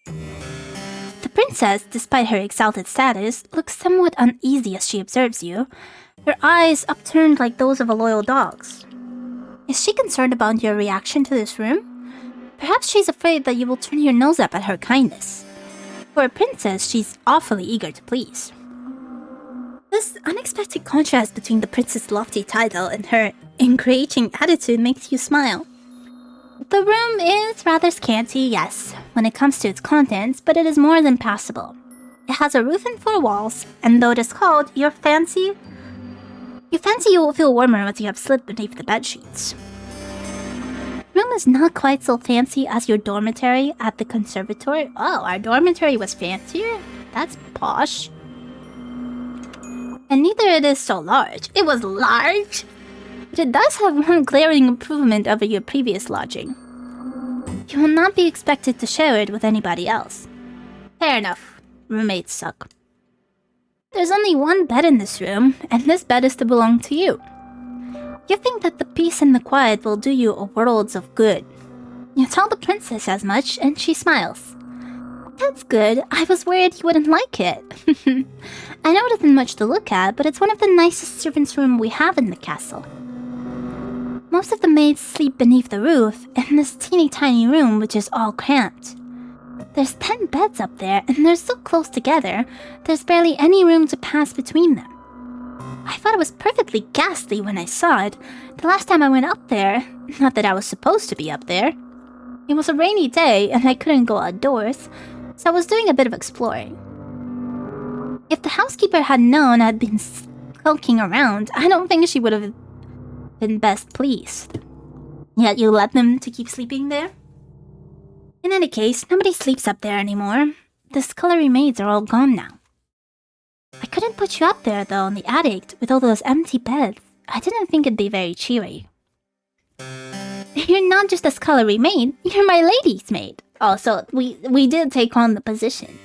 [SPEAKER 2] The princess, despite her exalted status, looks somewhat uneasy as she observes you, her eyes upturned like those of a loyal dog's. Is she concerned about your reaction to this room? Perhaps she's afraid that you will turn your nose up at her kindness. For a princess, she's awfully eager to please. This unexpected contrast between the princess' lofty title and her encouraging attitude makes you smile. The room is rather scanty, yes, when it comes to its contents, but it is more than passable. It has a roof and 4 walls, and though it is cold, you fancy you will feel warmer once you have slipped beneath the bedsheets. Room is not quite so fancy as your dormitory at the conservatory. Oh, our dormitory was fancier? That's posh. And neither it is so large. It was large! But it does have one glaring improvement over your previous lodging. You will not be expected to share it with anybody else. Fair enough. Roommates suck. There's only one bed in this room, and this bed is to belong to you. You think that the peace and the quiet will do you a worlds of good. You tell the princess as much, and she smiles. That's good. I was worried you wouldn't like it. I know it isn't much to look at, but it's one of the nicest servants' rooms we have in the castle. Most of the maids sleep beneath the roof, in this teeny tiny room which is all cramped. There's 10 beds up there, and they're so close together, there's barely any room to pass between them. I thought it was perfectly ghastly when I saw it, the last time I went up there, not that I was supposed to be up there. It was a rainy day, and I couldn't go outdoors, so I was doing a bit of exploring. If the housekeeper had known I'd been skulking around, I don't think she would have been best pleased. Yet you let them to keep sleeping there? In any case, nobody sleeps up there anymore. The scullery maids are all gone now. I couldn't put you up there, though, in the attic with all those empty beds. I didn't think it'd be very cheery. You're not just a scullery maid, you're my lady's maid. Oh, so we did take on the position.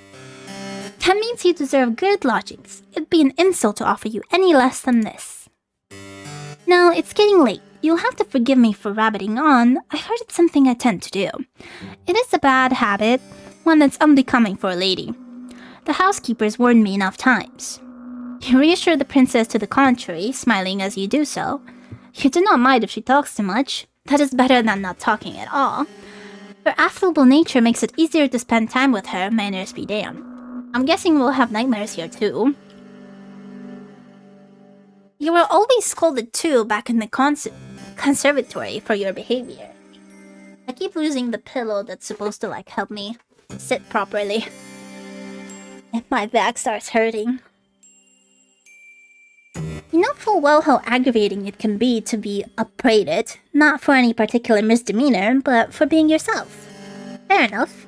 [SPEAKER 2] That means you deserve good lodgings. It'd be an insult to offer you any less than this. Now, it's getting late. You'll have to forgive me for rabbiting on. I heard it's something I tend to do. It is a bad habit, one that's unbecoming for a lady. The housekeepers warned me enough times. You reassure the princess to the contrary, smiling as you do so. You do not mind if she talks too much. That is better than not talking at all. Her affable nature makes it easier to spend time with her, manners be damned. I'm guessing we'll have nightmares here too. You were always scolded too back in the conservatory for your behavior. I keep losing the pillow that's supposed to help me sit properly. And my back starts hurting. You know full well how aggravating it can be to be upbraided, not for any particular misdemeanor, but for being yourself. Fair enough.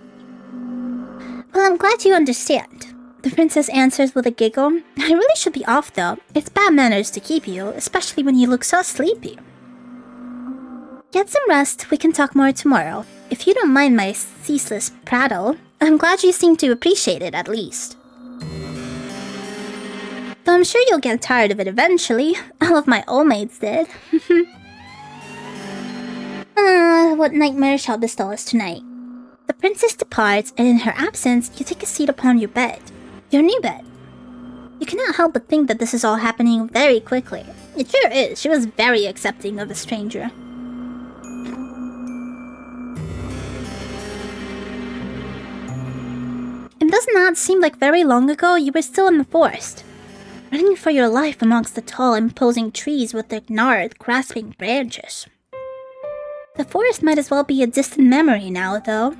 [SPEAKER 2] Well, I'm glad you understand. The princess answers with a giggle. I really should be off, though. It's bad manners to keep you, especially when you look so sleepy. Get some rest. We can talk more tomorrow. If you don't mind my ceaseless prattle, I'm glad you seem to appreciate it, at least. Though I'm sure you'll get tired of it eventually. All of my old maids did. What nightmare shall bestow us tonight? The princess departs, and in her absence, you take a seat upon your bed. Your new bed. You cannot help but think that this is all happening very quickly. It sure is. She was very accepting of a stranger. It does not seem like very long ago you were still in the forest, running for your life amongst the tall, imposing trees with their gnarled, grasping branches. The forest might as well be a distant memory now, though.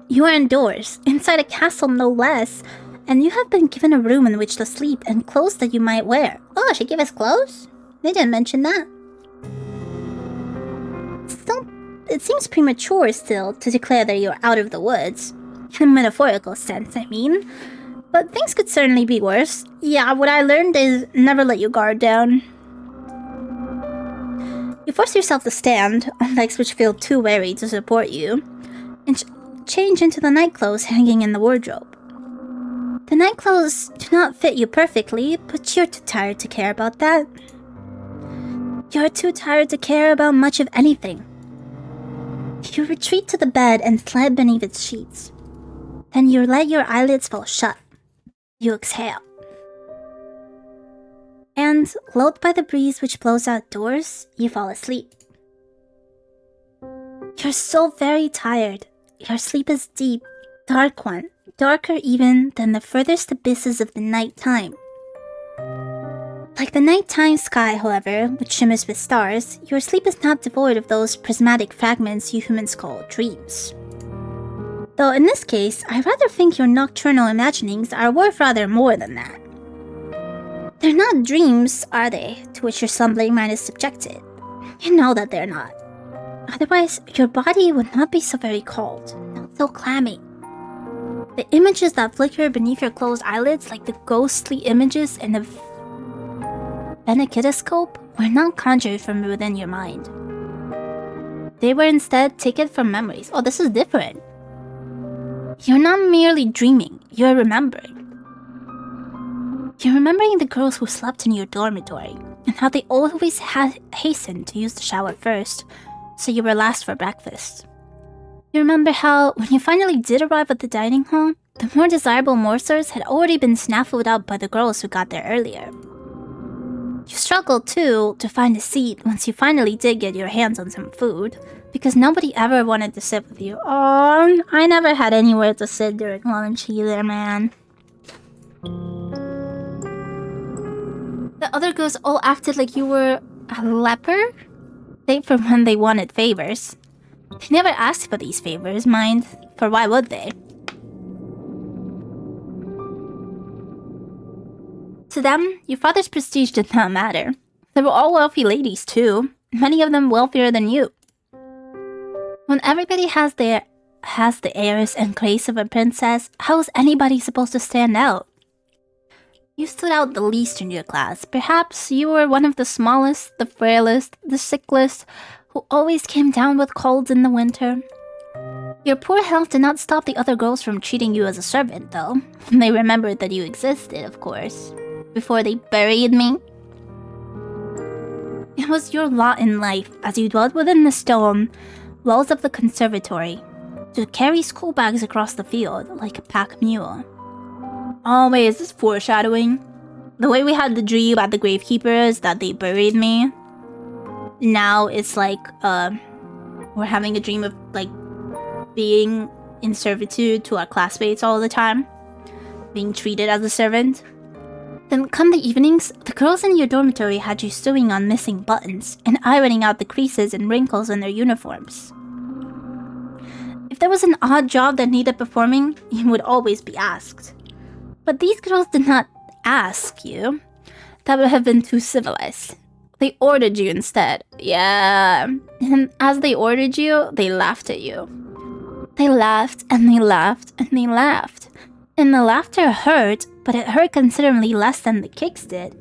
[SPEAKER 2] You are indoors, inside a castle no less, and you have been given a room in which to sleep and clothes that you might wear. Oh, she gave us clothes? They didn't mention that. Still, it seems premature still to declare that you're out of the woods. In a metaphorical sense, I mean. But things could certainly be worse. Yeah, what I learned is never let your guard down. You force yourself to stand on legs which feel too weary to support you, and change into the night clothes hanging in the wardrobe. The night clothes do not fit you perfectly, but you're too tired to care about that. You're too tired to care about much of anything. You retreat to the bed and slide beneath its sheets. Then you let your eyelids fall shut. You exhale. And, lulled by the breeze which blows outdoors, you fall asleep. You're so very tired. Your sleep is deep, dark one, darker even than the furthest abysses of the nighttime. Like the nighttime sky, however, which shimmers with stars, your sleep is not devoid of those prismatic fragments you humans call dreams. Though in this case, I rather think your nocturnal imaginings are worth rather more than that. They're not dreams, are they, to which your slumbering mind is subjected? You know that they're not. Otherwise, your body would not be so very cold, not so clammy. The images that flicker beneath your closed eyelids like the ghostly images in a phenakidoscope were not conjured from within your mind. They were instead taken from memories. Oh, this is different. You're not merely dreaming, you're remembering. You're remembering the girls who slept in your dormitory, and how they always hastened to use the shower first, so you were last for breakfast. You remember how, when you finally did arrive at the dining hall, the more desirable morsels had already been snaffled up by the girls who got there earlier. You struggled, too, to find a seat once you finally did get your hands on some food, because nobody ever wanted to sit with you. Oh, I never had anywhere to sit during lunch either, man. The other girls all acted like you were a leper, save for when they wanted favors. They never asked for these favors, mind, for why would they? To them, your father's prestige did not matter. They were all wealthy ladies, too, many of them wealthier than you. When everybody has the airs and grace of a princess, how is anybody supposed to stand out? You stood out the least in your class. Perhaps you were one of the smallest, the frailest, the sicklest, who always came down with colds in the winter. Your poor health did not stop the other girls from treating you as a servant, though. They remembered that you existed, of course, before they buried me. It was your lot in life, as you dwelt within the stone walls of the conservatory, to carry school bags across the field like a pack mule. Oh wait, is this foreshadowing? The way we had the dream at the gravekeepers that they buried me, now it's like, we're having a dream of, like, being in servitude to our classmates all the time, being treated as a servant. Then come the evenings, the girls in your dormitory had you sewing on missing buttons and ironing out the creases and wrinkles in their uniforms. If there was an odd job that needed performing, you would always be asked. But these girls did not ask you. That would have been too civilized. They ordered you instead. Yeah. And as they ordered you, they laughed at you. They laughed and they laughed and they laughed. And the laughter hurt, but it hurt considerably less than the kicks did.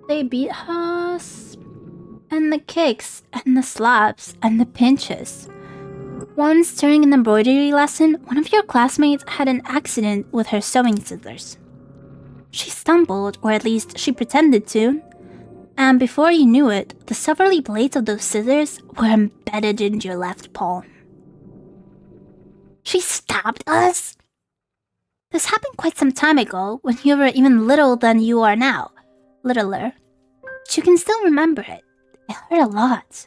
[SPEAKER 2] They beat us. And the kicks and the slaps and the pinches. Once during an embroidery lesson, one of your classmates had an accident with her sewing scissors. She stumbled, or at least she pretended to, and before you knew it, the silvery blades of those scissors were embedded in your left palm. She stabbed us? This happened quite some time ago, when you were even little than you are now. Littler. But you can still remember it. It hurt a lot.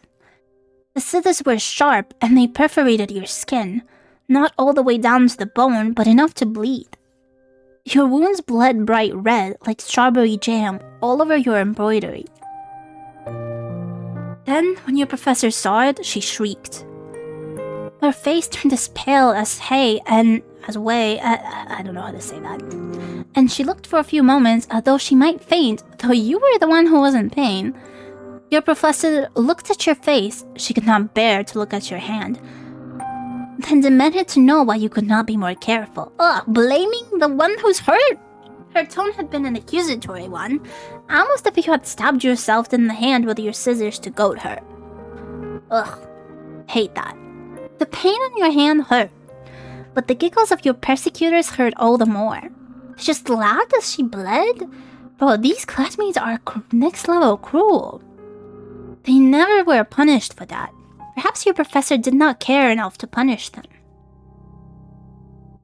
[SPEAKER 2] The scissors were sharp and they perforated your skin, Not all the way down to the bone, but enough to bleed. Your wounds bled bright red like strawberry jam all over your embroidery. Then, when your professor saw it, she shrieked. Her face turned as pale as hay and as way. I don't know how to say that. And she looked for a few moments as though she might faint, though you were the one who was in pain. Your professor looked at your face. She could not bear to look at your hand. Then demanded to know why you could not be more careful. Ugh, blaming the one who's hurt? Her tone had been an accusatory one, almost if you had stabbed yourself in the hand with your scissors to goad her. Ugh, hate that. The pain on your hand hurt, but the giggles of your persecutors hurt all the more. She just laughed as she bled? Bro, these classmates are next level cruel. They never were punished for that. Perhaps your professor did not care enough to punish them.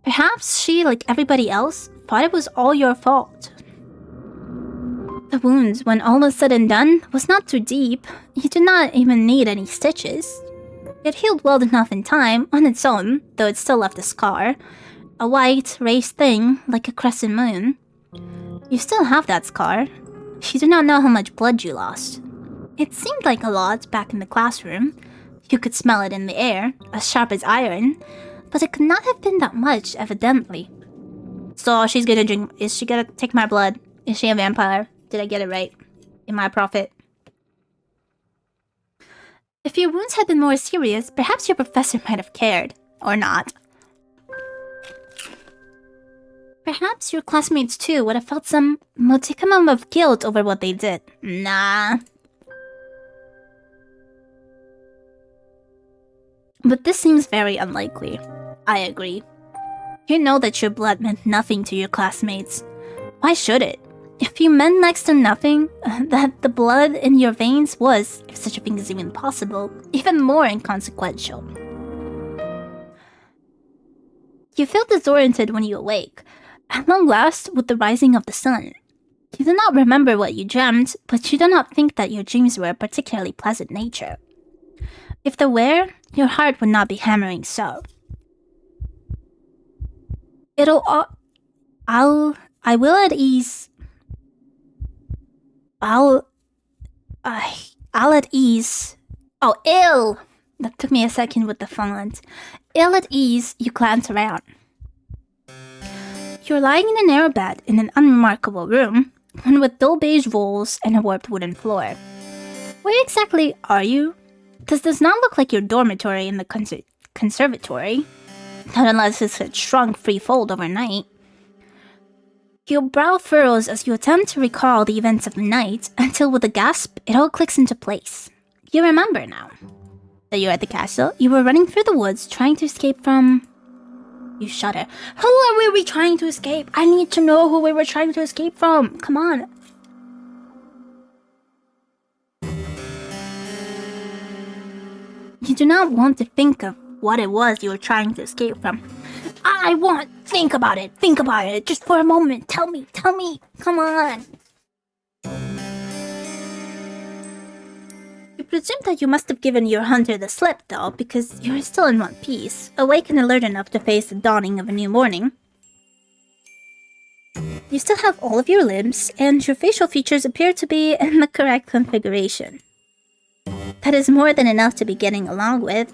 [SPEAKER 2] Perhaps she, like everybody else, thought it was all your fault. The wound, when all was said and done, was not too deep. You did not even need any stitches. It healed well enough in time, on its own, though it still left a scar. A white, raised thing, like a crescent moon. You still have that scar. You do not know how much blood you lost. It seemed like a lot back in the classroom. You could smell it in the air, as sharp as iron, but it could not have been that much, evidently. So she's gonna drink. Is she gonna take my blood? Is she a vampire? Did I get it right? Am I a prophet? If your wounds had been more serious, perhaps your professor might have cared. Or not. Perhaps your classmates too would have felt some modicum of guilt over what they did. Nah. But this seems very unlikely. I agree. You know that your blood meant nothing to your classmates. Why should it? If you meant next to nothing, that the blood in your veins was, if such a thing is even possible, even more inconsequential. You feel disoriented when you awake, at long last with the rising of the sun. You do not remember what you dreamt, but you do not think that your dreams were of particularly pleasant nature. If they were, your heart would not be hammering so. I'll at ease. Oh, ill! That took me a second with the font. Ill at ease, you glance around. You're lying in a narrow bed in an unremarkable room, one with dull beige walls and a warped wooden floor. Where exactly are you? This does not look like your dormitory in the conservatory. Not unless it's had shrunk threefold overnight. Your brow furrows as you attempt to recall the events of the night, until with a gasp, it all clicks into place. You remember now. That you're at the castle, you were running through the woods trying to escape from... You shudder. Who were we trying to escape? I need to know who we were trying to escape from. Come on. You do not want to think of what it was you were trying to escape from. Think about it, just for a moment, tell me, come on. You presume that you must have given your hunter the slip, though, because you're still in one piece, awake and alert enough to face the dawning of a new morning. You still have all of your limbs, and your facial features appear to be in the correct configuration. That is more than enough to be getting along with.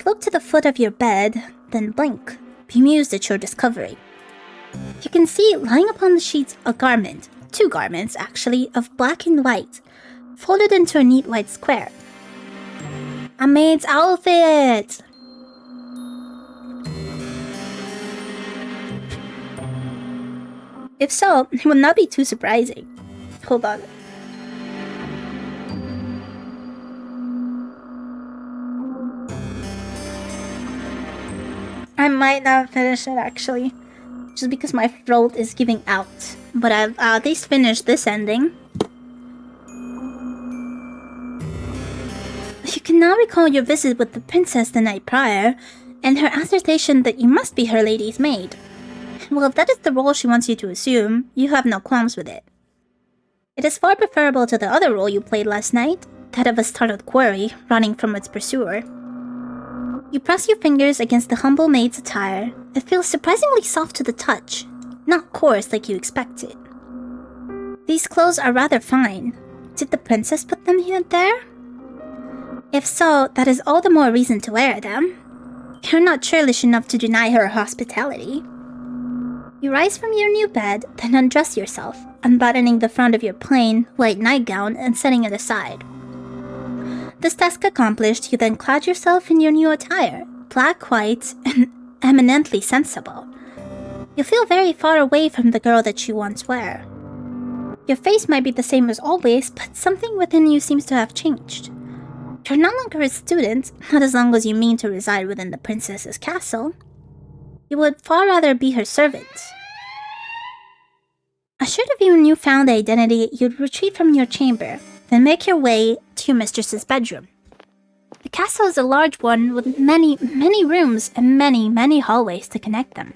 [SPEAKER 2] Look to the foot of your bed, then blink, bemused at your discovery. You can see lying upon the sheets a garment, 2 garments actually, of black and white, folded into a neat white square. A maid's outfit! If so, it would not be too surprising. Hold on. I might not finish it actually, just because my throat is giving out. But I've at least finished this ending. You can now recall your visit with the princess the night prior, and her assertion that you must be her lady's maid. Well, if that is the role she wants you to assume, you have no qualms with it. It is far preferable to the other role you played last night, that of a startled quarry running from its pursuer. You press your fingers against the humble maid's attire. It feels surprisingly soft to the touch, not coarse like you expected. These clothes are rather fine. Did the princess put them here there? If so, that is all the more reason to wear them. You're not churlish enough to deny her hospitality. You rise from your new bed, then undress yourself, unbuttoning the front of your plain, white nightgown and setting it aside. This task accomplished, you then clad yourself in your new attire, black, white, and eminently sensible. You feel very far away from the girl that you once were. Your face might be the same as always, but something within you seems to have changed. You're no longer a student, not as long as you mean to reside within the princess's castle. You would far rather be her servant. Assured of your newfound identity, you'd retreat from your chamber, then make your way to your mistress's bedroom. The castle is a large one with many, many rooms and many, many hallways to connect them.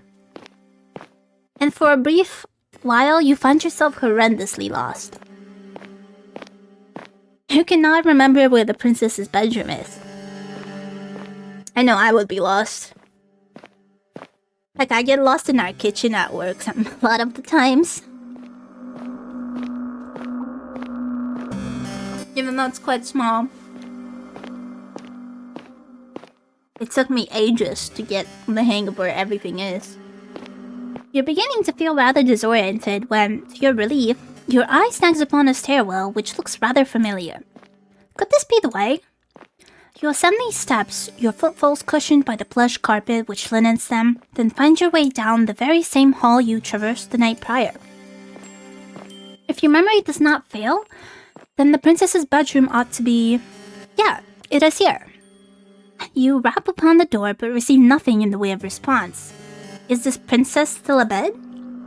[SPEAKER 2] And for a brief while, you find yourself horrendously lost. You cannot remember where the princess's bedroom is. I know I would be lost. Like, I get lost in our kitchen at work a lot of the times. Even though it's quite small. It took me ages to get the hang of where everything is. You're beginning to feel rather disoriented when, to your relief, your eye snags upon a stairwell which looks rather familiar. Could this be the way? You ascend these steps, your footfalls cushioned by the plush carpet which linens them, then find your way down the very same hall you traversed the night prior. If your memory does not fail, then the princess's bedroom ought to be... yeah, it is here. You rap upon the door but receive nothing in the way of response. Is this princess still abed?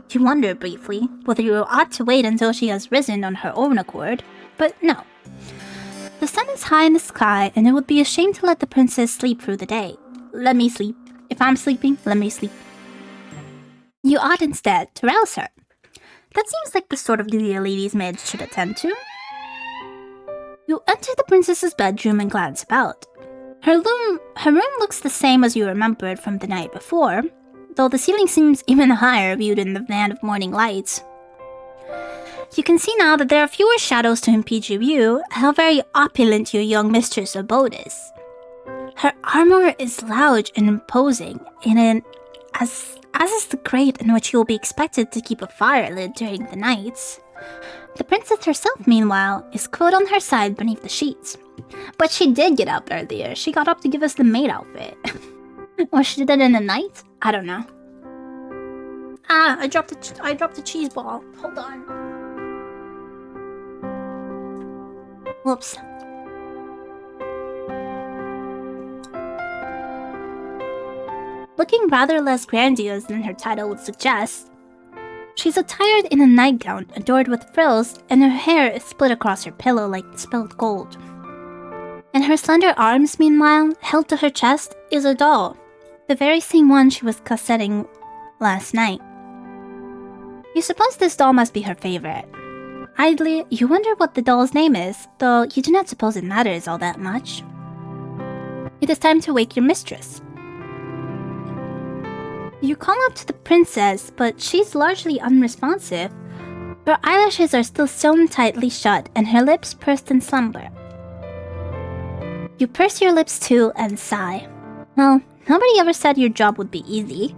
[SPEAKER 2] You wonder briefly whether you ought to wait until she has risen on her own accord, but no. The sun is high in the sky, and it would be a shame to let the princess sleep through the day. Let me sleep. If I'm sleeping, let me sleep. You ought instead to rouse her. That seems like the sort of duty a lady's maid should attend to. You enter the princess's bedroom and glance about. Her room looks the same as you remembered from the night before, though the ceiling seems even higher viewed in the land of morning lights. You can see now that there are fewer shadows to impede your view, how very opulent your young mistress' abode is. Her armor is loud and imposing, as is the grate in which you will be expected to keep a fire lit during the nights. The princess herself, meanwhile, is coiled on her side beneath the sheets. But she did get up earlier. She got up to give us the maid outfit. Or she did it in the night? I don't know. Ah, I dropped a cheese ball. Hold on. Whoops. Looking rather less grandiose than her title would suggest, she's attired in a nightgown adorned with frills, and her hair is split across her pillow like spilled gold. In her slender arms, meanwhile, held to her chest, is a doll, the very same one she was cossetting last night. You suppose this doll must be her favorite. Idly, you wonder what the doll's name is, though you do not suppose it matters all that much. It is time to wake your mistress. You call out to the princess, but she's largely unresponsive. Her eyelashes are still sewn tightly shut, and her lips pursed in slumber. You purse your lips too and sigh. Well, nobody ever said your job would be easy.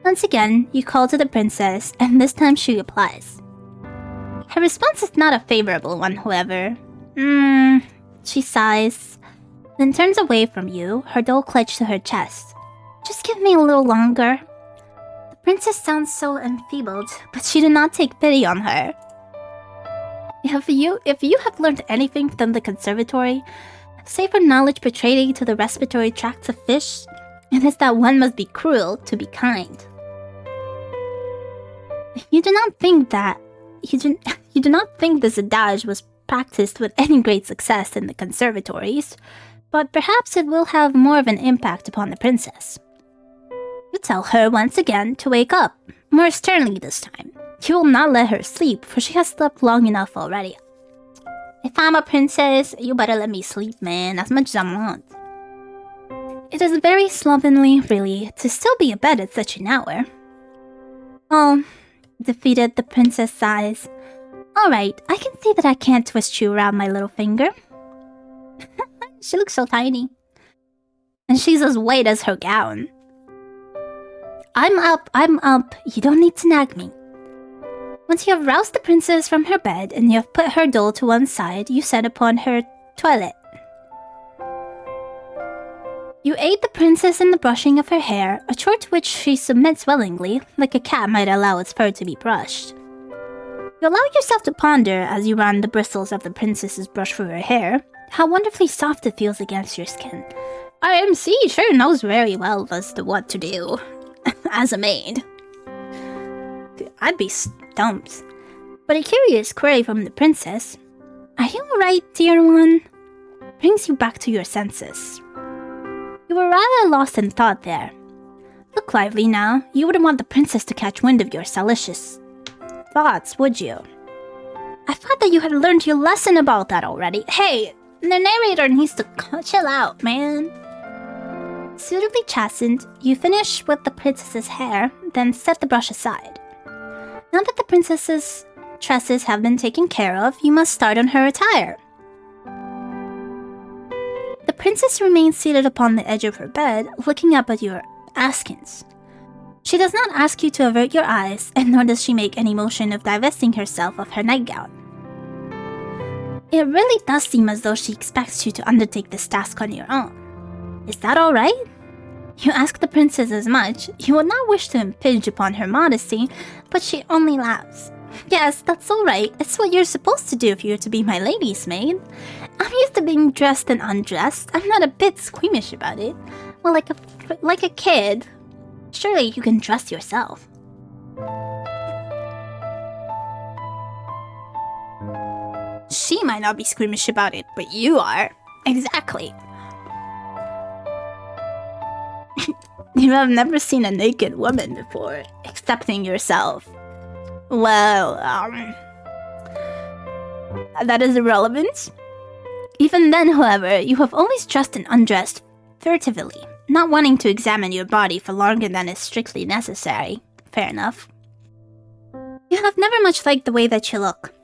[SPEAKER 2] Once again, you call to the princess, and this time she replies. Her response is not a favorable one, however. She sighs, then turns away from you, her doll clenched to her chest. Just give me a little longer. The princess sounds so enfeebled, but she did not take pity on her. If you have learned anything from the conservatory, save for knowledge pertaining to the respiratory tracts of fish, it is that one must be cruel to be kind. You do not think this adage was practiced with any great success in the conservatories, but perhaps it will have more of an impact upon the princess. You tell her once again to wake up, more sternly this time. You will not let her sleep, for she has slept long enough already. If I'm a princess, you better let me sleep, man, as much as I want. It is very slovenly, really, to still be abed at such an hour. Oh, defeated, the princess sighs. Alright, I can see that I can't twist you around my little finger. She looks so tiny. And she's as white as her gown. I'm up. You don't need to nag me. Once you have roused the princess from her bed and you have put her doll to one side, you set upon her toilet. You aid the princess in the brushing of her hair, a chore to which she submits willingly, like a cat might allow its fur to be brushed. You allow yourself to ponder, as you run the bristles of the princess's brush through her hair, how wonderfully soft it feels against your skin. RMC sure knows very well as to what to do. As a maid. I'd be stumped. But a curious query from the princess, "Are you alright, dear one?" brings you back to your senses. You were rather lost in thought there. Look lively now. You wouldn't want the princess to catch wind of your salacious thoughts, would you? I thought that you had learned your lesson about that already. Hey, the narrator needs to chill out, man. Suitably chastened, you finish with the princess's hair, then set the brush aside. Now that the princess's tresses have been taken care of, you must start on her attire. The princess remains seated upon the edge of her bed, looking up at your askins. She does not ask you to avert your eyes, and nor does she make any motion of divesting herself of her nightgown. It really does seem as though she expects you to undertake this task on your own. Is that alright? You ask the princess as much. You would not wish to impinge upon her modesty, but she only laughs. Yes, that's alright. It's what you're supposed to do if you're to be my lady's maid. I'm used to being dressed and undressed. I'm not a bit squeamish about it. Well, like a kid. Surely you can dress yourself. She might not be squeamish about it, but you are. Exactly. You have never seen a naked woman before, excepting yourself. Well, that is irrelevant. Even then, however, you have always dressed and undressed furtively, not wanting to examine your body for longer than is strictly necessary. Fair enough. You have never much liked the way that you look.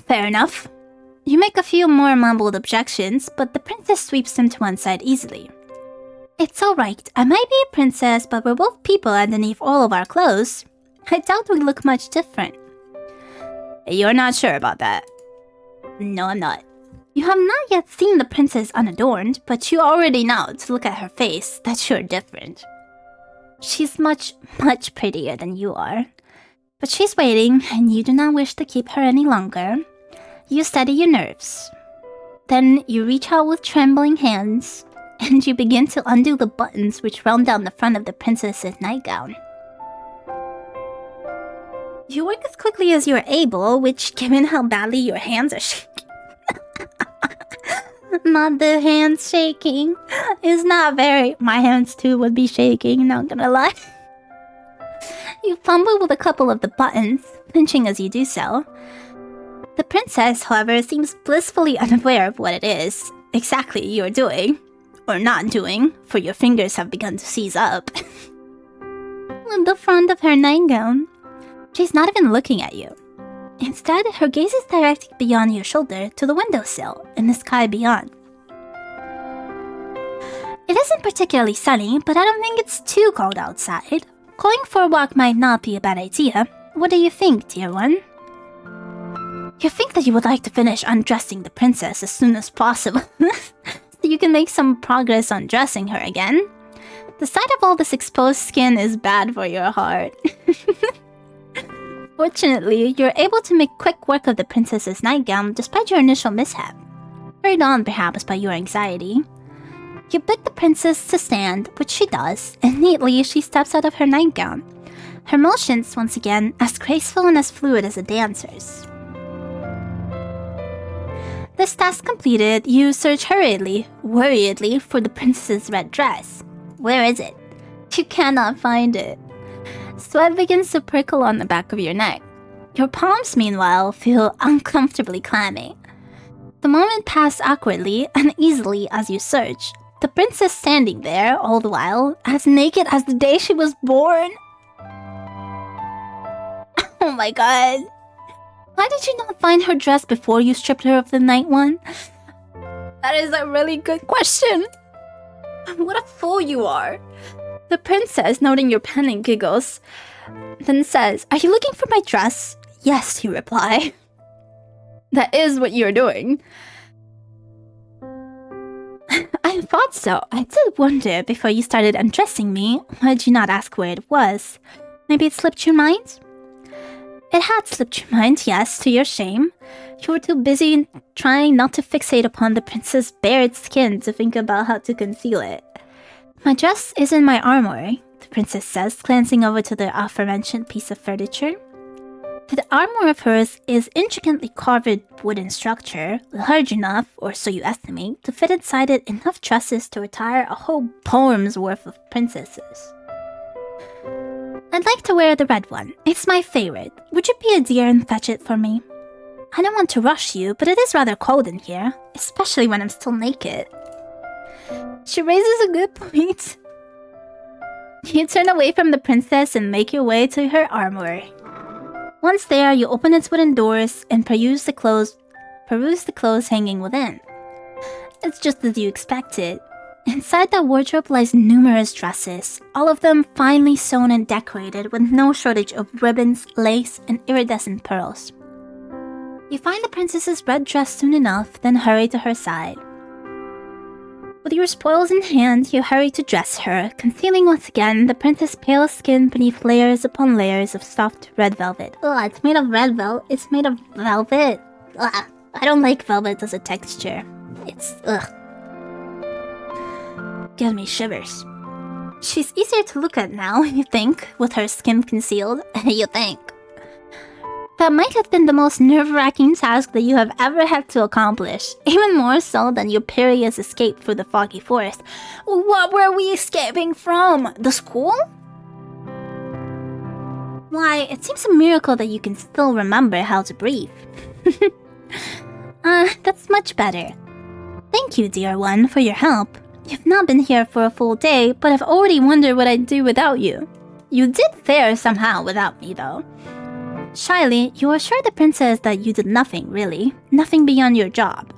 [SPEAKER 2] Fair enough. You make a few more mumbled objections, but the princess sweeps them to one side easily. It's alright, I might be a princess, but we're both people underneath all of our clothes. I doubt we look much different. You're not sure about that? No, I'm not. You have not yet seen the princess unadorned, but you already know to look at her face that you're different. She's much, much prettier than you are. But she's waiting, and you do not wish to keep her any longer. You steady your nerves. Then you reach out with trembling hands, and you begin to undo the buttons which run down the front of the princess's nightgown. You work as quickly as you are able, which, given how badly your hands are shaking... Not the hands shaking. Is not very... My hands too would be shaking, not gonna lie. You fumble with a couple of the buttons, pinching as you do so. The princess, however, seems blissfully unaware of what it is exactly you're doing. Or not doing, for your fingers have begun to seize up. On the front of her nightgown. She's not even looking at you. Instead, her gaze is directed beyond your shoulder to the windowsill and the sky beyond. It isn't particularly sunny, but I don't think it's too cold outside. Going for a walk might not be a bad idea. What do you think, dear one? You think that you would like to finish undressing the princess as soon as possible, so you can make some progress on dressing her again. The sight of all this exposed skin is bad for your heart. Fortunately, you're able to make quick work of the princess's nightgown despite your initial mishap. Hurried on perhaps by your anxiety. You beg the princess to stand, which she does, and neatly she steps out of her nightgown. Her motions, once again, as graceful and as fluid as a dancer's. This task completed, you search hurriedly, worriedly, for the princess's red dress. Where is it? You cannot find it. Sweat begins to prickle on the back of your neck. Your palms, meanwhile, feel uncomfortably clammy. The moment passes awkwardly, uneasily as you search, The princess standing there all the while, as naked as the day she was born. Oh my god. Why did you not find her dress before you stripped her of the night one? That is a really good question. What a fool you are. The princess, noting your panic, giggles, then says, "Are you looking for my dress?" "Yes," you reply. That is what you're doing. I thought so. I did wonder before you started undressing me. Why did you not ask where it was? Maybe it slipped your mind? It had slipped your mind, yes, to your shame. You were too busy trying not to fixate upon the princess' bared skin to think about how to conceal it. "My dress is in my armory," the princess says, glancing over to the aforementioned piece of furniture. The armor of hers is intricately carved wooden structure, large enough, or so you estimate, to fit inside it enough dresses to retire a whole poem's worth of princesses. "I'd like to wear the red one. It's my favorite. Would you be a dear and fetch it for me? I don't want to rush you, but it is rather cold in here, especially when I'm still naked." She raises a good point. You turn away from the princess and make your way to her armory. Once there, you open its wooden doors and peruse the clothes hanging within. It's just as you expected. Inside the wardrobe lies numerous dresses, all of them finely sewn and decorated with no shortage of ribbons, lace, and iridescent pearls. You find the princess's red dress soon enough, then hurry to her side. With your spoils in hand, you hurry to dress her, concealing once again the princess' pale skin beneath layers upon layers of soft red velvet. Ugh, it's made of red velvet. It's made of velvet. Ugh, I don't like velvet as a texture. It's ugh. Gives me shivers. She's easier to look at now, you think, with her skin concealed. You think. That might have been the most nerve-wracking task that you have ever had to accomplish, even more so than your perilous escape through the foggy forest. What were we escaping from? The school? Why, it seems a miracle that you can still remember how to breathe. That's much better. Thank you, dear one, for your help. You've not been here for a full day, but I've already wondered what I'd do without you. You did fare somehow without me, though. Shyly, you assure the princess that you did nothing, really. Nothing beyond your job.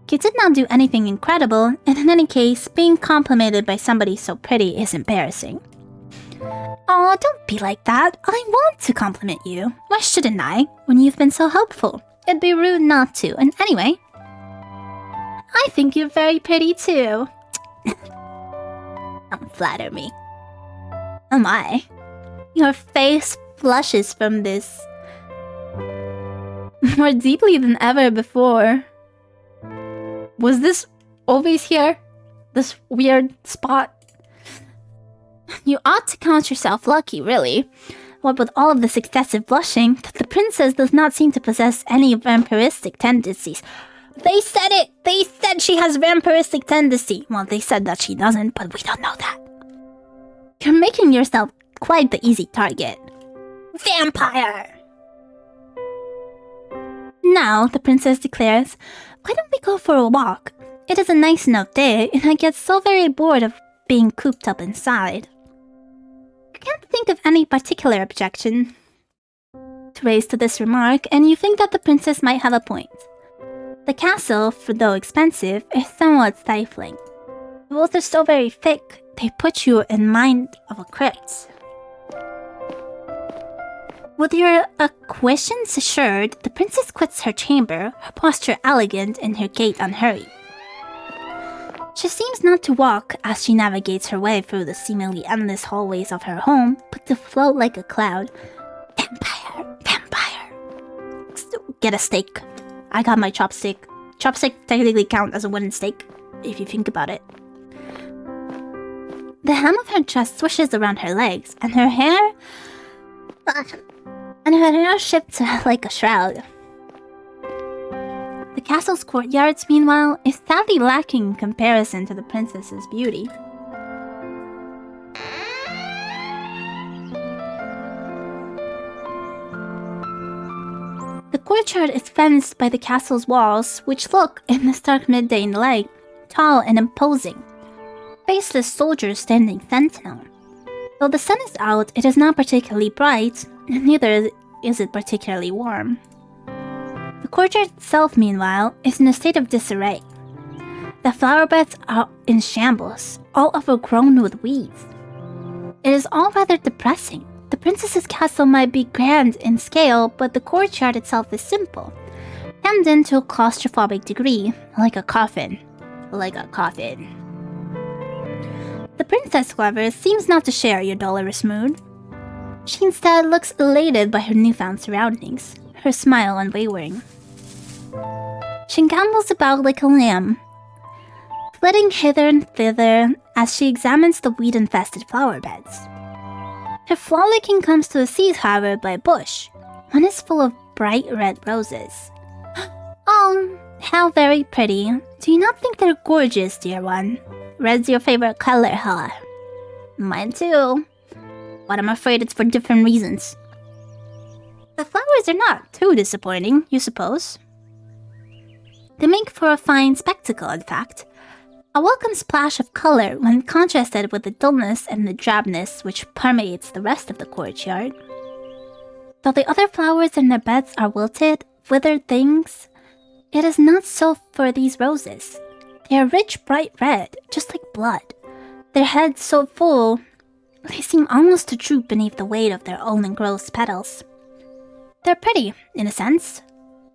[SPEAKER 2] You did not do anything incredible, and in any case, being complimented by somebody so pretty is embarrassing. Aw, don't be like that. I want to compliment you. Why shouldn't I, when you've been so helpful? It'd be rude not to, and anyway, I think you're very pretty too. Don't flatter me. Am I? Your face flushes from this more deeply than ever before. Was this always here? This weird spot? You ought to count yourself lucky, really. What with all of this excessive blushing, that the princess does not seem to possess any vampiristic tendencies. They said it! They said she has vampiristic tendency. Well, they said that she doesn't, but we don't know that. You're making yourself quite the easy target. Vampire! Now, the princess declares, why don't we go for a walk? It is a nice enough day, and I get so very bored of being cooped up inside. You can't think of any particular objection to raise to this remark, and you think that the princess might have a point. The castle, though expensive, is somewhat stifling. The walls are so very thick, they put you in mind of a crypt. With your acquiescence assured, the princess quits her chamber, her posture elegant and her gait unhurried. She seems not to walk as she navigates her way through the seemingly endless hallways of her home, but to float like a cloud. Vampire! Vampire! Get a steak. I got my chopstick. Chopstick technically count as a wooden stake, if you think about it. The hem of her dress swishes around her legs, and her hair shifts like a shroud. The castle's courtyards, meanwhile, is sadly lacking in comparison to the princess's beauty. The courtyard is fenced by the castle's walls, which look, in the stark midday light, tall and imposing, faceless soldier standing sentinel. Though the sun is out, it is not particularly bright, and neither is it particularly warm. The courtyard itself, meanwhile, is in a state of disarray. The flower beds are in shambles, all overgrown with weeds. It is all rather depressing. The princess's castle might be grand in scale, but the courtyard itself is simple, hemmed in to a claustrophobic degree, like a coffin. Like a coffin. The princess, however, seems not to share your dolorous mood. She instead looks elated by her newfound surroundings, her smile unwavering. She gambols about like a lamb, flitting hither and thither as she examines the weed-infested flower beds. Her frolicking comes to a cease, however, by a bush. One is full of bright red roses. Oh, how very pretty. Do you not think they're gorgeous, dear one? Red's your favorite color, huh? Mine too. But I'm afraid it's for different reasons. The flowers are not too disappointing, you suppose. They make for a fine spectacle, in fact. A welcome splash of color when contrasted with the dullness and the drabness which permeates the rest of the courtyard. Though the other flowers in their beds are wilted, withered things, it is not so for these roses. They are rich, bright red, just like blood. Their heads so full, they seem almost to droop beneath the weight of their own engrossed petals. They're pretty, in a sense,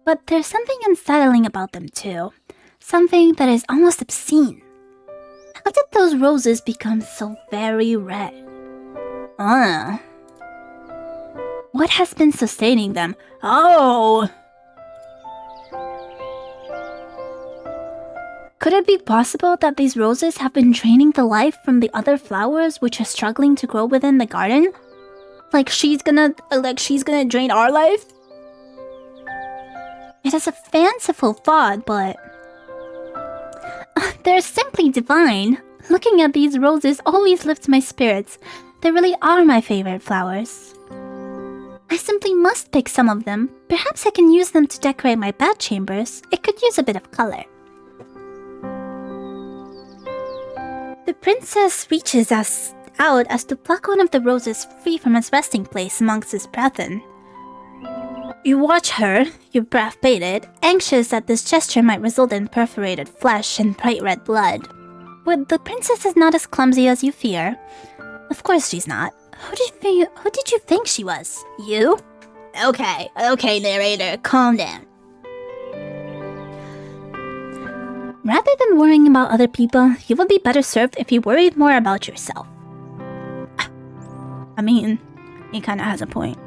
[SPEAKER 2] but there's something unsettling about them too. Something that is almost obscene. How did those roses become so very red? What has been sustaining them? Oh! Could it be possible that these roses have been draining the life from the other flowers which are struggling to grow within the garden? Like she's gonna drain our life? It is a fanciful thought, but they're simply divine. Looking at these roses always lifts my spirits. They really are my favorite flowers. I simply must pick some of them. Perhaps I can use them to decorate my bedchambers. It could use a bit of color. The princess reaches out as to pluck one of the roses free from its resting place amongst its brethren. You watch her, your breath bated, anxious that this gesture might result in perforated flesh and bright red blood. But the princess is not as clumsy as you fear. Of course she's not. Who did you think she was? You? Okay, narrator, calm down. Rather than worrying about other people, you would be better served if you worried more about yourself. I mean, he kinda has a point.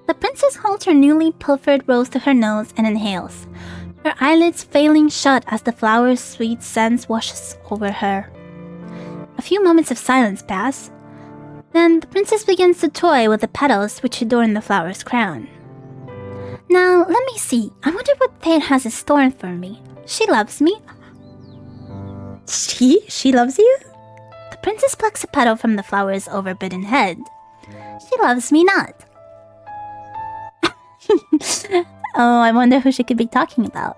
[SPEAKER 2] The princess holds her newly pilfered rose to her nose and inhales, her eyelids failing shut as the flower's sweet scent washes over her. A few moments of silence pass. Then the princess begins to toy with the petals which adorn the flower's crown. Now, let me see. I wonder what fate has in store for me. She loves me. She loves you? The princess plucks a petal from the flower's overbidden head. She loves me not. Oh, I wonder who she could be talking about.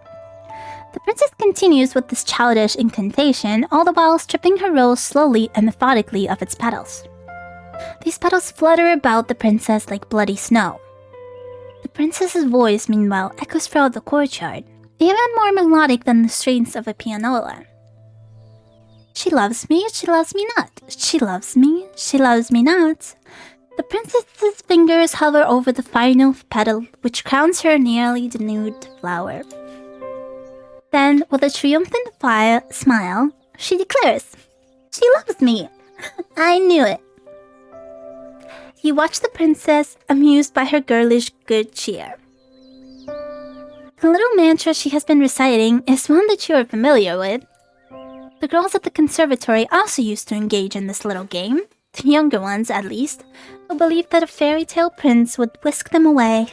[SPEAKER 2] The princess continues with this childish incantation, all the while stripping her rose slowly and methodically of its petals. These petals flutter about the princess like bloody snow. The princess's voice, meanwhile, echoes throughout the courtyard, even more melodic than the strains of a pianola. She loves me not. She loves me not. The princess's fingers hover over the final petal, which crowns her nearly denuded flower. Then, with a triumphant smile, she declares, "She loves me! I knew it!" You watch the princess, amused by her girlish good cheer. The little mantra she has been reciting is one that you are familiar with. The girls at the conservatory also used to engage in this little game, the younger ones at least, who believed that a fairy tale prince would whisk them away.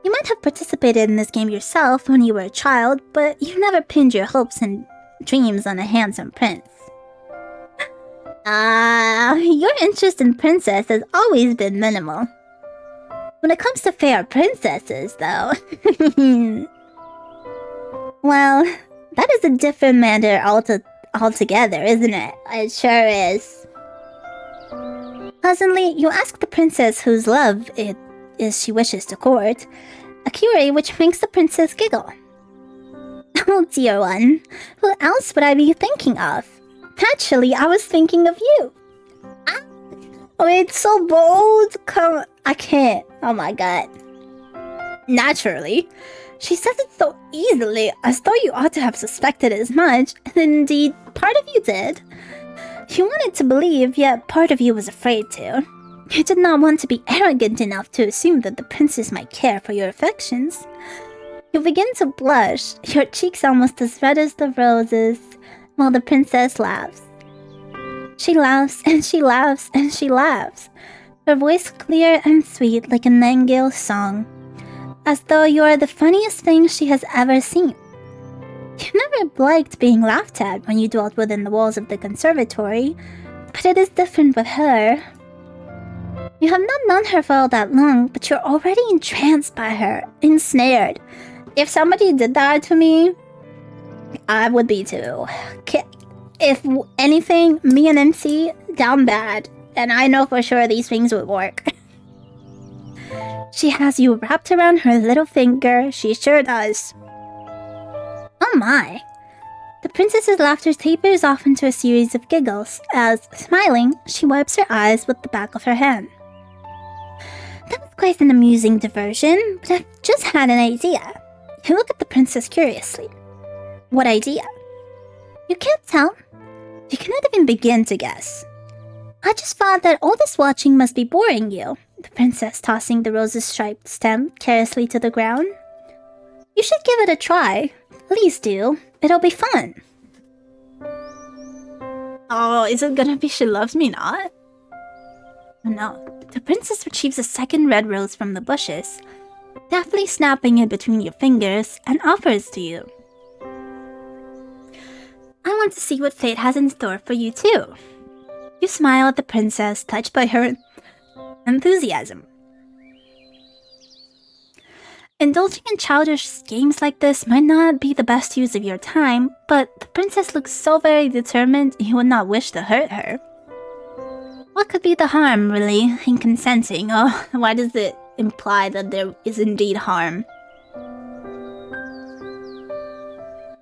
[SPEAKER 2] You might have participated in this game yourself when you were a child, but you never pinned your hopes and dreams on a handsome prince. Your interest in princess has always been minimal. When it comes to fair princesses, though... Well, That is a different matter altogether, isn't it? It sure is. Pleasantly, you ask the princess whose love it is she wishes to court, a query which makes the princess giggle. Oh, dear one, who else would I be thinking of? Naturally, I was thinking of you. Ah, oh, it's so bold. Come, I can't. Oh my god. Naturally. She says it so easily, as though you ought to have suspected as much, and indeed, part of you did. You wanted to believe, yet part of you was afraid to. You did not want to be arrogant enough to assume that the princess might care for your affections. You begin to blush, your cheeks almost as red as the roses, while the princess laughs. She laughs, and she laughs, and she laughs, her voice clear and sweet like a nightingale's song, as though you are the funniest thing she has ever seen. You never liked being laughed at when you dwelt within the walls of the conservatory, but it is different with her. You have not known her for all that long, but you're already entranced by her, ensnared. If somebody did that to me, I would be too. If anything, me and MC, down bad, and I know for sure these things would work. She has you wrapped around her little finger, she sure does. Oh my. The princess's laughter tapers off into a series of giggles, as, smiling, she wipes her eyes with the back of her hand. That was quite an amusing diversion, but I've just had an idea. You look at the princess curiously. What idea? You can't tell. You cannot even begin to guess. I just thought that all this watching must be boring you, the princess tossing the rose's striped stem carelessly to the ground. You should give it a try. Please do. It'll be fun.
[SPEAKER 1] Oh, is it gonna be She Loves Me Not? No. The princess retrieves a second red rose from the bushes, deftly snapping it between your fingers, and offers to you. I want to see what fate has in store for you too. You smile at the princess, touched by her enthusiasm. Indulging in childish games like this might not be the best use of your time, but the princess looks so very determined you would not wish to hurt her. What could be the harm, really, in consenting? Oh, why does it imply that there is indeed harm?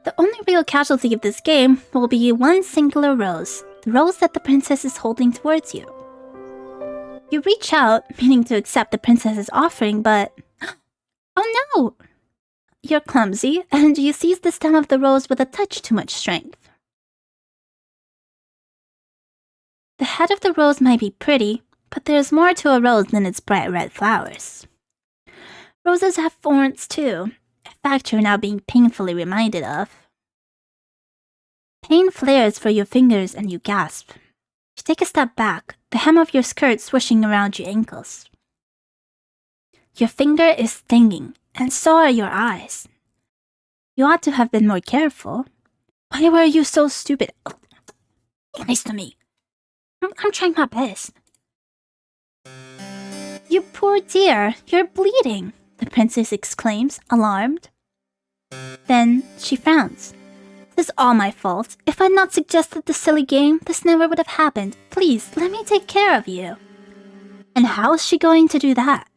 [SPEAKER 1] The only real casualty of this game will be one singular rose, the rose that the princess is holding towards you. You reach out, meaning to accept the princess's offering, but... Oh no! You're clumsy, and you seize the stem of the rose with a touch too much strength. The head of the rose might be pretty, but there's more to a rose than its bright red flowers. Roses have thorns too, a fact you're now being painfully reminded of. Pain flares for your fingers and you gasp. You take a step back, the hem of your skirt swishing around your ankles. Your finger is stinging, and so are your eyes. You ought to have been more careful. Why were you so stupid? Oh, be nice to me. I'm trying my best. You poor dear, you're bleeding, the princess exclaims, alarmed. Then she frowns. This is all my fault. If I'd not suggested the silly game, this never would have happened. Please, let me take care of you. And how is she going to do that?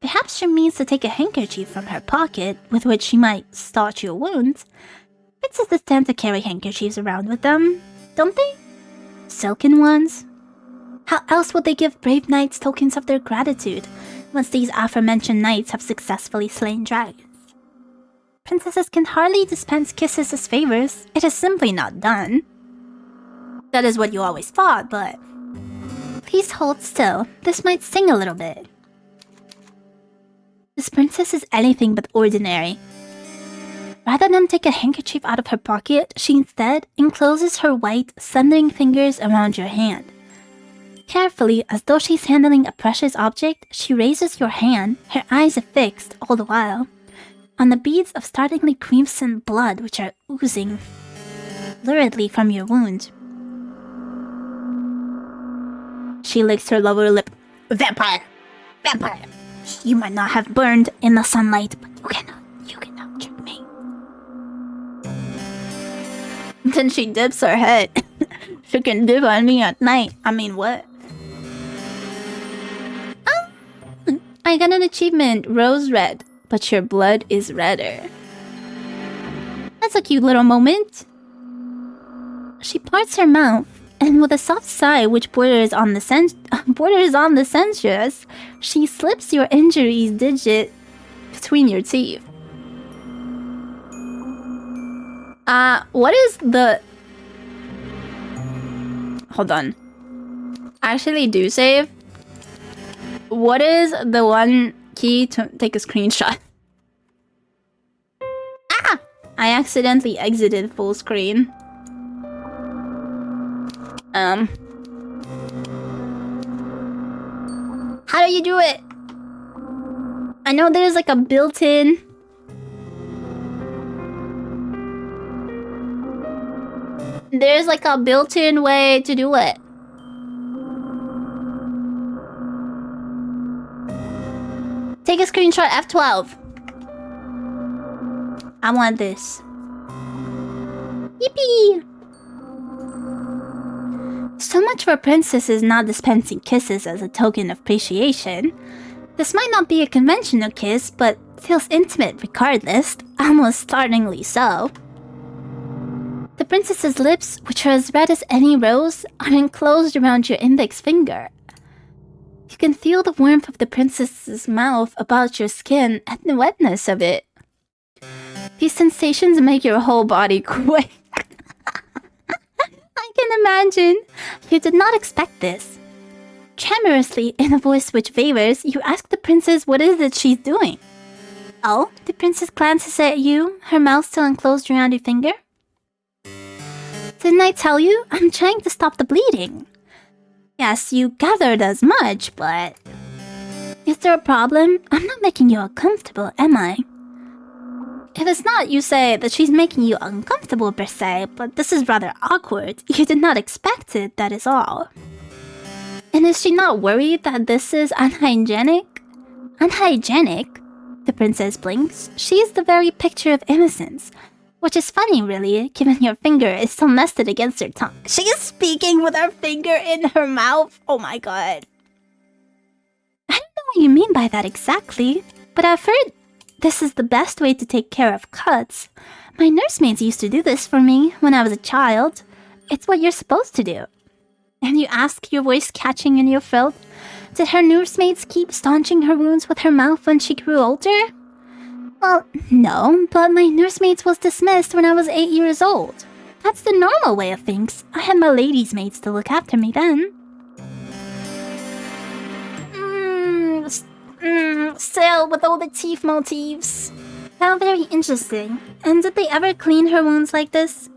[SPEAKER 1] Perhaps she means to take a handkerchief from her pocket, with which she might staunch your wounds. Princesses tend to carry handkerchiefs around with them, don't they? Silken ones? How else would they give brave knights tokens of their gratitude, once these aforementioned knights have successfully slain dragons? Princesses can hardly dispense kisses as favors. It is simply not done. That is what you always thought, but... Please hold still. This might sting a little bit. This princess is anything but ordinary. Rather than take a handkerchief out of her pocket, she instead encloses her white, thundering fingers around your hand. Carefully, as though she's handling a precious object, she raises your hand, her eyes affixed all the while on the beads of startlingly crimson blood which are oozing luridly from your wound. She licks her lower lip. Vampire! Vampire! You might not have burned in the sunlight, but you cannot trick me. Then she dips her head. She can dip on me at night. I mean, what? I got an achievement, rose red, but your blood is redder. That's a cute little moment. She parts her mouth, and with a soft sigh which borders on the sensuous, she slips your injury's digit between your teeth. What is the... Hold on. Actually, do save. What is the one key to take a screenshot? Ah! I accidentally exited full screen. How do you do it? I know there's like a built-in... There's like a built-in way to do it. Take a screenshot, F12. I want this. Yippee! So much for princesses not dispensing kisses as a token of appreciation. This might not be a conventional kiss, but feels intimate regardless, almost startlingly so. The princess's lips, which are as red as any rose, are enclosed around your index finger. You can feel the warmth of the princess's mouth about your skin and the wetness of it. These sensations make your whole body quake. I can imagine. You did not expect this. Tremorously, in a voice which wavers, you ask the princess what is it she's doing. Oh, the princess glances at you, her mouth still enclosed around your finger. Didn't I tell you? I'm trying to stop the bleeding. Yes, you gathered as much, but... Is there a problem? I'm not making you uncomfortable, am I? If it's not, you say that she's making you uncomfortable per se, but this is rather awkward. You did not expect it, that is all. And is she not worried that this is unhygienic? Unhygienic? The princess blinks. She is the very picture of innocence. Which is funny, really, given your finger is still nested against her tongue. She is speaking with her finger in her mouth. Oh my god. I don't know what you mean by that exactly, but I've heard this is the best way to take care of cuts. My nursemaids used to do this for me when I was a child. It's what you're supposed to do. And you ask, your voice catching in your throat, did her nursemaids keep staunching her wounds with her mouth when she grew older? Well, no, but my nursemaids was dismissed when I was 8 years old. That's the normal way of things. I had my ladies' maids to look after me then. Still, with all the teeth motifs. How very interesting. And did they ever clean her wounds like this?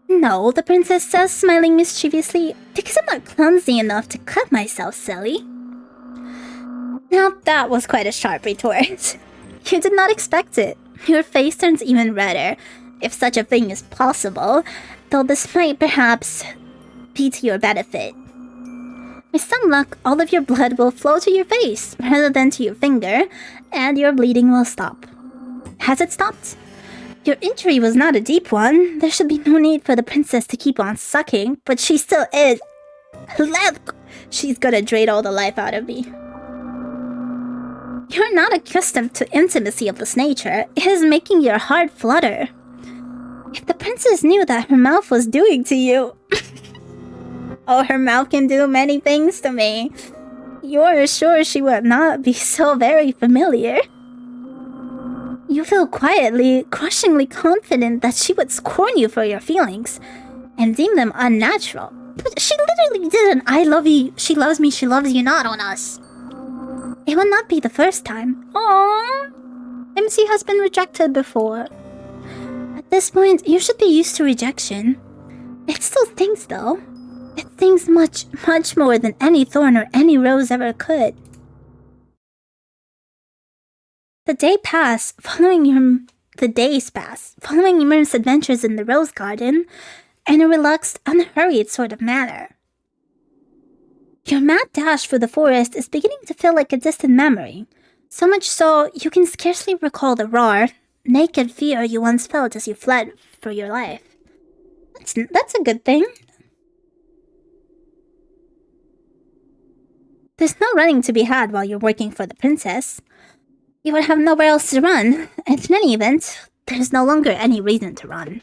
[SPEAKER 1] No, the princess says, smiling mischievously, because I'm not clumsy enough to cut myself, silly. Now that was quite a sharp retort. You did not expect it. Your face turns even redder, if such a thing is possible, though this might perhaps be to your benefit. With some luck, all of your blood will flow to your face, rather than to your finger, and your bleeding will stop. Has it stopped? Your injury was not a deep one. There should be no need for the princess to keep on sucking, but she still is. She's gonna drain all the life out of me. You're not accustomed to intimacy of this nature. It is making your heart flutter. If the princess knew that her mouth was doing to you... Oh, her mouth can do many things to me. You're sure she would not be so very familiar. You feel quietly, crushingly confident that she would scorn you for your feelings and deem them unnatural. But she literally did an I love you, she loves me, she loves you not on us. It will not be the first time. Aww. MC has been rejected before. At this point, you should be used to rejection. It still stings though. It stings much, much more than any thorn or any rose ever could. The days pass following Ymr's adventures in the rose garden in a relaxed, unhurried sort of manner. Your mad dash through the forest is beginning to feel like a distant memory, so much so you can scarcely recall the raw, naked fear you once felt as you fled for your life.
[SPEAKER 2] That's a good thing. There's no running to be had while you're working for the princess. You would have nowhere else to run, and in any event, there's no longer any reason to run.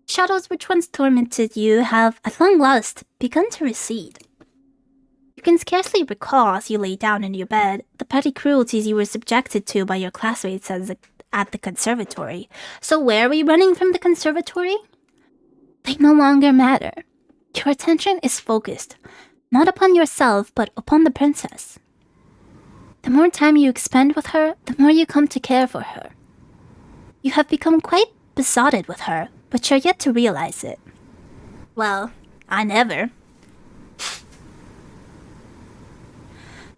[SPEAKER 2] Shadows which once tormented you have, at long last, begun to recede. You can scarcely recall as you lay down in your bed the petty cruelties you were subjected to by your classmates at the conservatory. So where are we running from the conservatory? They no longer matter. Your attention is focused, not upon yourself, but upon the princess. The more time you expend with her, the more you come to care for her. You have become quite besotted with her, but you're yet to realize it. Well, I never.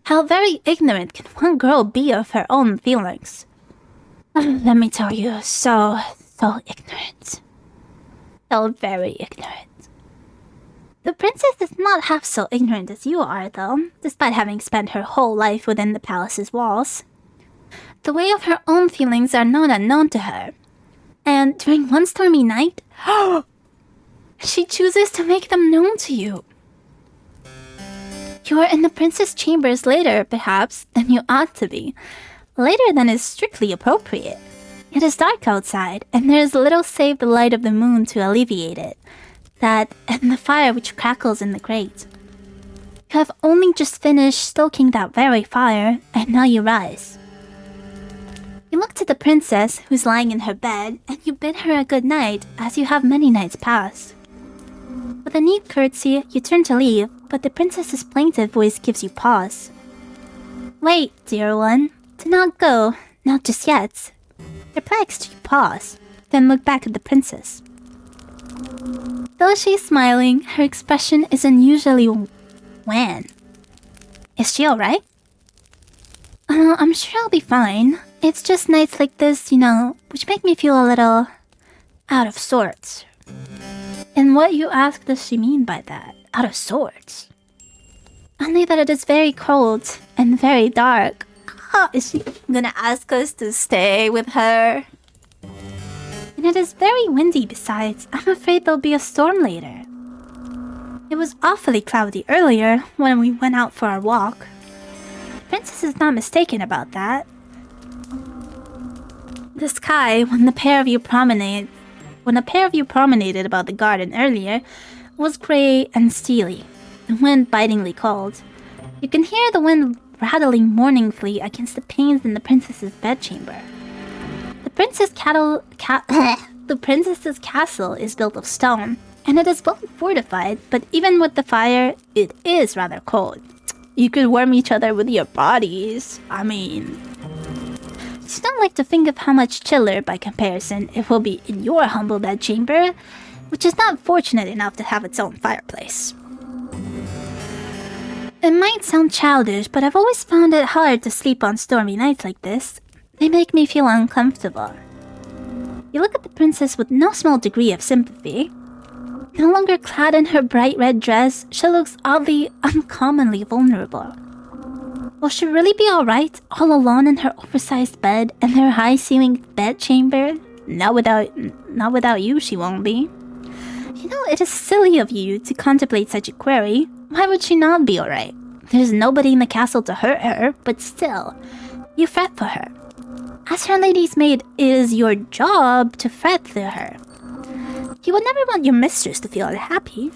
[SPEAKER 2] How very ignorant can one girl be of her own feelings? Let me tell you, so ignorant. So very ignorant. The princess is not half so ignorant as you are, though, despite having spent her whole life within the palace's walls. The way of her own feelings are not unknown to her. And during one stormy night, she chooses to make them known to you. You are in the princess' chambers later, perhaps, than you ought to be. Later than is strictly appropriate. It is dark outside, and there is little save the light of the moon to alleviate it. That, and the fire which crackles in the grate. You have only just finished stoking that very fire, and now you rise. You look to the princess, who's lying in her bed, and you bid her a good night, as you have many nights past. With a neat curtsy, you turn to leave, but the princess's plaintive voice gives you pause. Wait, dear one. Do not go. Not just yet. Perplexed, you pause, then look back at the princess. Though she's smiling, her expression is unusually wan. Is she alright? I'm sure I'll be fine. It's just nights like this, which make me feel a little out of sorts. And what, you ask, does she mean by that? Out of sorts? Only that it is very cold and very dark. Is she gonna ask us to stay with her? And it is very windy besides. I'm afraid there'll be a storm later. It was awfully cloudy earlier when we went out for our walk. The princess is not mistaken about that. The sky, when a pair of you promenaded about the garden earlier, was grey and steely, the wind bitingly cold. You can hear the wind rattling mournfully against the panes in the princess's bedchamber. The princess's castle is built of stone, and it is well fortified, but even with the fire, it is rather cold. You could warm each other with your bodies. You don't like to think of how much chiller, by comparison, it will be in your humble bedchamber, which is not fortunate enough to have its own fireplace. It might sound childish, but I've always found it hard to sleep on stormy nights like this. They make me feel uncomfortable. You look at the princess with no small degree of sympathy. No longer clad in her bright red dress, she looks oddly, uncommonly vulnerable. Will she really be alright, all alone in her oversized bed and her high-ceilinged bedchamber? Not without you, she won't be. It is silly of you to contemplate such a query. Why would she not be alright? There's nobody in the castle to hurt her, but still, you fret for her. As her lady's maid, it is your job to fret for her. You would never want your mistress to feel unhappy.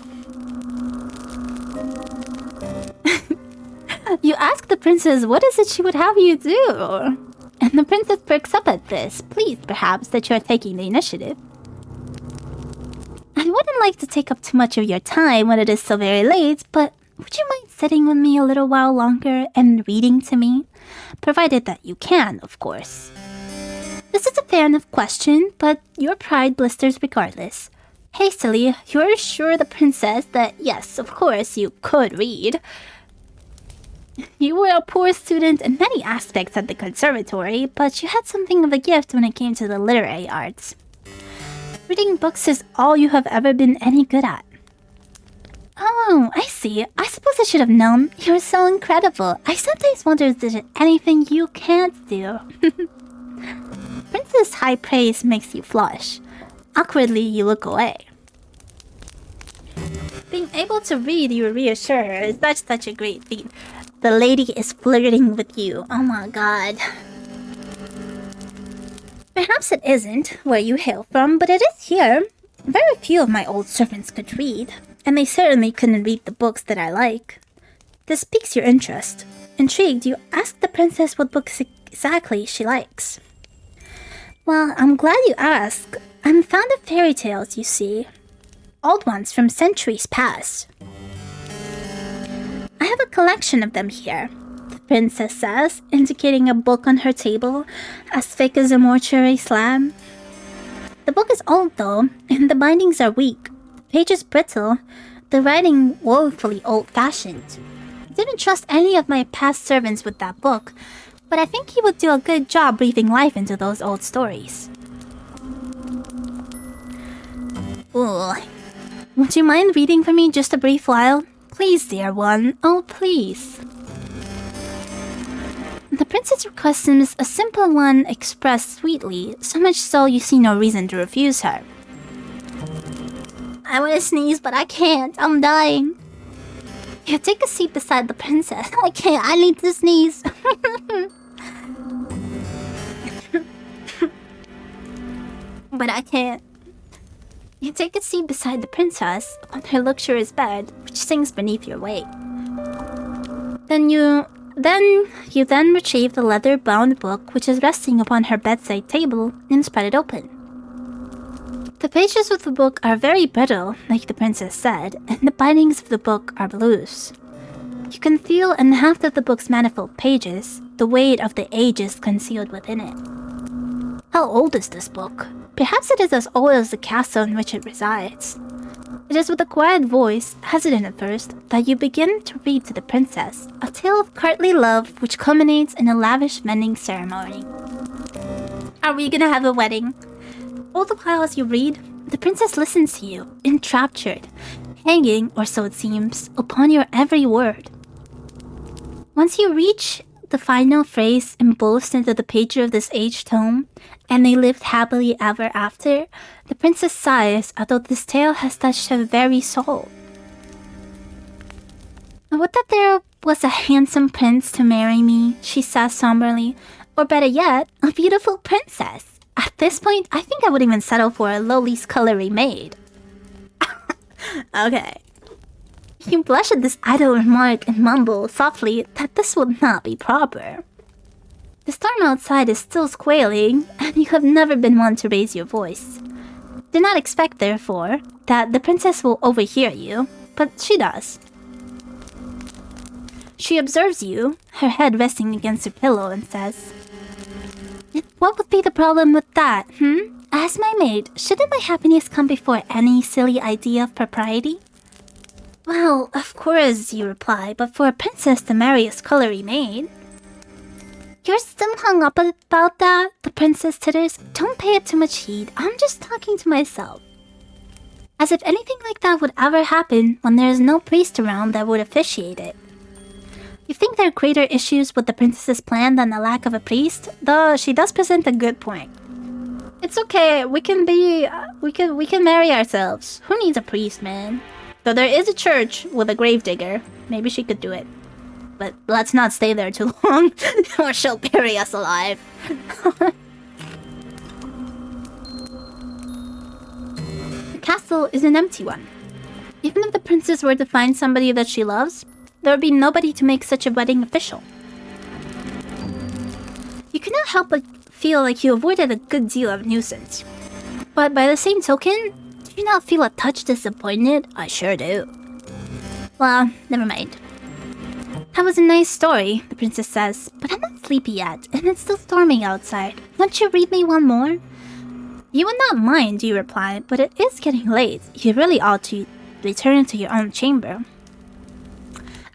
[SPEAKER 2] You ask the princess what is it she would have you do? And the princess perks up at this, pleased perhaps that you are taking the initiative. I wouldn't like to take up too much of your time when it is so very late, but would you mind sitting with me a little while longer and reading to me? Provided that you can, of course. This is a fair enough question, but your pride blisters regardless. Hastily, you assure the princess that yes, of course, you could read. You were a poor student in many aspects at the conservatory, but you had something of a gift when it came to the literary arts. Reading books is all you have ever been any good at. Oh, I see. I suppose I should have known. You're so incredible. I sometimes wonder if there's anything you can't do. Princess' high praise makes you flush. Awkwardly, you look away. able to read you reassure her. That's such a great feat. The lady is flirting with you. Oh my god. Perhaps it isn't where you hail from, but it is here. Very few of my old servants could read, and they certainly couldn't read the books that I like. This piques your interest. Intrigued, you ask the princess what books exactly she likes. Well, I'm glad you asked. I'm fond of fairy tales, you see. Old ones from centuries past. I have a collection of them here, the princess says, indicating a book on her table, as thick as a mortuary slab. The book is old though, and the bindings are weak. The pages brittle, the writing woefully old-fashioned. I didn't trust any of my past servants with that book, but I think he would do a good job breathing life into those old stories. Ooh. Would you mind reading for me just a brief while? Please, dear one. Oh, please. The princess requests a simple one expressed sweetly, so much so you see no reason to refuse her. I want to sneeze, but I can't. I'm dying. You take a seat beside the princess. I can't. I need to sneeze. But I can't. You take a seat beside the princess on her luxurious bed, which sinks beneath your weight. Then you retrieve the leather-bound book which is resting upon her bedside table and spread it open. The pages of the book are very brittle, like the princess said, and the bindings of the book are loose. You can feel in half of the book's manifold pages the weight of the ages concealed within it. How old is this book? Perhaps it is as old as the castle in which it resides. It is with a quiet voice, hesitant at first, that you begin to read to the princess a tale of courtly love which culminates in a lavish wedding ceremony. Are we gonna have a wedding? All the while as you read, the princess listens to you, enraptured, hanging, or so it seems, upon your every word. Once you reach the final phrase embossed into the page of this aged tome, and they lived happily ever after, the princess sighs, although this tale has touched her very soul. I would that there was a handsome prince to marry me, she says somberly, or better yet, a beautiful princess. At this point, I think I would even settle for a lowly scullery maid. Okay. You blush at this idle remark and mumble softly that this would not be proper. The storm outside is still squalling, and you have never been one to raise your voice. Do not expect, therefore, that the princess will overhear you, but she does. She observes you, her head resting against her pillow, and says, "What would be the problem with that, As my maid, shouldn't my happiness come before any silly idea of propriety?" "Well, of course," you reply, "but for a princess to marry a scullery maid..." "You're still hung up about that?" the princess titters. "Don't pay it too much heed. I'm just talking to myself." As if anything like that would ever happen when there is no priest around that would officiate it. You think there are greater issues with the princess's plan than the lack of a priest? Though she does present a good point. It's okay, we can marry ourselves. Who needs a priest, man? Though there is a church with a gravedigger. Maybe she could do it. But let's not stay there too long, or she'll bury us alive. The castle is an empty one. Even if the princess were to find somebody that she loves, there would be nobody to make such a wedding official. You cannot help but feel like you avoided a good deal of nuisance. But by the same token, do you not feel a touch disappointed? I sure do. Well, never mind. That was a nice story, the princess says, but I'm not sleepy yet, and it's still storming outside. Won't you read me one more? You would not mind, you reply, but it is getting late. You really ought to return to your own chamber.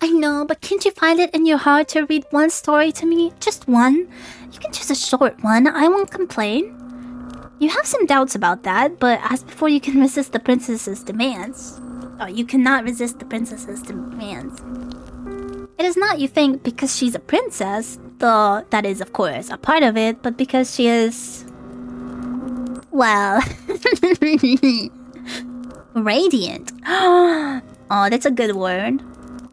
[SPEAKER 2] I know, but can't you find it in your heart to read one story to me? Just one? You can choose a short one, I won't complain. You have some doubts about that, but as before you can resist the princess's demands. Oh, you cannot resist the princess's demands. It is not, you think, because she's a princess, though that is, of course, a part of it, but because she is... well... radiant. Oh, that's a good word.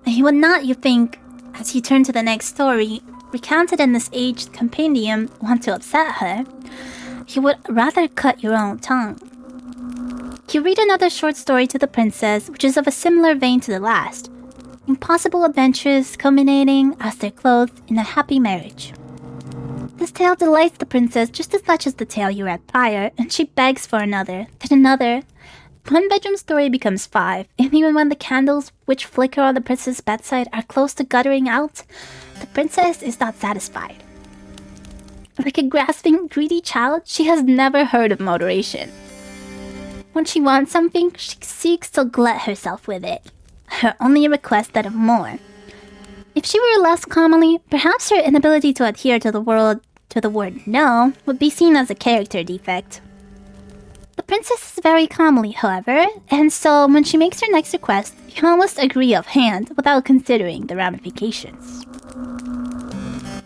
[SPEAKER 2] He would not, you think, as you turn to the next story, recounted in this aged compendium, want to upset her. He would rather cut your own tongue. You read another short story to the princess, which is of a similar vein to the last. Impossible adventures culminating as they're clothed in a happy marriage. This tale delights the princess just as much as the tale you read prior, and she begs for another, then another. One bedroom story becomes 5, and even when the candles which flicker on the princess's bedside are close to guttering out, the princess is not satisfied. Like a grasping, greedy child, she has never heard of moderation. When she wants something, she seeks to glut herself with it. Her only request that of more. If she were less commonly, perhaps her inability to adhere to the word no would be seen as a character defect. The princess is very comely, however, and so when she makes her next request, you almost agree offhand without considering the ramifications.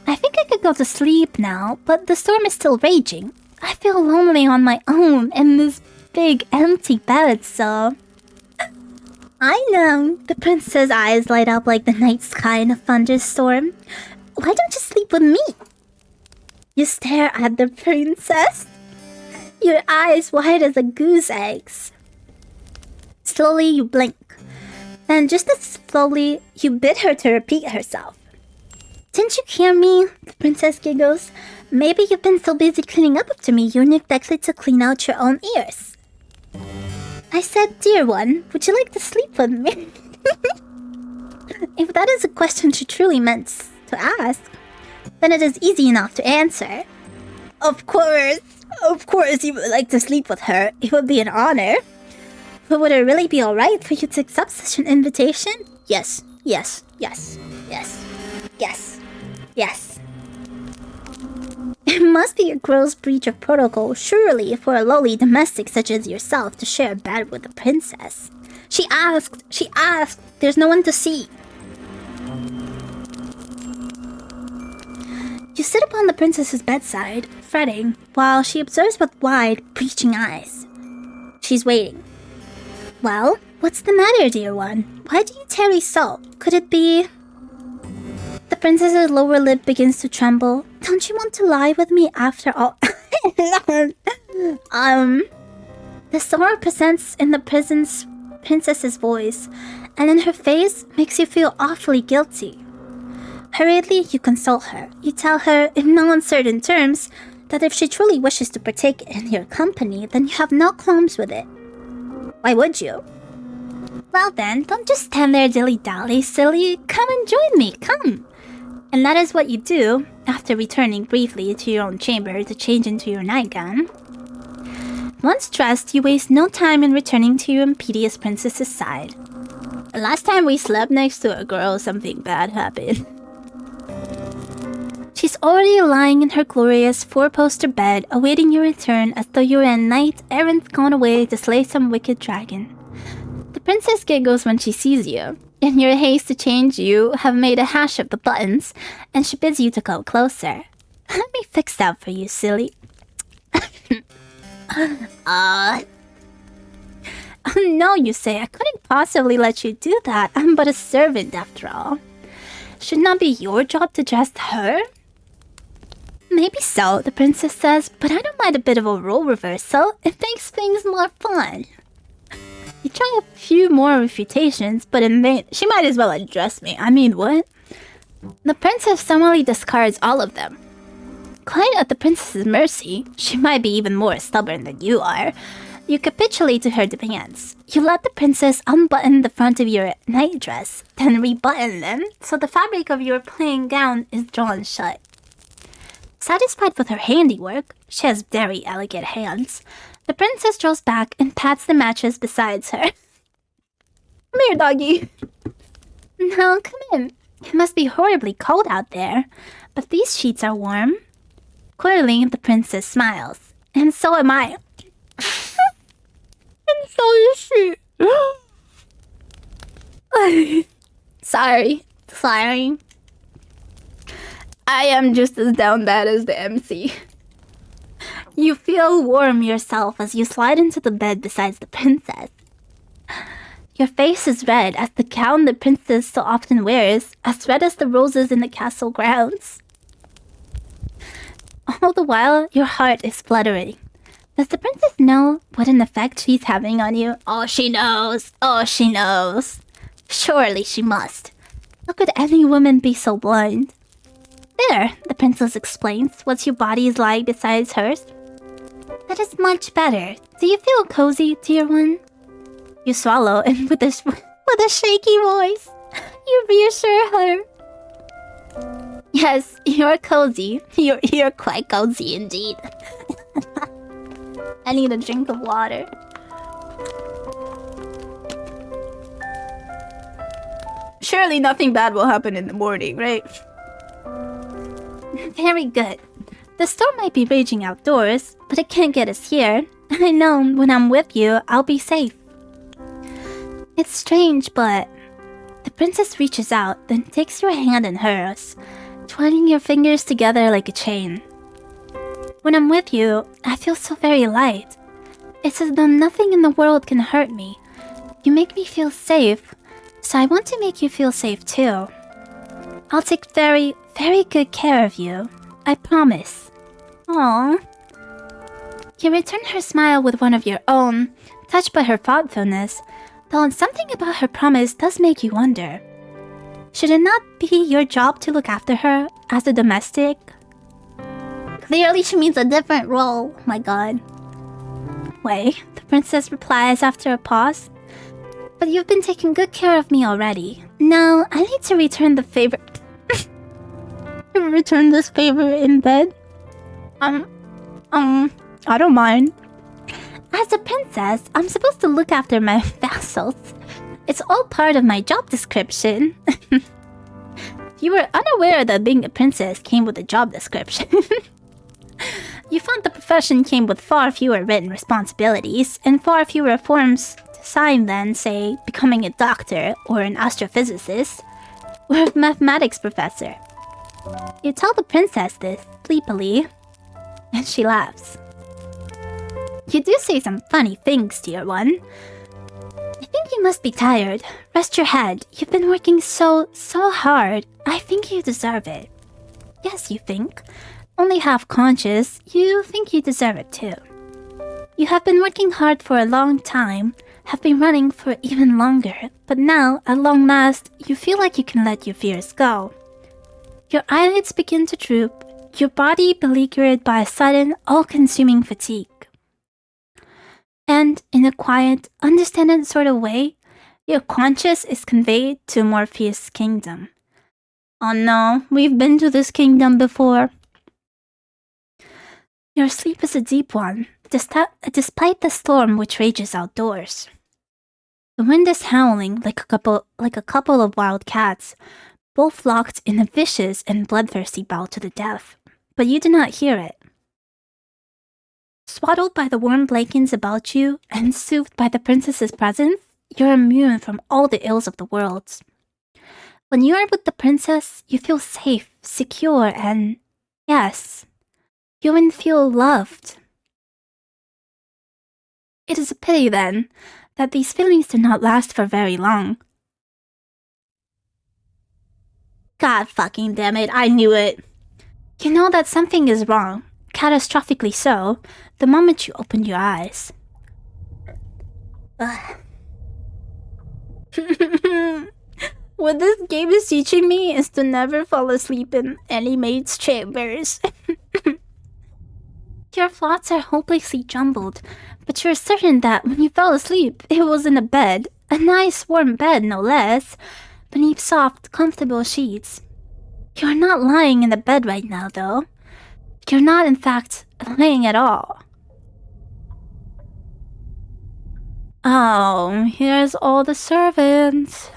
[SPEAKER 2] I think I could go to sleep now, but the storm is still raging. I feel lonely on my own in this big empty bed, so... I know. The princess's eyes light up like the night sky in a thunderstorm. Why don't you sleep with me? You stare at the princess, your eyes wide as a goose egg's. Slowly you blink. Then just as slowly, you bid her to repeat herself. Didn't you hear me? The princess giggles. Maybe you've been so busy cleaning up after me you neglected to clean out your own ears. I said, dear one, would you like to sleep with me? If that is a question she truly meant to ask, then it is easy enough to answer. Of course you would like to sleep with her. It would be an honor. But would it really be alright for you to accept such an invitation? Yes. It must be a gross breach of protocol, surely, for a lowly domestic such as yourself to share a bed with a princess. She asked. There's no one to see. You sit upon the princess's bedside, fretting, while she observes with wide, preaching eyes. She's waiting. Well, what's the matter, dear one? Why do you tarry so? Could it be... The princess's lower lip begins to tremble. Don't you want to lie with me after all? The sorrow presents in the princess's voice, and in her face makes you feel awfully guilty. Hurriedly, you console her. You tell her, in no uncertain terms, that if she truly wishes to partake in your company, then you have no qualms with it. Why would you? Well then, don't just stand there dilly-dally, silly. Come and join me, come! And that is what you do, after returning briefly to your own chamber to change into your nightgown. Once dressed, you waste no time in returning to your imperious princess's side. The last time we slept next to a girl, something bad happened. She's already lying in her glorious four-poster bed, awaiting your return as though you were a knight errant gone away to slay some wicked dragon. The princess giggles when she sees you. In your haste to change, you have made a hash of the buttons, and she bids you to come closer. Let me fix that for you, silly. Oh no, you say, I couldn't possibly let you do that. I'm but a servant after all. Should not be your job to dress her? Maybe so, the princess says, but I don't mind a bit of a role reversal. It makes things more fun. You try a few more refutations, but in vain. She might as well address me. I mean, what? The princess summarily discards all of them. Quite at the princess's mercy, she might be even more stubborn than you are. You capitulate to her demands. You let the princess unbutton the front of your nightdress, then rebutton them, so the fabric of your plain gown is drawn shut. Satisfied with her handiwork, she has very elegant hands, the princess draws back and pats the mattress beside her. Come here, doggy. No, come in. It must be horribly cold out there, but these sheets are warm. Clearly, the princess smiles. And so am I. And so is she. Sorry. I am just as down bad as the MC. You feel warm yourself as you slide into the bed beside the princess. Your face is red as the gown the princess so often wears, as red as the roses in the castle grounds. All the while, your heart is fluttering. Does the princess know what an effect she's having on you? Oh, she knows. Oh, she knows. Surely she must. How could any woman be so blind? There, the princess explains, what your body is like besides hers. That is much better. Do you feel cozy, dear one? You swallow, and with a shaky voice, you reassure her. Yes, you're cozy. You're quite cozy indeed. I need a drink of water.
[SPEAKER 1] Surely nothing bad will happen in the morning, right?
[SPEAKER 2] Very good. The storm might be raging outdoors, but it can't get us here. I know when I'm with you, I'll be safe. It's strange, but... The princess reaches out, then takes your hand in hers, twining your fingers together like a chain. When I'm with you, I feel so very light. It's as though nothing in the world can hurt me. You make me feel safe, so I want to make you feel safe too. I'll take very, very good care of you. I promise. Aww. You return her smile with one of your own, touched by her thoughtfulness, though something about her promise does make you wonder. Should it not be your job to look after her as a domestic? Clearly she means a different role. My god. Wait, the princess replies after a pause. But you've been taking good care of me already. Now, I need to return the favor... return this favor in bed?
[SPEAKER 1] I don't mind.
[SPEAKER 2] As a princess, I'm supposed to look after my vassals. It's all part of my job description. You were unaware that being a princess came with a job description. You found the profession came with far fewer written responsibilities and far fewer forms to sign than, say, becoming a doctor or an astrophysicist or a mathematics professor. You tell the princess this sleepily, and she laughs. You do say some funny things, dear one. I think you must be tired. Rest your head. You've been working so hard. I think you deserve it. Yes, you think. Only half conscious, you think you deserve it too. You have been working hard for a long time, have been running for even longer, but now, at long last, you feel like you can let your fears go. Your eyelids begin to droop, your body beleaguered by a sudden, all-consuming fatigue. And, in a quiet, understanding sort of way, your conscience is conveyed to Morpheus' kingdom. Oh no, we've been to this kingdom before. Your sleep is a deep one, despite the storm which rages outdoors. The wind is howling like a couple of wild cats, both locked in a vicious and bloodthirsty bout to the death, but you do not hear it. Swaddled by the warm blankets about you and soothed by the princess's presence, you're immune from all the ills of the world. When you are with the princess, you feel safe, secure, and, yes, you even feel loved. It is a pity, then, that these feelings do not last for very long. God fucking damn it, I knew it. You know that something is wrong, catastrophically so, the moment you open your eyes.
[SPEAKER 1] What this game is teaching me is to never fall asleep in any maid's chambers.
[SPEAKER 2] Your thoughts are hopelessly jumbled, but you're certain that when you fell asleep, it was in a bed, a nice warm bed no less, beneath soft, comfortable sheets. You're not lying in the bed right now, though. You're not, in fact, laying at all.
[SPEAKER 1] Oh, here's all the servants.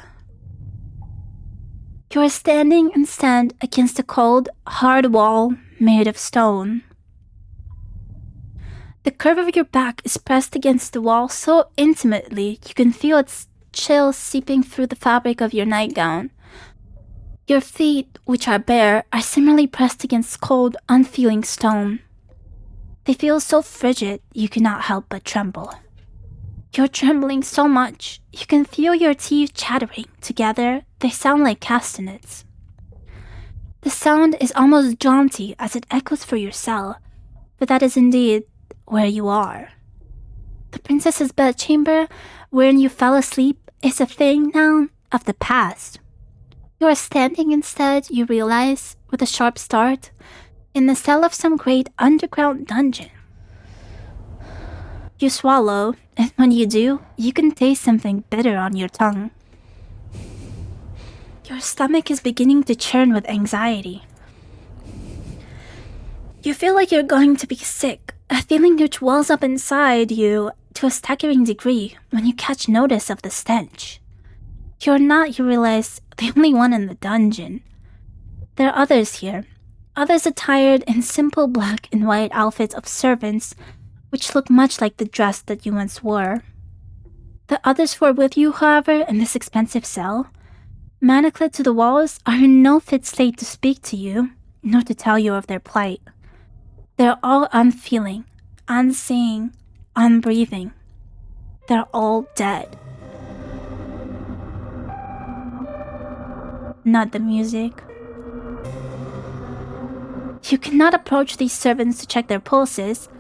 [SPEAKER 2] You're standing and stand against a cold, hard wall made of stone. The curve of your back is pressed against the wall so intimately you can feel its chill seeping through the fabric of your nightgown. Your feet, which are bare, are similarly pressed against cold, unfeeling stone. They feel so frigid you cannot help but tremble. You're trembling so much, you can feel your teeth chattering. Together, they sound like castanets. The sound is almost jaunty as it echoes through your cell, but that is indeed where you are. The princess's bedchamber, wherein you fell asleep, is a thing now of the past. You are standing instead, you realize, with a sharp start, in the cell of some great underground dungeon. You swallow, and when you do, you can taste something bitter on your tongue. Your stomach is beginning to churn with anxiety. You feel like you're going to be sick, a feeling which wells up inside you to a staggering degree when you catch notice of the stench. You're not, you realize, the only one in the dungeon. There are others here, others attired in simple black and white outfits of servants, which look much like the dress that you once wore. The others who are with you, however, in this expensive cell, manacled to the walls, are in no fit state to speak to you, nor to tell you of their plight. They're all unfeeling, unseeing, unbreathing. They're all dead. Not the music. You cannot approach these servants to check their pulses,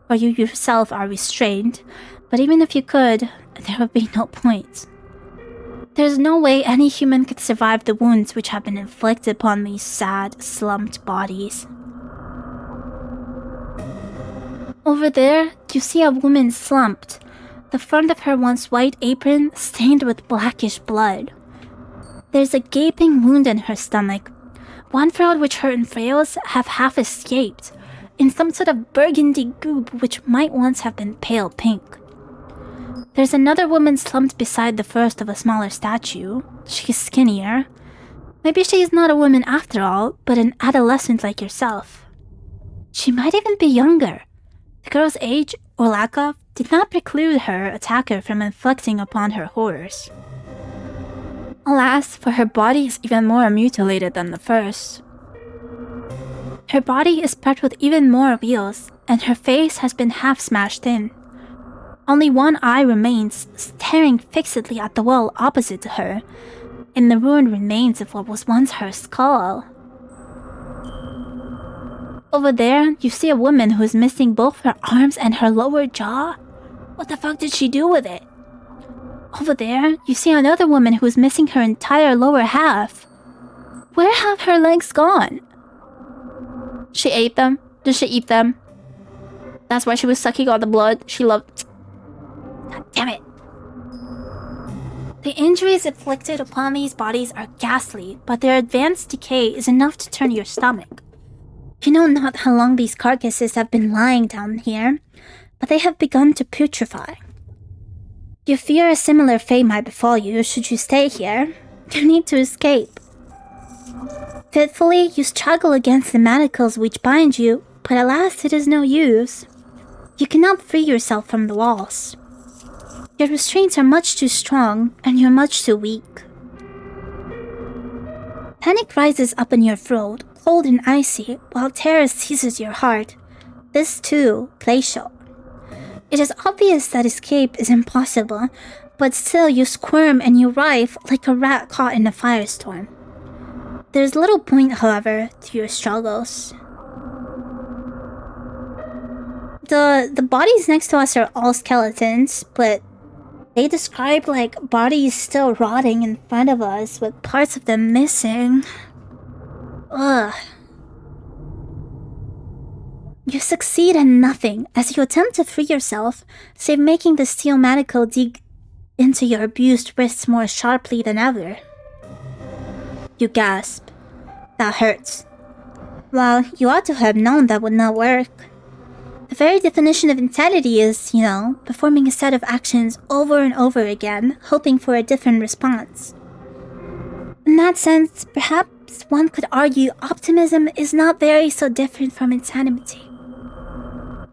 [SPEAKER 2] or you yourself are restrained, but even if you could, there would be no point. There's no way any human could survive the wounds which have been inflicted upon these sad, slumped bodies. Over there, you see a woman slumped, the front of her once white apron stained with blackish blood. There's a gaping wound in her stomach, one throughout which her entrails have half escaped, in some sort of burgundy goop which might once have been pale pink. There's another woman slumped beside the first of a smaller statue. She's skinnier. Maybe she's not a woman after all, but an adolescent like yourself. She might even be younger. The girl's age, or lack of, did not preclude her attacker from inflicting upon her horrors. Alas, for her body is even more mutilated than the first. Her body is spread with even more wheals, and her face has been half smashed in. Only one eye remains, staring fixedly at the wall opposite to her, in the ruined remains of what was once her skull. Over there, you see a woman who is missing both her arms and her lower jaw. What the fuck did she do with it? Over there, you see another woman who is missing her entire lower half. Where have her legs gone? She ate them. Did she eat them? That's why she was sucking all the blood. She loved... God damn it. The injuries inflicted upon these bodies are ghastly, but their advanced decay is enough to turn your stomach. You know not how long these carcasses have been lying down here, but they have begun to putrefy. You fear a similar fate might befall you should you stay here. You need to escape. Fitfully, you struggle against the manacles which bind you, but alas, it is no use. You cannot free yourself from the walls. Your restraints are much too strong, and you're much too weak. Panic rises up in your throat, cold and icy, while terror seizes your heart. This too, glacial. It is obvious that escape is impossible, but still you squirm and you writhe like a rat caught in a firestorm. There's little point, however, to your struggles. The bodies next to us are all skeletons, but they describe like bodies still rotting in front of us with parts of them missing. Ugh. You succeed in nothing as you attempt to free yourself, save making the steel manacle dig into your abused wrists more sharply than ever. You gasp. That hurts. Well, you ought to have known that would not work. The very definition of insanity is, performing a set of actions over and over again, hoping for a different response. In that sense, perhaps one could argue optimism is not very so different from insanity.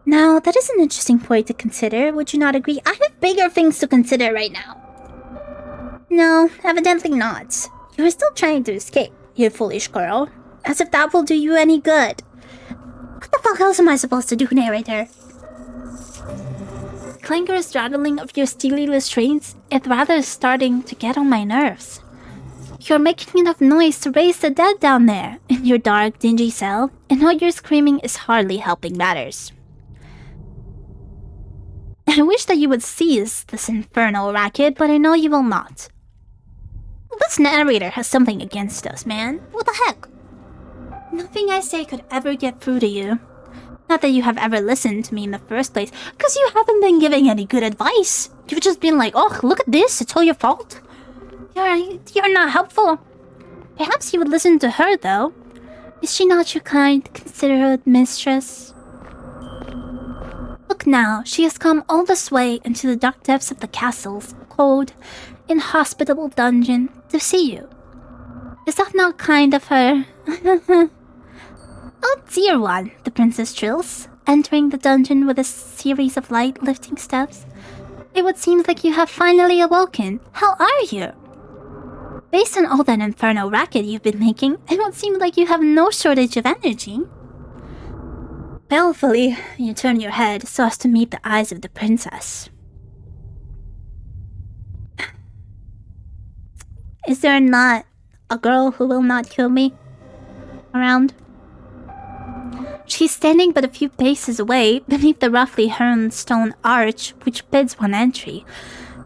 [SPEAKER 2] Now, that is an interesting point to consider, would you not agree? I have bigger things to consider right now. No, evidently not. You are still trying to escape, you foolish girl. As if that will do you any good. What the fuck else am I supposed to do, narrator? clangorous rattling of your steely restraints is rather starting to get on my nerves. You're making enough noise to raise the dead down there in your dark, dingy cell, and all your screaming is hardly helping matters. I wish that you would cease this infernal racket, but I know you will not. This narrator has something against us, man. What the heck? Nothing I say could ever get through to you. Not that you have ever listened to me in the first place, because you haven't been giving any good advice. You've just been like, oh, look at this, it's all your fault. You're not helpful. Perhaps you would listen to her, though. Is she not your kind, considerate mistress? Look now, she has come all this way into the dark depths of the castle's cold, inhospitable dungeon to see you. Is that not kind of her? Oh, dear one, the princess trills, entering the dungeon with a series of light-lifting steps. It would seem like you have finally awoken. How are you? Based on all that infernal racket you've been making, it would seem like you have no shortage of energy. Balefully, you turn your head so as to meet the eyes of the princess. Is there not a girl who will not kill me around? She's standing but a few paces away beneath the roughly hewn stone arch which bids one entry,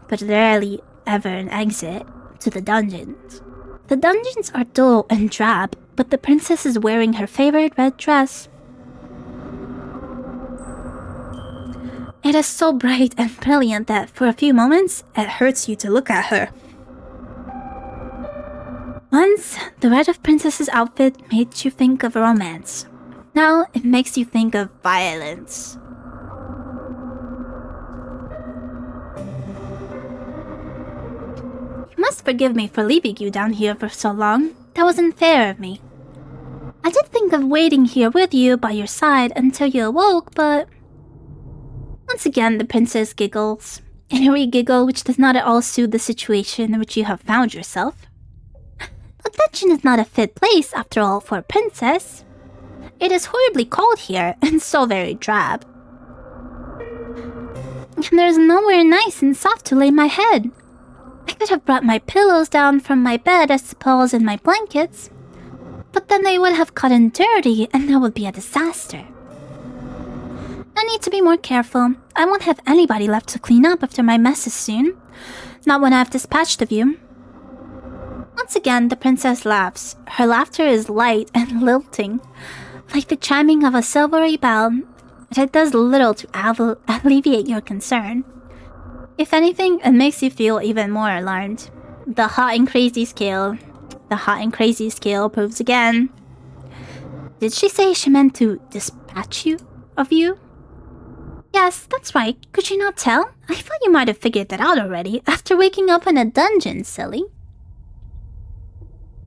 [SPEAKER 2] but rarely ever an exit, to the dungeons. The dungeons are dull and drab, but the princess is wearing her favorite red dress. It is so bright and brilliant that for a few moments it hurts you to look at her. Once, the red of princess's outfit made you think of romance. Now it makes you think of violence. You must forgive me for leaving you down here for so long. That was unfair of me. I did think of waiting here with you by your side until you awoke, but... Once again, the princess giggles. An eerie giggle which does not at all suit the situation in which you have found yourself. The dungeon is not a fit place, after all, for a princess. It is horribly cold here, and so very drab. And there's nowhere nice and soft to lay my head. I could have brought my pillows down from my bed, I suppose, and my blankets. But then they would have gotten dirty, and that would be a disaster. I need to be more careful. I won't have anybody left to clean up after my messes soon. Not when I've dispatched of you. Once again, the princess laughs. Her laughter is light and lilting, like the chiming of a silvery bell, but it does little to alleviate your concern. If anything, it makes you feel even more alarmed. The hot and crazy scale proves again. Did she say she meant to dispatch you of you? Yes, that's right. Could you not tell? I thought you might have figured that out already after waking up in a dungeon, silly.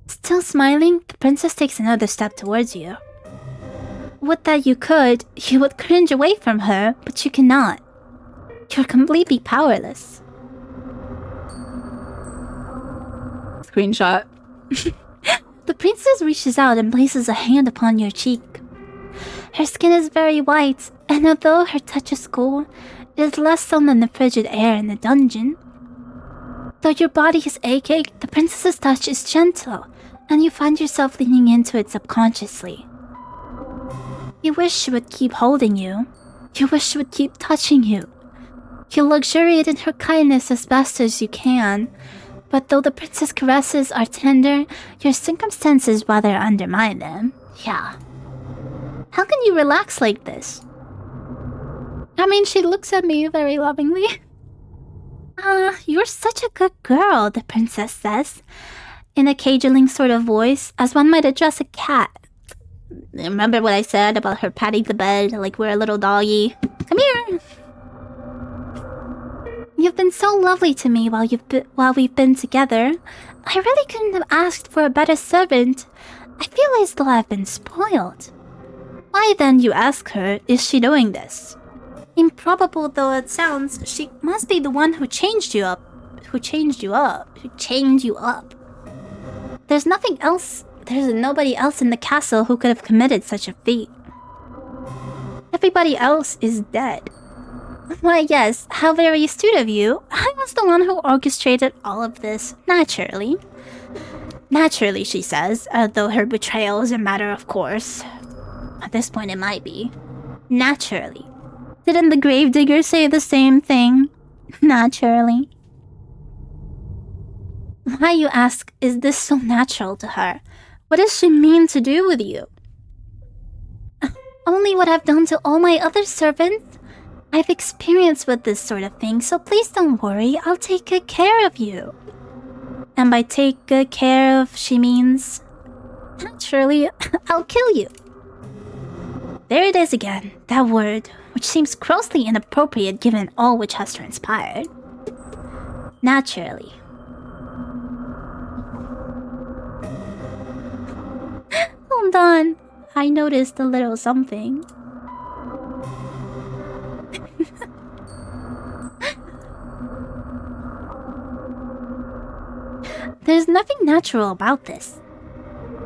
[SPEAKER 2] Still smiling, the princess takes another step towards you. Would that you could, you would cringe away from her, but you cannot. You're completely powerless.
[SPEAKER 3] Screenshot.
[SPEAKER 2] The princess reaches out and places a hand upon your cheek. Her skin is very white, and although her touch is cool, it is less so than the frigid air in the dungeon. Though your body is aching, the princess's touch is gentle, and you find yourself leaning into it subconsciously. You wish she would keep holding you. You wish she would keep touching you. You luxuriate in her kindness as best as you can, but though the princess' caresses are tender, your circumstances rather undermine them. Yeah. How can you relax like this? I mean, she looks at me very lovingly. You're such a good girl, the princess says, in a cajoling sort of voice, as one might address a cat. Remember what I said about her patting the bed like we're a little doggy? Come here! You've been so lovely to me while we've been together. I really couldn't have asked for a better servant. I feel as though I've been spoiled. Why then, you ask her, is she doing this? Improbable though it sounds, she must be the one who changed you up. There's nobody else in the castle who could have committed such a feat. Everybody else is dead. Why, yes, how very astute of you. I was the one who orchestrated all of this, naturally. Naturally, she says, though her betrayal is a matter of course. At this point, it might be. Naturally. Didn't the gravedigger say the same thing? Naturally. Why, you ask, is this so natural to her? What does she mean to do with you? Only what I've done to all my other servants. I've experience with this sort of thing, so please don't worry, I'll take good care of you. And by take good care of, she means... Naturally, I'll kill you. There it is again, that word, which seems grossly inappropriate given all which has transpired. Naturally. Hold on, I noticed a little something. There's nothing natural about this.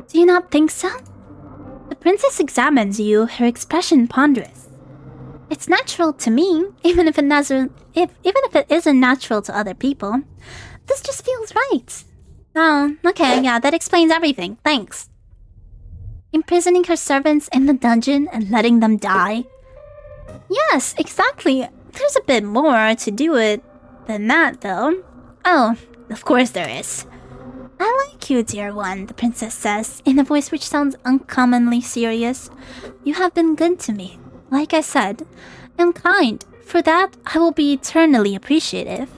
[SPEAKER 2] Do you not think so? The princess examines you, her expression ponderous. It's natural to me, even if it isn't natural to other people. This just feels right. Oh, okay, yeah, that explains everything. Thanks. Imprisoning her servants in the dungeon and letting them die? Yes, exactly. There's a bit more to do it than that, though. Oh, of course there is. I like you, dear one, the princess says, in a voice which sounds uncommonly serious. You have been good to me, like I said, and kind. For that, I will be eternally appreciative.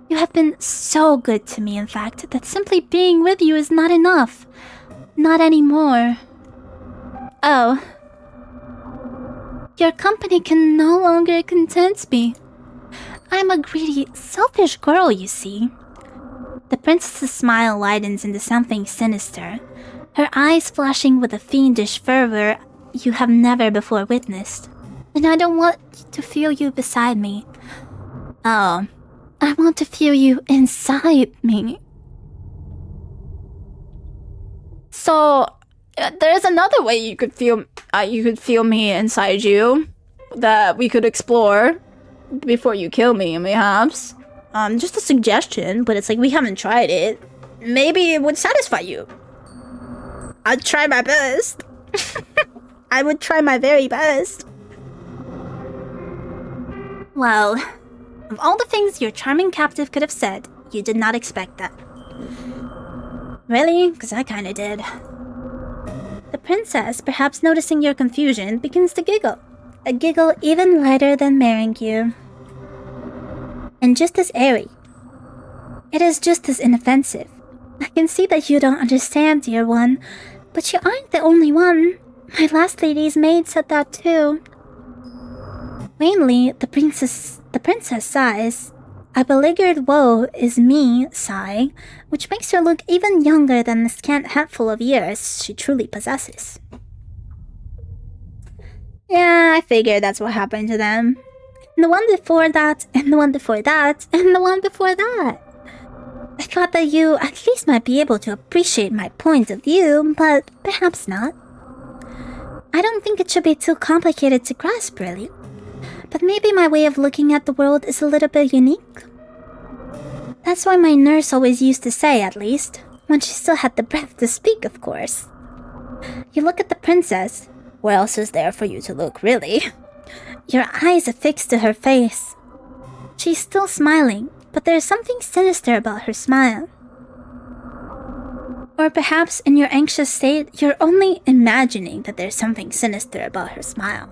[SPEAKER 2] You have been so good to me, in fact, that simply being with you is not enough. Not anymore. Oh. Your company can no longer content me. I'm a greedy, selfish girl, you see. The princess's smile widens into something sinister, her eyes flashing with a fiendish fervor you have never before witnessed. And I don't want to feel you beside me. Oh, I want to feel you inside me.
[SPEAKER 1] So, there's another way you could feel me inside you that we could explore before you kill me, perhaps. Just a suggestion, but it's like we haven't tried it. Maybe it would satisfy you. I'd try my best. I would try my very best.
[SPEAKER 2] Well, of all the things your charming captive could have said, you did not expect that.
[SPEAKER 1] Really? Because I kinda did.
[SPEAKER 2] The princess, perhaps noticing your confusion, begins to giggle. A giggle even lighter than Meringue. And just as airy. It is just as inoffensive. I can see that you don't understand, dear one, but you aren't the only one. My last lady's maid said that too. Vainly, the princess sighs. A beleaguered woe is me sigh, which makes her look even younger than the scant handful of years she truly possesses.
[SPEAKER 1] Yeah, I figured that's what happened to them.
[SPEAKER 2] And the one before that, and the one before that, and the one before that. I thought that you at least might be able to appreciate my point of view, but perhaps not. I don't think it should be too complicated to grasp, really. But maybe my way of looking at the world is a little bit unique. That's why my nurse always used to say, at least, when she still had the breath to speak, of course. You look at the princess.
[SPEAKER 1] Where else is there for you to look, really?
[SPEAKER 2] Your eyes affixed to her face. She's still smiling, but there's something sinister about her smile. Or perhaps in your anxious state, you're only imagining that there's something sinister about her smile.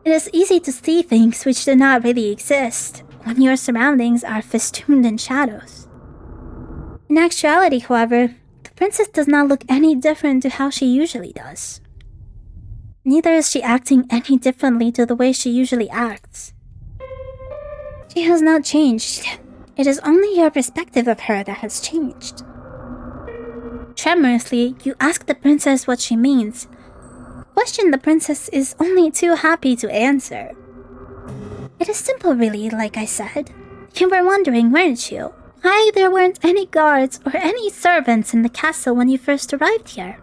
[SPEAKER 2] It is easy to see things which do not really exist when your surroundings are festooned in shadows. In actuality, however, the princess does not look any different to how she usually does. Neither is she acting any differently to the way she usually acts. She has not changed. It is only your perspective of her that has changed. Tremorously, you ask the princess what she means. A question the princess is only too happy to answer. It is simple, really, like I said. You were wondering, weren't you, why there weren't any guards or any servants in the castle when you first arrived here?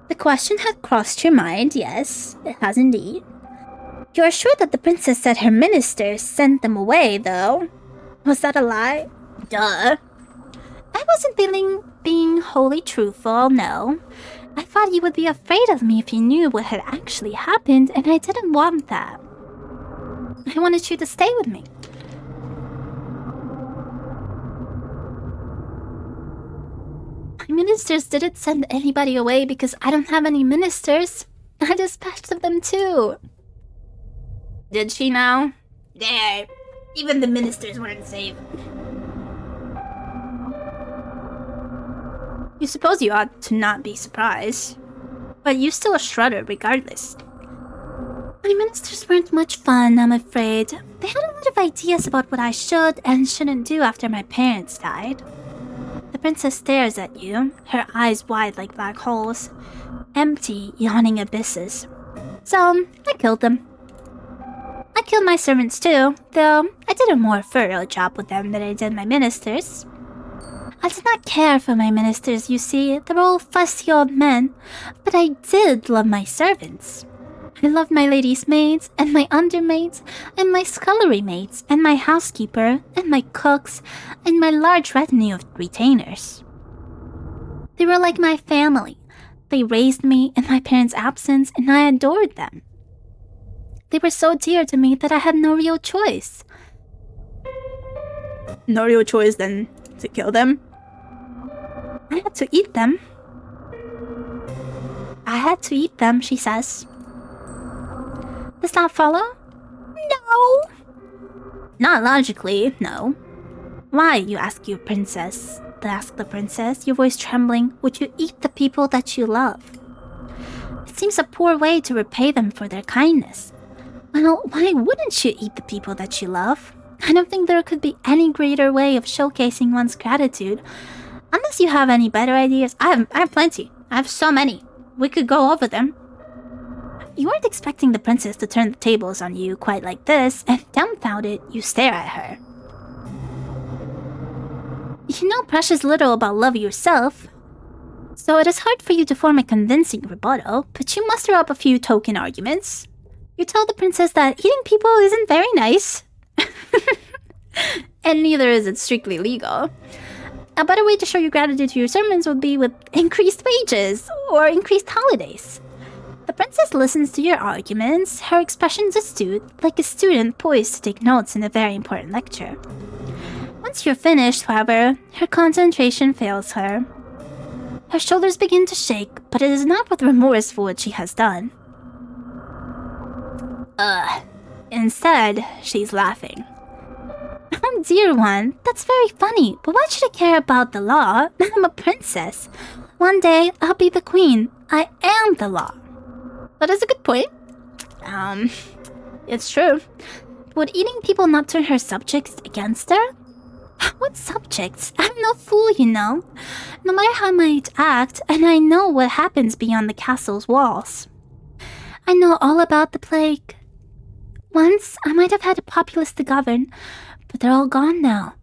[SPEAKER 2] The question had crossed your mind, yes, it has indeed. You're sure that the princess said her ministers sent them away, though? Was that a lie? Duh. I wasn't being wholly truthful, no. I thought you would be afraid of me if you knew what had actually happened, and I didn't want that. I wanted you to stay with me. My ministers didn't send anybody away because I don't have any ministers. I dispatched them too. Did she now? There. Even the ministers weren't safe. You suppose you ought to not be surprised. But you still a shredder regardless. My ministers weren't much fun, I'm afraid. They had a lot of ideas about what I should and shouldn't do after my parents died. The princess stares at you, her eyes wide like black holes. Empty, yawning abysses. So, I killed them. I killed my servants too, though I did a more thorough job with them than I did my ministers. I did not care for my ministers, you see. They were all fussy old men. But I did love my servants. I loved my lady's maids, and my undermaids, and my scullery maids, and my housekeeper, and my cooks, and my large retinue of retainers. They were like my family. They raised me in my parents' absence, and I adored them. They were so dear to me that I had no real choice. No real choice than to kill them? I had to eat them. I had to eat them, she says. Does that follow? No. Not logically, no. Why, you ask your princess? Asked the princess, your voice trembling. Would you eat the people that you love? It seems a poor way to repay them for their kindness. Well, why wouldn't you eat the people that you love? I don't think there could be any greater way of showcasing one's gratitude. Unless you have any better ideas. I have plenty. I have so many. We could go over them. You weren't expecting the princess to turn the tables on you quite like this, and dumbfounded, you stare at her. You know precious little about love yourself, so it is hard for you to form a convincing rebuttal, but you muster up a few token arguments. You tell the princess that eating people isn't very nice, and neither is it strictly legal. A better way to show your gratitude to your servants would be with increased wages or increased holidays. The princess listens to your arguments, her expressions astute, like a student poised to take notes in a very important lecture. Once you're finished, however, her concentration fails her. Her shoulders begin to shake, but it is not with remorse for what she has done. Instead, she's laughing. Oh, dear one, that's very funny, but why should I care about the law? I'm a princess. One day, I'll be the queen. I am the law. That is a good point. It's true. Would eating people not turn her subjects against her? What subjects? I'm no fool, you know. No matter how I might act, and I know what happens beyond the castle's walls. I know all about the plague. Once, I might have had a populace to govern, but they're all gone now.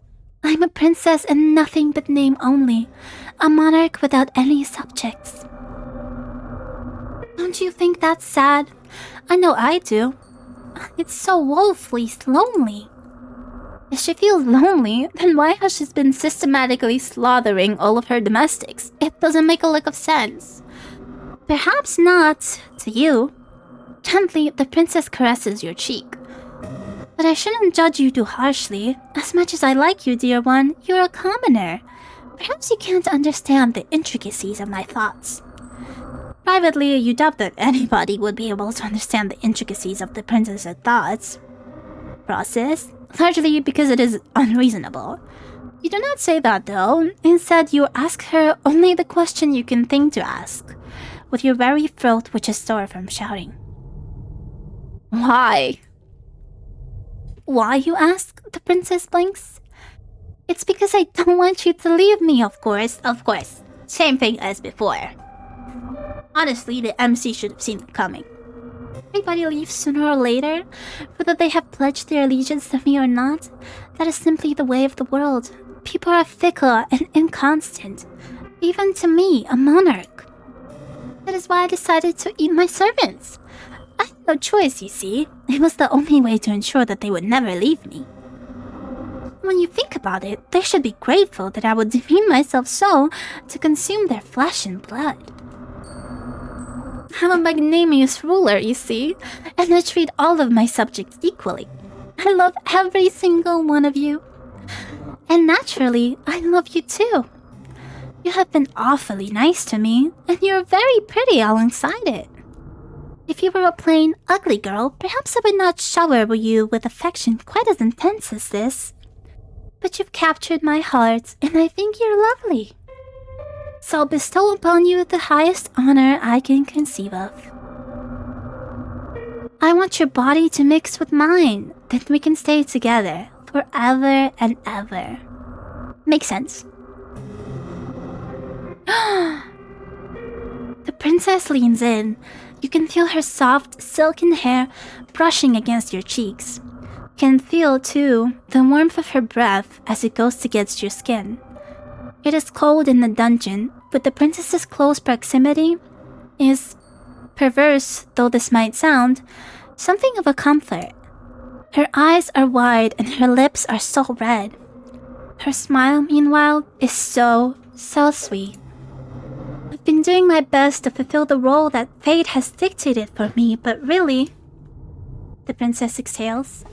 [SPEAKER 2] I'm a princess and nothing but name only. A monarch without any subjects. Don't you think that's sad? I know I do. It's so woefully lonely. If she feels lonely, then why has she been systematically slaughtering all of her domestics? It doesn't make a lick of sense. Perhaps not to you. Gently, the princess caresses your cheek. But I shouldn't judge you too harshly. As much as I like you, dear one, you're a commoner. Perhaps you can't understand the intricacies of my thoughts. Privately, you doubt that anybody would be able to understand the intricacies of the princess's thoughts. Process, largely because it is unreasonable. You do not say that, though. Instead, you ask her only the question you can think to ask, with your very throat which is sore from shouting. Why? Why, you ask? The princess blinks. It's because I don't want you to leave me, of course. Of course. Same thing as before. Honestly, the MC should have seen it coming. Everybody leaves sooner or later, whether they have pledged their allegiance to me or not. That is simply the way of the world. People are fickle and inconstant, even to me, a monarch. That is why I decided to eat my servants. I No choice, you see. It was the only way to ensure that they would never leave me. When you think about it, they should be grateful that I would demean myself so to consume their flesh and blood. I'm a magnanimous ruler, you see, and I treat all of my subjects equally. I love every single one of you. And naturally, I love you too. You have been awfully nice to me, and you're very pretty alongside it. If you were a plain, ugly girl, perhaps I would not shower you with affection quite as intense as this. But you've captured my heart, and I think you're lovely. So I'll bestow upon you the highest honor I can conceive of. I want your body to mix with mine, then we can stay together forever and ever. Makes sense. The princess leans in. You can feel her soft, silken hair brushing against your cheeks. You can feel, too, the warmth of her breath as it goes against your skin. It is cold in the dungeon, but the princess's close proximity is, perverse though this might sound, something of a comfort. Her eyes are wide and her lips are so red. Her smile, meanwhile, is so sweet. I've been doing my best to fulfill the role that fate has dictated for me, but really... The princess exhales.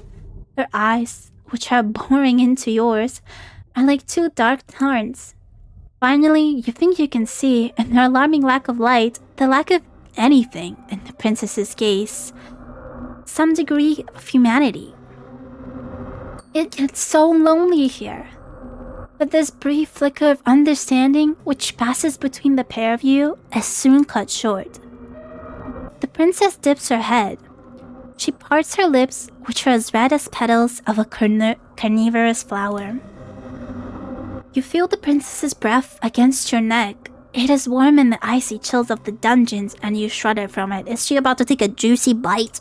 [SPEAKER 2] Her eyes, which are boring into yours, are like two dark tarns. Finally, you think you can see, in her alarming lack of light, the lack of anything in the princess's gaze, some degree of humanity. It gets so lonely here. But this brief flicker of understanding which passes between the pair of you is soon cut short. The princess dips her head. She parts her lips, which are as red as petals of a carnivorous flower. You feel the princess's breath against your neck. It is warm in the icy chills of the dungeons, and you shudder from it. Is she about to take a juicy bite?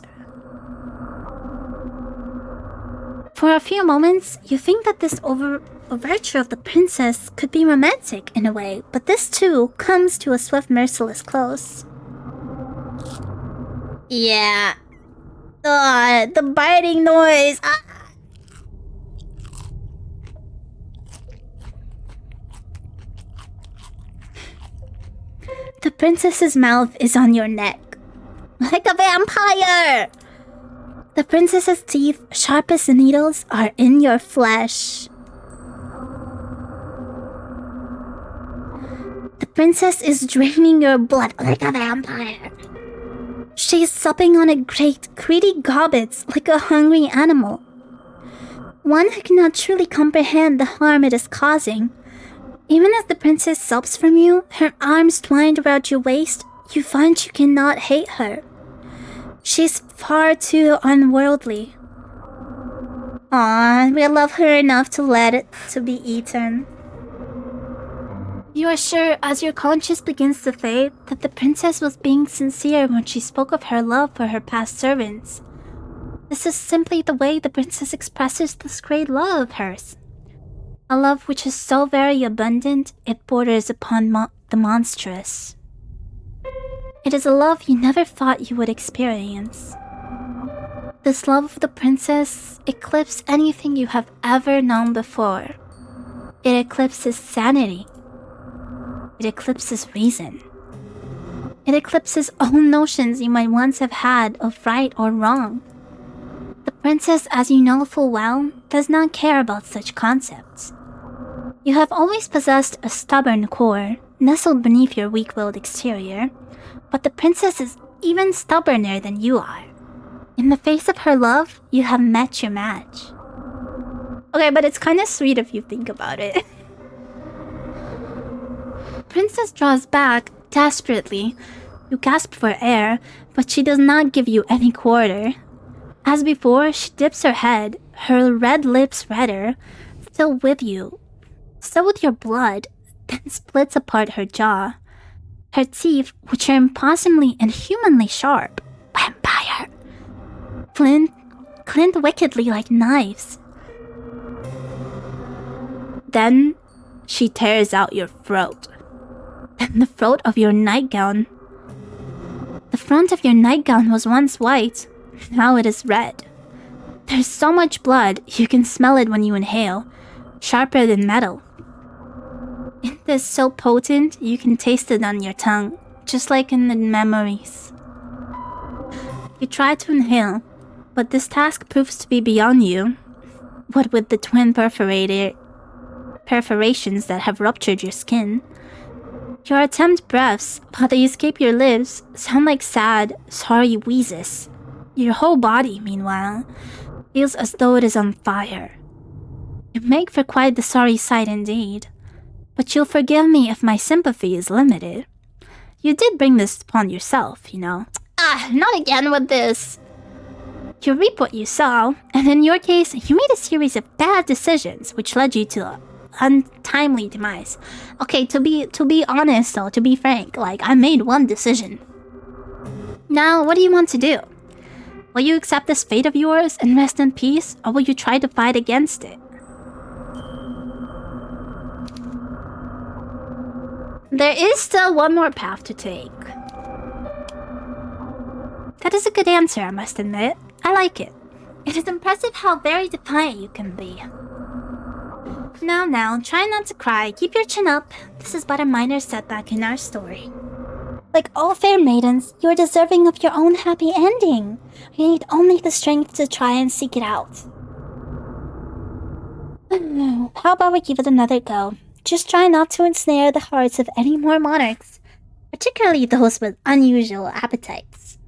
[SPEAKER 2] For a few moments, you think that this overture of the princess could be romantic in a way, but this too comes to a swift, merciless close.
[SPEAKER 1] Yeah. The biting noise. Ah.
[SPEAKER 2] The princess's mouth is on your neck.
[SPEAKER 1] Like a vampire!
[SPEAKER 2] The princess's teeth, sharp as needles, are in your flesh. The princess is draining your blood like a vampire. She is supping on a great, greedy gobbets like a hungry animal. One who cannot truly comprehend the harm it is causing. Even as the princess sobs from you, her arms twined around your waist, you find you cannot hate her. She's far too unworldly.
[SPEAKER 1] Aw, we love her enough to let it to be eaten.
[SPEAKER 2] You are sure, as your conscience begins to fade, that the princess was being sincere when she spoke of her love for her past servants. This is simply the way the princess expresses this great love of hers. A love which is so very abundant, it borders upon the monstrous. It is a love you never thought you would experience. This love of the princess eclipses anything you have ever known before. It eclipses sanity. It eclipses reason. It eclipses all notions you might once have had of right or wrong. The princess, as you know full well, does not care about such concepts. You have always possessed a stubborn core, nestled beneath your weak-willed exterior, but the princess is even stubborner than you are. In the face of her love, you have met your match.
[SPEAKER 1] Okay, but it's kind of sweet if you think about it.
[SPEAKER 2] Princess draws back desperately. You gasp for air, but she does not give you any quarter. As before, she dips her head, her red lips redder, still with you, still with your blood, then splits apart her jaw. Her teeth, which are impossibly and humanly sharp, vampire, glint wickedly like knives. Then she tears out your throat, and the throat of your nightgown. The front of your nightgown was once white. Now it is red. There's so much blood, you can smell it when you inhale. Sharper than metal. It is so potent, you can taste it on your tongue. Just like in the memories. You try to inhale, but this task proves to be beyond you. What with the twin perforations that have ruptured your skin. Your attempt breaths, but they escape your lips, sound like sad, sorry wheezes. Your whole body, meanwhile, feels as though it is on fire. You make for quite the sorry sight indeed. But you'll forgive me if my sympathy is limited. You did bring this upon yourself, you know. Not again with this. You reap what you sow, and in your case, you made a series of bad decisions which led you to an untimely demise. Okay, to be honest though, to be frank, like, I made one decision. Now, what do you want to do? Will you accept this fate of yours and rest in peace, or will you try to fight against it? There is still one more path to take. That is a good answer, I must admit. I like it. It is impressive how very defiant you can be. Now, try not to cry. Keep your chin up. This is but a minor setback in our story. Like all fair maidens, you are deserving of your own happy ending. You need only the strength to try and seek it out. How about we give it another go? Just try not to ensnare the hearts of any more monarchs, particularly those with unusual appetites.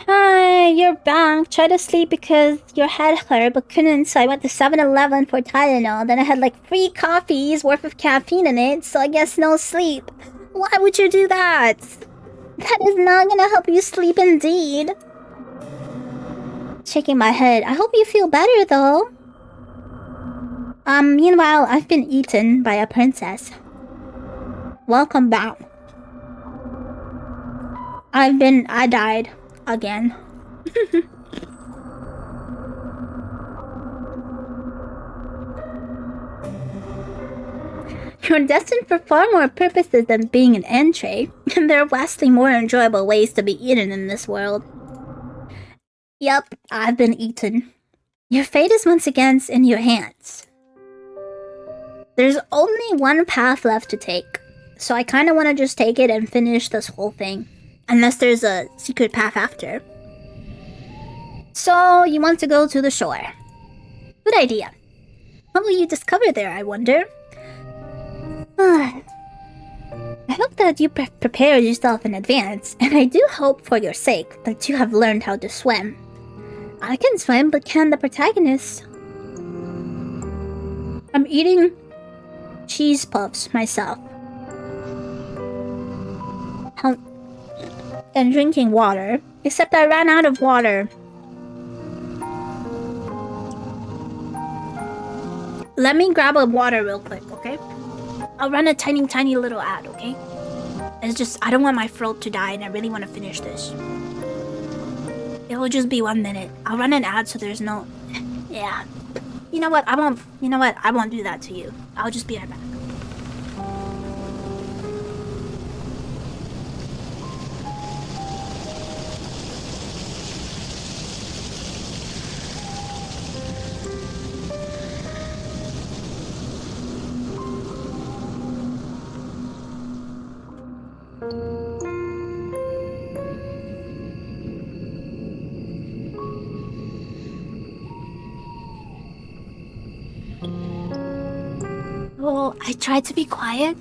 [SPEAKER 2] Hi, you're back. Tried to sleep because your head hurt, but couldn't, so I went to 7-Eleven for Tylenol. Then I had like 3 coffees worth of caffeine in it, so I guess no sleep. Why would you do that? That is not gonna help you sleep indeed. Shaking my head. I hope you feel better though. Meanwhile, I've been eaten by a princess. Welcome back. I died. Again. You're destined for far more purposes than being an entree, and there are vastly more enjoyable ways to be eaten in this world. Yep, I've been eaten. Your fate is once again in your hands. There's only one path left to take, so I kinda wanna just take it and finish this whole thing. Unless there's a secret path after. So, you want to go to the shore. Good idea. What will you discover there, I wonder? I hope that you prepared yourself in advance, and I do hope for your sake that you have learned how to swim. I can swim, but can the protagonist? I'm eating cheese puffs myself. And drinking water, except I ran out of water. Let me grab a water real quick, okay? I'll run a tiny little ad, okay? It's just, I don't want my throat to die and I really want to finish this. It'll just be 1 minute. I'll run an ad so there's no... Yeah. You know what? I won't do that to you. I'll just be right back. Well, I tried to be quiet.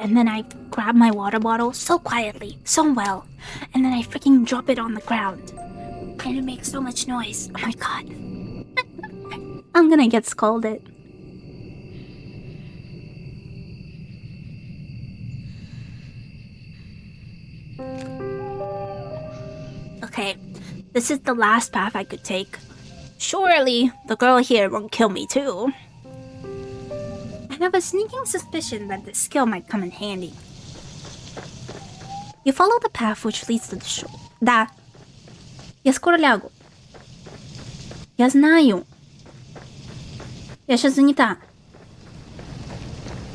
[SPEAKER 2] And then I grab my water bottle so quietly, so well. And then I freaking drop it on the ground. And it makes so much noise. Oh my god. I'm gonna get scolded. Okay, this is the last path I could take. Surely, the girl here won't kill me too. I have a sneaking suspicion that this skill might come in handy. You follow the path which leads to the shore. Да. Я скоро лягу. Я знаю. Я сейчас занята.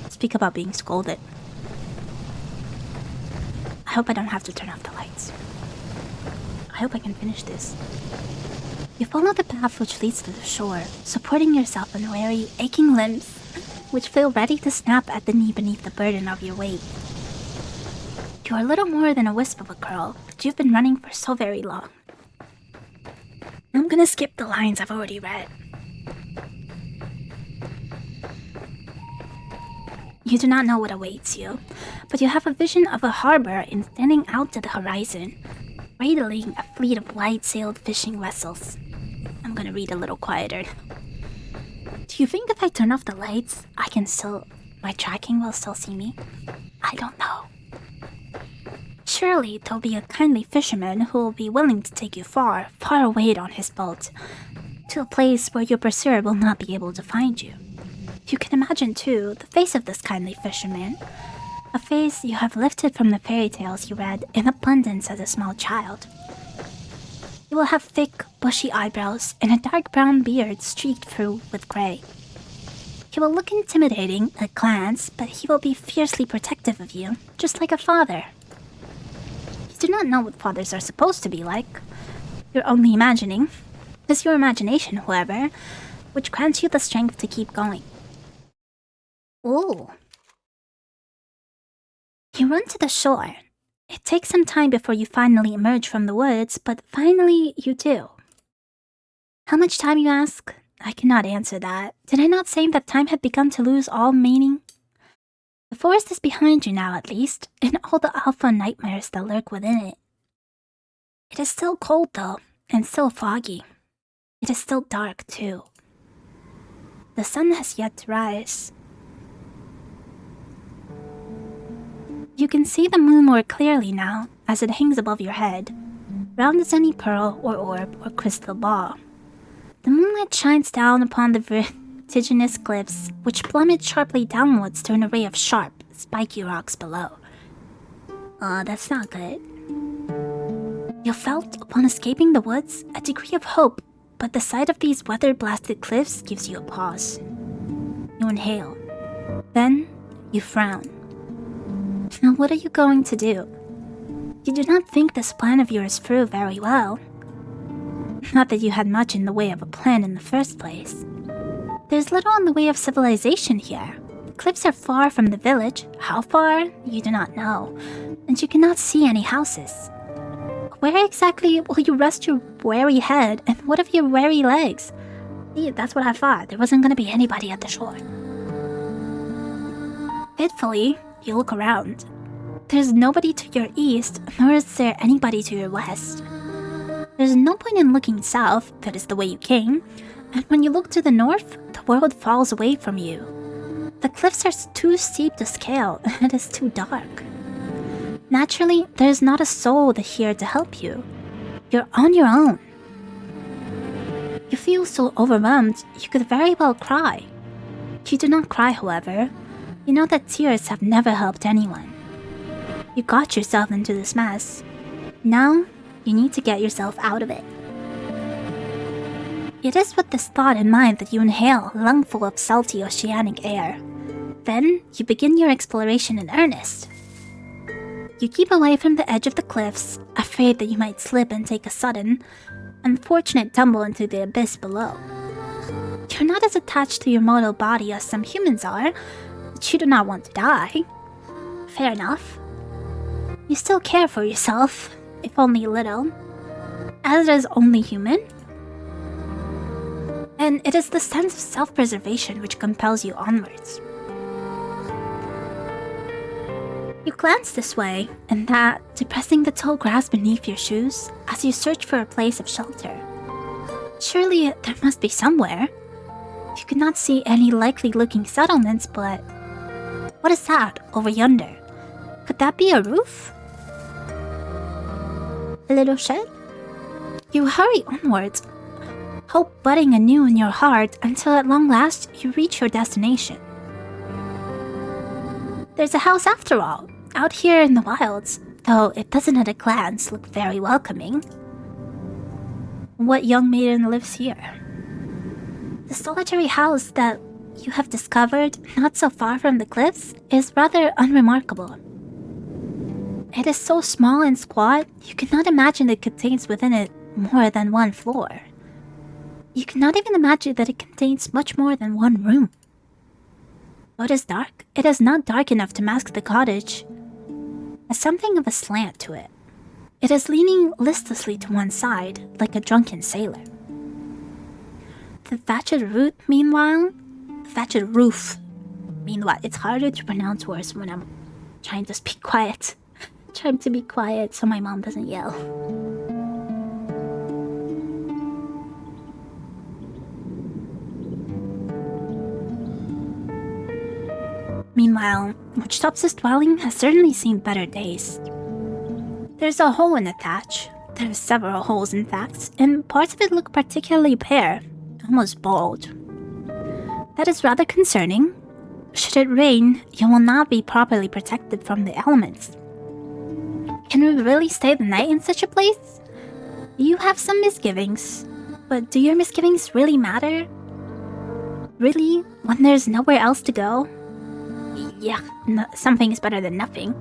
[SPEAKER 2] Speak about being scolded. I hope I don't have to turn off the lights. I hope I can finish this. You follow the path which leads to the shore, supporting yourself on weary, aching limbs, which feel ready to snap at the knee beneath the burden of your weight. You are little more than a wisp of a curl, but you've been running for so very long. I'm gonna skip the lines I've already read. You do not know what awaits you, but you have a vision of a harbor extending out to the horizon, cradling a fleet of wide-sailed fishing vessels. I'm gonna read a little quieter. Do you think if I turn off the lights, my tracking will still see me? I don't know. Surely there'll be a kindly fisherman who will be willing to take you far, far away on his boat, to a place where your pursuer will not be able to find you. You can imagine, too, the face of this kindly fisherman, a face you have lifted from the fairy tales you read in abundance as a small child. He will have thick, bushy eyebrows and a dark brown beard streaked through with gray. He will look intimidating at a glance, but he will be fiercely protective of you, just like a father. You do not know what fathers are supposed to be like. You're only imagining. It's your imagination, however, which grants you the strength to keep going. Ooh. You run to the shore. It takes some time before you finally emerge from the woods, but finally you do. How much time, you ask? I cannot answer that. Did I not say that time had begun to lose all meaning? The forest is behind you now, at least, and all the alpha nightmares that lurk within it. It is still cold, though, and still foggy. It is still dark, too. The sun has yet to rise. You can see the moon more clearly now, as it hangs above your head, round as any pearl or orb or crystal ball. The moonlight shines down upon the vertiginous cliffs, which plummet sharply downwards to an array of sharp, spiky rocks below. That's not good. You felt, upon escaping the woods, a degree of hope, but the sight of these weather-blasted cliffs gives you a pause. You inhale. Then, you frown. Now what are you going to do? You do not think this plan of yours through very well. Not that you had much in the way of a plan in the first place. There's little in the way of civilization here. The cliffs are far from the village. How far? You do not know. And you cannot see any houses. Where exactly will you rest your weary head, and what of your weary legs? See, that's what I thought. There wasn't going to be anybody at the shore. Fitfully, you look around. There's nobody to your east, nor is there anybody to your west. There's no point in looking south, that is the way you came, and when you look to the north, the world falls away from you. The cliffs are too steep to scale, and it is too dark. Naturally, there is not a soul here to help you. You're on your own. You feel so overwhelmed, you could very well cry. You do not cry, however. You know that tears have never helped anyone. You got yourself into this mess. Now, you need to get yourself out of it. It is with this thought in mind that you inhale a lungful of salty oceanic air. Then, you begin your exploration in earnest. You keep away from the edge of the cliffs, afraid that you might slip and take a sudden, unfortunate tumble into the abyss below. You're not as attached to your mortal body as some humans are, but you do not want to die. Fair enough. You still care for yourself, if only a little, as is only human. And it is the sense of self-preservation which compels you onwards. You glance this way and that, depressing the tall grass beneath your shoes as you search for a place of shelter. Surely there must be somewhere. You could not see any likely-looking settlements, but... What is that, over yonder? Could that be a roof? A little shed? You hurry onwards, hope budding anew in your heart until at long last you reach your destination. There's a house after all, out here in the wilds, though it doesn't at a glance look very welcoming. What young maiden lives here? The solitary house that you have discovered not so far from the cliffs is rather unremarkable. It is so small and squat, you cannot imagine it contains within it more than one floor. You cannot even imagine that it contains much more than one room. Though it is dark, it is not dark enough to mask the cottage. Has something of a slant to it. It is leaning listlessly to one side, like a drunken sailor. The thatched roof, meanwhile, it's harder to pronounce words when I'm trying to speak quiet. Trying to be quiet so my mom doesn't yell. Meanwhile, which Tops's dwelling has certainly seen better days. There's a hole in the thatch. There's several holes, in fact, and parts of it look particularly bare, almost bald. That is rather concerning. Should it rain, you will not be properly protected from the elements. Can we really stay the night in such a place? You have some misgivings, but do your misgivings really matter? Really, when there's nowhere else to go? Yeah, something is better than nothing.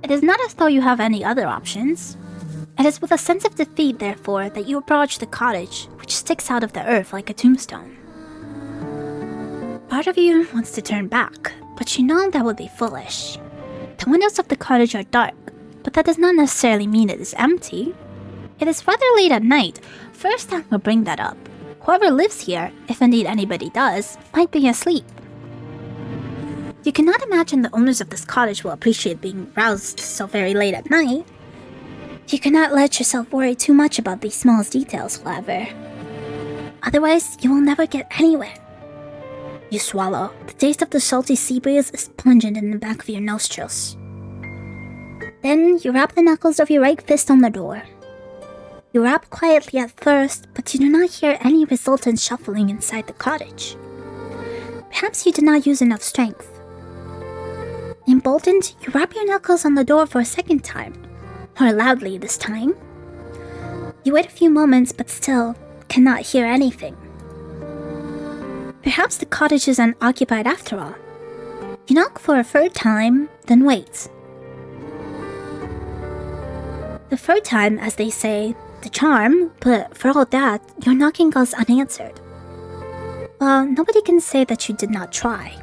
[SPEAKER 2] It is not as though you have any other options. It is with a sense of defeat, therefore, that you approach the cottage, which sticks out of the earth like a tombstone. Part of you wants to turn back, but you know that would be foolish. The windows of the cottage are dark, but that does not necessarily mean it is empty. It is rather late at night. First, I will bring that up. Whoever lives here, if indeed anybody does, might be asleep. You cannot imagine the owners of this cottage will appreciate being roused so very late at night. You cannot let yourself worry too much about these small details, however. Otherwise, you will never get anywhere. You swallow. The taste of the salty sea breeze is pungent in the back of your nostrils. Then you rap the knuckles of your right fist on the door. You rap quietly at first, but you do not hear any resultant shuffling inside the cottage. Perhaps you did not use enough strength. Emboldened, you rap your knuckles on the door for a second time, more loudly this time. You wait a few moments, but still cannot hear anything. Perhaps the cottage is unoccupied after all. You knock for a third time, then wait. The third time, as they say, the charm, but for all that, your knocking goes unanswered. Well, nobody can say that you did not try.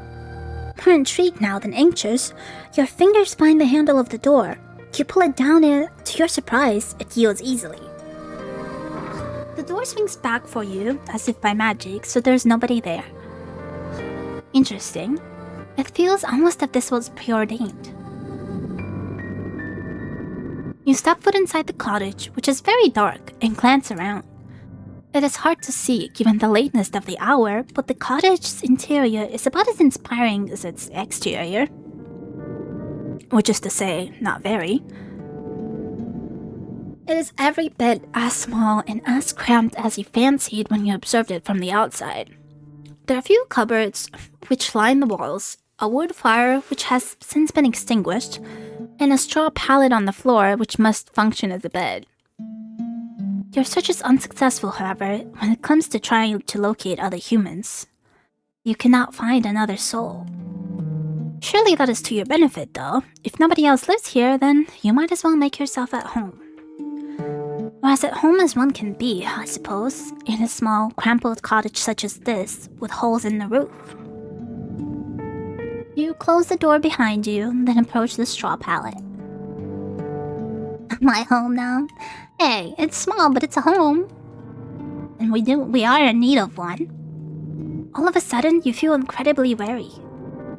[SPEAKER 2] More intrigued now than anxious, your fingers find the handle of the door. You pull it down and, to your surprise, it yields easily. The door swings back for you, as if by magic, so there's nobody there. Interesting. It feels almost as if this was preordained. You step foot inside the cottage, which is very dark, and glance around. It is hard to see given the lateness of the hour, but the cottage's interior is about as inspiring as its exterior. Which is to say, not very. It is every bit as small and as cramped as you fancied when you observed it from the outside. There are a few cupboards which line the walls, a wood fire which has since been extinguished, and a straw pallet on the floor which must function as a bed. Your search is unsuccessful, however, when it comes to trying to locate other humans. You cannot find another soul. Surely that is to your benefit, though. If nobody else lives here, then you might as well make yourself at home. Or as at home as one can be, I suppose, in a small, crumpled cottage such as this, with holes in the roof. You close the door behind you, then approach the straw pallet. My home now? Hey, it's small, but it's a home. And we are in need of one. All of a sudden, you feel incredibly weary.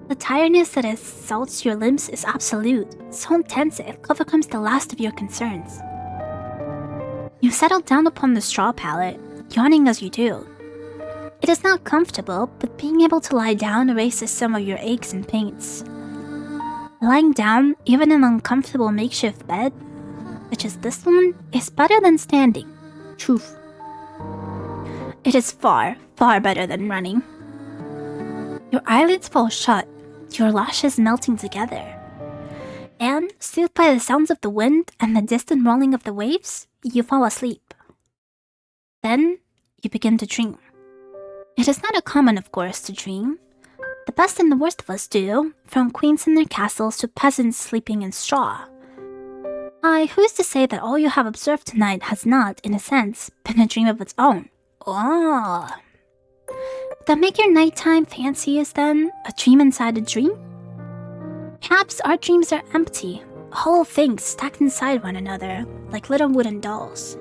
[SPEAKER 2] The tiredness that assaults your limbs is absolute, so intense it overcomes the last of your concerns. You settle down upon the straw pallet, yawning as you do. It is not comfortable, but being able to lie down erases some of your aches and pains. Lying down, even in an uncomfortable makeshift bed, such as this one, is better than standing. Truth. It is far, far better than running. Your eyelids fall shut, your lashes melting together. And, soothed by the sounds of the wind and the distant rolling of the waves, you fall asleep. Then, you begin to dream. It is not uncommon, of course, to dream. The best and the worst of us do, from queens in their castles to peasants sleeping in straw. Who's to say that all you have observed tonight has not, in a sense, been a dream of its own? Oh. That make your nighttime fancies, then, a dream inside a dream? Perhaps our dreams are empty, hollow things stacked inside one another, like little wooden dolls.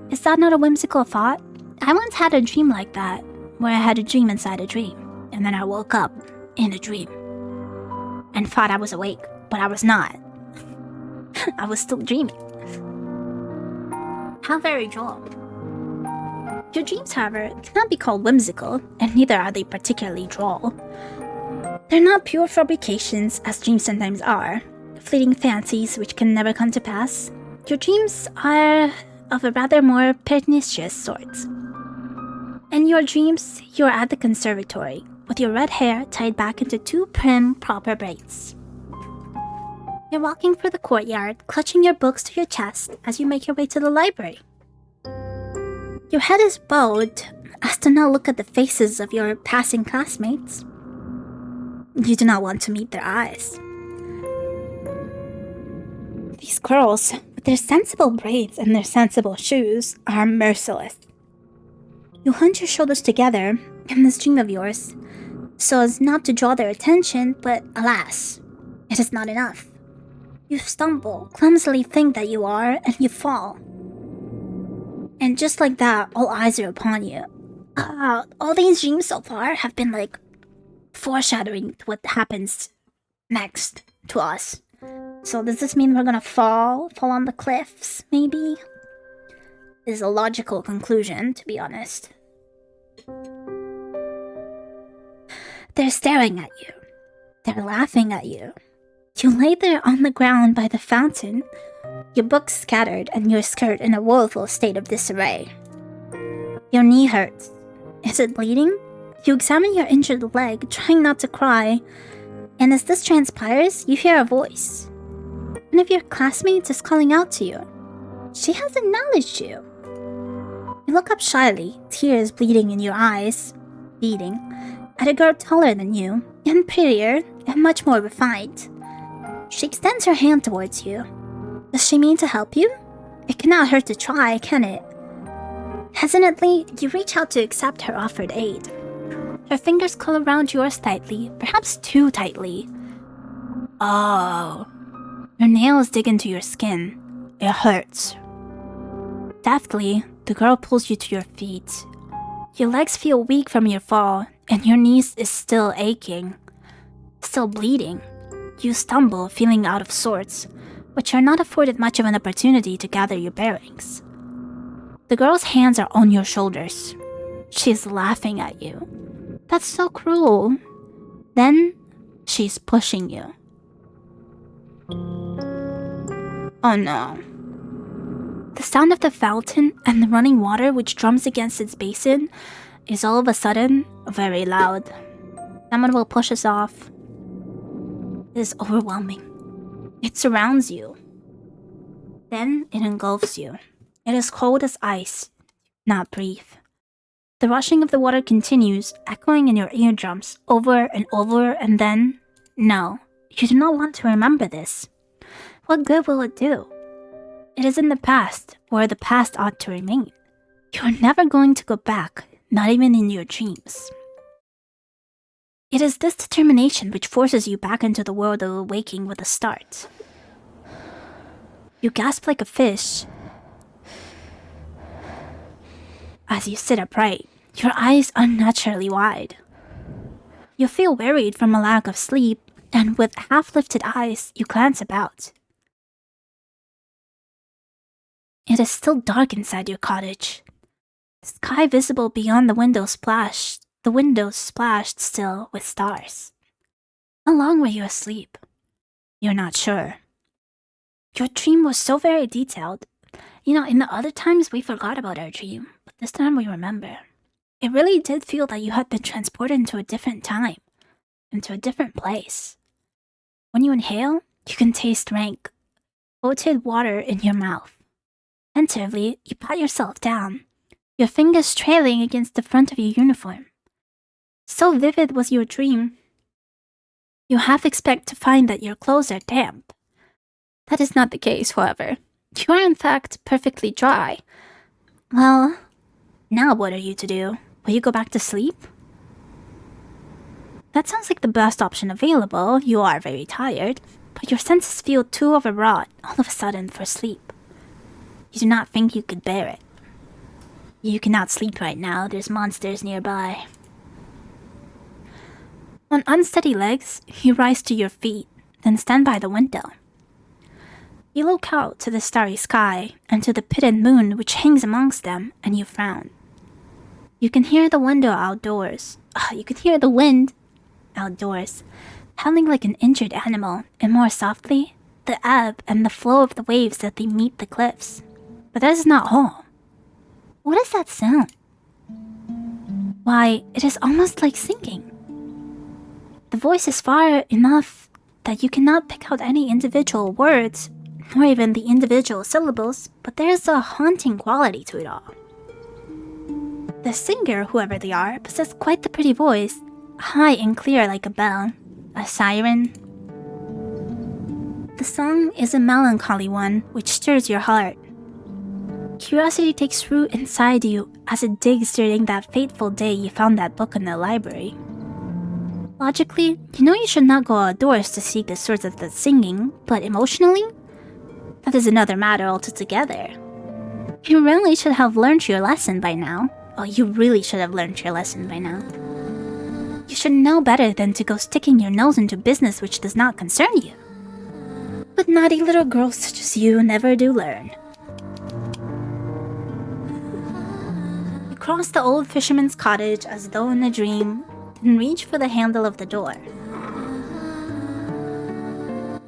[SPEAKER 2] Is that not a whimsical thought? I once had a dream like that, where I had a dream inside a dream, and then I woke up in a dream. And thought I was awake, but I was not. I was still dreaming. How very droll. Your dreams, however, cannot be called whimsical, and neither are they particularly droll. They're not pure fabrications, as dreams sometimes are, fleeting fancies which can never come to pass. Your dreams are of a rather more pernicious sort. In your dreams, you are at the conservatory, with your red hair tied back into 2 prim, proper braids. You're walking through the courtyard, clutching your books to your chest as you make your way to the library. Your head is bowed as to not look at the faces of your passing classmates. You do not want to meet their eyes. These girls, with their sensible braids and their sensible shoes, are merciless. You hunch your shoulders together in this dream of yours, so as not to draw their attention, but alas, it is not enough. You stumble, clumsily think that you are, and you fall. And just like that, all eyes are upon you. All these dreams so far have been like foreshadowing to what happens next to us. So does this mean we're gonna fall on the cliffs, maybe? Is a logical conclusion, to be honest. They're staring at you. They're laughing at you. You lay there on the ground by the fountain, your books scattered and your skirt in a woeful state of disarray. Your knee hurts. Is it bleeding? You examine your injured leg, trying not to cry, and as this transpires, you hear a voice. One of your classmates is calling out to you. She has acknowledged you. You look up shyly, tears bleeding in your eyes, beating, at a girl taller than you, and prettier, and much more refined. She extends her hand towards you. Does she mean to help you? It cannot hurt to try, can it? Hesitantly, you reach out to accept her offered aid. Her fingers curl around yours tightly, perhaps too tightly. Oh. Her nails dig into your skin. It hurts. Deftly, the girl pulls you to your feet. Your legs feel weak from your fall, and your knees is still aching. Still bleeding. You stumble, feeling out of sorts, but you're not afforded much of an opportunity to gather your bearings. The girl's hands are on your shoulders. She's laughing at you. That's so cruel. Then, she's pushing you. Oh no. The sound of the fountain and the running water which drums against its basin is all of a sudden very loud. Someone will push us off. It is overwhelming. It surrounds you. Then it engulfs you. It is cold as ice. Not breathe. The rushing of the water continues, echoing in your eardrums over and over, and then... No, you do not want to remember this. What good will it do? It is in the past, where the past ought to remain. You are never going to go back, not even in your dreams. It is this determination which forces you back into the world of the waking with a start. You gasp like a fish as you sit upright, your eyes unnaturally wide. You feel wearied from a lack of sleep, and with half-lifted eyes, you glance about. It is still dark inside your cottage. The sky visible beyond the windows splashed still with stars. How long were you asleep? You're not sure. Your dream was so very detailed. You know, in the other times we forgot about our dream, but this time we remember. It really did feel that you had been transported into a different time, into a different place. When you inhale, you can taste rank, coated water in your mouth. Tentatively, you pat yourself down, your fingers trailing against the front of your uniform. So vivid was your dream. You half expect to find that your clothes are damp. That is not the case, however. You are in fact perfectly dry. Well, now what are you to do? Will you go back to sleep? That sounds like the best option available. You are very tired, but your senses feel too overwrought all of a sudden for sleep. You do not think you could bear it. You cannot sleep right now. There's monsters nearby. On unsteady legs, you rise to your feet, then stand by the window. You look out to the starry sky and to the pitted moon which hangs amongst them, and you frown. You can hear the window outdoors. You can hear the wind outdoors, howling like an injured animal, and more softly, the ebb and the flow of the waves that they meet the cliffs. But that is not all. What is that sound? Why, it is almost like singing. The voice is far enough that you cannot pick out any individual words, nor even the individual syllables, but there is a haunting quality to it all. The singer, whoever they are, possess quite the pretty voice, high and clear like a bell, a siren. The song is a melancholy one which stirs your heart. Curiosity takes root inside you as it digs during that fateful day you found that book in the library. Logically, you know you should not go outdoors to seek the source of the singing, but emotionally, that is another matter altogether. You really should have learned your lesson by now. Oh, you really should have learned your lesson by now. You should know better than to go sticking your nose into business which does not concern you. But naughty little girls such as you never do learn. You cross the old fisherman's cottage as though in a dream, and reach for the handle of the door.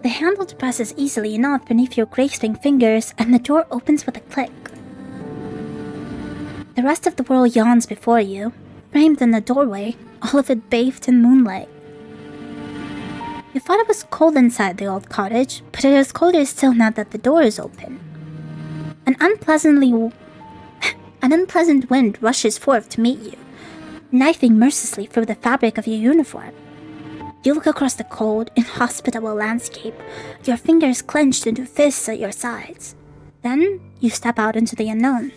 [SPEAKER 2] The handle depresses easily enough beneath your grasping fingers, and the door opens with a click. The rest of the world yawns before you, framed in the doorway, all of it bathed in moonlight. You thought it was cold inside the old cottage, but it is colder still now that the door is open. An unpleasant wind rushes forth to meet you, knifing mercilessly through the fabric of your uniform. You look across the cold, inhospitable landscape, your fingers clenched into fists at your sides. Then, you step out into the unknown.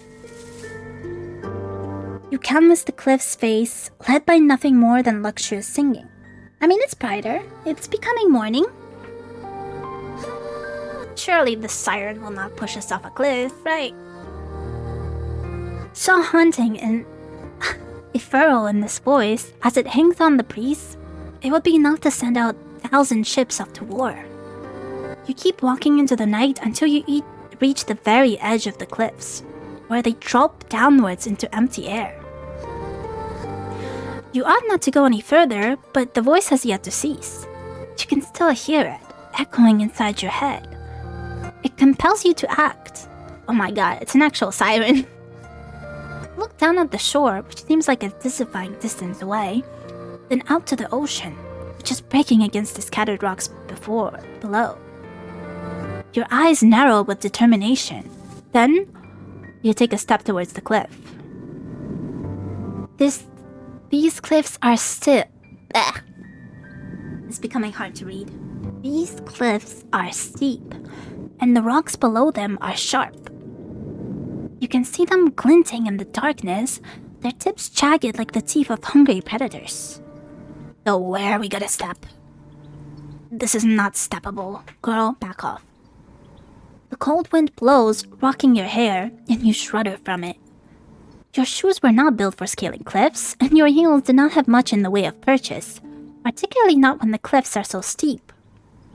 [SPEAKER 2] You canvas the cliff's face, led by nothing more than luxurious singing. I mean, it's brighter. It's becoming morning. Surely the siren will not push us off a cliff, right? So haunting and a furrow in this voice, as it hangs on the breeze, it would be enough to send out 1,000 ships off to war. You keep walking into the night until you reach the very edge of the cliffs, where they drop downwards into empty air. You ought not to go any further, but the voice has yet to cease. You can still hear it, echoing inside your head. It compels you to act. Oh my god, it's an actual siren. Look down at the shore, which seems like a disifying distance away, then out to the ocean, which is breaking against the scattered rocks below. Your eyes narrow with determination. Then, you take a step towards the cliff. These cliffs are still... It's becoming hard to read. These cliffs are steep, and the rocks below them are sharp. You can see them glinting in the darkness, their tips jagged like the teeth of hungry predators. So where are we gonna step? This is not steppable. Girl, back off. The cold wind blows, rocking your hair, and you shudder from it. Your shoes were not built for scaling cliffs, and your heels did not have much in the way of purchase, particularly not when the cliffs are so steep.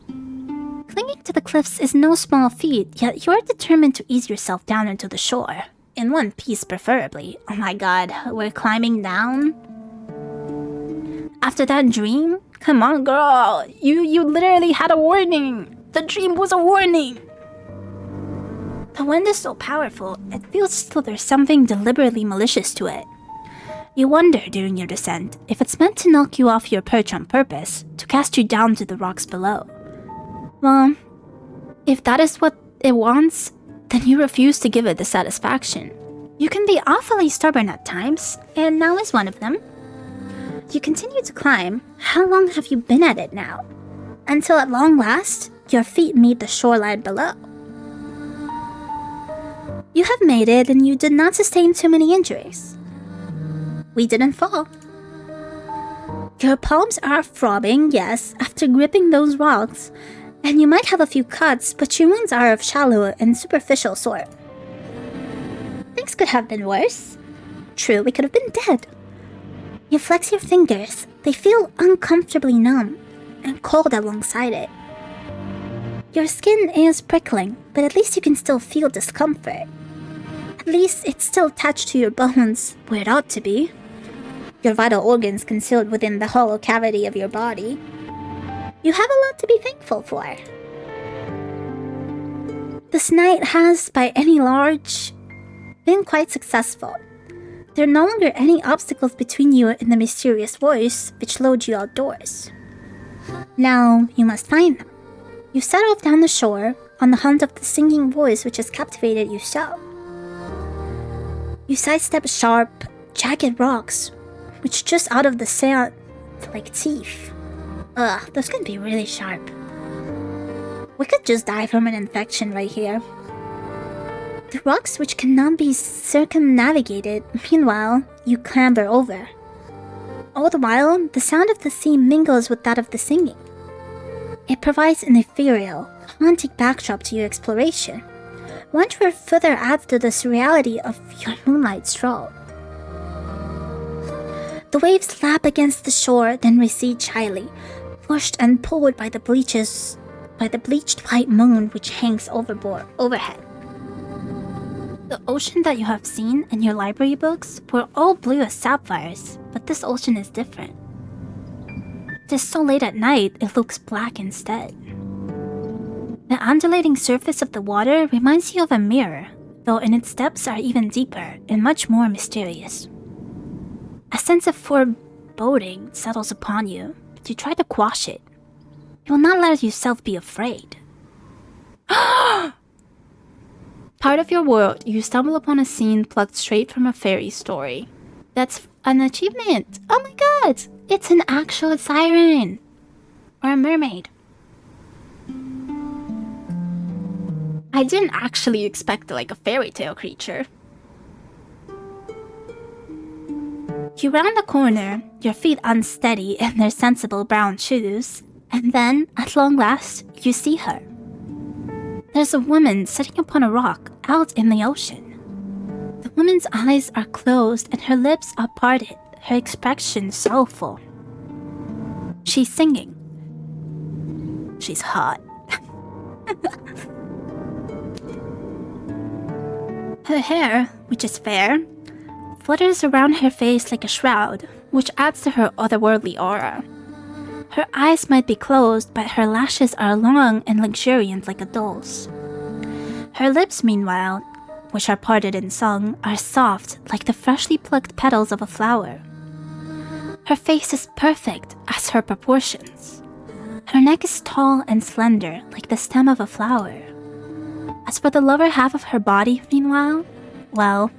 [SPEAKER 2] Clinging to the cliffs is no small feat, yet you are determined to ease yourself down into the shore. In one piece, preferably. Oh my god, we're climbing down? After that dream? Come on, girl. You literally had a warning. The dream was a warning. The wind is so powerful, it feels as though there's something deliberately malicious to it. You wonder during your descent if it's meant to knock you off your perch on purpose, to cast you down to the rocks below. Well, if that is what it wants, then you refuse to give it the satisfaction. You can be awfully stubborn at times, and now is one of them. You continue to climb. How long have you been at it now? Until at long last, Your feet meet the shoreline below. You have made it and you did not sustain too many injuries. We didn't fall. Your palms are throbbing, yes, after gripping those rocks, and you might have a few cuts, but your wounds are of shallow and superficial sort. Things could have been worse. True, we could have been dead. You flex your fingers. They feel uncomfortably numb and cold alongside it. Your skin is prickling, but at least you can still feel discomfort. At least it's still attached to your bones, where it ought to be. Your vital organs concealed within the hollow cavity of your body. You have a lot to be thankful for. This night has, by any large, been quite successful. There are no longer any obstacles between you and the mysterious voice which lured you outdoors. Now you must find them. You set off down the shore on the hunt of the singing voice which has captivated you so. You sidestep sharp, jagged rocks which just out of the sand like teeth. Ugh, those can be really sharp. We could just die from an infection right here. The rocks which cannot be circumnavigated, meanwhile, you clamber over. All the while, the sound of the sea mingles with that of the singing. It provides an ethereal, haunting backdrop to your exploration, one where further adds to the surreality of your moonlight stroll. The waves lap against the shore, then recede shyly, pushed and pulled by the bleached white moon which hangs overhead. The ocean that you have seen in your library books were all blue as sapphires, but this ocean is different. It is so late at night, it looks black instead. The undulating surface of the water reminds you of a mirror, though in its depths are even deeper and much more mysterious. A sense of foreboding settles upon you, but you try to quash it. You will not let yourself be afraid. Part of your world, you stumble upon a scene plucked straight from a fairy story. That's an achievement! Oh my god! It's an actual siren! Or a mermaid. I didn't actually expect like a fairy tale creature. You round the corner, your feet unsteady in their sensible brown shoes, and then, at long last, you see her. There's a woman sitting upon a rock out in the ocean. The woman's eyes are closed and her lips are parted, her expression soulful. She's singing. She's hot. Her hair, which is fair, flutters around her face like a shroud, which adds to her otherworldly aura. Her eyes might be closed, but her lashes are long and luxuriant like a doll's. Her lips, meanwhile, which are parted in song, are soft like the freshly plucked petals of a flower. Her face is perfect as her proportions. Her neck is tall and slender like the stem of a flower. As for the lower half of her body, meanwhile, well,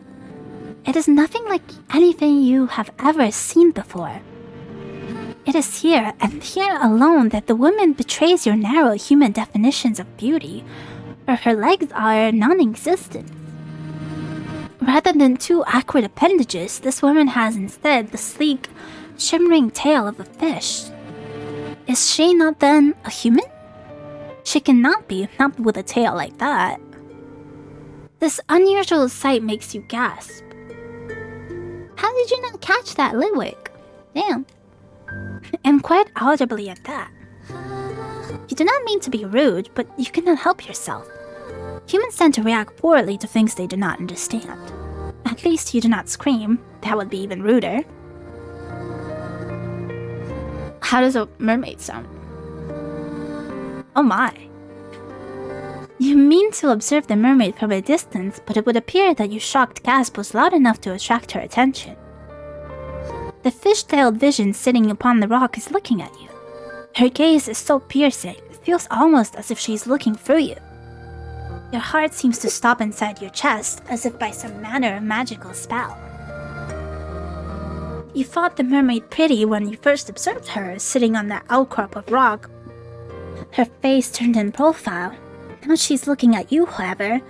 [SPEAKER 2] it is nothing like anything you have ever seen before. It is here, and here alone, that the woman betrays your narrow human definitions of beauty, where her legs are non-existent. Rather than two awkward appendages, this woman has instead the sleek, shimmering tail of a fish. Is she not then a human? She cannot be, not with a tail like that. This unusual sight makes you gasp. How did you not catch that, Lidwick? Damn. And quite audibly at that. You do not mean to be rude, but you cannot help yourself. Humans tend to react poorly to things they do not understand. At least you do not scream. That would be even ruder. How does a mermaid sound? Oh my. You mean to observe the mermaid from a distance, but it would appear that your shocked gasp was loud enough to attract her attention. The fish-tailed vision sitting upon the rock is looking at you. Her gaze is so piercing, it feels almost as if she's looking through you. Your heart seems to stop inside your chest, as if by some manner of magical spell. You thought the mermaid pretty when you first observed her sitting on that outcrop of rock, her face turned in profile. Now she's looking at you, however.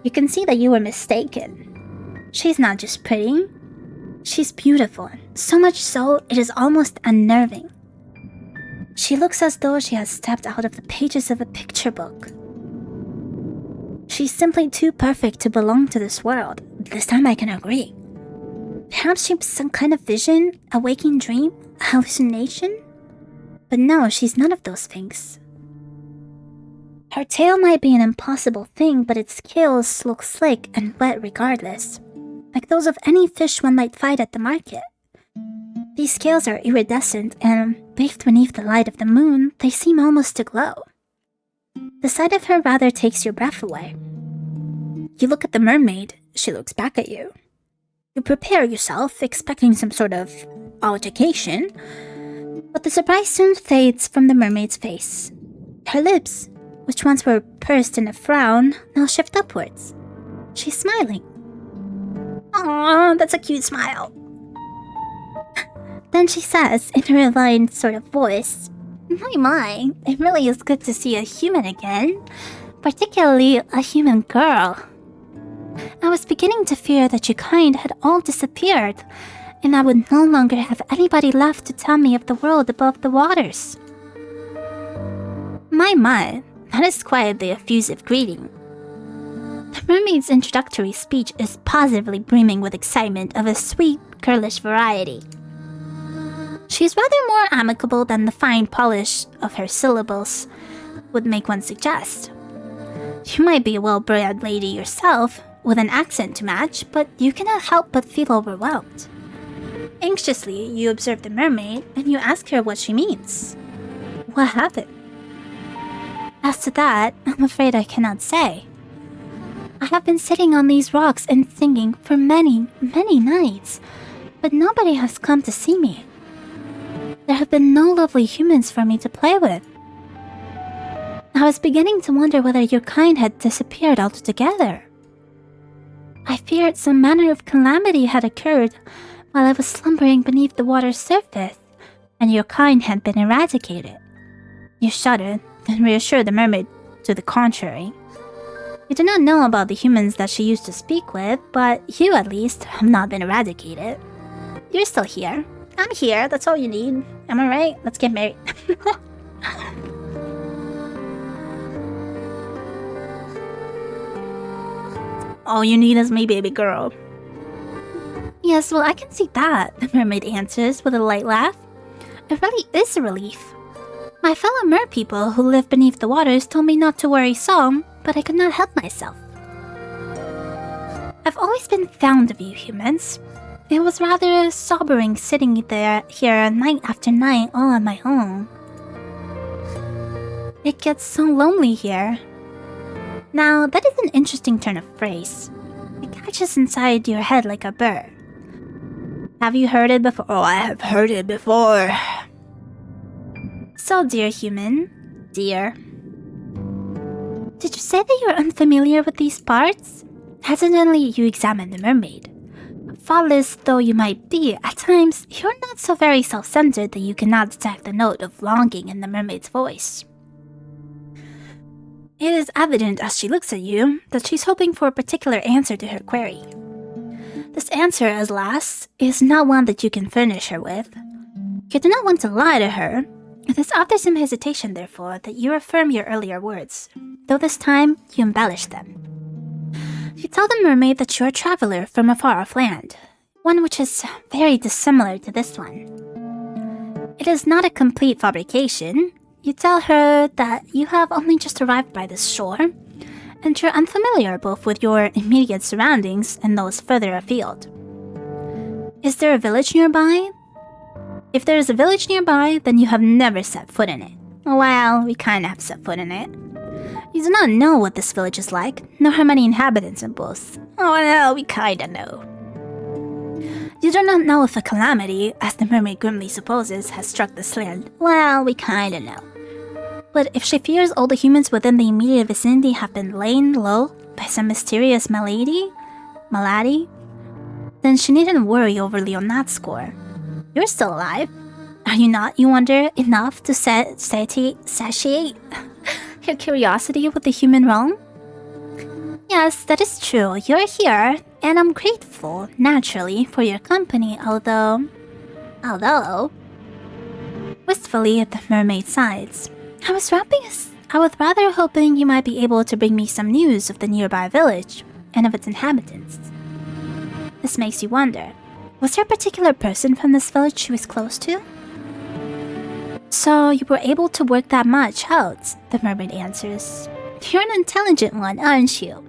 [SPEAKER 2] You can see that you were mistaken. She's not just pretty. She's beautiful, so much so it is almost unnerving. She looks as though she has stepped out of the pages of a picture book. She's simply too perfect to belong to this world. This time I can agree. Perhaps she's some kind of vision, a waking dream, a hallucination? But no, she's none of those things. Her tail might be an impossible thing, but its scales look slick and wet regardless, like those of any fish one might find at the market. These scales are iridescent, and bathed beneath the light of the moon, they seem almost to glow. The sight of her rather takes your breath away. You look at the mermaid, she looks back at you. You prepare yourself, expecting some sort of altercation, but the surprise soon fades from the mermaid's face. Her lips, which once were pursed in a frown, now shift upwards. She's smiling. Aww, that's a cute smile. Then she says, in her refined sort of voice, My, it really is good to see a human again, particularly a human girl. I was beginning to fear that your kind had all disappeared, and I would no longer have anybody left to tell me of the world above the waters. My, that is quite the effusive greeting. The mermaid's introductory speech is positively brimming with excitement of a sweet, girlish variety. She's rather more amicable than the fine polish of her syllables would make one suggest. You might be a well-bred lady yourself, with an accent to match, but you cannot help but feel overwhelmed. Anxiously, you observe the mermaid, and you ask her what she means. What happened? As to that, I'm afraid I cannot say. I have been sitting on these rocks and thinking for many, many nights, but nobody has come to see me. There have been no lovely humans for me to play with. I was beginning to wonder whether your kind had disappeared altogether. I feared some manner of calamity had occurred while I was slumbering beneath the water's surface, and your kind had been eradicated. You shuddered and reassured the mermaid to the contrary. You do not know about the humans that she used to speak with, but you, at least, have not been eradicated. You're still here. I'm here, that's all you need. Am I right? Let's get married. All you need is me, baby girl. Yes, well, I can see that, the mermaid answers with a light laugh. It really is a relief. My fellow merpeople who live beneath the waters told me not to worry so, but I could not help myself. I've always been fond of you humans. It was rather sobering sitting here night after night all on my own. It gets so lonely here. Now, that is an interesting turn of phrase. It catches inside your head like a burr. Have you heard it before? Oh, I have heard it before. So, dear human, dear. Did you say that you're unfamiliar with these parts? Hesitantly, you examine the mermaid. Thoughtless though you might be, at times, you're not so very self-centered that you cannot detect the note of longing in the mermaid's voice. It is evident as she looks at you that she's hoping for a particular answer to her query. This answer, as last, is not one that you can furnish her with. You do not want to lie to her. It is after some hesitation, therefore, that you affirm your earlier words, though this time you embellish them. You tell the mermaid that you're a traveler from a far-off land, one which is very dissimilar to this one. It is not a complete fabrication. You tell her that you have only just arrived by this shore, and you're unfamiliar both with your immediate surroundings and those further afield. Is there a village nearby? If there is a village nearby, then you have never set foot in it. Well, we kinda have set foot in it. You do not know what this village is like, nor how many inhabitants it boasts. Oh no, we kinda know. You do not know if a calamity, as the mermaid grimly supposes, has struck this land. Well, we kinda know. But if she fears all the humans within the immediate vicinity have been laid low by some mysterious malady, then she needn't worry overly on that score. You're still alive. Are you not, you wonder, enough to satiate Your curiosity with the human realm? Yes, that is true. You're here, and I'm grateful, naturally, for your company, although... Wistfully, the mermaid sighs. I was rather hoping you might be able to bring me some news of the nearby village, and of its inhabitants. This makes you wonder, was there a particular person from this village she was close to? So you were able to work that much out, the mermaid answers. You're an intelligent one, aren't you?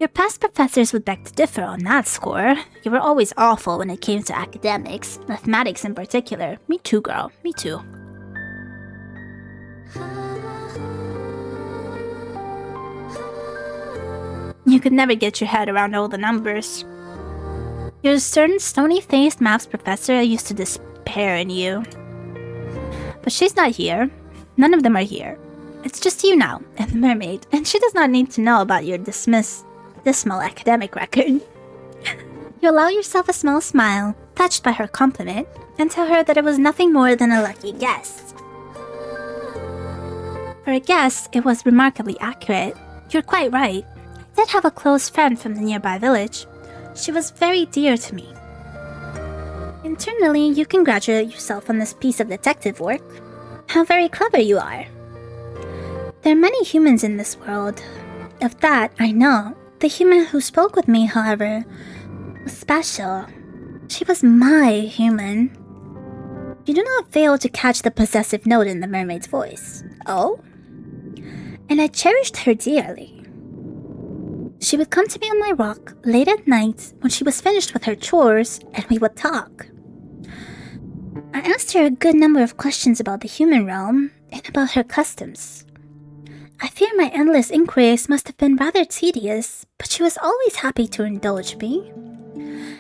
[SPEAKER 2] Your past professors would beg to differ on that score. You were always awful when it came to academics, mathematics in particular. Me too, girl. Me too. You could never get your head around all the numbers. Your certain stony-faced maths professor used to despair in you. But she's not here. None of them are here. It's just you now, and the mermaid, and she does not need to know about your dismal academic record. You allow yourself a small smile, touched by her compliment, and tell her that it was nothing more than a lucky guess. For a guess, it was remarkably accurate. You're quite right. I did have a close friend from the nearby village. She was very dear to me. Internally, you congratulate yourself on this piece of detective work. How very clever you are. There are many humans in this world. Of that, I know. The human who spoke with me, however, was special. She was my human. You do not fail to catch the possessive note in the mermaid's voice. Oh? And I cherished her dearly. She would come to me on my rock late at night when she was finished with her chores, and we would talk. I asked her a good number of questions about the human realm and about her customs. I fear my endless inquiries must have been rather tedious, but she was always happy to indulge me.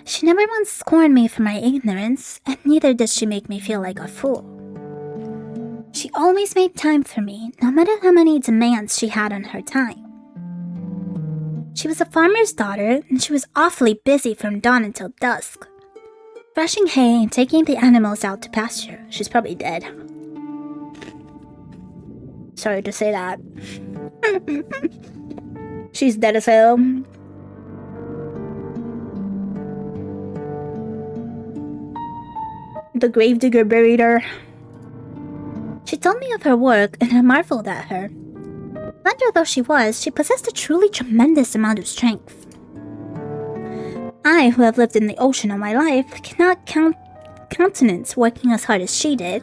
[SPEAKER 2] She never once scorned me for my ignorance, and neither did she make me feel like a fool. She always made time for me, no matter how many demands she had on her time. She was a farmer's daughter, and she was awfully busy from dawn until dusk. Threshing hay and taking the animals out to pasture. She's probably dead. Sorry to say that. She's dead as hell. The gravedigger buried her. She told me of her work, and I marveled at her. Slender though she was, she possessed a truly tremendous amount of strength. I, who have lived in the ocean all my life, cannot countenance working as hard as she did,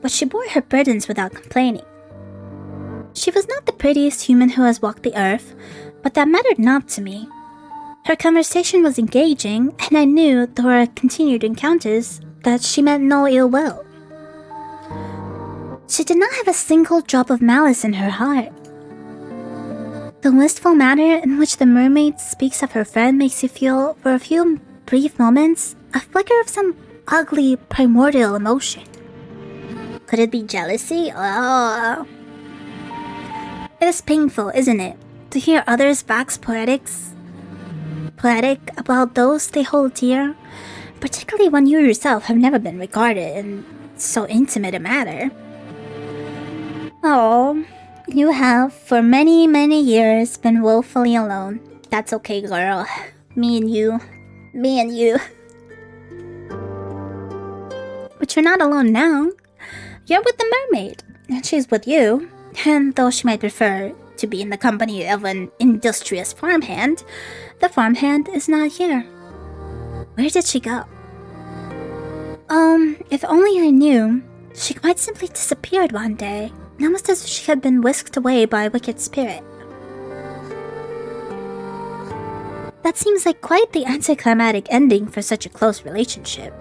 [SPEAKER 2] but she bore her burdens without complaining. She was not the prettiest human who has walked the earth, but that mattered not to me. Her conversation was engaging, and I knew, through our continued encounters, that she meant no ill will. She did not have a single drop of malice in her heart. The wistful manner in which the mermaid speaks of her friend makes you feel, for a few brief moments, a flicker of some ugly, primordial emotion. Could it be jealousy? Oh. It is painful, isn't it, to hear others wax poetic about those they hold dear, particularly when you yourself have never been regarded in so intimate a manner. Oh, you have, for many, many years, been woefully alone. That's okay, girl. Me and you. Me and you. But you're not alone now. You're with the mermaid, and she's with you. And though she might prefer to be in the company of an industrious farmhand, the farmhand is not here. Where did she go? If only I knew. She quite simply disappeared one day, almost as if she had been whisked away by a wicked spirit. That seems like quite the anticlimactic ending for such a close relationship.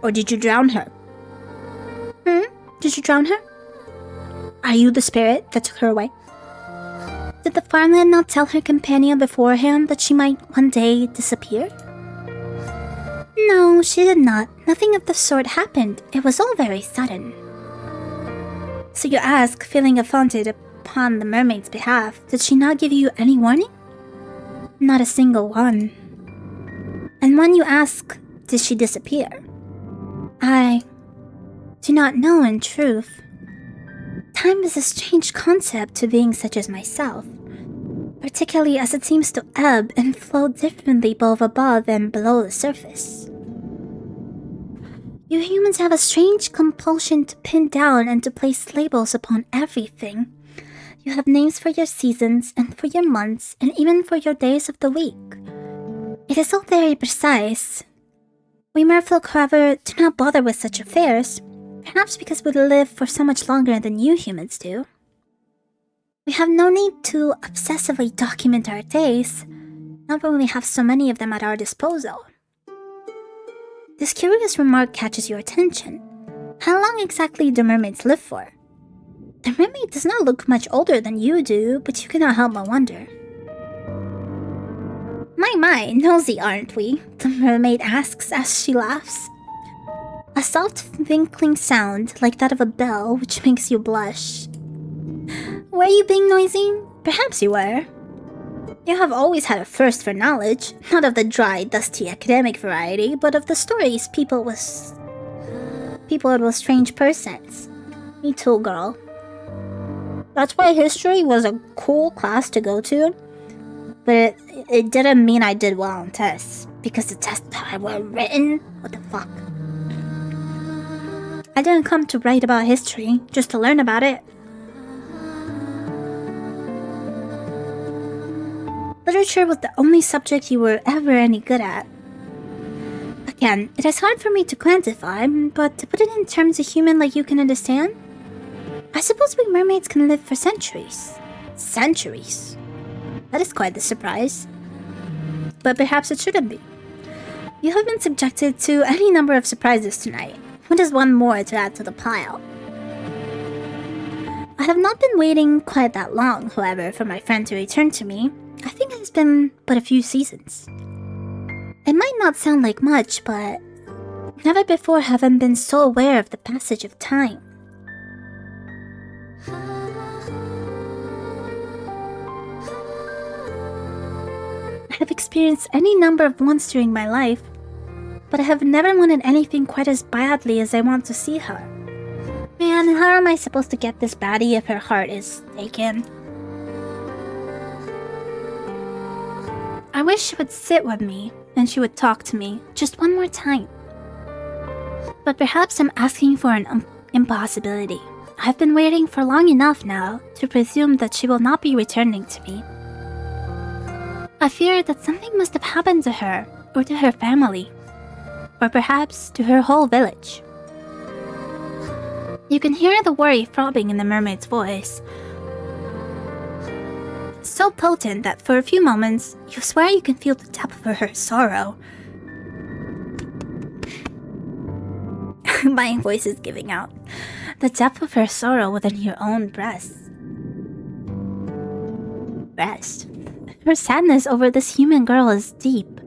[SPEAKER 2] Or did you drown her? Did you drown her? Are you the spirit that took her away? Did the farmland not tell her companion beforehand that she might one day disappear? No, she did not. Nothing of the sort happened. It was all very sudden. So you ask, feeling affronted upon the mermaid's behalf, did she not give you any warning? Not a single one. And when you ask, did she disappear? I do not know in truth. Time is a strange concept to beings such as myself, particularly as it seems to ebb and flow differently both above and below the surface. You humans have a strange compulsion to pin down and to place labels upon everything. You have names for your seasons and for your months and even for your days of the week. It is all very precise. We merfolk, however, do not bother with such affairs, perhaps because we live for so much longer than you humans do. We have no need to obsessively document our days, not when we have so many of them at our disposal. This curious remark catches your attention. How long exactly do mermaids live for? The mermaid does not look much older than you do, but you cannot help but wonder. My, nosy aren't we? The mermaid asks as she laughs. A soft tinkling sound like that of a bell which makes you blush. Were you being noisy? Perhaps you were. You have always had a thirst for knowledge, not of the dry, dusty academic variety, but of the stories people with strange persons. Me too, girl. That's why history was a cool class to go to, but it didn't mean I did well on tests, because the tests that were written, what the fuck? I didn't come to write about history, just to learn about it. Literature was the only subject you were ever any good at. Again, it is hard for me to quantify, but to put it in terms a human like you can understand, I suppose we mermaids can live for centuries. Centuries? That is quite the surprise. But perhaps it shouldn't be. You have been subjected to any number of surprises tonight. What is one more to add to the pile? I have not been waiting quite that long, however, for my friend to return to me. I think it has been but a few seasons. It might not sound like much, but never before have I been so aware of the passage of time. I have experienced any number of wants during my life, but I have never wanted anything quite as badly as I want to see her. Man, how am I supposed to get this baddie if her heart is taken? I wish she would sit with me and she would talk to me just one more time. But perhaps I'm asking for an impossibility. I've been waiting for long enough now to presume that she will not be returning to me. I fear that something must have happened to her or to her family, or perhaps to her whole village. You can hear the worry throbbing in the mermaid's voice, so potent that for a few moments you swear you can feel the depth of her sorrow. My voice is giving out. The depth of her sorrow within your own breast. Her sadness over this human girl is deep,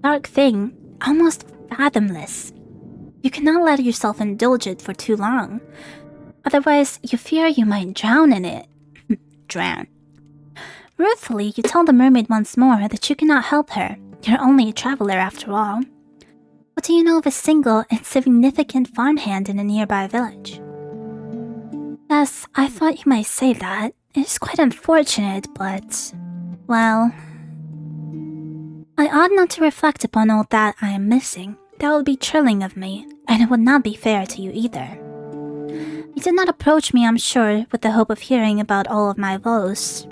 [SPEAKER 2] dark thing, almost fathomless. You cannot let yourself indulge it for too long. Otherwise, you fear you might drown in it. Drown. Ruefully, you tell the mermaid once more that you cannot help her. You're only a traveler after all. What do you know of a single, insignificant farmhand in a nearby village? Yes, I thought you might say that. It is quite unfortunate, but... well... I ought not to reflect upon all that I am missing. That would be chilling of me, and it would not be fair to you either. You did not approach me, I'm sure, with the hope of hearing about all of my woes.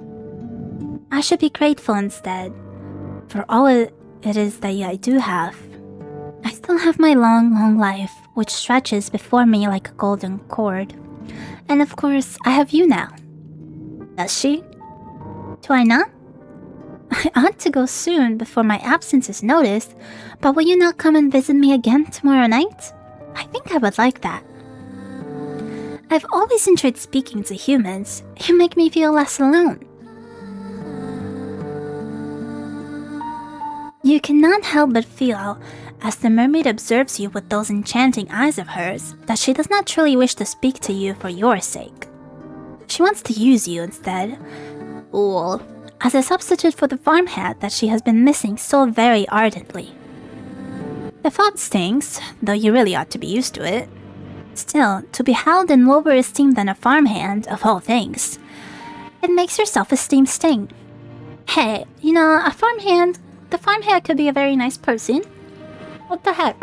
[SPEAKER 2] I should be grateful instead, for all it is that I do have. I still have my long life, which stretches before me like a golden cord. And of course, I have you now. Does she? Do I not? I ought to go soon before my absence is noticed, but will you not come and visit me again tomorrow night? I think I would like that. I've always enjoyed speaking to humans. You make me feel less alone. You cannot help but feel, as the mermaid observes you with those enchanting eyes of hers, that she does not truly wish to speak to you for your sake. She wants to use you instead. Well, as a substitute for the farmhand that she has been missing so very ardently. The thought stings, though you really ought to be used to it. Still, to be held in lower esteem than a farmhand, of all things, it makes your self-esteem sting. Hey, you know, the farmhand could be a very nice person. What the heck?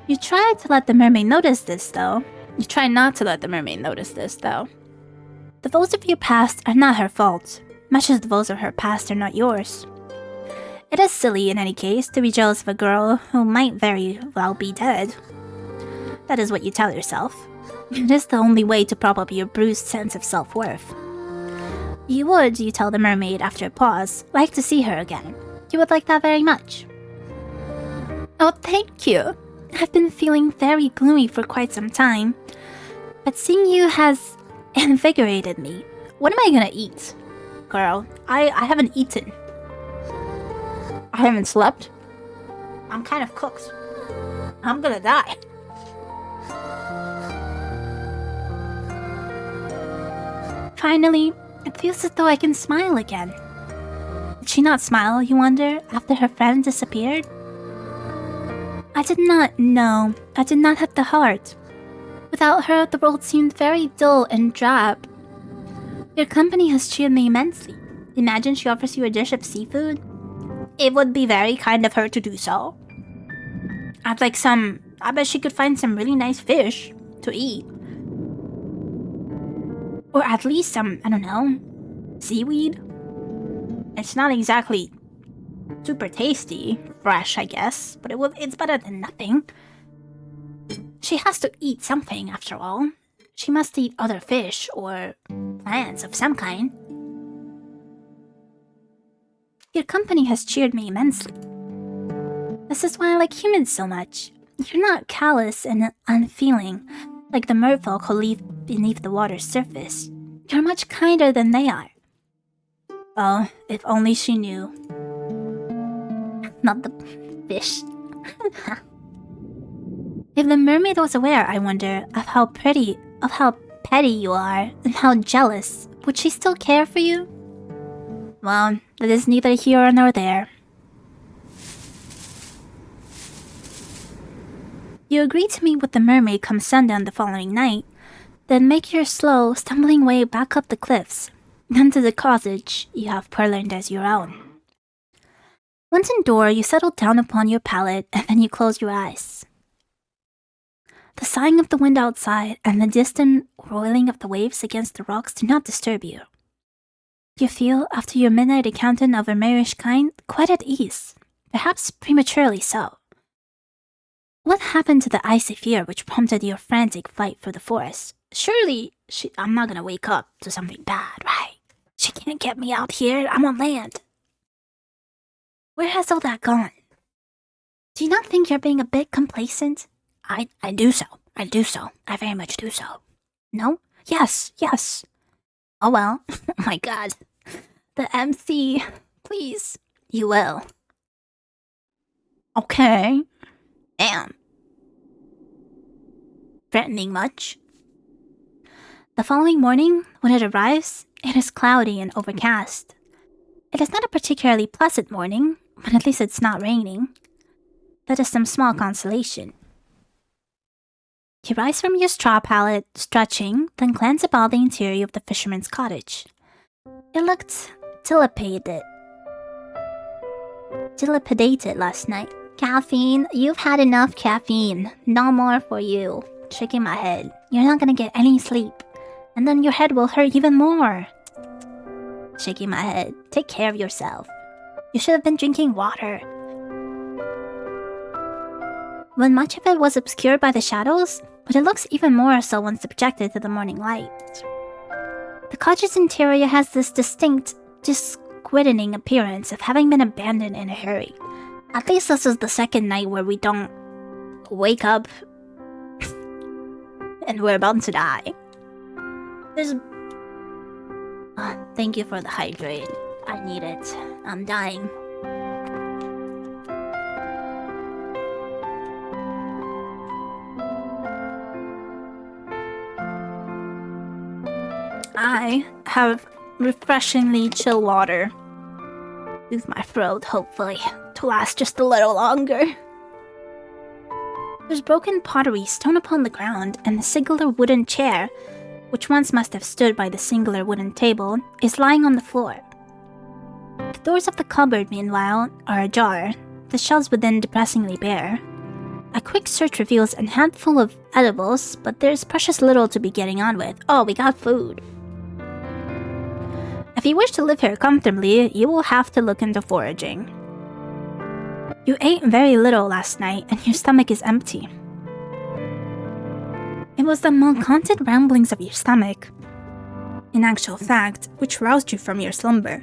[SPEAKER 2] You try to let the mermaid notice this, though. You try not to let the mermaid notice this, though. The woes of your past are not her fault, much as the woes of her past are not yours. It is silly, in any case, to be jealous of a girl who might very well be dead. That is what you tell yourself. It is the only way to prop up your bruised sense of self-worth. You would, you tell the mermaid after a pause, like to see her again. You would like that very much. Oh, thank you. I've been feeling very gloomy for quite some time, but seeing you has invigorated me. What am I gonna eat? Girl, I haven't eaten. I haven't slept. I'm kind of cooked. I'm gonna die. Finally, it feels as though I can smile again. Did she not smile, you wonder, after her friend disappeared? I did not know. I did not have the heart. Without her, the world seemed very dull and drab. Your company has cheered me immensely. Imagine she offers you a dish of seafood. It would be very kind of her to do so. I bet she could find some really nice fish to eat. Or at least some, I don't know, seaweed. It's not exactly super tasty, fresh, I guess, but it's better than nothing. She has to eat something, after all. She must eat other fish or plants of some kind. Your company has cheered me immensely. This is why I like humans so much. You're not callous and unfeeling, like the merfolk who live beneath the water's surface. You're much kinder than they are. Oh, if only she knew. Not the fish. If the mermaid was aware, I wonder, of how petty you are, and how jealous, would she still care for you? Well, that is neither here nor there. You agree to meet with the mermaid come sundown the following night, then make your slow, stumbling way back up the cliffs, then to the cottage you have purloined as your own. Once indoor, you settle down upon your pallet, and then you close your eyes. The sighing of the wind outside and the distant roiling of the waves against the rocks do not disturb you. You feel, after your midnight encounter of a marish kind, quite at ease, perhaps prematurely so. What happened to the icy fear which prompted your frantic flight through the forest? Surely, I'm not gonna wake up to something bad, right? She can't get me out here, I'm on land. Where has all that gone? Do you not think you're being a bit complacent? I do so. I very much do so. No? Yes. Oh well. Oh my god. The MC. Please. You will. Okay. Damn. Threatening much? The following morning, when it arrives, it is cloudy and overcast. It is not a particularly pleasant morning, but at least it's not raining. That is some small consolation. You rise from your straw pallet, stretching, then glance about the interior of the fisherman's cottage. It looked dilapidated last night. Caffeine, you've had enough caffeine. No more for you. Shaking my head. You're not gonna get any sleep. And then your head will hurt even more. Shaking my head. Take care of yourself. You should have been drinking water. When much of it was obscured by the shadows, but it looks even more so when subjected to the morning light. The cottage's interior has this distinct, disquieting appearance of having been abandoned in a hurry. At least this is the second night where we don't wake up and we're about to die. Thank you for the hydrate. I need it. I'm dying. I have refreshingly chill water.
[SPEAKER 1] Soothe my throat, hopefully, to last just a little longer.
[SPEAKER 2] There's broken pottery strewn upon the ground, and the singular wooden chair, which once must have stood by the singular wooden table, is lying on the floor. The doors of the cupboard, meanwhile, are ajar, the shelves within depressingly bare. A quick search reveals a handful of edibles, but there's precious little to be getting on with. Oh, we got food. If you wish to live here comfortably, you will have to look into foraging. You ate very little last night, and your stomach is empty. It was the malcontent ramblings of your stomach, in actual fact, which roused you from your slumber.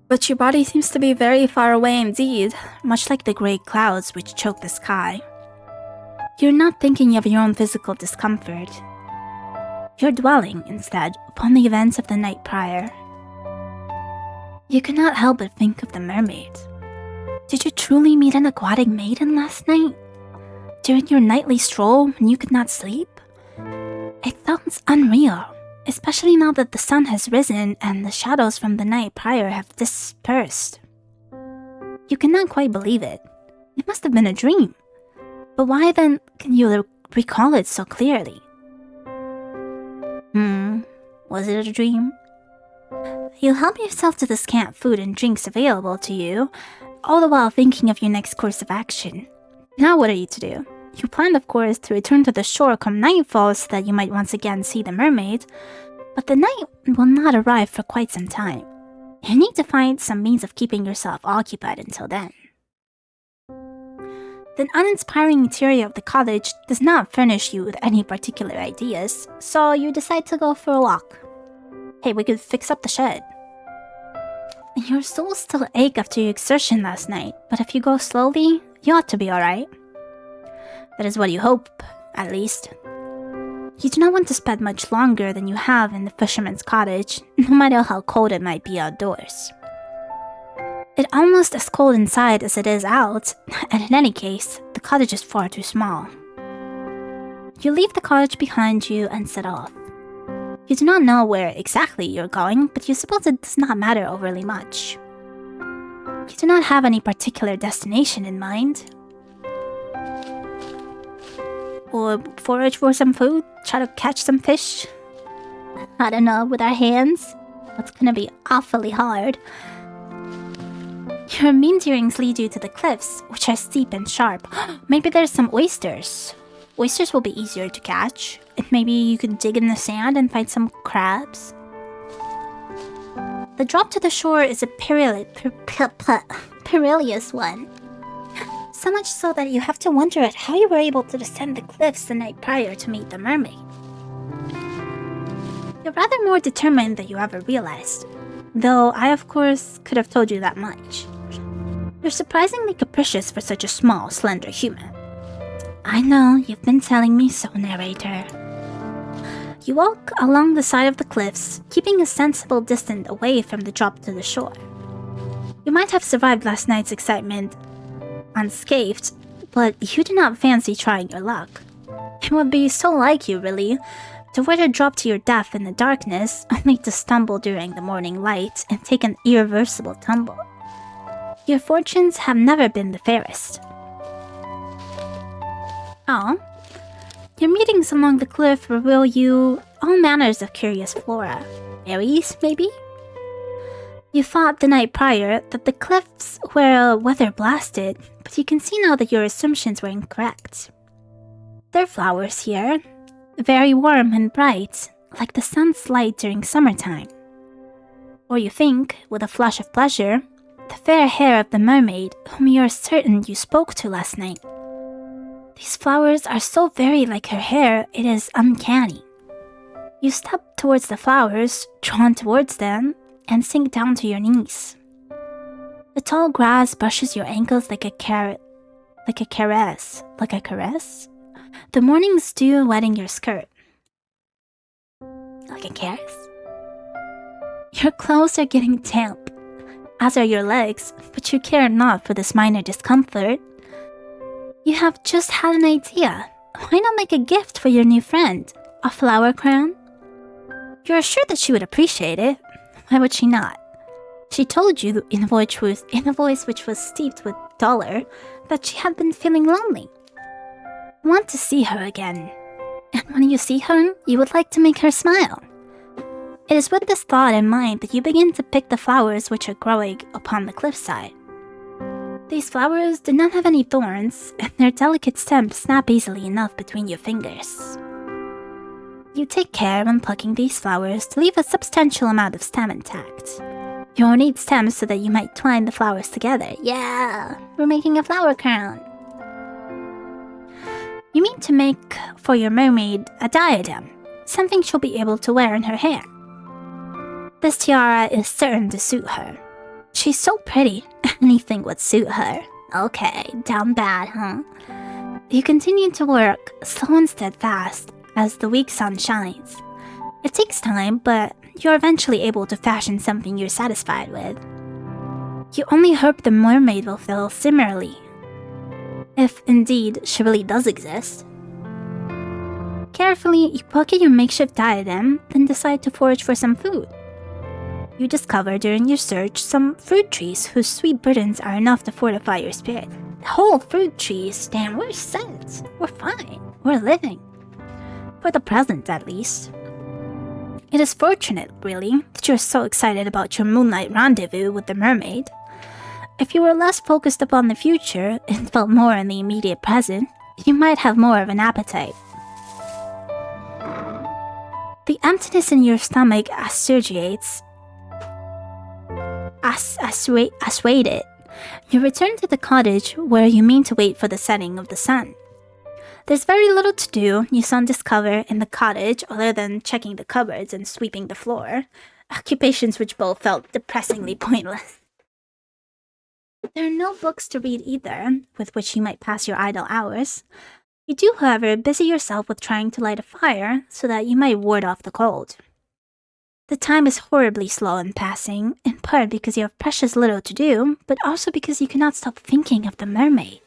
[SPEAKER 2] But your body seems to be very far away indeed, much like the grey clouds which choke the sky. You're not thinking of your own physical discomfort. You're dwelling, instead, upon the events of the night prior. You cannot help but think of the mermaid. Did you truly meet an aquatic maiden last night? During your nightly stroll when you could not sleep? It sounds unreal, especially now that the sun has risen and the shadows from the night prior have dispersed. You cannot quite believe it. It must have been a dream. But why then can you recall it so clearly? Was it a dream? You help yourself to the scant food and drinks available to you, all the while thinking of your next course of action. Now what are you to do? You planned, of course, to return to the shore come nightfall so that you might once again see the mermaid, but the night will not arrive for quite some time. You need to find some means of keeping yourself occupied until then. The uninspiring interior of the cottage does not furnish you with any particular ideas, so you decide to go for a walk. Hey, we could fix up the shed. Your soul still ache after your exertion last night, but if you go slowly, you ought to be alright. That is what you hope, at least. You do not want to spend much longer than you have in the fisherman's cottage, no matter how cold it might be outdoors. It's almost as cold inside as it is out, and in any case, the cottage is far too small. You leave the cottage behind you and set off. You do not know where exactly you're going, but you suppose it does not matter overly much. You do not have any particular destination in mind. Or forage for some food? Try to catch some fish? I don't know, with our hands? That's gonna be awfully hard. Your meanderings lead you to the cliffs, which are steep and sharp. Maybe there's some oysters. Oysters will be easier to catch. And maybe you could dig in the sand and find some crabs. The drop to the shore is a perilous one. So much so that you have to wonder at how you were able to descend the cliffs the night prior to meet the mermaid. You're rather more determined than you ever realized, though I of course could have told you that much. You're surprisingly capricious for such a small, slender human. I know, you've been telling me so, narrator. You walk along the side of the cliffs, keeping a sensible distance away from the drop to the shore. You might have survived last night's excitement unscathed, but you do not fancy trying your luck. It would be so like you, really, to were to drop to your death in the darkness, only to stumble during the morning light and take an irreversible tumble. Your fortunes have never been the fairest. Oh, your meetings along the cliff reveal you all manners of curious flora. Berries, maybe? You thought the night prior that the cliffs were weather blasted, but you can see now that your assumptions were incorrect. There are flowers here, very warm and bright, like the sun's light during summertime. Or you think, with a flush of pleasure, the fair hair of the mermaid whom you are certain you spoke to last night. These flowers are so very like her hair, it is uncanny. You step towards the flowers, drawn towards them, and sink down to your knees. The tall grass brushes your ankles like a caress. The morning's dew wetting your skirt. Like a caress? Your clothes are getting damp, as are your legs, but you care not for this minor discomfort. You have just had an idea. Why not make a gift for your new friend? A flower crown? You're sure that she would appreciate it. Why would she not? She told you in a voice which was steeped with dollar that she had been feeling lonely. You want to see her again. And when you see her, you would like to make her smile. It is with this thought in mind that you begin to pick the flowers which are growing upon the cliffside. These flowers do not have any thorns, and their delicate stems snap easily enough between your fingers. You take care when plucking these flowers to leave a substantial amount of stem intact. You will need stems so that you might twine the flowers together. Yeah, we're making a flower crown. You mean to make for your mermaid a diadem, something she'll be able to wear in her hair. This tiara is certain to suit her. She's so pretty, anything would suit her. Okay, down bad, huh? You continue to work, slow and steadfast, as the weak sun shines. It takes time, but you're eventually able to fashion something you're satisfied with. You only hope the mermaid will feel similarly, if indeed she really does exist. Carefully, you pocket your makeshift diadem, then decide to forage for some food. You discover during your search some fruit trees whose sweet burdens are enough to fortify your spirit. Whole fruit trees, damn, we're set. We're fine. We're living. For the present, at least. It is fortunate, really, that you're so excited about your moonlight rendezvous with the mermaid. If you were less focused upon the future and felt more in the immediate present, you might have more of an appetite. The emptiness in your stomach assuaded. You return to the cottage where you mean to wait for the setting of the sun. There's very little to do, you soon discover, in the cottage other than checking the cupboards and sweeping the floor, occupations which both felt depressingly pointless. There are no books to read either, with which you might pass your idle hours. You do, however, busy yourself with trying to light a fire so that you might ward off the cold. The time is horribly slow in passing, in part because you have precious little to do, but also because you cannot stop thinking of the mermaid.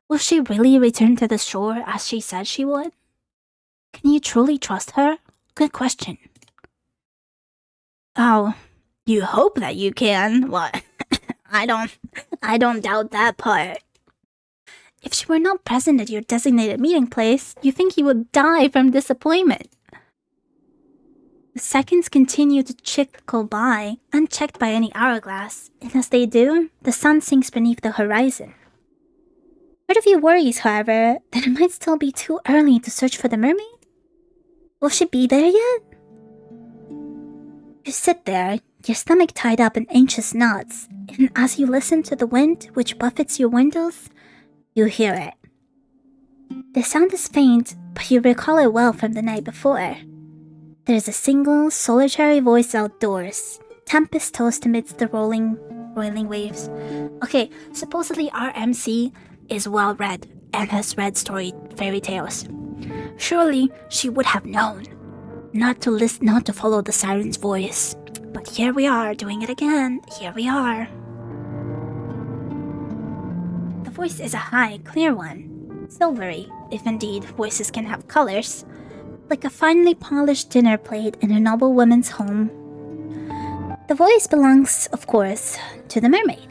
[SPEAKER 2] Will she really return to the shore as she said she would? Can you truly trust her? Good question. Oh, you hope that you can. What? I don't doubt that part. If she were not present at your designated meeting place, you think you would die from disappointment. The seconds continue to trickle by, unchecked by any hourglass, and as they do, the sun sinks beneath the horizon. Part of you worries, however, that it might still be too early to search for the mermaid. Will she be there yet? You sit there, your stomach tied up in anxious knots, and as you listen to the wind which buffets your windows, you hear it. The sound is faint, but you recall it well from the night before. There's a single, solitary voice outdoors, tempest-tossed amidst the roiling waves. Okay, supposedly our MC is well-read and has read fairy tales. Surely she would have known not to follow the siren's voice. But here we are, doing it again. Here we are. The voice is a high, clear one. Silvery, if indeed voices can have colors. Like a finely polished dinner plate in a noble woman's home. The voice belongs, of course, to the mermaid.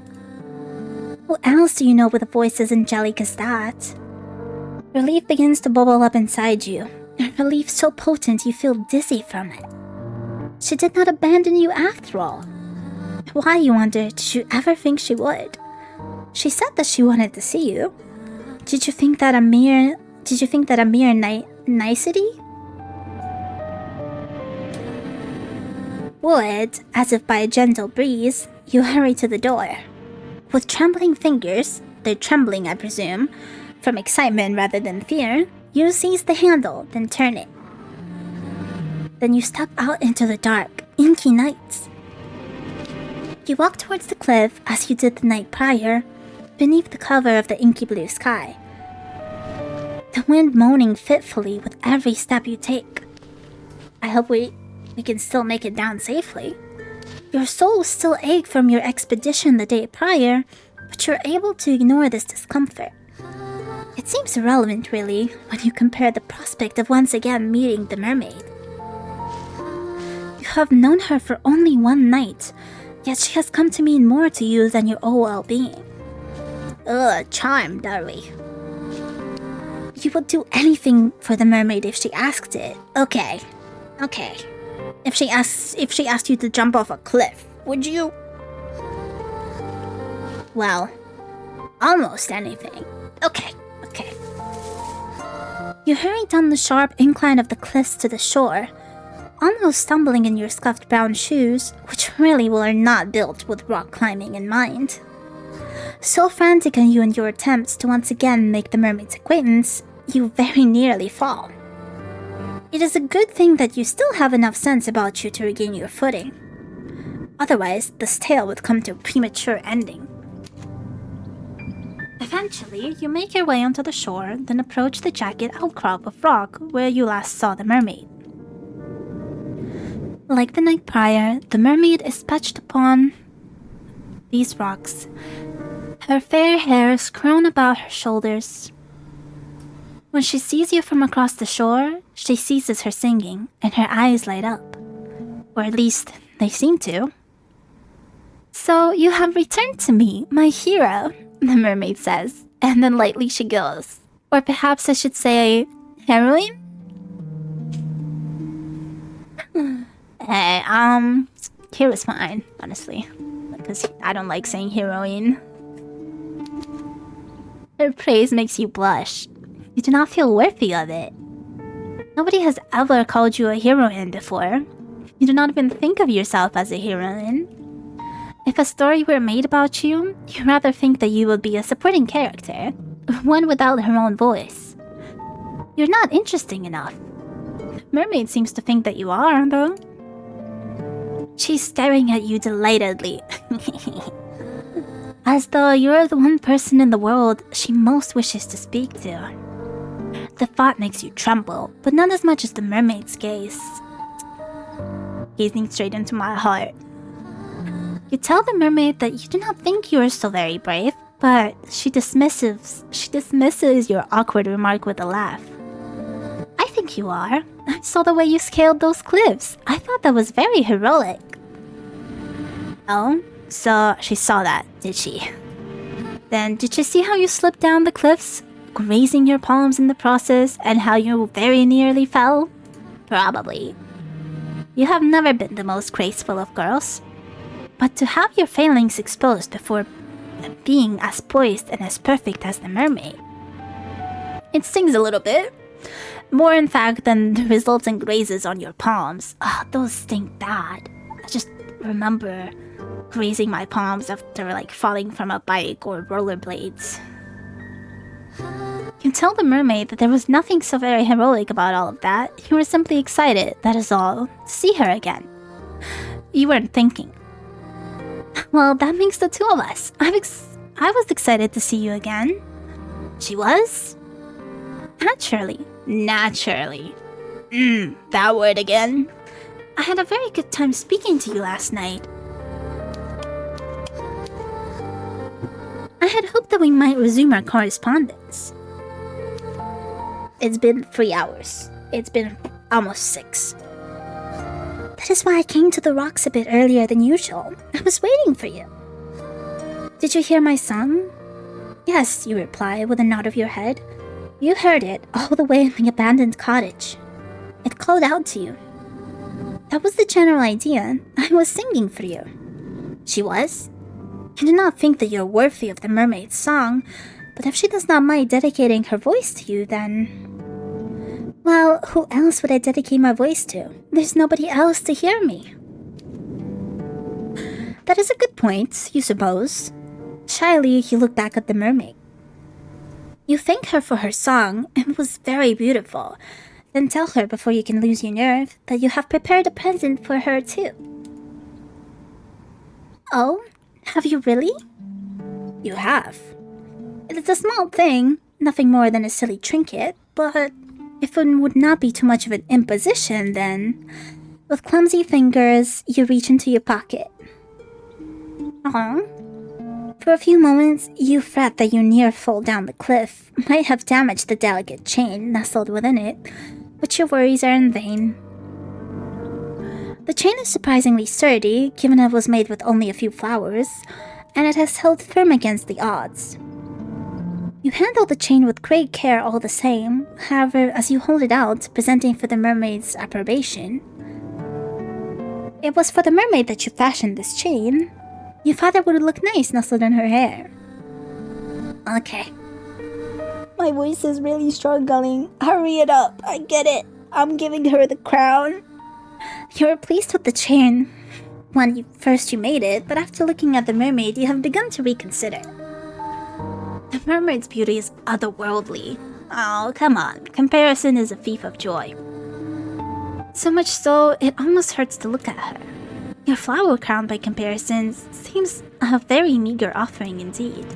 [SPEAKER 2] Who else do you know with a voice as angelic as that? Relief begins to bubble up inside you. A relief so potent you feel dizzy from it. She did not abandon you after all. Why, you wonder, did you ever think she would? She said that she wanted to see you. Did you think that a mere nicety? Would, as if by a gentle breeze, you hurry to the door. With trembling fingers, they're trembling, I presume, from excitement rather than fear, you seize the handle, then turn it. Then you step out into the dark, inky night. You walk towards the cliff as you did the night prior, beneath the cover of the inky blue sky. The wind moaning fitfully with every step you take. I hope we can still make it down safely. Your soul still ache from your expedition the day prior, but you're able to ignore this discomfort. It seems irrelevant, really, when you compare the prospect of once again meeting the mermaid. You have known her for only one night, yet she has come to mean more to you than your own well-being. Ugh, charmed, are we? You would do anything for the mermaid if she asked it. Okay. If she asked you to jump off a cliff, would you? Well, almost anything. Okay. You hurry down the sharp incline of the cliffs to the shore, almost stumbling in your scuffed brown shoes, which really were not built with rock climbing in mind. So frantic are you in your attempts to once again make the mermaid's acquaintance, you very nearly fall. It is a good thing that you still have enough sense about you to regain your footing. Otherwise, this tale would come to a premature ending. Eventually, you make your way onto the shore, then approach the jagged outcrop of rock where you last saw the mermaid. Like the night prior, the mermaid is perched upon these rocks, her fair hair curled about her shoulders. When she sees you from across the shore, she ceases her singing, and her eyes light up. Or at least, they seem to. So you have returned to me, my hero, the mermaid says, and then lightly she goes. Or perhaps I should say, heroine? Hey, hero's fine, honestly. Because I don't like saying heroine. Her praise makes you blush. You do not feel worthy of it. Nobody has ever called you a heroine before. You do not even think of yourself as a heroine. If a story were made about you, you'd rather think that you would be a supporting character, one without her own voice. You're not interesting enough. Mermaid seems to think that you are, though. She's staring at you delightedly. As though you're the one person in the world she most wishes to speak to. The thought makes you tremble, but not as much as the mermaid's gaze. Gazing straight into my heart. You tell the mermaid that you do not think you are so very brave, but she dismisses your awkward remark with a laugh. I think you are. I saw the way you scaled those cliffs. I thought that was very heroic. Oh? So she saw that, did she? Then did you see how you slipped down the cliffs, grazing your palms in the process, and how you very nearly fell? Probably. You have never been the most graceful of girls. But to have your failings exposed before being as poised and as perfect as the mermaid, it stings a little bit. More in fact than the resulting grazes on your palms. Those sting bad. I just remember grazing my palms after falling from a bike or rollerblades. You tell the mermaid that there was nothing so very heroic about all of that. You were simply excited, that is all, to see her again. You weren't thinking. Well, that makes the two of us. I was excited to see you again. She was? Naturally. That word again. I had a very good time speaking to you last night. I had hoped that we might resume our correspondence. It's been 3 hours. It's been almost 6. That is why I came to the rocks a bit earlier than usual. I was waiting for you. Did you hear my song? Yes, you reply with a nod of your head. You heard it all the way in the abandoned cottage. It called out to you. That was the general idea. I was singing for you. She was? You do not think that you're worthy of the mermaid's song, but if she does not mind dedicating her voice to you, then... Well, who else would I dedicate my voice to? There's nobody else to hear me. That is a good point, you suppose. Shyly, you look back at the mermaid. You thank her for her song, and it was very beautiful. Then tell her before you can lose your nerve that you have prepared a present for her too. Oh? Have you really? You have. It's a small thing, nothing more than a silly trinket, but if it would not be too much of an imposition, then... With clumsy fingers, you reach into your pocket. For a few moments, you fret that your near fall down the cliff might have damaged the delicate chain nestled within it, but your worries are in vain. The chain is surprisingly sturdy, given it was made with only a few flowers, and it has held firm against the odds. You handle the chain with great care all the same, however, as you hold it out, presenting for the mermaid's approbation. It was for the mermaid that you fashioned this chain. You thought it would look nice nestled in her hair. Okay.
[SPEAKER 1] My voice is really struggling. Hurry it up. I get it. I'm giving her the crown.
[SPEAKER 2] You were pleased with the chain when first you made it, but after looking at the mermaid, you have begun to reconsider. The mermaid's beauty is otherworldly.
[SPEAKER 1] Oh, come on. Comparison is a thief of joy.
[SPEAKER 2] So much so, it almost hurts to look at her. Your flower crown, by comparison, seems a very meager offering indeed.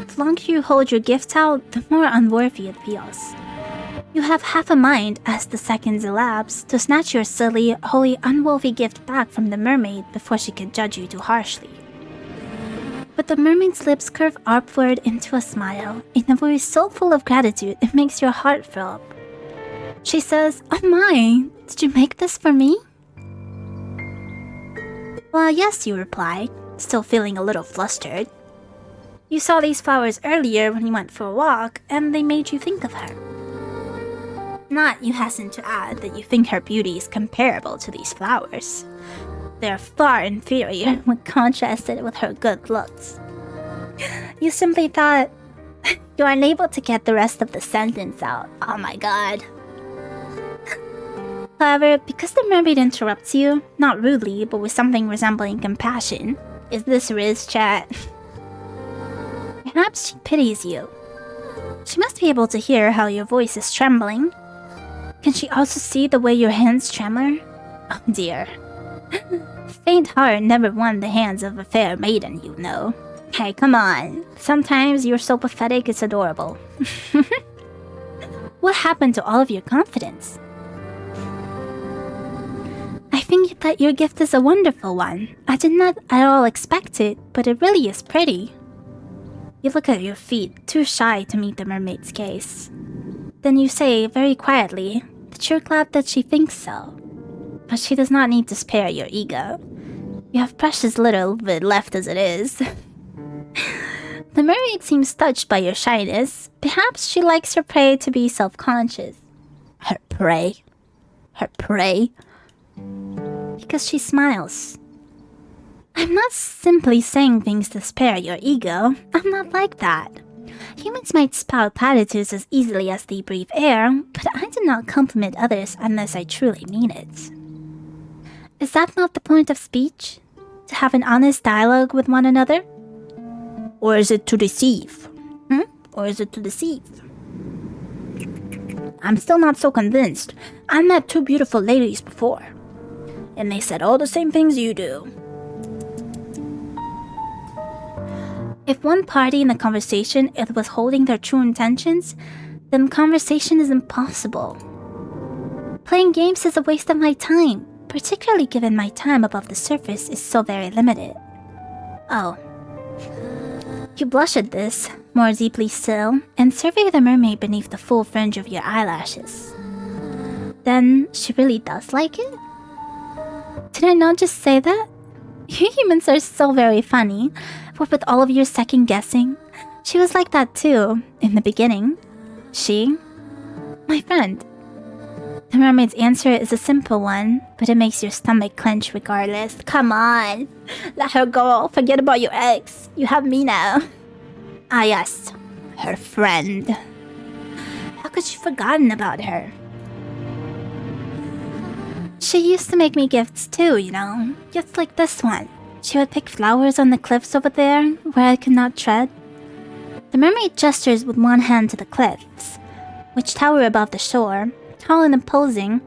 [SPEAKER 2] The longer you hold your gift out, the more unworthy it feels. You have half a mind, as the seconds elapse, to snatch your silly, wholly unworthy gift back from the mermaid before she can judge you too harshly. But the mermaid's lips curve upward into a smile, in a voice so full of gratitude it makes your heart throb. She says, "Oh my, did you make this for me?" "Well, yes," you reply, still feeling a little flustered. "You saw these flowers earlier when you went for a walk, and they made you think of her." Not, you hasten to add, that you think her beauty is comparable to these flowers. They are far inferior when contrasted with her good looks. You simply thought, you are unable to get the rest of the sentence out. Oh my god. However, because the mermaid interrupts you, not rudely, but with something resembling compassion. Is this Riz, chat? Perhaps she pities you. She must be able to hear how your voice is trembling. Can she also see the way your hands tremor? Oh dear. Faint heart never won the hands of a fair maiden, you know. Hey, come on. Sometimes you're so pathetic it's adorable. What happened to all of your confidence? I think that your gift is a wonderful one. I did not at all expect it, but it really is pretty. You look at your feet, too shy to meet the mermaid's gaze. Then you say, very quietly, that you're glad that she thinks so. But she does not need to spare your ego. You have precious little of it left as it is. The mermaid seems touched by your shyness. Perhaps she likes her prey to be self-conscious. Her prey? Her prey? Because she smiles. I'm not simply saying things to spare your ego. I'm not like that. Humans might spout platitudes as easily as they breathe air, but I do not compliment others unless I truly mean it. Is that not the point of speech? To have an honest dialogue with one another?
[SPEAKER 1] Or is it to deceive?
[SPEAKER 2] Or is it to deceive?
[SPEAKER 1] I'm still not so convinced. I met two beautiful ladies before, and they said all the same things you do.
[SPEAKER 2] If one party in the conversation is withholding their true intentions, then conversation is impossible. Playing games is a waste of my time, particularly given my time above the surface is so very limited. Oh. You blush at this, more deeply still, and survey the mermaid beneath the full fringe of your eyelashes. Then, she really does like it? Did I not just say that? You humans are so very funny. What with all of your second guessing? She was like that too, in the beginning. She? My friend. The mermaid's answer is a simple one, but it makes your stomach clench regardless. Come on! Let her go. Forget about your ex. You have me now. Ah yes, her friend. How could you have forgotten about her? She used to make me gifts too, you know. Gifts like this one. She would pick flowers on the cliffs over there, where I could not tread. The mermaid gestures with one hand to the cliffs, which tower above the shore, tall and imposing,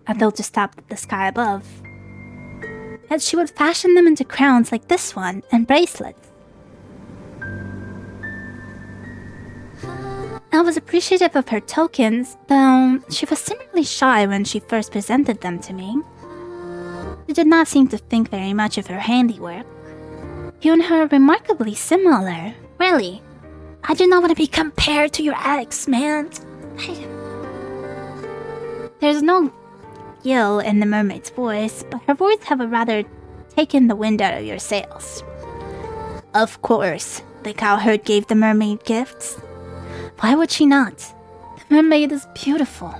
[SPEAKER 2] although to stop at the sky above. Yet she would fashion them into crowns like this one, and bracelets. I was appreciative of her tokens, though she was similarly shy when she first presented them to me. She did not seem to think very much of her handiwork. You and her are remarkably similar, really. I do not want to be compared to your ex, man. There's no ill in the mermaid's voice, but her words have rather taken the wind out of your sails. Of course, the cowherd gave the mermaid gifts. Why would she not? The mermaid is beautiful.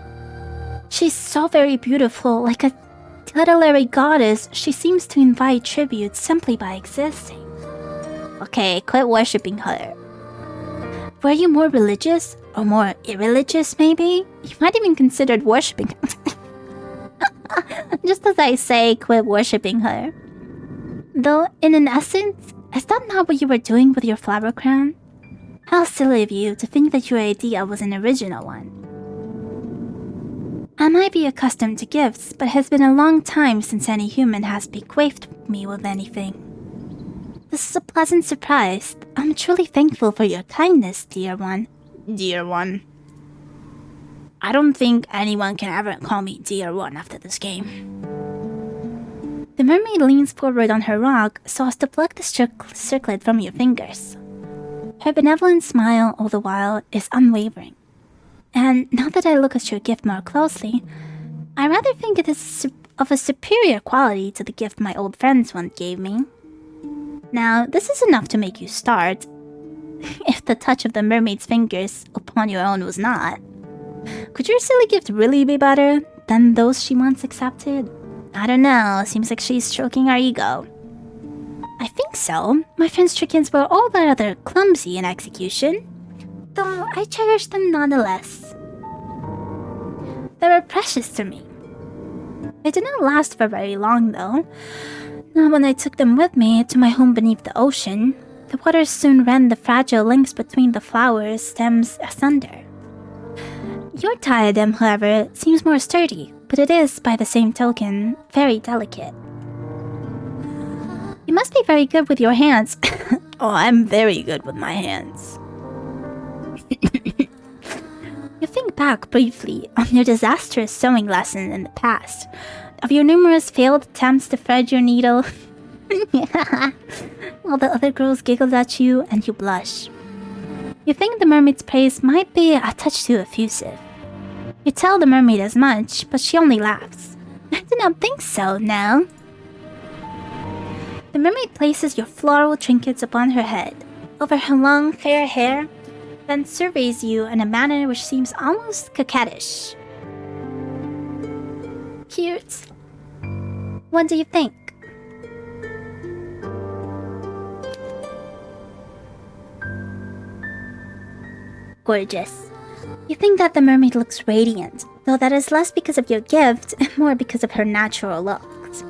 [SPEAKER 2] She's so very beautiful, like a tutelary goddess. She seems to invite tribute simply by existing. Okay, quit worshipping her. Were you more religious? Or more irreligious, maybe? You might even consider worshipping her. Just as I say, quit worshipping her. Though, in an essence, is that not what you were doing with your flower crown? How silly of you to think that your idea was an original one. I might be accustomed to gifts, but it has been a long time since any human has bequeathed me with anything. This is a pleasant surprise. I'm truly thankful for your kindness, dear one. Dear one. I don't think anyone can ever call me dear one after this game. The mermaid leans forward on her rock so as to pluck the circlet from your fingers. Her benevolent smile all the while is unwavering. And now that I look at your gift more closely, I rather think it is of a superior quality to the gift my old friends once gave me. Now, this is enough to make you start, if the touch of the mermaid's fingers upon your own was not. Could your silly gift really be better than those she once accepted? I don't know, seems like she's stroking our ego. I think so. My friend's chickens were all rather clumsy in execution, though I cherish them nonetheless. They were precious to me. They did not last for very long, though. Now, when I took them with me to my home beneath the ocean, the waters soon ran the fragile links between the flowers' stems asunder. Your diadem, however, seems more sturdy, but it is, by the same token, very delicate. You must be very good with your hands. Oh, I'm very good with my hands. You think back briefly on your disastrous sewing lesson in the past, of your numerous failed attempts to thread your needle. While the other girls giggled at you and you blush. You think the mermaid's praise might be a touch too effusive. You tell the mermaid as much, but she only laughs. I do not think so, no. The mermaid places your floral trinkets upon her head, over her long fair hair, then surveys you in a manner which seems almost coquettish. Cute. What do you think? Gorgeous. You think that the mermaid looks radiant, though that is less because of your gift and more because of her natural looks.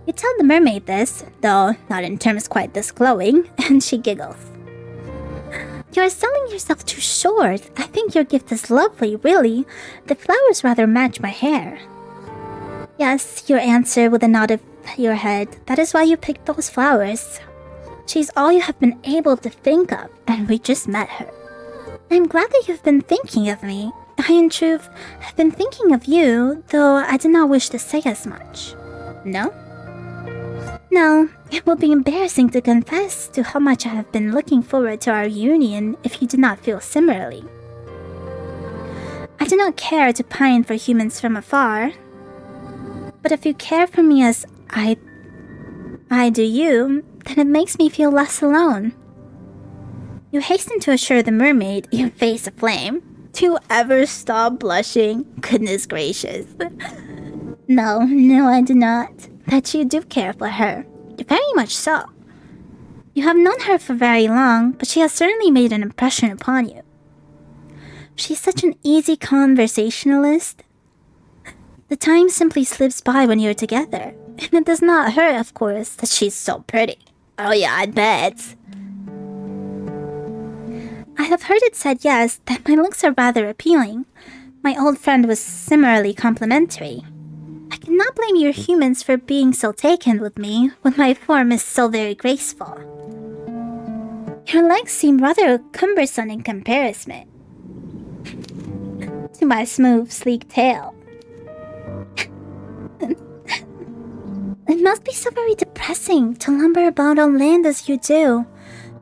[SPEAKER 2] You tell the mermaid this, though not in terms quite this glowing, and she giggles. You're selling yourself too short. I think your gift is lovely, really. The flowers rather match my hair. Yes, you answer with a nod of your head. That is why you picked those flowers. She's all you have been able to think of, and we just met her. I'm glad that you've been thinking of me. I, in truth, have been thinking of you, though I did not wish to say as much. No? No, it will be embarrassing to confess to how much I have been looking forward to our union if you do not feel similarly. I do not care to pine for humans from afar, but if you care for me as I do you, then it makes me feel less alone. You hasten to assure the mermaid, your face aflame, to ever stop blushing. Goodness gracious. No, I do not. That you do care for her. Very much so. You have known her for very long, but she has certainly made an impression upon you. She's such an easy conversationalist. The time simply slips by when you're together, and it does not hurt, of course, that she's so pretty. Oh yeah, I bet. I have heard it said, yes, that my looks are rather appealing. My old friend was similarly complimentary. I cannot blame your humans for being so taken with me when my form is so very graceful. Your legs seem rather cumbersome in comparison to my smooth, sleek tail. It must be so very depressing to lumber about on land as you do,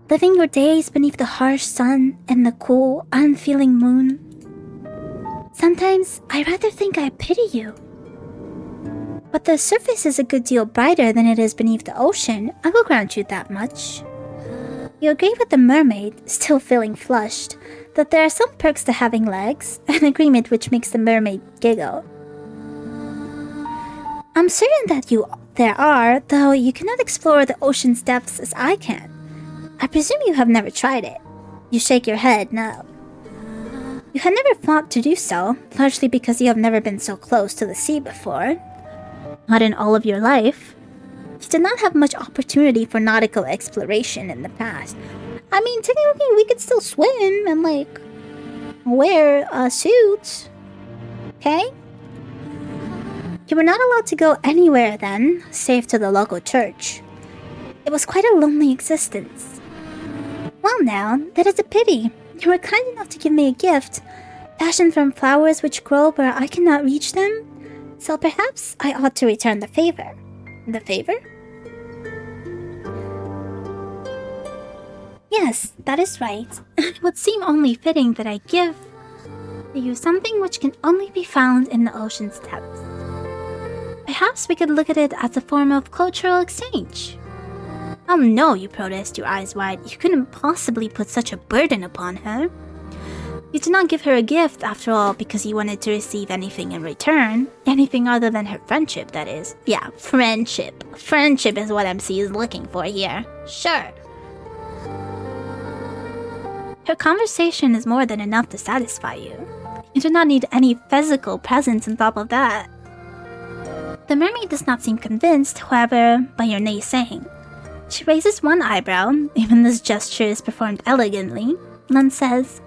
[SPEAKER 2] living your days beneath the harsh sun and the cool, unfeeling moon. Sometimes I rather think I pity you. But the surface is a good deal brighter than it is beneath the ocean, I will grant you that much. You agree with the mermaid, still feeling flushed, that there are some perks to having legs, an agreement which makes the mermaid giggle. I'm certain that there are, though you cannot explore the ocean's depths as I can. I presume you have never tried it. You shake your head no. You had never thought to do so, largely because you have never been so close to the sea before. Not in all of your life. You did not have much opportunity for nautical exploration in the past. I mean, technically we could still swim and, like, wear suits. Okay? You were not allowed to go anywhere then, save to the local church. It was quite a lonely existence. Well now, that is a pity. You were kind enough to give me a gift, fashioned from flowers which grow where I cannot reach them, so perhaps I ought to return the favor. The favor? Yes, that is right. It would seem only fitting that I give to you something which can only be found in the ocean's depths. Perhaps we could look at it as a form of cultural exchange. Oh no, you protest, your eyes wide. You couldn't possibly put such a burden upon her. You did not give her a gift, after all, because you wanted to receive anything in return. Anything other than her friendship, that is. Yeah, friendship. Friendship is what MC is looking for here. Sure. Her conversation is more than enough to satisfy you. You do not need any physical presence on top of that. The mermaid does not seem convinced, however, by your naysaying. She raises one eyebrow, even this gesture is performed elegantly, and says,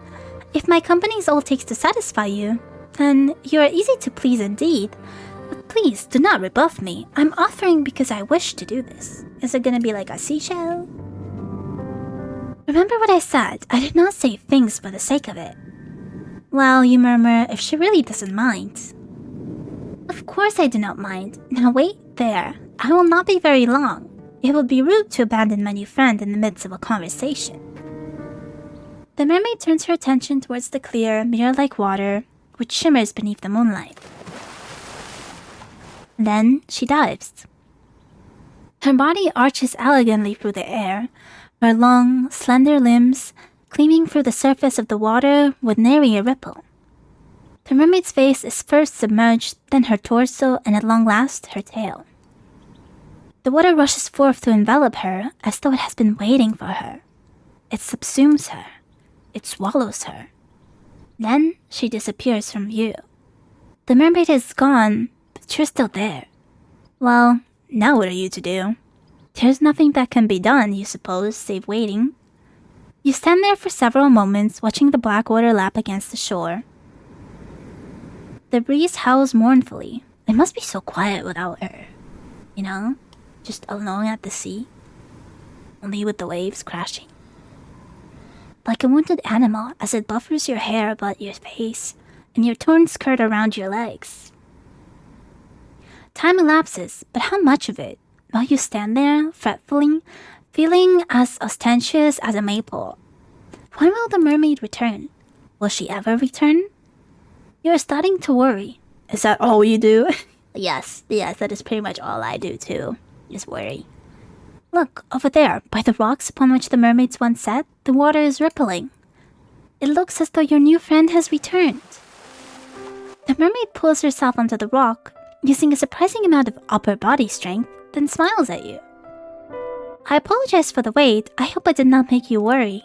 [SPEAKER 2] "If my company is all it takes to satisfy you, then you are easy to please indeed. But please, do not rebuff me. I'm offering because I wish to do this. Is it gonna be like a seashell?" Remember what I said. I did not say things for the sake of it. Well, you murmur, if she really doesn't mind. Of course I do not mind. Now wait there. I will not be very long. It would be rude to abandon my new friend in the midst of a conversation. The mermaid turns her attention towards the clear, mirror-like water, which shimmers beneath the moonlight. Then she dives. Her body arches elegantly through the air, her long, slender limbs gleaming through the surface of the water with nary a ripple. The mermaid's face is first submerged, then her torso, and at long last, her tail. The water rushes forth to envelop her as though it has been waiting for her. It subsumes her. It swallows her. Then she disappears from view. The mermaid is gone, but you're still there. Well, now what are you to do? There's nothing that can be done, you suppose, save waiting. You stand there for several moments, watching the black water lap against the shore. The breeze howls mournfully. It must be so quiet without her. You know? Just alone at the sea. Only with the waves crashing. Like a wounded animal as it buffers your hair about your face and your torn skirt around your legs. Time elapses, but how much of it? While you stand there, fretfully, feeling as ostentatious as a maypole. When will the mermaid return? Will she ever return? You're starting to worry. Is that all you do? Yes, that is pretty much all I do too. Just worry. Look, over there, by the rocks upon which the mermaids once sat, the water is rippling. It looks as though your new friend has returned. The mermaid pulls herself onto the rock, using a surprising amount of upper body strength, then smiles at you. I apologize for the wait. I hope I did not make you worry.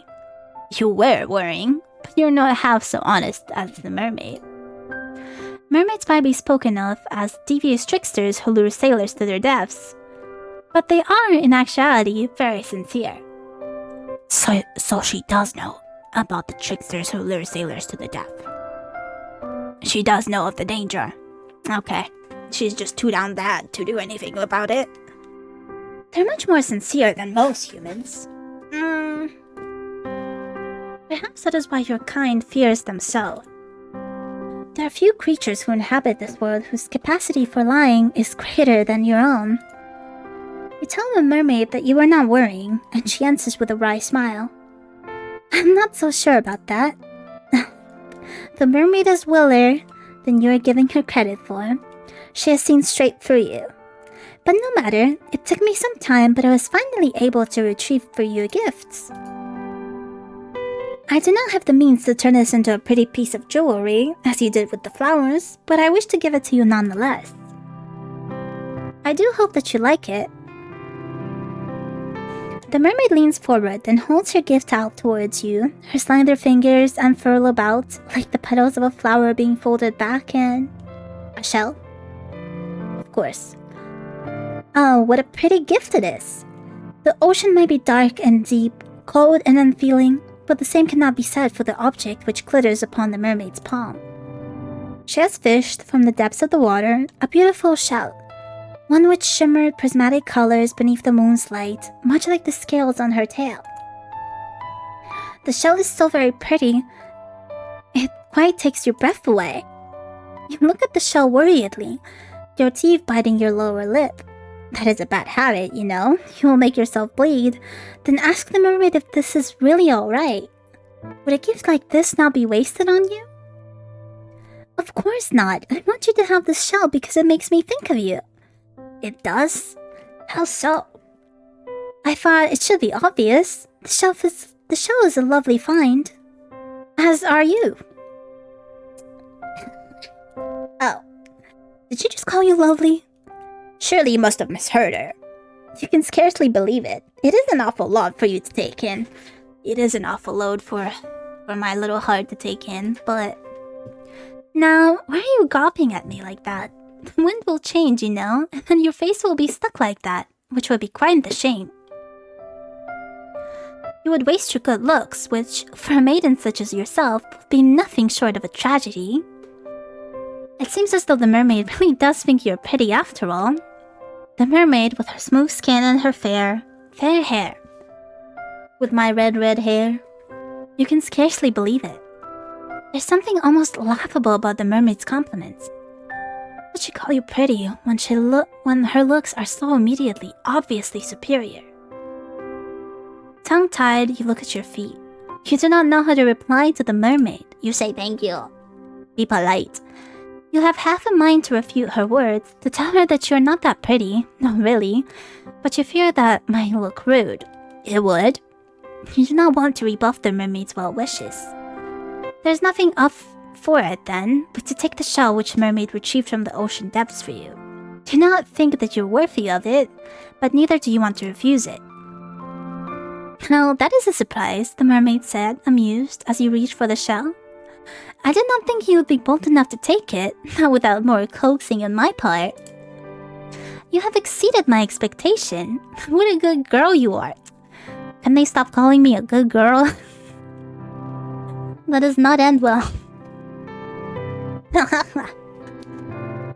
[SPEAKER 2] You were worrying, but you're not half so honest as the mermaid. Mermaids might be spoken of as devious tricksters who lure sailors to their deaths, but they are, in actuality, very sincere. So she does know about the tricksters who lure sailors to the death. She does know of the danger. Okay, she's just too down bad to do anything about it. They're much more sincere than most humans. Perhaps that is why your kind fears them so. There are few creatures who inhabit this world whose capacity for lying is greater than your own. You tell the mermaid that you are not worrying, and she answers with a wry smile. I'm not so sure about that. The mermaid is willer than you are giving her credit for. She has seen straight through you. But no matter, it took me some time, but I was finally able to retrieve for you gifts. I do not have the means to turn this into a pretty piece of jewelry, as you did with the flowers, but I wish to give it to you nonetheless. I do hope that you like it. The mermaid leans forward and holds her gift out towards you, her slender fingers unfurl about like the petals of a flower being folded back in a shell. Of course. Oh, what a pretty gift it is. The ocean may be dark and deep, cold and unfeeling, but the same cannot be said for the object which glitters upon the mermaid's palm. She has fished from the depths of the water a beautiful shell, one which shimmered prismatic colors beneath the moon's light, much like the scales on her tail. The shell is so very pretty, it quite takes your breath away. You look at the shell worriedly, your teeth biting your lower lip. That is a bad habit, you know. You will make yourself bleed. Then ask the mermaid if this is really alright. Would a gift like this not be wasted on you? Of course not. I want you to have this shell because it makes me think of you. It does? How so? I thought it should be obvious. The shell is a lovely find. As are you. Oh. Did she just call you lovely? Surely you must have misheard her. You can scarcely believe it. It is an awful lot for you to take in. It is an awful load for my little heart to take in, but... Now, why are you gawping at me like that? The wind will change, you know, and then your face will be stuck like that, which would be quite a shame. You would waste your good looks, which, for a maiden such as yourself, would be nothing short of a tragedy. It seems as though the mermaid really does think you're pretty after all. The mermaid with her smooth skin and her fair hair. With my red hair. You can scarcely believe it. There's something almost laughable about the mermaid's compliments. Would she call you pretty when her looks are so immediately, obviously superior? Tongue-tied, you look at your feet. You do not know how to reply to the mermaid. You say thank you. Be polite. You have half a mind to refute her words, to tell her that you're not that pretty, no really, but you fear that might look rude. It would. You do not want to rebuff the mermaid's well wishes. There's nothing up for it then, but to take the shell which mermaid retrieved from the ocean depths for you. Do not think that you're worthy of it, but neither do you want to refuse it. Now that is a surprise, the mermaid said, amused, as you reached for the shell. I did not think you would be bold enough to take it, not without more coaxing on my part. You have exceeded my expectation. What a good girl you are. Can they stop calling me a good girl? That does not end well.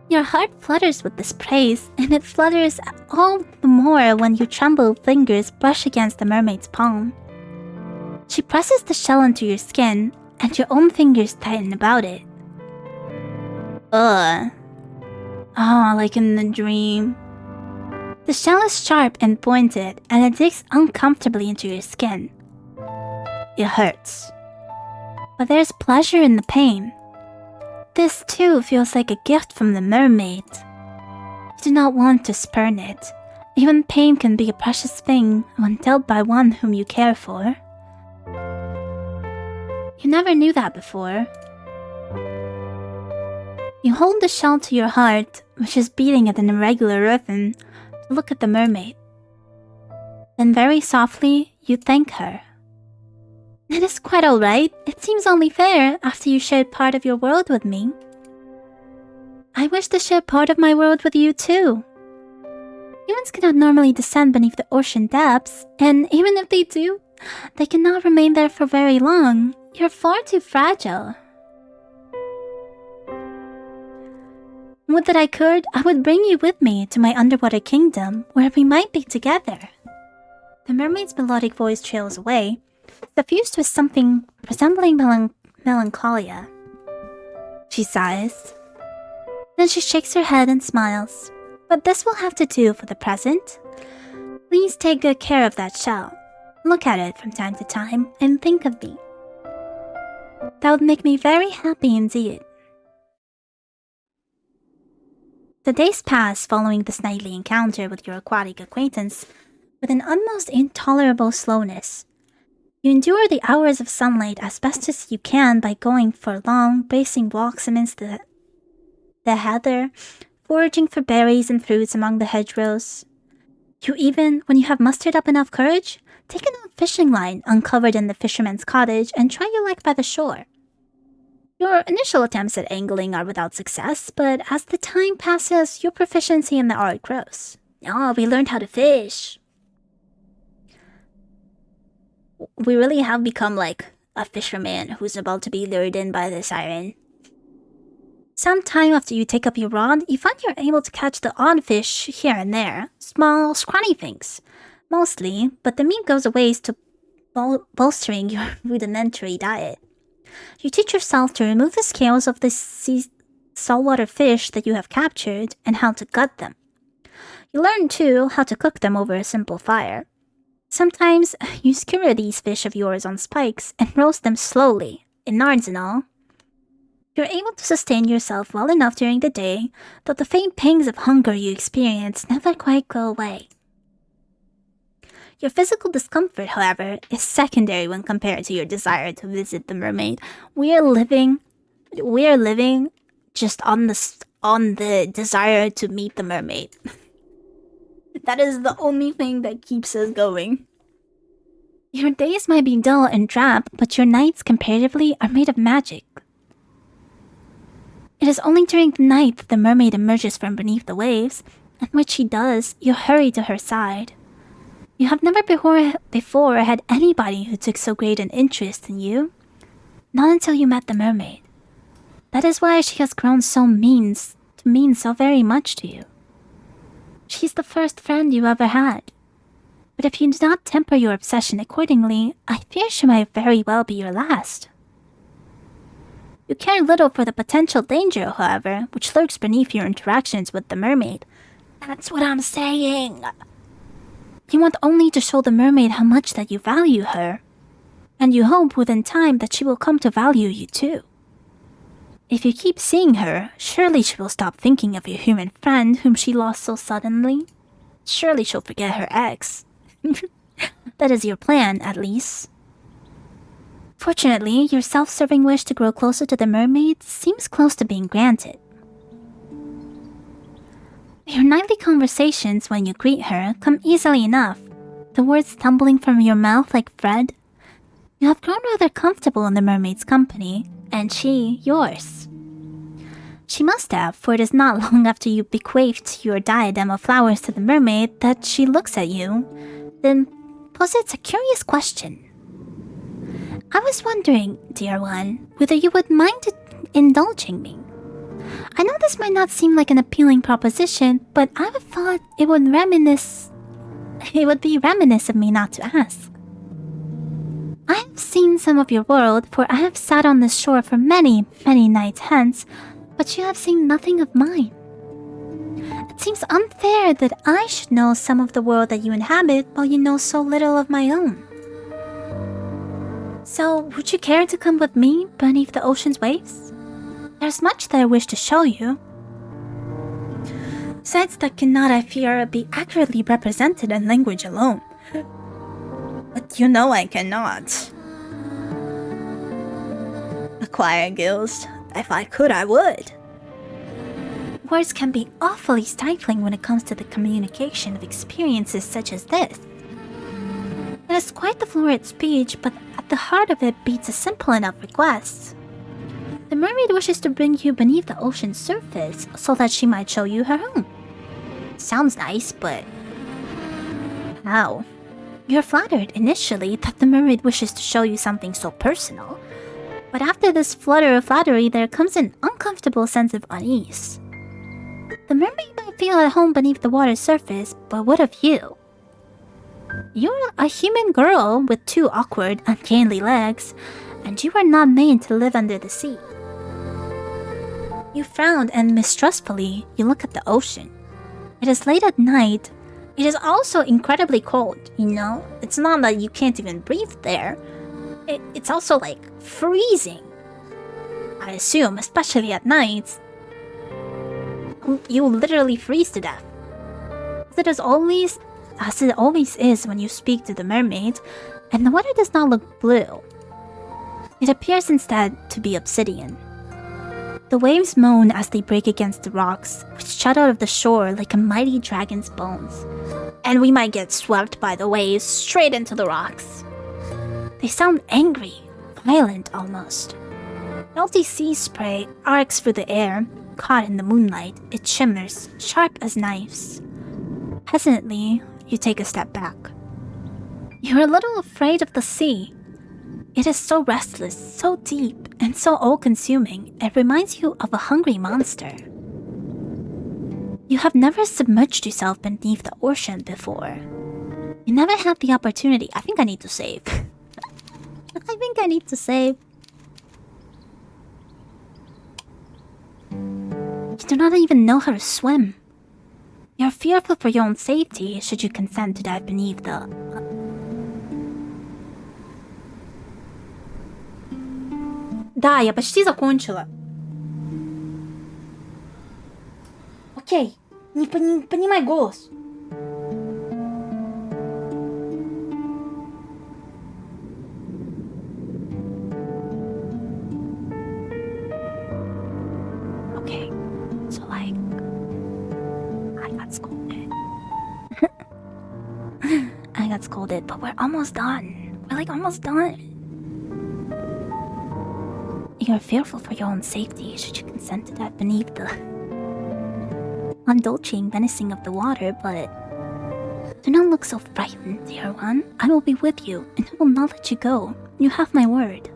[SPEAKER 2] Your heart flutters with this praise, and it flutters all the more when your trembling fingers brush against the mermaid's palm. She presses the shell into your skin, and your own fingers tighten about it. Ugh. Ah, like in the dream. The shell is sharp and pointed, and it digs uncomfortably into your skin. It hurts. But there's pleasure in the pain. This too feels like a gift from the mermaid. You do not want to spurn it. Even pain can be a precious thing when dealt by one whom you care for. You never knew that before. You hold the shell to your heart, which is beating at an irregular rhythm, to look at the mermaid. Then very softly, you thank her. It is quite alright. It seems only fair after you shared part of your world with me. I wish to share part of my world with you too. Humans cannot normally descend beneath the ocean depths, and even if they do, they cannot remain there for very long. You're far too fragile. Would that I could, I would bring you with me to my underwater kingdom, where we might be together. The mermaid's melodic voice trails away, suffused with something resembling melancholia. She sighs. Then she shakes her head and smiles. But this will have to do for the present. Please take good care of that shell. Look at it from time to time and think of me. That would make me very happy indeed. The days pass following this nightly encounter with your aquatic acquaintance with an almost intolerable slowness. You endure the hours of sunlight as best as you can by going for long, bracing walks amidst the heather, foraging for berries and fruits among the hedgerows. You even, when you have mustered up enough courage, take an old fishing line uncovered in the fisherman's cottage and try your luck by the shore. Your initial attempts at angling are without success, but as the time passes, your proficiency in the art grows. Oh, we learned how to fish. We really have become like a fisherman who's about to be lured in by the siren. Some time after you take up your rod, you find you're able to catch the odd fish here and there. Small, scrawny things. Mostly, but the meat goes a ways to bolstering your rudimentary diet. You teach yourself to remove the scales of the saltwater fish that you have captured and how to gut them. You learn, too, how to cook them over a simple fire. Sometimes, you skewer these fish of yours on spikes and roast them slowly, in nards and all. You're able to sustain yourself well enough during the day, though the faint pangs of hunger you experience never quite go away. Your physical discomfort, however, is secondary when compared to your desire to visit the mermaid. We are living just on the desire to meet the mermaid. That is the only thing that keeps us going. Your days might be dull and drab, but your nights, comparatively, are made of magic. It is only during the night that the mermaid emerges from beneath the waves, and when she does, you hurry to her side. You have never before had anybody who took so great an interest in you. Not until you met the mermaid. That is why she has grown to mean so very much to you. She's the first friend you ever had. But if you do not temper your obsession accordingly, I fear she might very well be your last. You care little for the potential danger, however, which lurks beneath your interactions with the mermaid. That's what I'm saying. You want only to show the mermaid how much that you value her, and you hope within time that she will come to value you too. If you keep seeing her, surely she will stop thinking of your human friend whom she lost so suddenly. Surely she'll forget her ex. That is your plan, at least. Fortunately, your self-serving wish to grow closer to the mermaid seems close to being granted. Your nightly conversations when you greet her come easily enough, the words tumbling from your mouth like Fred. You have grown rather comfortable in the mermaid's company, and she yours. She must have, for it is not long after you bequeathed your diadem of flowers to the mermaid that she looks at you, then posits a curious question. I was wondering, dear one, whether you would mind indulging me. I know this might not seem like an appealing proposition, but I would thought it would be reminiscent of me not to ask. I have seen some of your world, for I have sat on this shore for many, many nights hence, but you have seen nothing of mine. It seems unfair that I should know some of the world that you inhabit while you know so little of my own. So, would you care to come with me beneath the ocean's waves? There's much that I wish to show you. Sights that cannot, I fear, be accurately represented in language alone. But you know I cannot. Acquire gills. If I could, I would. Words can be awfully stifling when it comes to the communication of experiences such as this. It is quite the florid speech, but at the heart of it beats a simple enough request. The mermaid wishes to bring you beneath the ocean's surface so that she might show you her home. Sounds nice, but how? You're flattered initially that the mermaid wishes to show you something so personal, but after this flutter of flattery there comes an uncomfortable sense of unease. The mermaid might feel at home beneath the water's surface, but what of you? You're a human girl with two awkward, ungainly legs, and you are not made to live under the sea. You frown and mistrustfully you look at the ocean. It is late at night. It is also incredibly cold, you know? It's not that you can't even breathe there. It's also like freezing. I assume, especially at night. you literally freeze to death. As it always is when you speak to the mermaid, and the water does not look blue. It appears instead to be obsidian. The waves moan as they break against the rocks, which jut out of the shore like a mighty dragon's bones. And we might get swept by the waves straight into the rocks. They sound angry, violent almost. Melty sea spray arcs through the air. Caught in the moonlight, it shimmers, sharp as knives. Hesitantly, you take a step back. You're a little afraid of the sea. It is so restless, so deep, and so all-consuming, it reminds you of a hungry monster. You have never submerged yourself beneath the ocean before. You never had the opportunity. I think I need to save. You do not even know how to swim. You're fearful for your own safety should you consent to dive beneath the... Да, я почти закончила. Окей, не понимай голос. Okay, so like, I got scolded. I got scolded, but we're almost done. We're like almost done. You're fearful for your own safety should you consent to dive beneath the indulging menacing of the water, but do not look so frightened, dear one. I will be with you, and I will not let you go. You have my word.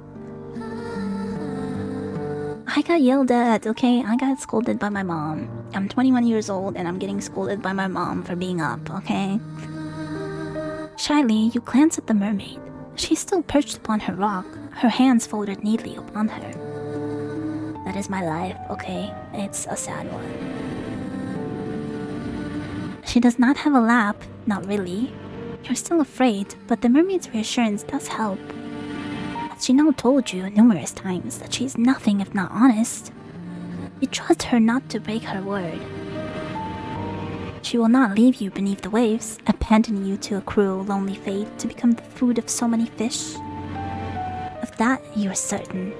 [SPEAKER 2] I got yelled at, okay? I got scolded by my mom. I'm 21 years old, and I'm getting scolded by my mom for being up, okay? Shyly, you glance at the mermaid. She's still perched upon her rock, her hands folded neatly upon her. That is my life, okay? It's a sad one. She does not have a lap, not really. You're still afraid, but the mermaid's reassurance does help. As she now told you numerous times that she is nothing if not honest, you trust her not to break her word. She will not leave you beneath the waves, abandoning you to a cruel, lonely fate to become the food of so many fish. Of that, you are certain.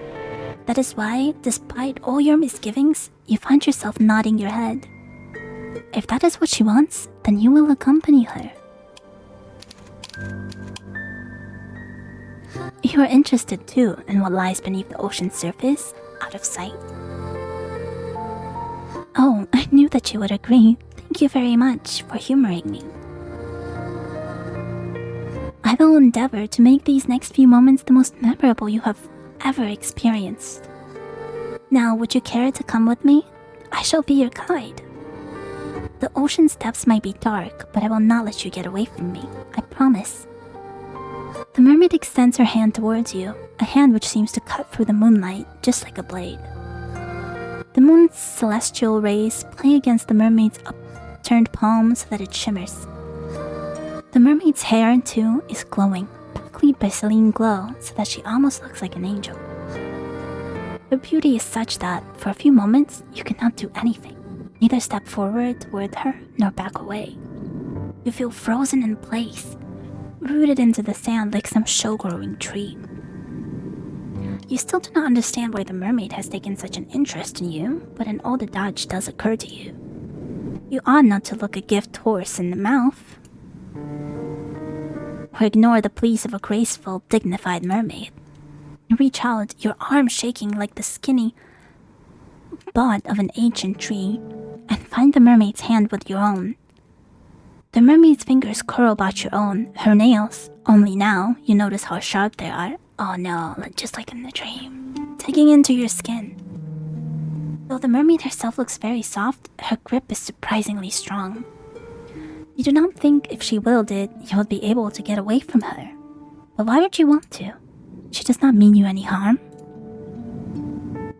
[SPEAKER 2] That is why, despite all your misgivings, you find yourself nodding your head. If that is what she wants, then you will accompany her. You are interested too in what lies beneath the ocean's surface, out of sight. Oh, I knew that you would agree. Thank you very much for humoring me. I will endeavor to make these next few moments the most memorable you have ever experienced. Now, would you care to come with me? I shall be your guide. The ocean's depths might be dark, but I will not let you get away from me. I promise. The mermaid extends her hand towards you, a hand which seems to cut through the moonlight, just like a blade. The moon's celestial rays play against the mermaid's upturned palm so that it shimmers. The mermaid's hair, too, is glowing, buckled by Celine glow so that she almost looks like an angel. Her beauty is such that, for a few moments, you cannot do anything. Neither step forward toward her, nor back away. You feel frozen in place, rooted into the sand like some show-growing tree. You still do not understand why the mermaid has taken such an interest in you, but an old adage does occur to you. You ought not to look a gift horse in the mouth, or ignore the pleas of a graceful, dignified mermaid. You reach out, your arm shaking like the skinny bud of an ancient tree, and find the mermaid's hand with your own. The mermaid's fingers curl about your own, her nails, only now you notice how sharp they are. Oh no, just like in the dream. Digging into your skin. Though the mermaid herself looks very soft, her grip is surprisingly strong. You do not think if she willed it, you would be able to get away from her. But why would you want to? She does not mean you any harm.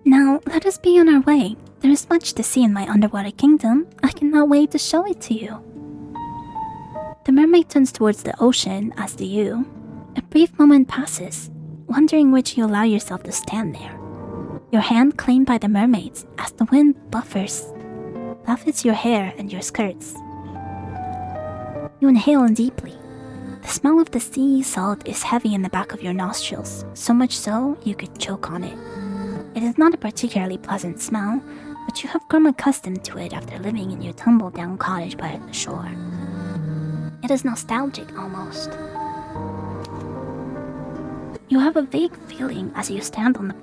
[SPEAKER 2] Now, let us be on our way. There is much to see in my underwater kingdom. I cannot wait to show it to you. The mermaid turns towards the ocean, as do you. A brief moment passes, wondering which you allow yourself to stand there. Your hand claimed by the mermaid's as the wind buffers That fits your hair and your skirts. You inhale deeply. The smell of the sea salt is heavy in the back of your nostrils, so much so you could choke on it. It is not a particularly pleasant smell, but you have grown accustomed to it after living in your tumble-down cottage by the shore. It is nostalgic almost. You have a vague feeling as you stand on the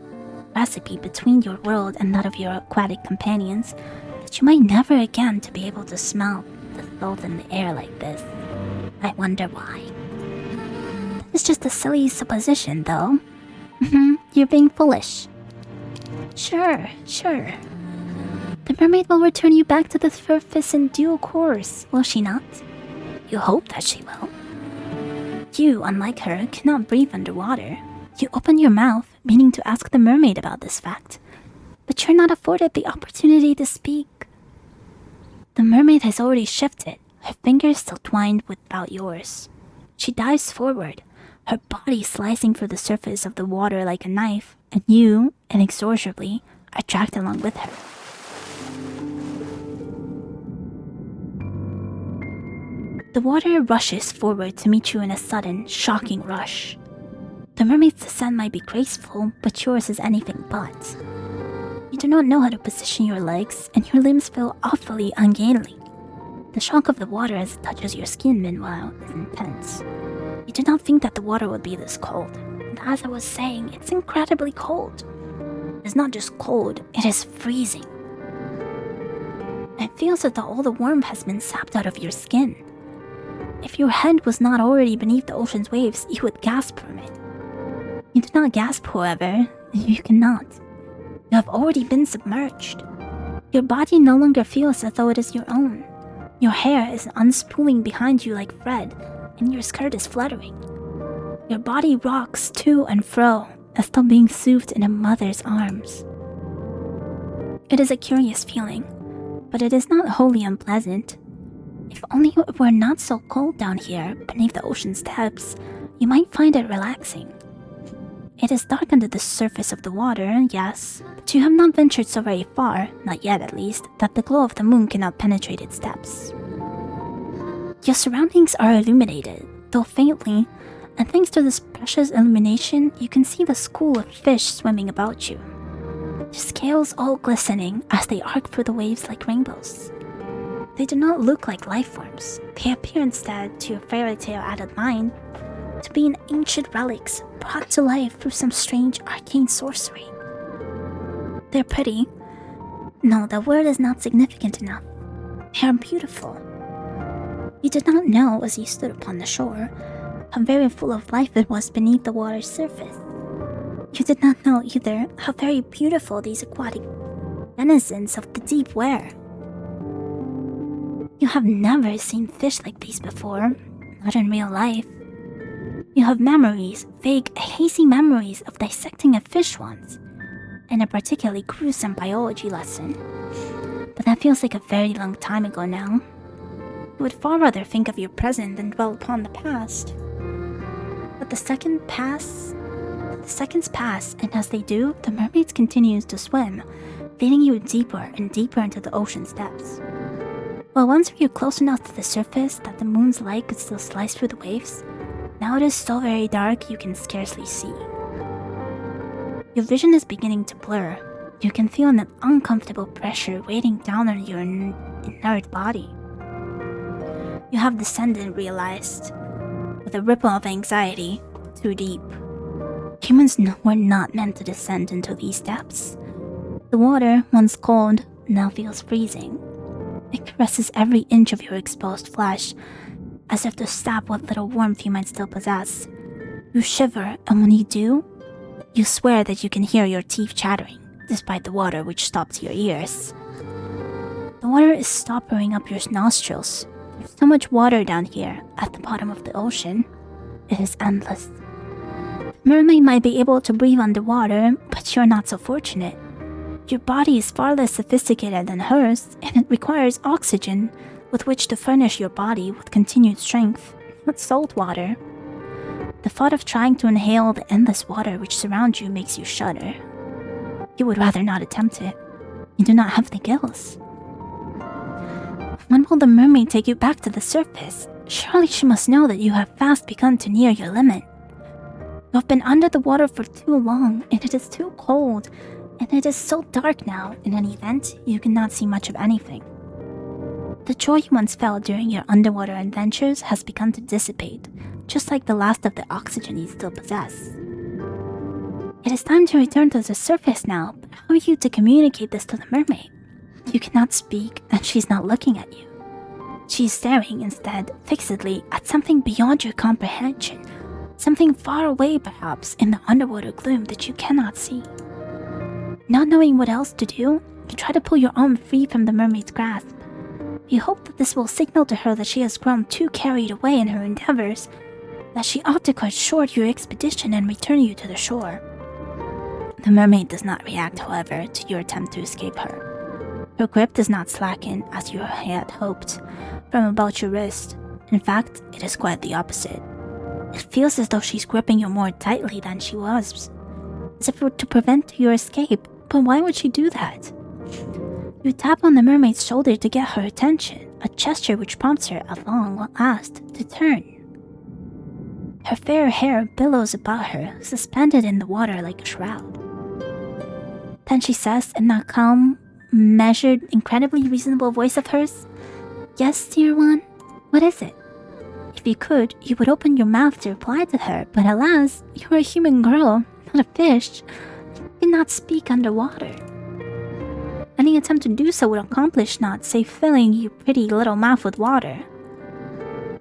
[SPEAKER 2] precipice between your world and that of your aquatic companions that you might never again to be able to smell the salt in the air like this. I wonder why. It's just a silly supposition, though. You're being foolish. Sure. The mermaid will return you back to the surface in due course, will she not? You hope that she will. You, unlike her, cannot breathe underwater. You open your mouth, meaning to ask the mermaid about this fact, but you're not afforded the opportunity to speak. The mermaid has already shifted, her fingers still twined about yours. She dives forward, her body slicing through the surface of the water like a knife, and you, inexorably, are dragged along with her. The water rushes forward to meet you in a sudden, shocking rush. The mermaid's descent might be graceful, but yours is anything but. You do not know how to position your legs, and your limbs feel awfully ungainly. The shock of the water as it touches your skin, meanwhile, is intense. You did not think that the water would be this cold, and as I was saying, it's incredibly cold. It's not just cold, it is freezing. It feels as though all the warmth has been sapped out of your skin. If your head was not already beneath the ocean's waves, you would gasp from it. You do not gasp, however. You cannot. You have already been submerged. Your body no longer feels as though it is your own. Your hair is unspooling behind you like thread, and your skirt is fluttering. Your body rocks to and fro, as though being soothed in a mother's arms. It is a curious feeling, but it is not wholly unpleasant. If only it were not so cold down here, beneath the ocean's depths, you might find it relaxing. It is dark under the surface of the water, yes, but you have not ventured so very far, not yet at least, that the glow of the moon cannot penetrate its depths. Your surroundings are illuminated, though faintly, and thanks to this precious illumination, you can see the school of fish swimming about you. Their scales all glistening as they arc through the waves like rainbows. They do not look like life forms. They appear instead, to your fairy tale added mind, to be in ancient relics brought to life through some strange arcane sorcery. They're pretty. No, the word is not significant enough. They are beautiful. You did not know as you stood upon the shore how very full of life it was beneath the water's surface. You did not know either how very beautiful these aquatic denizens of the deep were. You have never seen fish like these before, not in real life. You have memories, vague, hazy memories of dissecting a fish once, in a particularly gruesome biology lesson. But that feels like a very long time ago now. You would far rather think of your present than dwell upon the past. But the seconds pass, and as they do, the mermaid continues to swim, leading you deeper and deeper into the ocean's depths. Well, once you're close enough to the surface that the moon's light could still slice through the waves, now it is so very dark you can scarcely see. Your vision is beginning to blur. You can feel an uncomfortable pressure weighing down on your inert body. You have descended, realized, with a ripple of anxiety, too deep. Humans were not meant to descend into these depths. The water, once cold, now feels freezing. It caresses every inch of your exposed flesh, as if to sap what little warmth you might still possess. You shiver, and when you do, you swear that you can hear your teeth chattering, despite the water which stops your ears. The water is stopping up your nostrils. There's so much water down here, at the bottom of the ocean. It is endless. The mermaid might be able to breathe underwater, but you're not so fortunate. Your body is far less sophisticated than hers, and it requires oxygen with which to furnish your body with continued strength, not salt water. The thought of trying to inhale the endless water which surrounds you makes you shudder. You would rather not attempt it. You do not have the gills. When will the mermaid take you back to the surface? Surely she must know that you have fast begun to near your limit. You have been under the water for too long, and it is too cold, and it is so dark now. In any event, you cannot see much of anything. The joy you once felt during your underwater adventures has begun to dissipate, just like the last of the oxygen you still possess. It is time to return to the surface now, but how are you to communicate this to the mermaid? You cannot speak, and she's not looking at you. She is staring instead, fixedly, at something beyond your comprehension, something far away perhaps in the underwater gloom that you cannot see. Not knowing what else to do, you try to pull your arm free from the mermaid's grasp. You hope that this will signal to her that she has grown too carried away in her endeavors, that she ought to cut short your expedition and return you to the shore. The mermaid does not react, however, to your attempt to escape her. Her grip does not slacken, as you had hoped, from about your wrist. In fact, it is quite the opposite. It feels as though she's gripping you more tightly than she was, as if it were to prevent your escape. But why would she do that? You tap on the mermaid's shoulder to get her attention, a gesture which prompts her at long last to turn. Her fair hair billows about her, suspended in the water like a shroud. Then she says in that calm, measured, incredibly reasonable voice of hers, "Yes, dear one, what is it?" If you could, you would open your mouth to reply to her, but alas, you are a human girl, not a fish. You cannot speak underwater. Any attempt to do so would accomplish naught save filling your pretty little mouth with water.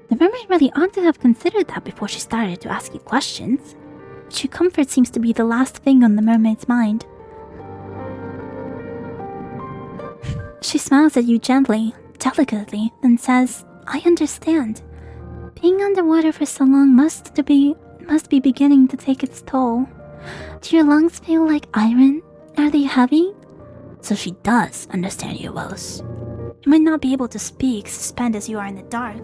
[SPEAKER 2] The mermaid really ought to have considered that before she started to ask you questions. But your comfort seems to be the last thing on the mermaid's mind. She smiles at you gently, delicately, then says, "I understand. Being underwater for so long must be beginning to take its toll. Do your lungs feel like iron? Are they heavy?" So she does understand your woes. You might not be able to speak, suspend as you are in the dark,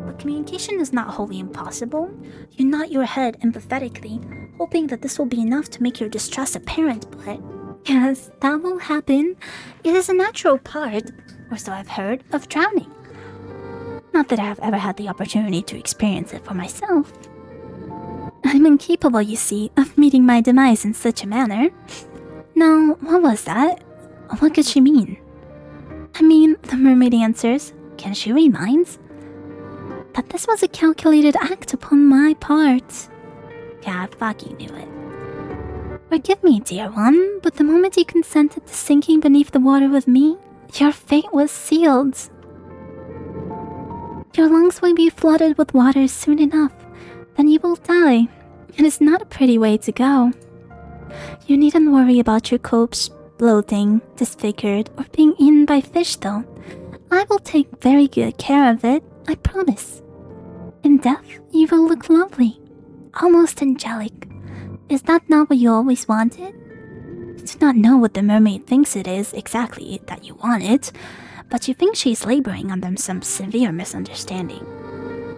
[SPEAKER 2] but communication is not wholly impossible. You nod your head empathetically, hoping that this will be enough to make your distress apparent, but yes, that will happen. It is a natural part, or so I've heard, of drowning. Not that I have ever had the opportunity to experience it for myself. I'm incapable, you see, of meeting my demise in such a manner. Now, what was that? What could she mean? I mean, the mermaid answers, can she read minds? That this was a calculated act upon my part. Yeah, I fucking knew it. Forgive me, dear one, but the moment you consented to sinking beneath the water with me, your fate was sealed. Your lungs will be flooded with water soon enough, then you will die. It is not a pretty way to go. You needn't worry about your corpse bloating, disfigured, or being eaten by fish, though. I will take very good care of it, I promise. In death, you will look lovely, almost angelic. Is that not what you always wanted? You do not know what the mermaid thinks it is exactly that you want it, but you think she's laboring under some severe misunderstanding.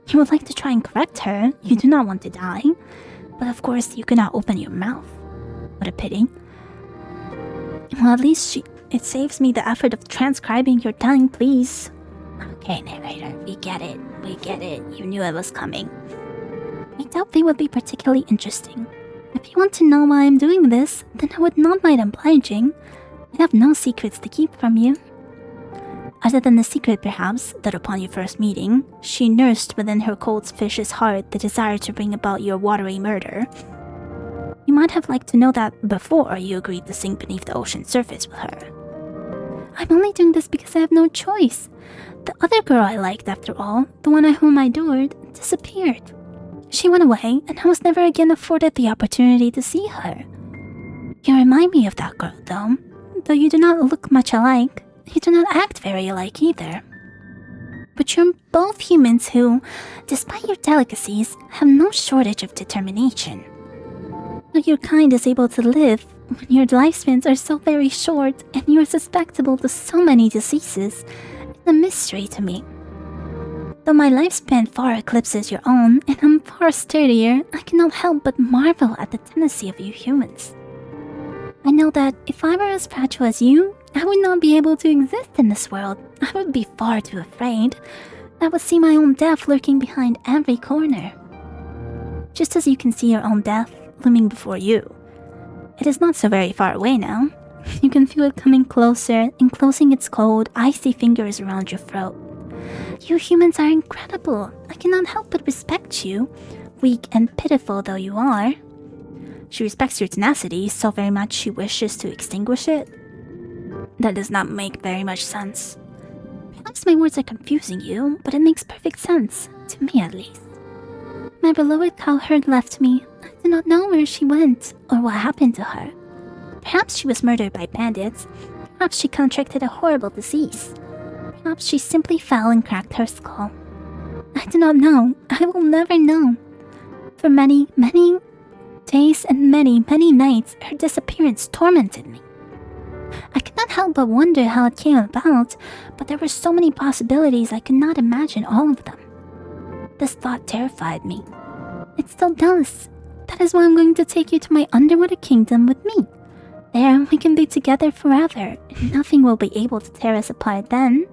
[SPEAKER 2] You would like to try and correct her, you do not want to die, but of course you cannot open your mouth. What a pity. Well, at least it saves me the effort of transcribing your tongue, please. Okay, narrator, we get it, you knew it was coming. I doubt they would be particularly interesting. If you want to know why I'm doing this, then I would not mind obliging. I have no secrets to keep from you. Other than the secret, perhaps, that upon your first meeting, she nursed within her cold fish's heart the desire to bring about your watery murder. You might have liked to know that before you agreed to sink beneath the ocean's surface with her. I'm only doing this because I have no choice. The other girl I liked, after all, the one whom I adored, disappeared. She went away, and I was never again afforded the opportunity to see her. You remind me of that girl, though you do not look much alike. You do not act very alike either. But you're both humans who, despite your delicacies, have no shortage of determination. How your kind is able to live when your lifespans are so very short and you are susceptible to so many diseases is a mystery to me. Though my lifespan far eclipses your own and I'm far sturdier, I cannot help but marvel at the tendency of you humans. I know that if I were as fragile as you, I would not be able to exist in this world. I would be far too afraid. I would see my own death lurking behind every corner. Just as you can see your own death looming before you. It is not so very far away now. You can feel it coming closer, enclosing its cold, icy fingers around your throat. You humans are incredible. I cannot help but respect you, weak and pitiful though you are. She respects your tenacity so very much she wishes to extinguish it. That does not make very much sense. Perhaps my words are confusing you, but it makes perfect sense, to me at least. My beloved cowherd left me. I do not know where she went, or what happened to her. Perhaps she was murdered by bandits. Perhaps she contracted a horrible disease. Perhaps she simply fell and cracked her skull. I do not know. I will never know. For many, many days and many, many nights, her disappearance tormented me. I could not help but wonder how it came about, but there were so many possibilities I could not imagine all of them. This thought terrified me. It still does. That is why I'm going to take you to my underwater kingdom with me. There, we can be together forever, and nothing will be able to tear us apart then.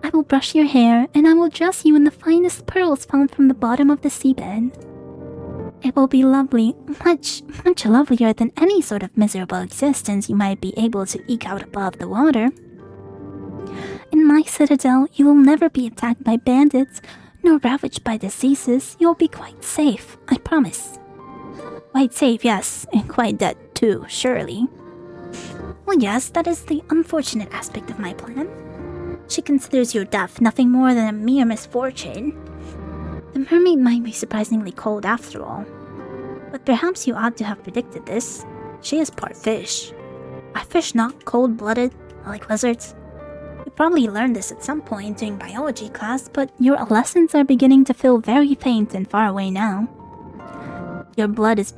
[SPEAKER 2] I will brush your hair, and I will dress you in the finest pearls found from the bottom of the seabed. It will be lovely, much, much lovelier than any sort of miserable existence you might be able to eke out above the water. In my citadel, you will never be attacked by bandits, nor ravaged by diseases. You will be quite safe, I promise. Quite safe, yes, and quite dead too, surely. Well, yes, that is the unfortunate aspect of my plan. She considers your death nothing more than a mere misfortune. The mermaid might be surprisingly cold after all. But perhaps you ought to have predicted this. She is part fish. Are fish not cold-blooded, like lizards? You probably learned this at some point during biology class, but your lessons are beginning to feel very faint and far away now. Your body is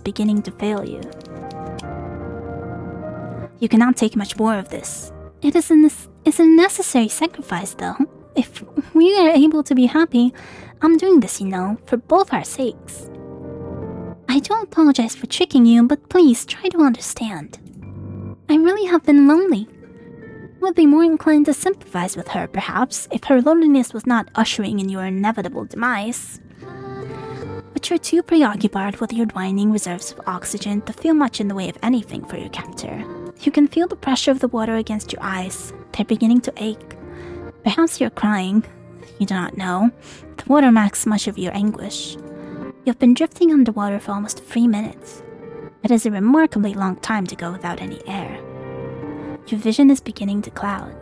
[SPEAKER 2] beginning to fail you. You cannot take much more of this. It is a necessary sacrifice, though. If we are able to be happy, I'm doing this, you know, for both our sakes. I do apologize for tricking you, but please try to understand. I really have been lonely. I would be more inclined to sympathize with her, perhaps, if her loneliness was not ushering in your inevitable demise. But you're too preoccupied with your dwindling reserves of oxygen to feel much in the way of anything for your captor. You can feel the pressure of the water against your eyes. They're beginning to ache. Perhaps you're crying. You do not know. The water masks much of your anguish. You've been drifting underwater for almost 3 minutes. It is a remarkably long time to go without any air. Your vision is beginning to cloud.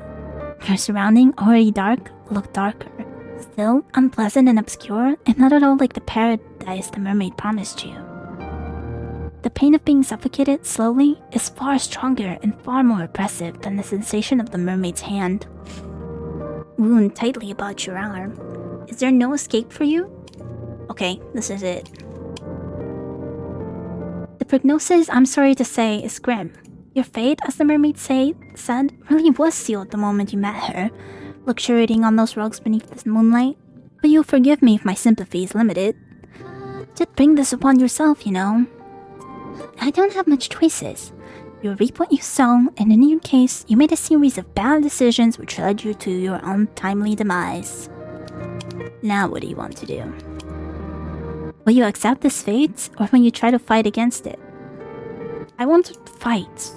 [SPEAKER 2] Your surrounding, already dark, look darker. Still unpleasant and obscure, and not at all like the paradise the mermaid promised you. The pain of being suffocated slowly is far stronger and far more oppressive than the sensation of the mermaid's hand wound tightly about your arm. Is there no escape for you? Okay, this is it. The prognosis, I'm sorry to say, is grim. Your fate, as the mermaid said, really was sealed the moment you met her, luxuriating on those rugs beneath the moonlight. But you'll forgive me if my sympathy is limited. Just bring this upon yourself, you know. I don't have much choices. You reap what you sow, and in your case, you made a series of bad decisions which led you to your untimely demise. Now what do you want to do? Will you accept this fate, or will you try to fight against it? I want to fight.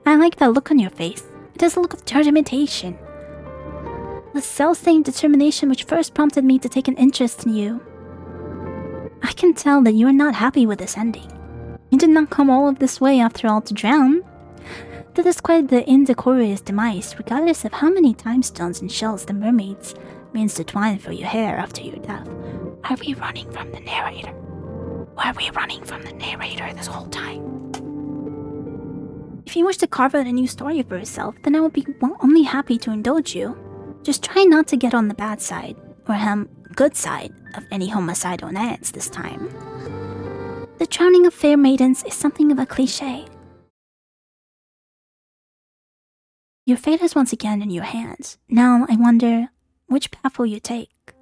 [SPEAKER 2] I like that look on your face. It is a look of determination. The self-same determination which first prompted me to take an interest in you. I can tell that you are not happy with this ending. You did not come all of this way after all to drown. That is quite the indecorous demise, regardless of how many time stones and shells the mermaids means to twine for your hair after your death. Are we running from the narrator? Why are we running from the narrator this whole time? If you wish to carve out a new story for yourself, then I will be only happy to indulge you. Just try not to get on the bad side, or good side, of any homicidal ants this time. The drowning of fair maidens is something of a cliché. Your fate is once again in your hands. Now I wonder, which path will you take?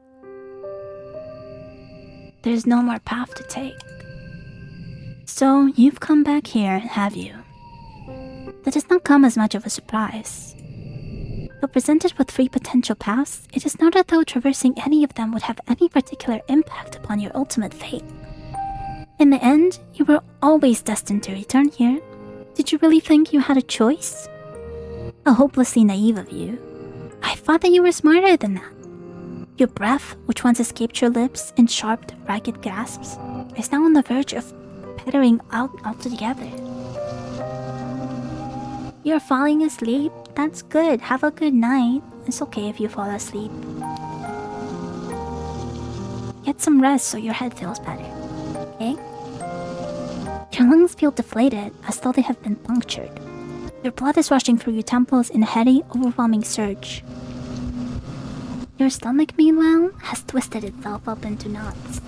[SPEAKER 2] There's no more path to take. So you've come back here, have you? That does not come as much of a surprise. Though presented with 3 potential paths, it is not as though traversing any of them would have any particular impact upon your ultimate fate. In the end, you were always destined to return here. Did you really think you had a choice? How hopelessly naive of you. I thought that you were smarter than that. Your breath, which once escaped your lips in sharp, ragged gasps, is now on the verge of pettering out altogether. You're falling asleep? That's good. Have a good night. It's okay if you fall asleep. Get some rest so your head feels better, okay? Your lungs feel deflated as though they have been punctured. Your blood is rushing through your temples in a heady, overwhelming surge. Your stomach, meanwhile, has twisted itself up into knots.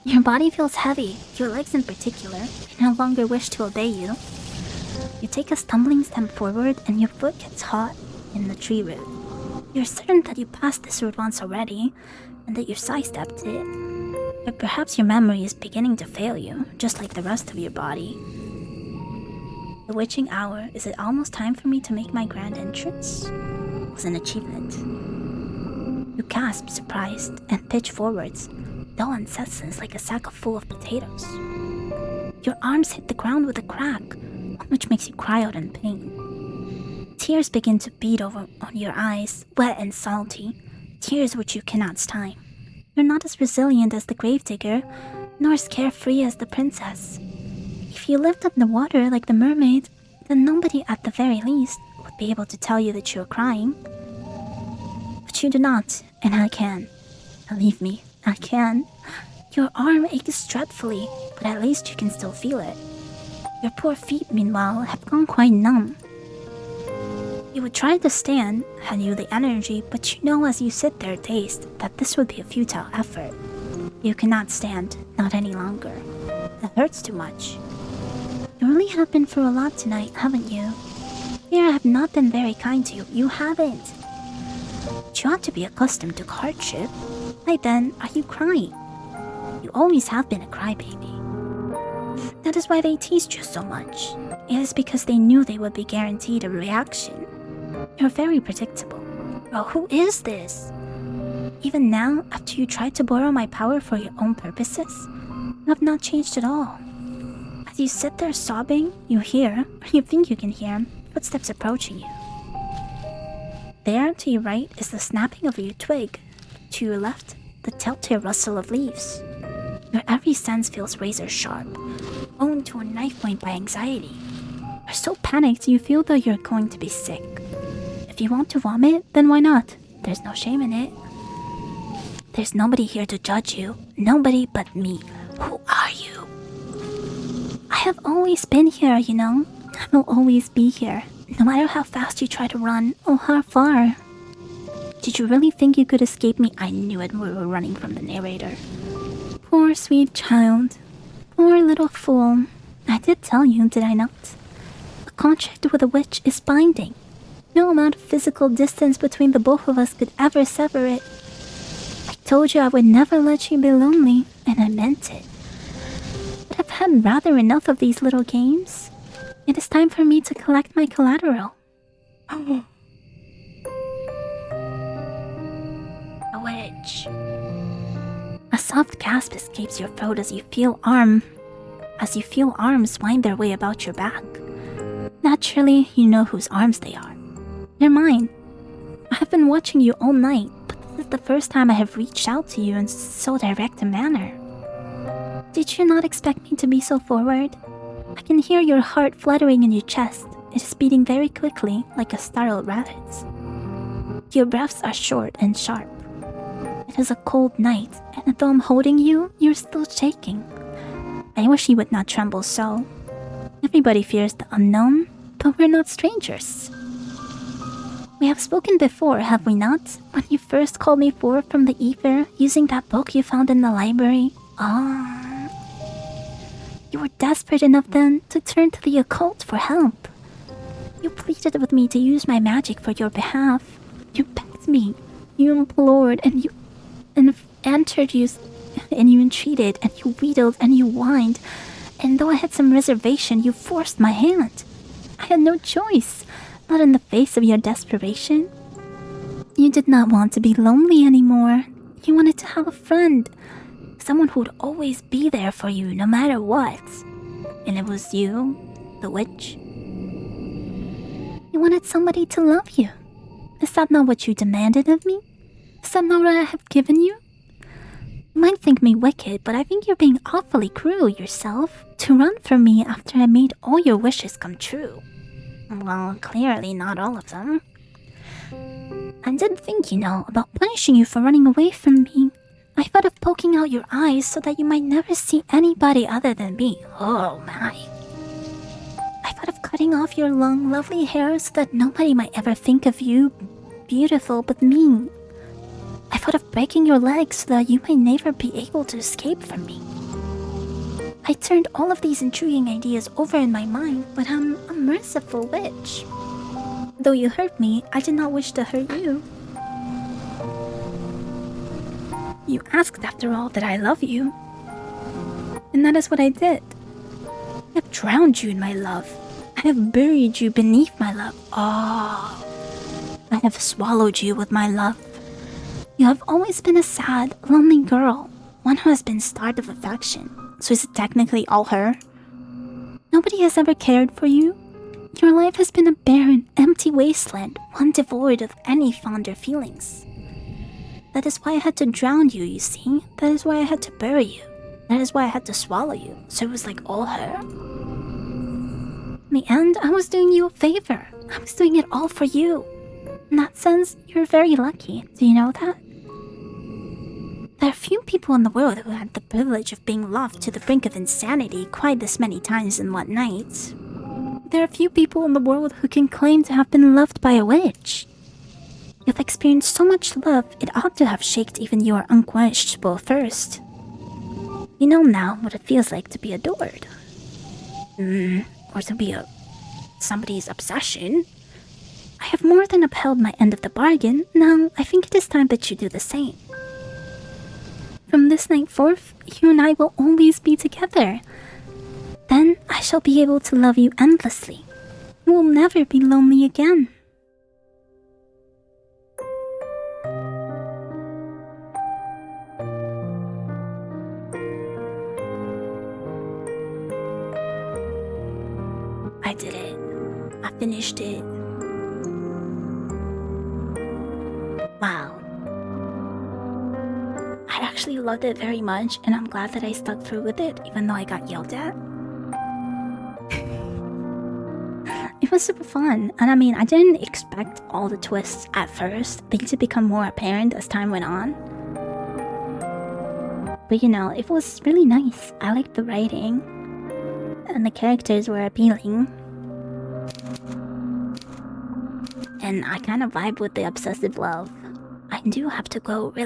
[SPEAKER 2] Your body feels heavy, your legs in particular. They no longer wish to obey you. You take a stumbling step forward and your foot gets caught in the tree root. You're certain that you passed this route once already, and that you sidestepped it. But perhaps your memory is beginning to fail you, just like the rest of your body. The witching hour, is it almost time for me to make my grand entrance? Was an achievement. You gasp, surprised, and pitch forwards, dull and senseless like a sack full of potatoes. Your arms hit the ground with a crack, which makes you cry out in pain. Tears begin to bead over on your eyes, wet and salty, tears which you cannot stime. You're not as resilient as the gravedigger, nor as carefree as the princess. If you lived underwater like the mermaid, then nobody at the very least would be able to tell you that you're crying. But you do not, and I can. Believe me, I can. Your arm aches dreadfully, but at least you can still feel it. Your poor feet, meanwhile, have gone quite numb. You would try to stand, had you the energy, but you know as you sit there dazed that this would be a futile effort. You cannot stand, not any longer. It hurts too much. You really have been through a lot tonight, haven't you? Here I have not been very kind to you. You haven't. But you ought to be accustomed to hardship. Why then are you crying? You always have been a crybaby. That is why they teased you so much. It is because they knew they would be guaranteed a reaction. You're very predictable. Well, who is this? Even now, after you tried to borrow my power for your own purposes, you have not changed at all. As you sit there sobbing, you hear, or you think you can hear, footsteps approaching you. There, to your right, is the snapping of your twig. To your left, the telltale rustle of leaves. Your every sense feels razor sharp, honed to a knife point by anxiety. You're so panicked you feel though you're going to be sick. If you want to vomit, then why not? There's no shame in it. There's nobody here to judge you. Nobody but me. Who are you? I have always been here, you know. I will always be here, no matter how fast you try to run or how far. Did you really think you could escape me? I knew it. We were running from the narrator. Poor sweet child. Poor little fool. I did tell you, did I not? A contract with a witch is binding. No amount of physical distance between the both of us could ever sever it. I told you I would never let you be lonely, and I meant it. But I've had rather enough of these little games. It is time for me to collect my collateral. Oh. A witch. A soft gasp escapes your throat as you feel arms wind their way about your back. Naturally, you know whose arms they are. They're mine. I have been watching you all night, but this is the first time I have reached out to you in so direct a manner. Did you not expect me to be so forward? I can hear your heart fluttering in your chest. It is beating very quickly, like a startled rabbit's. Your breaths are short and sharp. It is a cold night, and though I'm holding you, you're still shaking. I wish you would not tremble so. Everybody fears the unknown, but we're not strangers. We have spoken before, have we not? When you first called me forth from the ether, using that book you found in the library. Ah. You were desperate enough then to turn to the occult for help. You pleaded with me to use my magic for your behalf. You begged me. You implored, and you and you entreated, and you wheedled, and you whined. And though I had some reservation, you forced my hand. I had no choice, not in the face of your desperation. You did not want to be lonely anymore. You wanted to have a friend. Someone who would always be there for you, no matter what. And it was you, the witch. You wanted somebody to love you. Is that not what you demanded of me? Is that not what I have given you? You might think me wicked, but I think you're being awfully cruel yourself to run from me after I made all your wishes come true. Well, clearly not all of them. I did think, about punishing you for running away from me. I thought of poking out your eyes so that you might never see anybody other than me. Oh my. I thought of cutting off your long, lovely hair so that nobody might ever think of you beautiful but me. I thought of breaking your legs so that you might never be able to escape from me. I turned all of these intriguing ideas over in my mind, but I'm a merciful witch. Though you hurt me, I did not wish to hurt you. You asked, after all, that I love you. And that is what I did. I have drowned you in my love. I have buried you beneath my love. Oh, I have swallowed you with my love. You have always been a sad, lonely girl, one who has been starved of affection. So is it technically all her? Nobody has ever cared for you. Your life has been a barren, empty wasteland, one devoid of any fonder feelings. That is why I had to drown you, you see. That is why I had to bury you. That is why I had to swallow you. So it was like all her. In the end, I was doing you a favor. I was doing it all for you. In that sense, you're very lucky. Do you know that? There are few people in the world who had the privilege of being loved to the brink of insanity quite this many times in one night. There are few people in the world who can claim to have been loved by a witch. You've experienced so much love, it ought to have shaken even your unquenchable thirst. You know now what it feels like to be adored. Or to be somebody's obsession. I have more than upheld my end of the bargain. Now, I think it is time that you do the same. From this night forth, you and I will always be together. Then I shall be able to love you endlessly. You will never be lonely again. I did it. I finished it. Wow. I actually loved it very much, and I'm glad that I stuck through with it, even though I got yelled at. It was super fun, and I mean, I didn't expect all the twists at first. They did become more apparent as time went on. But it was really nice. I liked the writing, and the characters were appealing. And I kind of vibe with the obsessive love. I do have to go really